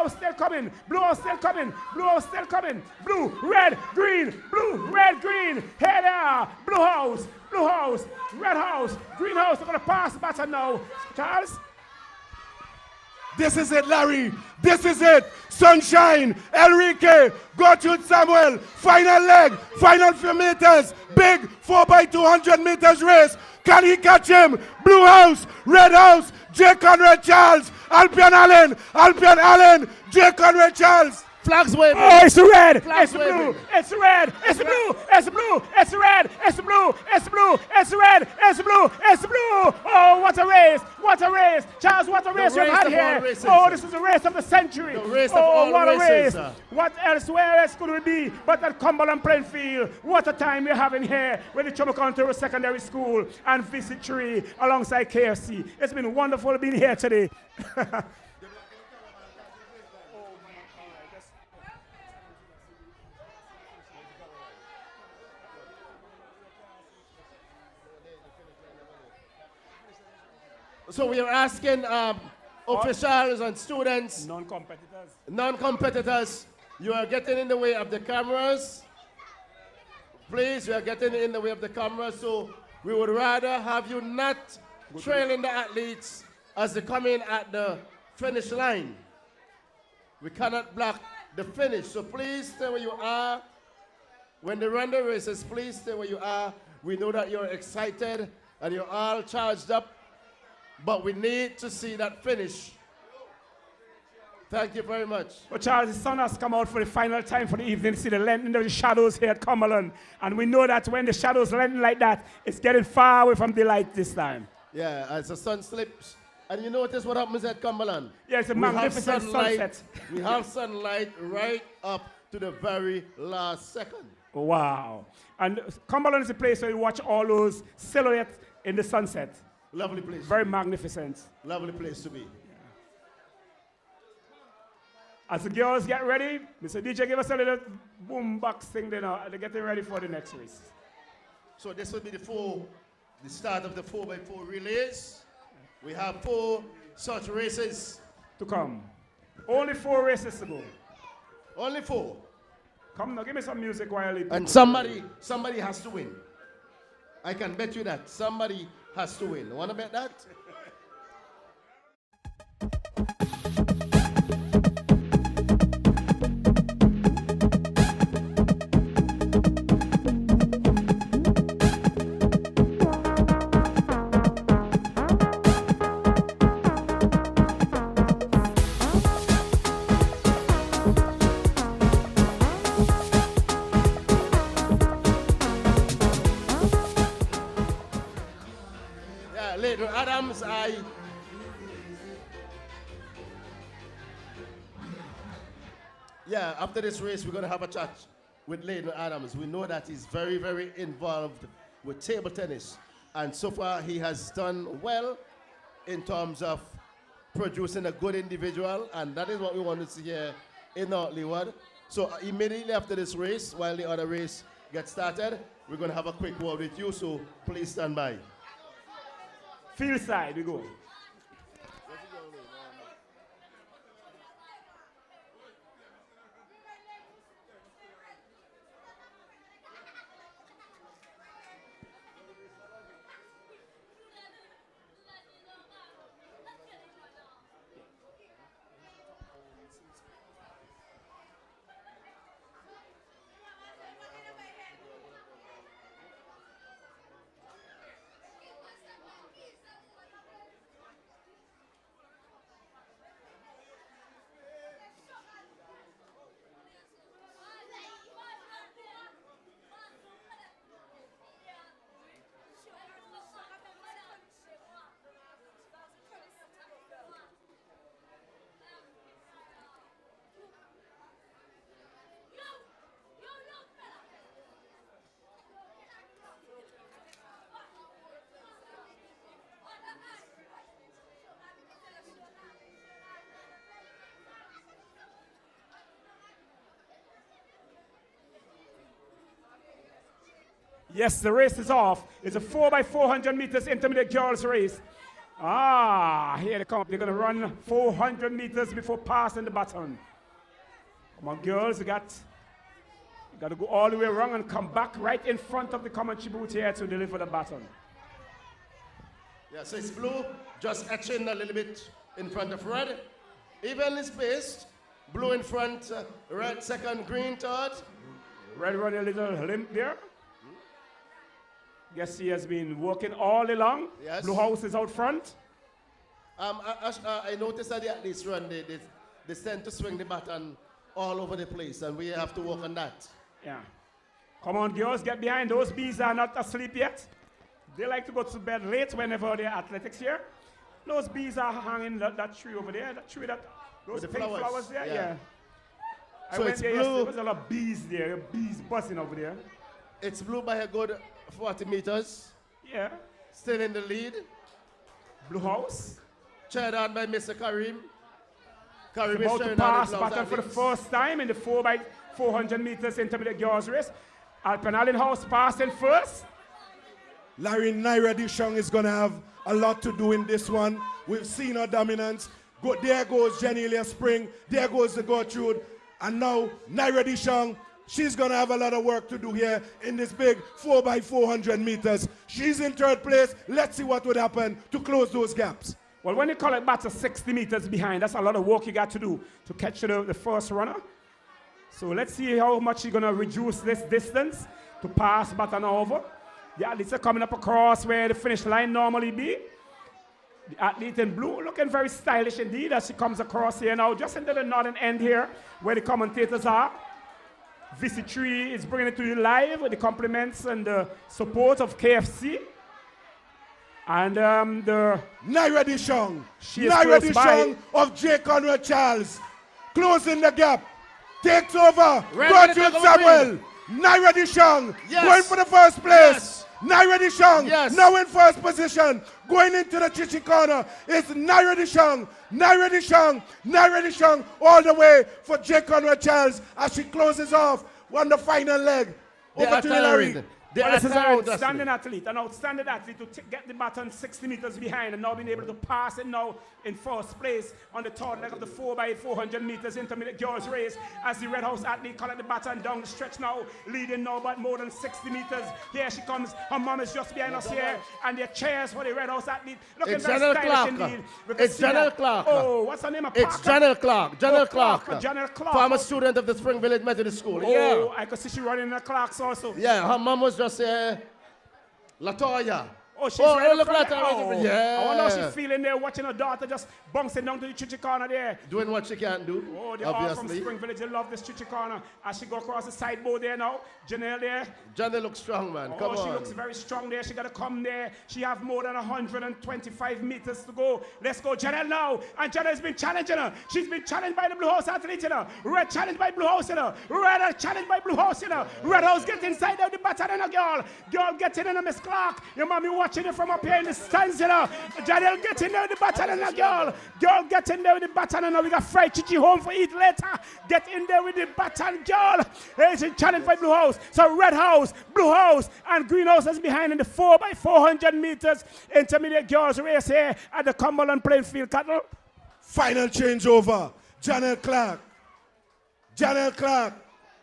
still coming. Blue house still coming. Blue house still coming. Blue, red, green. Blue, red, green. Here they are. Blue house, red house, green house. They're going to pass the baton now. Charles? This is it, Larry. This is it. Sunshine, Enrique, Gertrude Samuel, final leg, final few meters. Big 4x200 meters race. Can he catch him? Blue house, red house, J. Conrad Charles, Alpian Allen, J. Conrad Charles. Flags waving. Oh, it's red. Flags It's blue. waving. It's red. It's blue. It's blue. It's red. It's blue. It's blue. It's red. It's blue. It's blue. Oh, what a race. What a race. Charles, what a race we've had here. Oh, this is the race of the century. The race of oh, all what a races, race. What else? Where else could we be but at Cumberland playing field? What a time we're having here with the Troumaca Secondary School and Visit 3 alongside KFC. It's been wonderful being here today. So we are asking officials and students, non-competitors, you are getting in the way of the cameras. Please, you are getting in the way of the cameras, so we would rather have you not trailing the athletes as they come in at the finish line. We cannot block the finish, so please stay where you are. When the run the races, please stay where you are. We know that you're excited and you're all charged up, but we need to see that finish. Thank you very much. Well, Charles, the sun has come out for the final time for the evening to see the lengthening of the shadows here at Cumberland. And we know that when the shadows lengthen like that, it's getting far away from the light this time. Yeah, as the sun slips. And you notice what happens at Cumberland? Yeah, it's a magnificent sunset. We have sunlight right up to the very last second. Wow. And Cumberland is a place where you watch all those silhouettes in the sunset. Lovely place. Very magnificent. Lovely place to be. As the girls get ready, Mr. DJ, give us a little boom box thing there now. They're getting ready for the next race. So this will be the start of the 4x4 relays. We have 4 such races to come. Only 4 races to go. Only 4. Come now, give me some music while you. And somebody has to win. I can bet you that. Somebody has to win. Want to bet that? Yeah, Lady Adams, Yeah, after this race, we're going to have a chat with Lady Adams. We know that he's very, very involved with table tennis. And so far, he has done well in terms of producing a good individual. And that is what we want to see here in North Leeward. So immediately after this race, while the other race gets started, we're going to have a quick word with you. So please stand by. Field side, we go. Yes, the race is off. It's a 4x400 meters intermediate girls race. Here they come up. They're going to run 400 meters before passing the baton. Come on, girls. You got to go all the way around and come back right in front of the commentary booth here to deliver the baton. Yeah, so it's blue, just etching a little bit in front of red. Evenly spaced. Blue in front, red second, green third. Red running a little limp there. Yes, he has been working all along. Yes. Blue House is out front. I noticed that the athletes run, they tend to swing the baton all over the place, and we have to work on that. Yeah. Come on, girls, get behind. Those bees are not asleep yet. They like to go to bed late whenever they're athletics here. Those bees are hanging that tree over there, that tree that, those With the pink flowers there, yeah. So I went it's there blue. yesterday. There was a lot of bees there, bees buzzing over there. It's blue by a good 40 meters. Yeah. Still in the lead. Blue House. Chaired on by Mr. Karim. Karim is About to sharing pass on the baton for the first time in the 4x400 meters intermediate girls race. Alpen Allen House passing first. Larry Naira Dishong is going to have a lot to do in this one. We've seen her dominance. There goes Janelia Spring. There goes the Gertrude. And now Naira Dishong, she's going to have a lot of work to do here in this big 4x400 meters. She's in third place. Let's see what would happen to close those gaps. Well, when you call it batter 60 meters behind, that's a lot of work you got to do to catch the first runner. So let's see how much you're going to reduce this distance to pass baton over. The athletes are coming up across where the finish line normally be. The athlete in blue looking very stylish indeed as she comes across here now, just into the northern end here where the commentators are. VC3 is bringing it to you live with the compliments and the support of KFC. And the Naira Dishong. Naira Dishong of J. Conrad Charles. Closing the gap. Takes over. Gertrude Samuel. Naira Dishong. Yes. Going for the first place. Yes. Naira Dishong. Yes. Now in first position. Going into the Chichi corner. It's Naira Dishong. Naira Dishong. Naira Dishong. All the way for J. Conrad Charles as she closes off on the final leg. Over to Larry. Well, this is an outstanding athlete to get the baton 60 meters behind and now being able to pass it now in first place on the third leg of the 4x400 meters intermediate girls race as the Red House athlete collect the baton down the stretch now, leading now by more than 60 meters. Here she comes. Her mom is just behind us here and their chairs for the Red House athlete. Looking It's very Janelle stylish Clark. indeed. It's Janelle Clark. Oh, what's her name? It's Janelle Clark. Janelle Clark. Janelle Clark. Former student of the Spring Village Methodist School. Oh, Yeah. I could see she running the Clarks also. Yeah, her mom was just Latoya. Oh, she's Oh, right in look front at her. there. Right there. I wonder how Yeah. she's feeling there, watching her daughter just bouncing down to the chichi corner there. Doing what she can do. Oh, they're all from obviously. Spring Village. They love this chichi corner. As she go across the sideboard there now, Janelle there. Janelle looks strong, man. Come Oh, on. she looks very strong there. She got to come there. She have more than 125 meters to go. Let's go, Janelle now. And Janelle's been challenging her. She's been challenged by the Blue House athlete, you know. Red challenged by Blue House, you know. Red challenged by Blue House, you know. Red House get inside of the baton, a girl. Girl get in, Miss Clark. Your mommy watching it from up here in the stands, you know. Janelle get in there with the baton, a girl. Girl get in there with the baton, and we got fried chichi home for eat later. Get in there with the baton, girl. It's a challenge by Blue House. So Red House, Blue House, and Green House is behind in the 4x400 meters intermediate girls race here at the Cumberland playing field, Cattle. Final changeover. Janelle Clark. Janelle Clark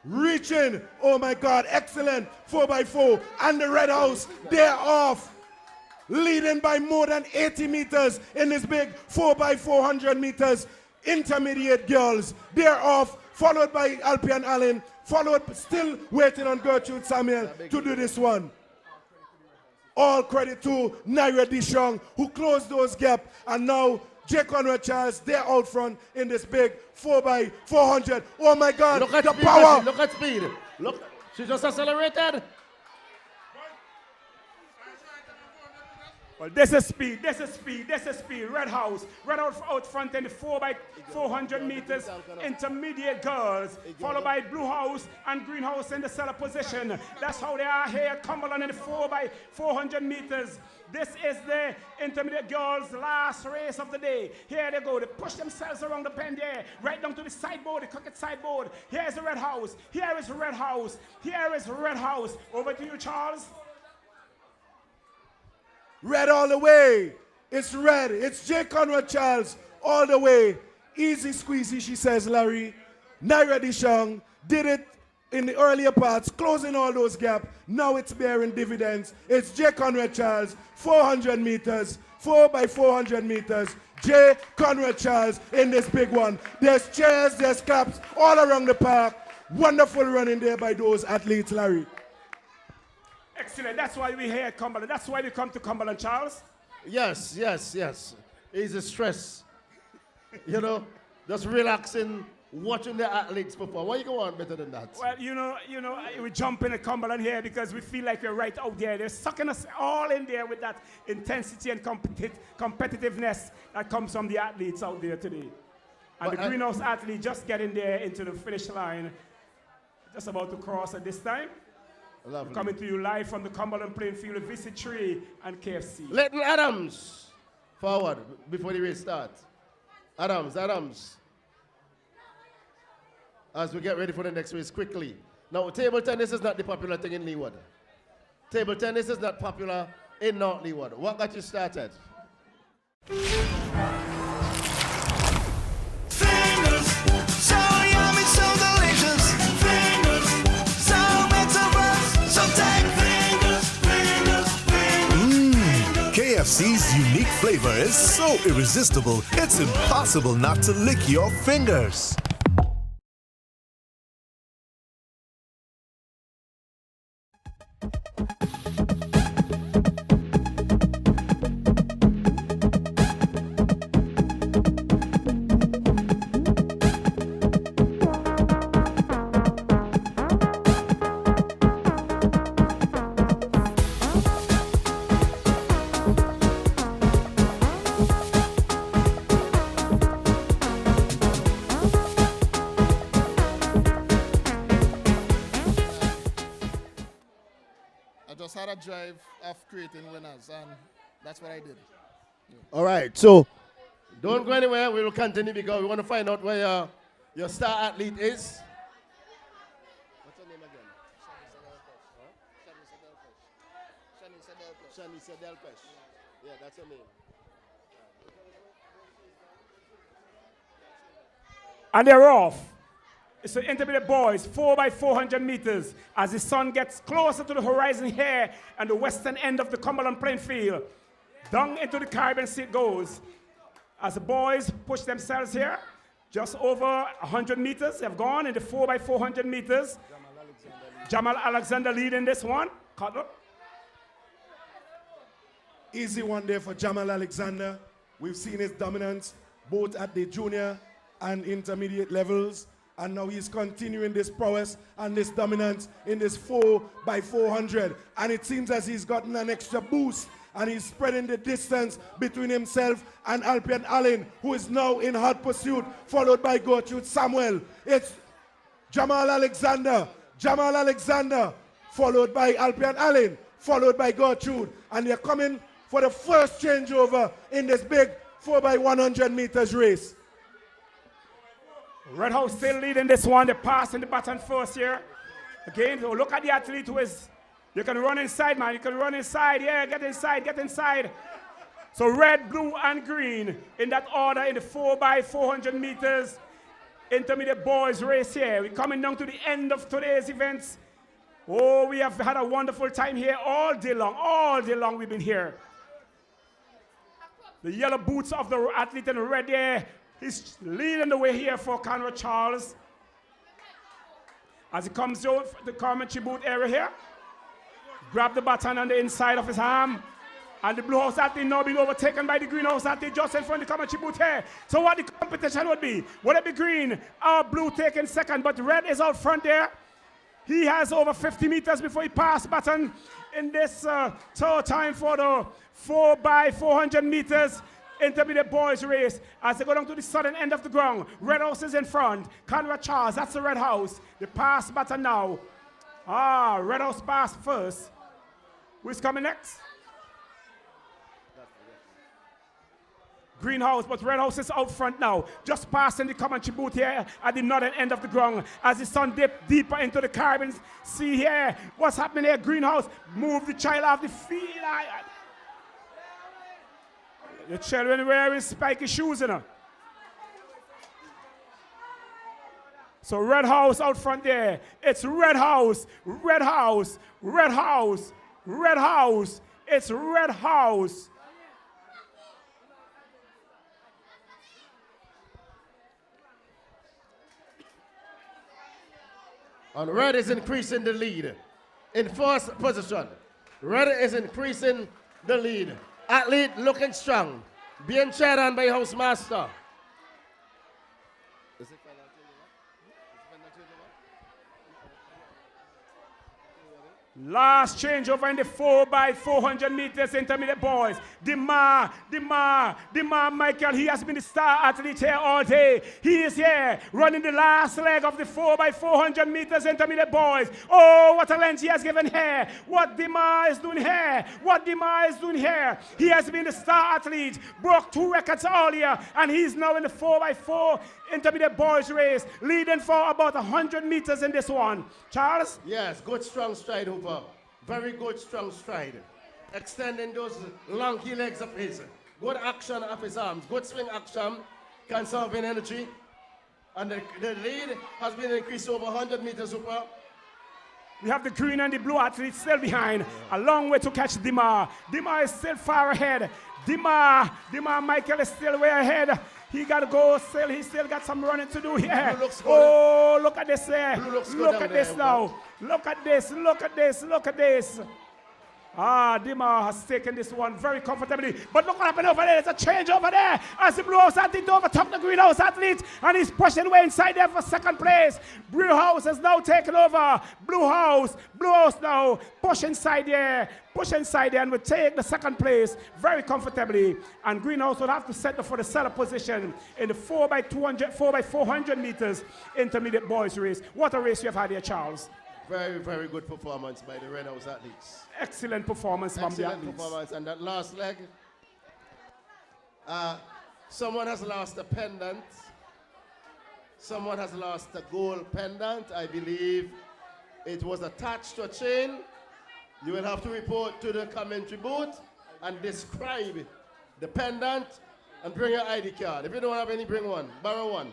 reaching. Oh my God, excellent. 4x4. And the Red House, they're off. Leading by more than 80 meters in this big 4x400 meters. Intermediate girls, they're off. Followed by Alpian Allen. Followed, still waiting on Gertrude Samuel to do this one. All credit to Naira Dishong, who closed those gaps. And now J. Conrad Charles, they're out front in this big 4x400. Oh my God, Look at the speed, power. Look at speed. Look, she just accelerated. Well, this is speed, this is speed, this is speed. Red House out front in the 4x400 meters. Intermediate girls, followed by Blue House and Green House in the cellar position. That's how they are here at Cumberland in the 4x400 meters. This is the intermediate girls' last race of the day. Here they go. They push themselves around the pen there, right down to the sideboard, the cricket sideboard. Here is the Red House. Here is Red House. Here is Red House. Over to you, Charles. Red all the way. It's red. It's J. Conrad Charles all the way. Easy squeezy, she says, Larry. Naira Dishong did it in the earlier parts, closing all those gaps. Now it's bearing dividends. It's J. Conrad Charles, 400 meters, 4x400 meters. J. Conrad Charles in this big one. There's chairs, there's claps all around the park. Wonderful running there by those athletes, Larry. Excellent. That's why we're here at Cumberland. That's why we come to Cumberland, Charles. Yes, yes, yes. It's a stress. You know, just relaxing, watching the athletes perform. What you go on better than that? Well, you know, we jump in at Cumberland here because we feel like we're right out there. They're sucking us all in there with that intensity and competitiveness that comes from the athletes out there today. And the Greenhouse athlete just getting there into the finish line, just about to cross at this time. Lovely. Coming to you live from the Cumberland playing field with VC3 and KFC. Leighton Adams, forward before the race starts. Adams. As we get ready for the next race quickly. Now, table tennis is not the popular thing in Leeward. Table tennis is not popular in North Leeward. What got you started? Fingers, so yummy, so delicious. Fingers, so metaverse, so take fingers. KFC's unique flavor is so irresistible, it's impossible not to lick your fingers. Had a drive of creating winners, and that's what I did. All right, so don't go anywhere. We will continue because we want to find out where your star athlete is. What's her name again? Shani Sedelpesh. Yeah, that's her name. And they're off. It's the intermediate boys, 4x400 meters, as the sun gets closer to the horizon here and the western end of the Cumberland playing field. Down into the Caribbean Sea it goes. As the boys push themselves here, just over 100 meters have gone in the 4x400 meters. Jamal Alexander leading this one. Cutler. Easy one there for Jamal Alexander. We've seen his dominance both at the junior and intermediate levels. And now he's continuing this prowess and this dominance in this 4x400. And it seems as he's gotten an extra boost and he's spreading the distance between himself and Alpian Allen, who is now in hot pursuit, followed by Gertrude Samuel. It's Jamal Alexander, followed by Alpian Allen, followed by Gertrude. And they're coming for the first changeover in this big 4x100 meters race. Red House still leading this one. They're passing the baton first here. Again, so look at the athlete who is, you can run inside, man. You can run inside. Yeah, get inside, get inside. So red, blue, and green in that order in the 4x400 meters intermediate boys race here. We're coming down to the end of today's events. Oh, we have had a wonderful time here all day long we've been here. The yellow boots of the athlete in red there, he's leading the way here for Conrad Charles. As he comes over the commentary booth area here, grab the baton on the inside of his arm, and the blue house athlete now being overtaken by the green house athlete just in front of the commentary booth here. So what the competition would be? Would it be green or blue taking second? But red is out front there. He has over 50 meters before he passed baton in this third time for the 4x400 meters intermediate boys race. As they go down to the southern end of the ground, red house is in front. Conrad Charles, that's the red house. The pass baton now. Red house passed first. Who's coming next? Greenhouse, but red house is out front now. Just passing the commentary booth here at the northern end of the ground as the sun dips deeper into the Caribbean Sea here. What's happening here? Greenhouse, move the child off the field. The children wearing spiky shoes, you know. So red house out front there. It's red house, red house, red house, red house. It's red house. And red is increasing the lead. In first position, red is increasing the lead. Athlete looking strong, being chaired on by housemaster. Last changeover in the 4x400 meters intermediate boys. Demar Michael, he has been the star athlete here all day. He is here running the last leg of the 4x400 meters intermediate boys. Oh, what a length he has given here. What Demar is doing here. What Demar is doing here. He has been the star athlete, broke 2 records earlier, and he's now in the 4x4 intermediate boys race, leading for about 100 meters in this one. Charles? Yes, good strong stride, Hooper. Very good strong stride. Extending those lanky legs of his. Good action of his arms. Good swing action. Conserving energy. And the lead has been increased over 100 meters, Hooper. We have the green and the blue athletes still behind. A long way to catch Demar. Demar is still far ahead. Demar Michael is still way ahead. He got to go still. He still got some running to do here. Oh, look at this there. Look at this now. Look at this. Look at this. Look at this. Demar has taken this one very comfortably. But look what happened over there. There's a change over there. As the blue house athlete overtook the green house athlete. And he's pushing way inside there for second place. Blue house has now taken over. Blue house now. Push inside there and will take the second place very comfortably. And greenhouse will have to settle for the seller position in the 4x400 meters intermediate boys race. What a race you have had here, Charles. Very, very good performance by the Red House athletes. Excellent performance from the athletes. Excellent performance. And that last leg, someone has lost a pendant. Someone has lost a gold pendant. I believe it was attached to a chain. You will have to report to the commentary booth and describe the pendant and bring your ID card. If you don't have any, bring one. Borrow one.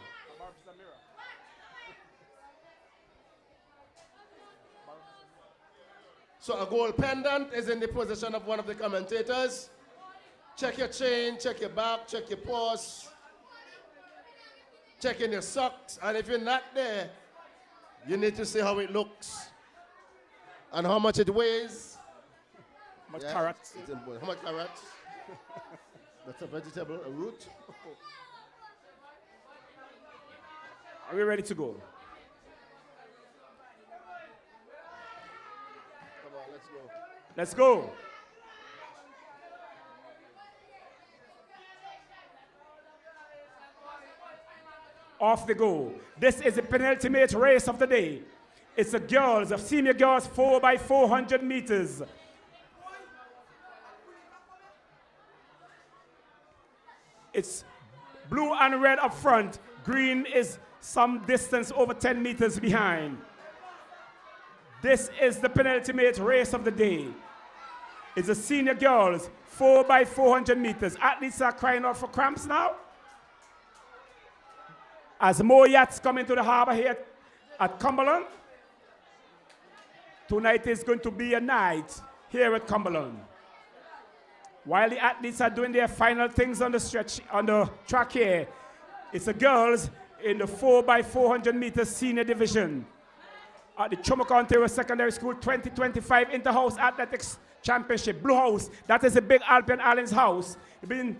So a gold pendant is in the possession of one of the commentators. Check your chain, check your back, check your purse, check in your socks, and if you're not there, you need to see how it looks and how much it weighs. How much carrots? It's important. How much carrots? That's a vegetable, a root. Are we ready to go? Come on, let's go. Let's go. Off they go. This is the penultimate race of the day. It's the girls, of senior girls, 4x400 meters. It's blue and red up front. Green is some distance over 10 meters behind. This is the penultimate race of the day. It's the senior girls, 4x400 meters. Athletes are crying out for cramps now. As more yachts come into the harbor here at Cumberland, tonight is going to be a night here at Cumberland. While the athletes are doing their final things on the stretch, on the track here, it's the girls in the 4x400 meters senior division at the Troumaca Secondary School 2025 Interhouse Athletics Championship. Blue House, that is the big Albion Islands house. It's been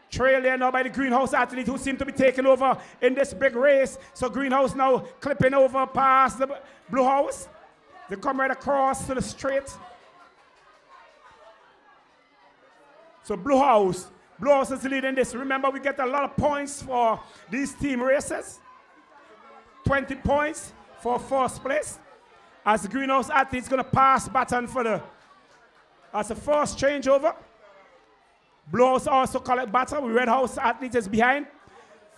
trailed there now by the Greenhouse athletes who seem to be taking over in this big race. So Greenhouse now clipping over past the Blue House. They come right across to the straight. So Blue House is leading this. Remember, we get a lot of points for these team races. 20 points for first place. As the Greenhouse athletes going to pass baton for as the first changeover. Blue House also collect baton. Red House athletes is behind,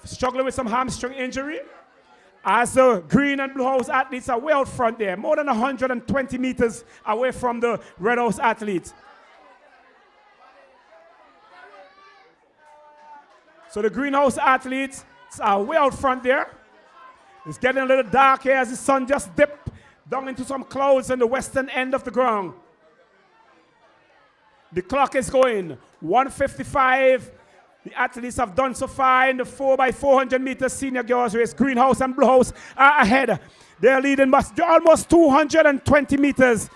struggling with some hamstring injury. As the Green and Blue House athletes are way out front there, more than 120 meters away from the Red House athletes. So the Greenhouse athletes are way out front there. It's getting a little dark here as the sun just dipped down into some clouds in the western end of the ground. The clock is going 1:55. The athletes have done so far in the 4x400 meters senior girls race. Greenhouse and Blue House are ahead. They're leading almost 220 meters.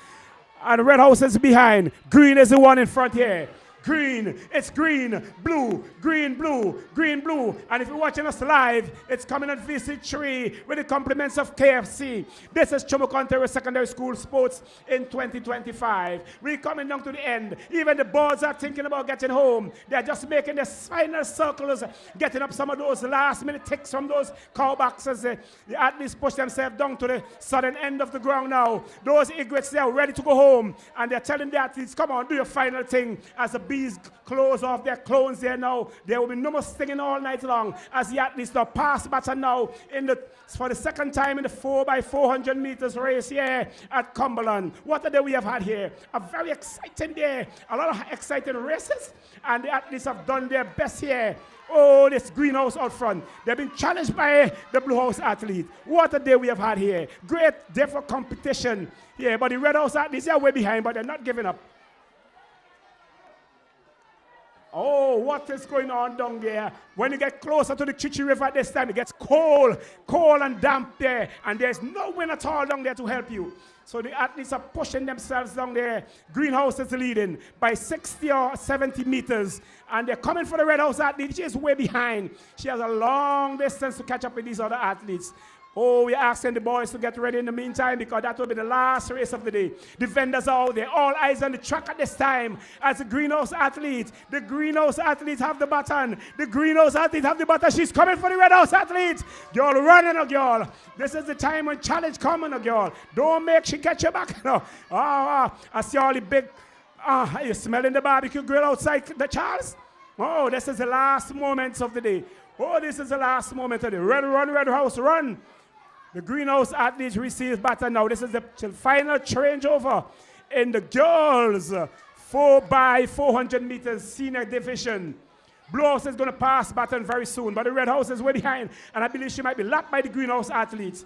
And Red House is behind. Green is the one in front here. Green, it's green, blue, green, blue, green, blue. And if you're watching us live, it's coming at VC3 with the compliments of KFC. This is Troumaca Secondary School Sports in 2025. We're coming down to the end. Even the boards are thinking about getting home. They're just making the final circles, getting up some of those last minute ticks from those cow boxes. The athletes push themselves down to the southern end of the ground now. Those egrets, they're ready to go home. And they're telling the athletes, come on, do your final thing. As the bees close off their clones there now, there will be no more stinging all night long as the athletes now pass baton now for the second time in the 4x400 meters race here at Cumberland. What a day we have had here. A very exciting day. A lot of exciting races, and the athletes have done their best here. Oh, this Greenhouse out front. They've been challenged by the Blue House athlete. What a day we have had here. Great day for competition here, but the Red House athletes are way behind, but they're not giving up. Oh, what is going on down there? When you get closer to the Chichi River at this time, it gets cold and damp there, and there's no wind at all down there to help you. So the athletes are pushing themselves down there. Greenhouse is leading by 60 or 70 meters, and they're coming for the Red House athlete. She is way behind. She has a long distance to catch up with these other athletes. Oh, we're asking the boys to get ready in the meantime because that will be the last race of the day. The vendors are out there. All eyes on the track at this time as the Greenhouse athletes. The Greenhouse athletes have the baton. The Greenhouse athletes have the baton. She's coming for the Red House athletes. Girl, running, girl. This is the time when challenge coming, girl. Don't make she catch you back. No. I see all the big, you smelling the barbecue grill outside the Charles? Oh, this is the last moments of the day. Oh, this is the last moment of the day. Run, Red House, run. The Greenhouse athletes receive baton now. This is the final changeover in the girls 4x400 meters senior division. Blue House is going to pass baton very soon, but the Red House is way behind, and I believe she might be lapped by the Greenhouse athletes.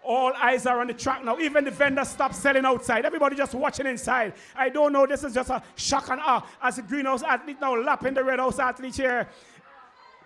All eyes are on the track now. Even the vendors stop selling outside. Everybody just watching inside. I don't know. This is just a shock and awe as the Greenhouse athlete now lapping the Red House athlete here.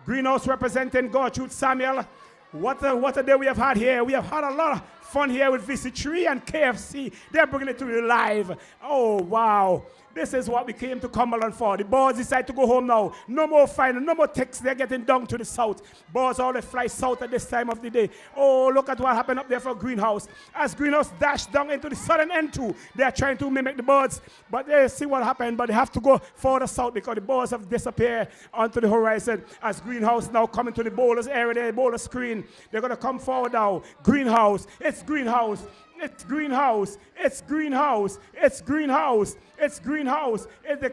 Greenhouse representing Gertrude Samuel. What a day we have had here. We have had a lot of fun here with VC3 and KFC. They're bringing it to you live. Oh, wow. This is what we came to Cumberland for. The boys decide to go home now. No more final, no more texts. They're getting down to the south. Boys always fly south at this time of the day. Oh, look at what happened up there for Greenhouse. As Greenhouse dashed down into the southern end too, they're trying to mimic the birds. But they see what happened, but they have to go further south because the birds have disappeared onto the horizon. As Greenhouse now coming to the bowlers area there, bowler screen. They're going to come forward now. Greenhouse. It's Greenhouse. It's Greenhouse. It's Greenhouse. It's Greenhouse. It's Greenhouse. It's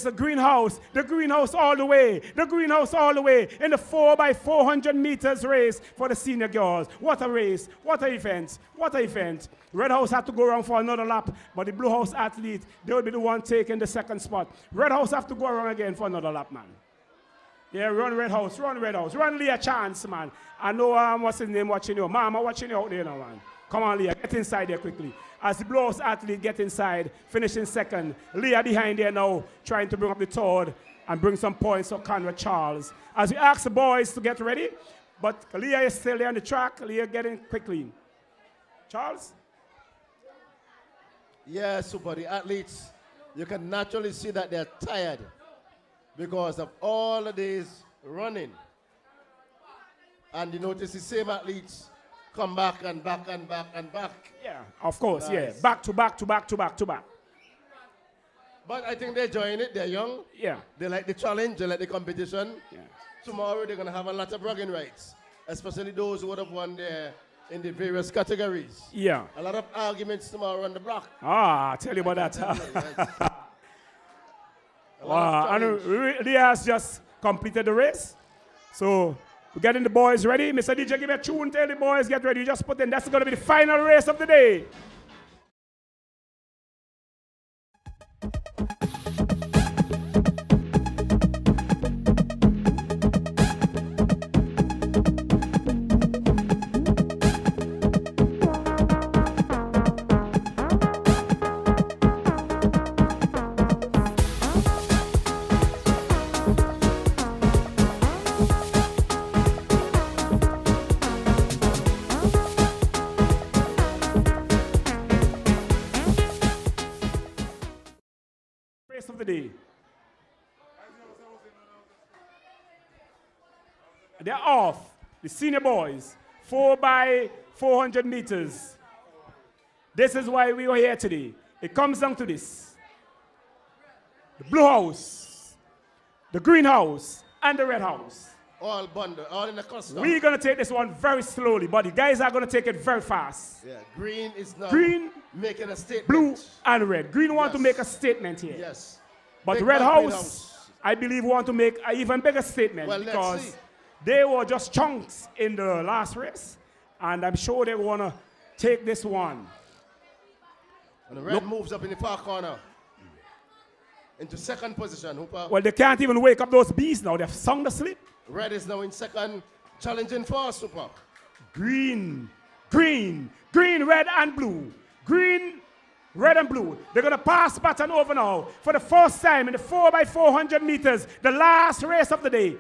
the Greenhouse. The Greenhouse all the way. The Greenhouse all the way in the 4x400 meters race for the senior girls. What a race. What an event. What an event. Red House had to go around for another lap, but the Blue House athlete, they will be the one taking the second spot. Red House have to go around again for another lap, man. Yeah, run Red House, run Red House. Run Leah Chance, man. I know what's his name watching you. Mama watching you out there now, man. Come on, Leah, get inside there quickly. As the Blue House athlete get inside, finishing second. Leah behind there now, trying to bring up the third and bring some points for Conrad Charles. As we ask the boys to get ready, but Leah is still there on the track. Leah getting quickly. Charles? Yeah, super. The athletes, you can naturally see that they're tired because of all the days running. And you notice the same athletes come back and back and back and back. Yeah, of course, yeah. Back to back to back to back to back. But I think they're enjoying it. They're young. Yeah. They like the challenge. They like the competition. Yeah. Tomorrow they're going to have a lot of bragging rights, especially those who would have won there in the various categories. Yeah. A lot of arguments tomorrow on the block. Ah, I'll tell you about that. Wow, and Leah has just completed the race. So we're getting the boys ready. Mr. DJ, give me a tune, tell the boys get ready. You just put in, that's going to be the final race of the day. Of the day. They're off. The senior boys, 4x400 meters. This is why we are here today. It comes down to this. The Blue House, the Green House, and the Red House. All bundled, all in the cluster. We're going to take this one very slowly, but the guys are going to take it very fast. Yeah, green is now making a statement. Blue and red. Green want to make a statement here. Yes. But Big Red Green House, I believe, want to make an even bigger statement because they were just chunks in the last race, and I'm sure they want to take this one. And the red moves up in the far corner into second position. Hooper. Well, they can't even wake up those bees now. They've sound asleep. Red is now in second, challenging for Super. Green, green, green, red, and blue. Green, red and blue. They're going to pass baton over now for the first time in the 4x400 meters, the last race of the day.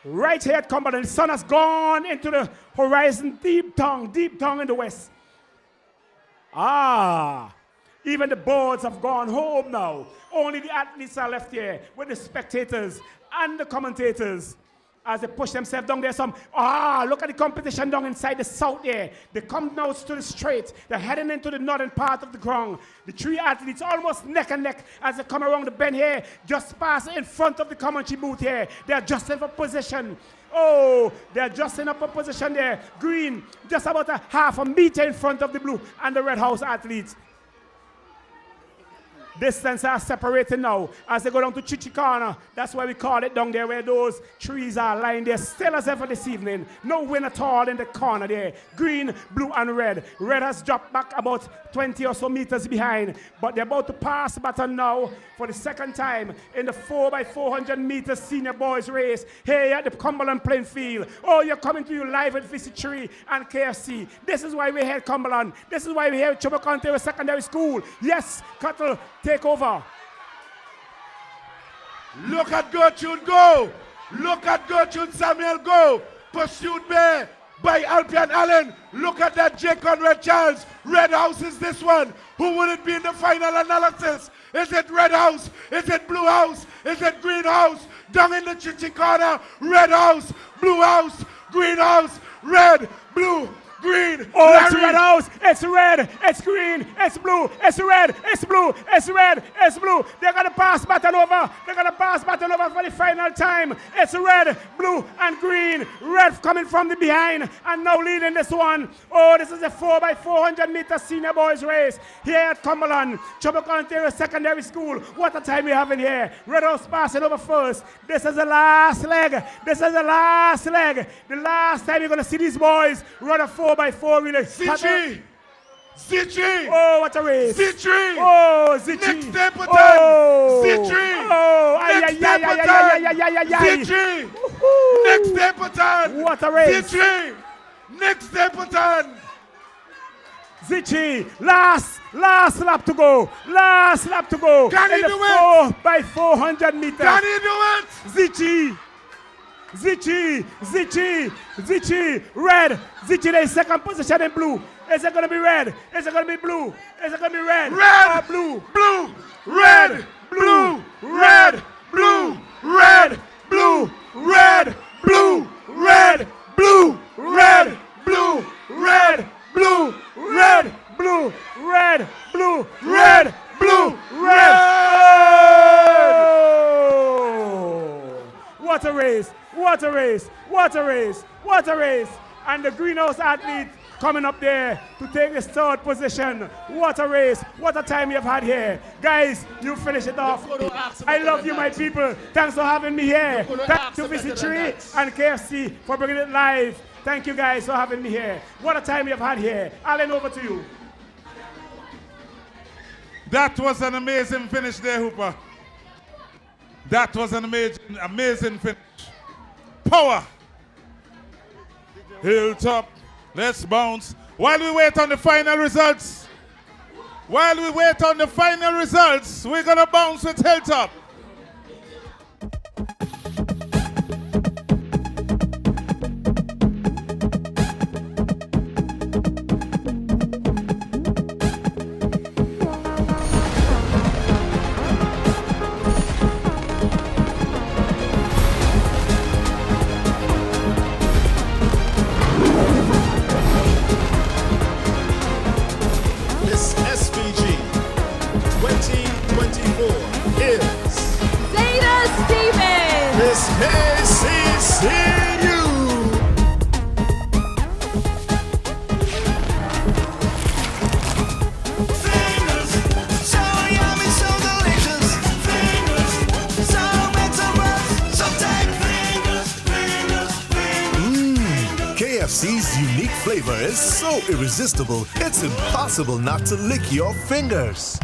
Right here at Cumberland, the sun has gone into the horizon, deep down in the west. Ah, even the boards have gone home now. Only the athletes are left here with the spectators and the commentators as they push themselves down there. Look at the competition down inside the south there. They come now to the straight. They're heading into the northern part of the ground. The three athletes almost neck and neck as they come around the bend here, just pass in front of the commentary booth here. They're just in for position. Oh, they're just in up a position there. Green, just about a half a meter in front of the blue and the Red House athletes. Distance are separating now as they go down to Chichi Corner. That's why we call it down there where those trees are lying there still as ever this evening. No wind at all in the corner there. Green, blue, and red. Red has dropped back about 20 or so meters behind, but they're about to pass the baton now for the second time in the 4x400 meters senior boys race here at the Cumberland playing field. Oh, you're coming to you live at VC3 and KFC. This is why we're here at Cumberland. This is why we're here at Troumaca Secondary School. Yes, cattle take over. Look at Gertrude go. Look at Gertrude Samuel go. Pursued by by Alpian Allen. Look at that, J. Conrad Charles. Red House is this one. Who will it be in the final analysis? Is it Red House? Is it Blue House? Is it Green House? Down in the chichi corner, Red House, Blue House, Green House, Red, Blue, Green. Oh, it's Red House. It's red. It's green. It's blue. It's red. It's blue. It's red. It's blue. They're going to pass baton over. They're going to pass baton over for the final time. It's red, blue, and green. Red coming from the behind and now leading this one. Oh, this is a 4x400 meter senior boys race here at Cumberland, Troumaca Secondary School. What a time we have in here. Red House passing over first. This is the last leg. This is the last leg. The last time you're going to see these boys run a 4x4 relay. Zichi! Zichi! Oh, what a race! Zichi! Oh, Zichi! Next step button! Oh! Zichi! Oh! Next step button! Zichi! Next step button! What a race! Zichi! Next step button! Zichi! Last lap to go! Last lap to go! Can he do it? 4x400 meters! Can he do it? Zichi! Zichi, Zichi, Zichi, red. Zichi in second position in blue. Is it going to be red? Is it going to be blue? Is it going to be red? Red, blue, blue, red, blue, red, blue, red, blue, red, blue, red, blue, red, blue, red, blue, red, blue, red, blue, red, blue, red. What a race! What a race! What a race! What a race! And the greenhouse athlete coming up there to take the third position. What a race! What a time you've had here. Guys, you finish it off. I love you, my people. Thanks for having me here. Thank you, Visit Tree and KFC for bringing it live. Thank you guys for having me here. What a time you've had here. Alan, over to you. That was an amazing finish there, Hooper. That was an amazing finish. Power. Hilltop. Let's bounce. While we wait on the final results, we're going to bounce with Hilltop. Miss SVG 2024 is Zeta Stevens. Miss KCCU. KFC's unique flavor is so irresistible, it's impossible not to lick your fingers.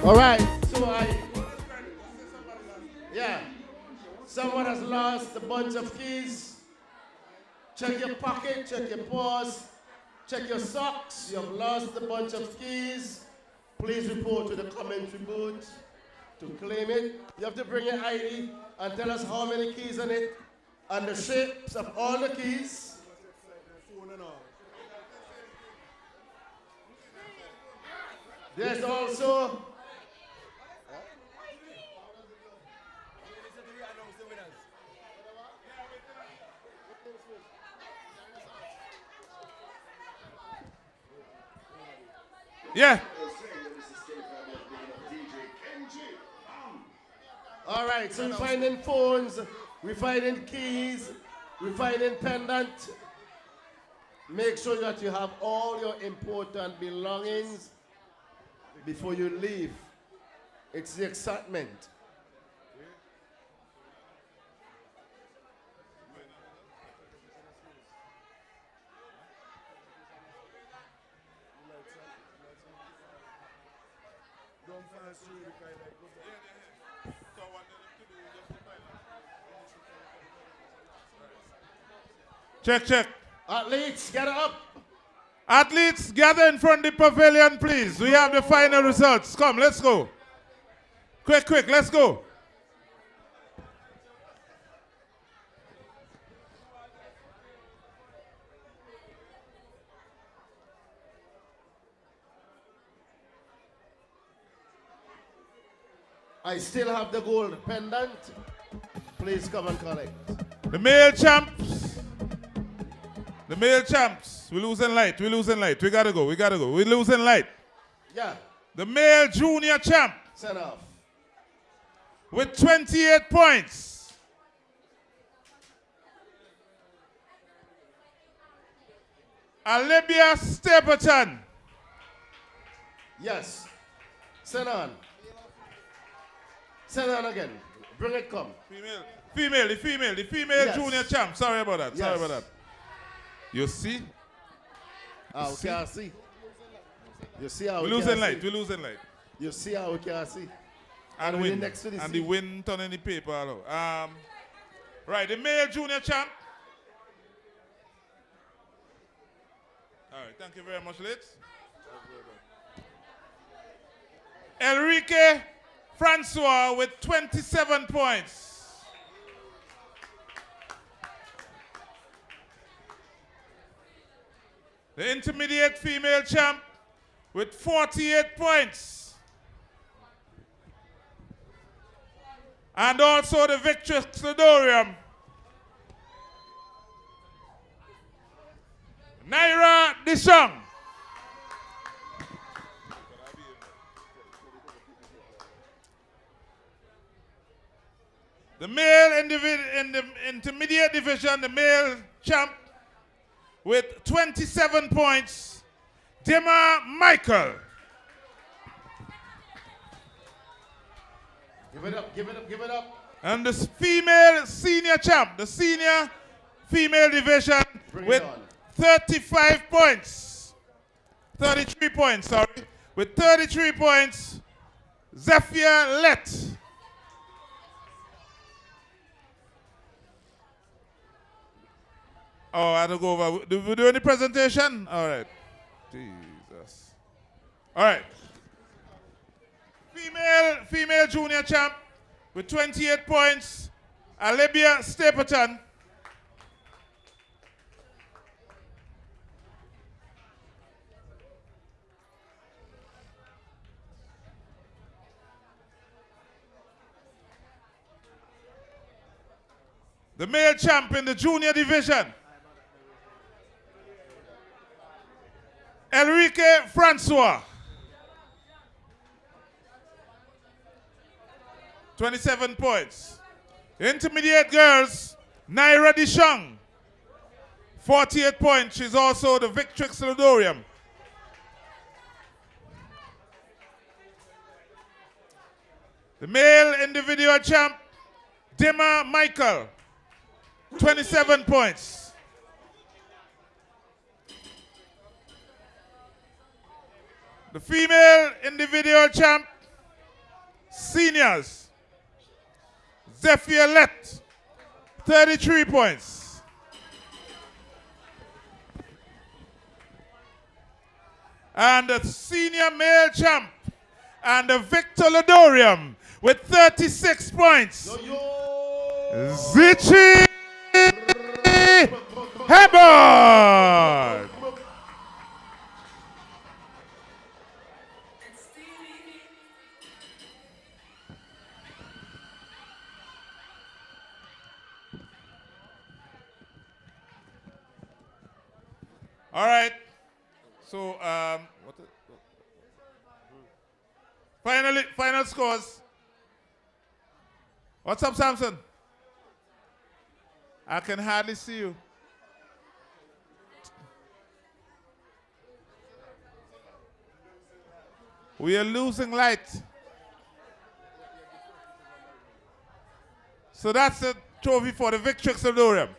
All right. So yeah. Someone has lost a bunch of keys. Check your pocket, check your purse, check your socks. You have lost a bunch of keys. Please report to the commentary booth to claim it. You have to bring your ID and tell us how many keys on it and the shapes of all the keys. There's also yeah. All right, so we're finding phones, we're finding keys, we're finding pendant. Make sure that you have all your important belongings before you leave. It's the excitement. Check, check. Athletes, get up. Athletes, gather in front of the pavilion, please. We have the final results. Come, let's go. Quick, quick, let's go. I still have the gold pendant. Please come and collect. The male champs. The male champs. We're losing light. We're losing light. We gotta go. We gotta go. We're losing light. Yeah. The male junior champ. Send off. With 28 points. Alibia Stapleton. Yes. Send on. Send on again. Bring it, come. The female Yes. junior champ. Sorry about that. Sorry Yes. about that. You see? Ah, we can't see. You see how We're we losing can't light. see? We're losing light. You see how we can't see? And we're win. next to the And sea. the win turning the paper all out. Right, the male junior champ. All right, thank you very much, Litz. Enrique Francois with 27 points. The intermediate female champ with 48 points. And also the Victrix Sodorium. Naira Dishong. The male in the intermediate division, the male champ with 27 points, Dima Michael. Give it up, give it up, give it up. And the female senior champ, the senior female division with 35 points. 33 points, sorry. With 33 points, Zephyr Lett. Oh, I had to go over. Do we do any presentation? All right. Jesus. All right. Female junior champ with 28 points, Alibia Stapleton. The male champ in the junior division, Enrique Francois. 27 points. Intermediate girls, Naira Dishong. 48 points. She's also the Victrix Ludorium. The male individual champ, Dima Michael. 27 points. The female individual champ, seniors, Zephyr 33 points. And the senior male champ and the Victor Lodorium with 36 points. Zichi Hebron. All right. So, final scores. What's up, Samson? I can hardly see you. We are losing light. So that's the trophy for the Victrix Lodorium.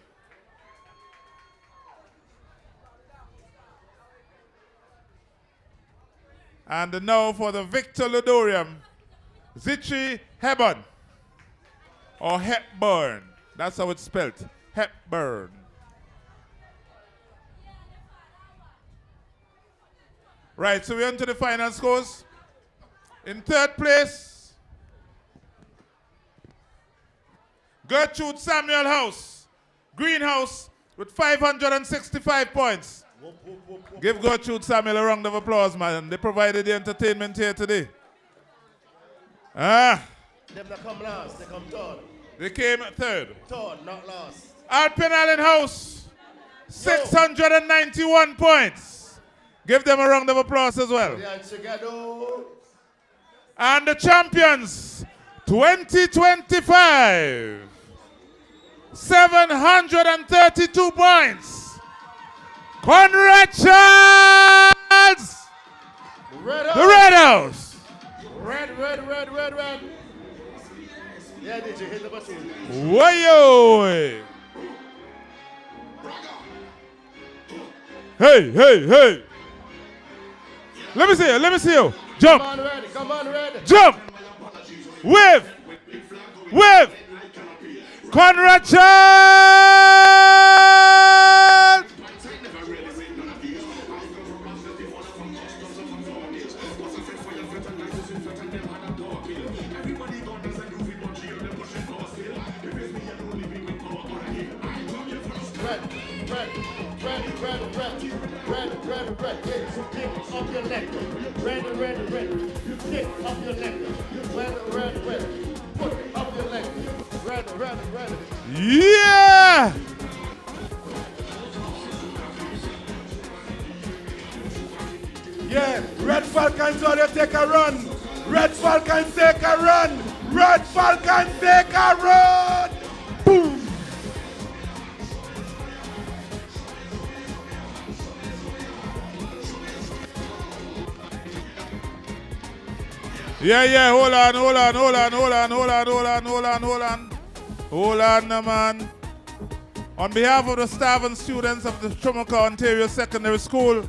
And now for the Victor Lodorium, Zichi Hebron, or Hepburn. That's how it's spelled, Hepburn. Right, so we're on to the final scores. In third place, Gertrude Samuel House, Greenhouse, with 565 points. Give Gertrude Samuel a round of applause, man. They provided the entertainment here today. Them that come last, they come third. They came third. Third, not last. Alpine Allen House, 691 points. Give them a round of applause as well. And the champions, 2025, 732 points. Congratulations! The Red House. Red. Yeah, did you hit the button? Whoa! Hey. Let me see you. Jump. Come on, Red. Jump. Wave. Congratulations! Red. Kick off your neck. Red. Kick off your neck. Red. Put up your leg. Red. Yeah! Yeah, Red Falcons want to take a run. Red Falcons take a run. Boom! Yeah, hold on, man. On behalf of the staff and students of the Troumaca, Ontario Secondary School,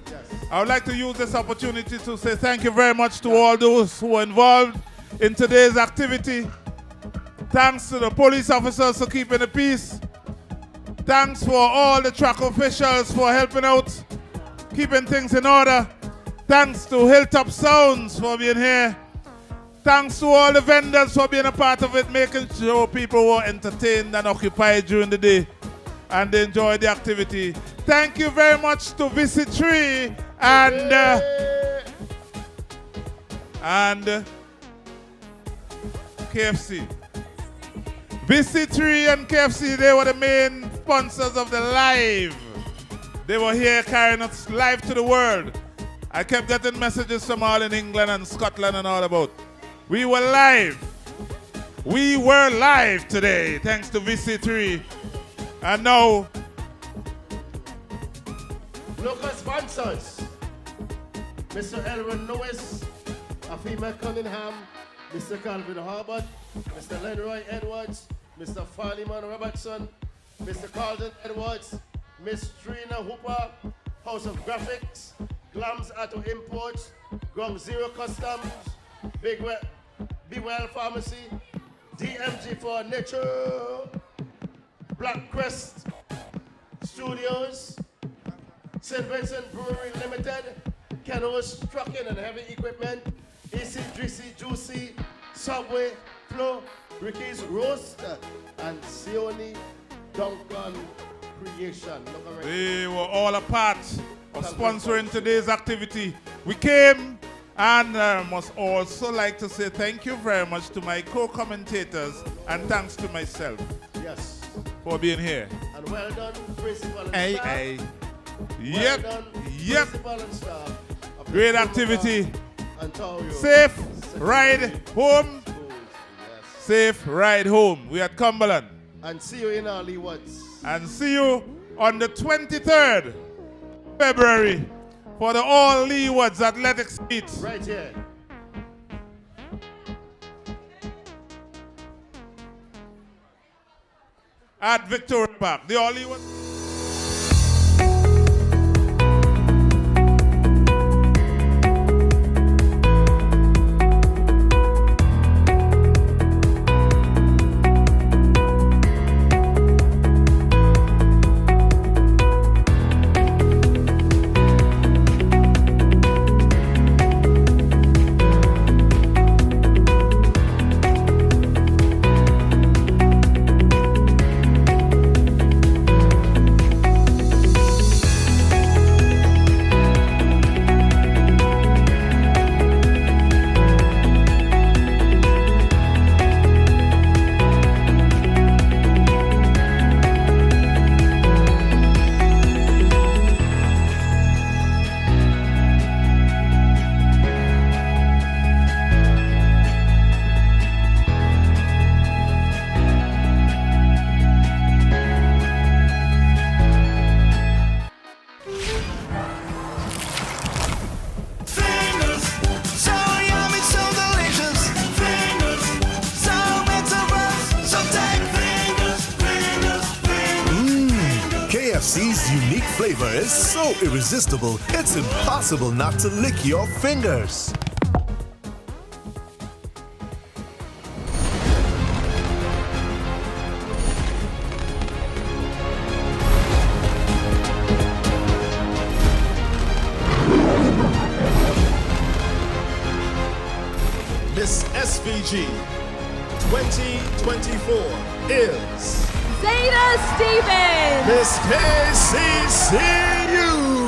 I would like to use this opportunity to say thank you very much to all those who were involved in today's activity. Thanks to the police officers for keeping the peace. Thanks for all the track officials for helping out, keeping things in order. Thanks to Hilltop Sounds for being here. Thanks to all the vendors for being a part of it, making sure people were entertained and occupied during the day and they enjoyed the activity. Thank you very much to VC3 and KFC. VC3 and KFC, they were the main sponsors of the live. They were here carrying us live to the world. I kept getting messages from all in England and Scotland and all about. We were live. We were live today, thanks to VC3. And now, local sponsors. Mr. Elron Lewis, Afima Cunningham, Mr. Calvin Harbert, Mr. Lenroy Edwards, Mr. Farleyman Robertson, Mr. Carlton Edwards, Miss Trina Hooper, House of Graphics, Glams Auto Imports, Grong Zero Customs, Be Well Pharmacy, DMG for Nature, Black Crest Studios, St. Vincent Brewery Limited, Kenho's Trucking and Heavy Equipment, AC Juicy, Subway, Flo, Ricky's Roast, and Sione Duncan Creation. They were all a part of sponsoring today's activity. We came and must also like to say thank you very much to my co-commentators and thanks to myself. Yes. For being here. And well done, principal and Hey, staff. hey. Well Yep, done, yep. principal and staff of the Great Troumaca activity. Ontario Safe ride home. Yes. Safe ride home. We at Cumberland. And see you in our Leewards. And see you on the 23rd February for the All Leewards Athletics Meet. Right here. At Victoria Park. The All Leewards. KFC's unique flavor is so irresistible, it's impossible not to lick your fingers. Miss SVG 2024 is Zeta Stevens. Miss KCCU.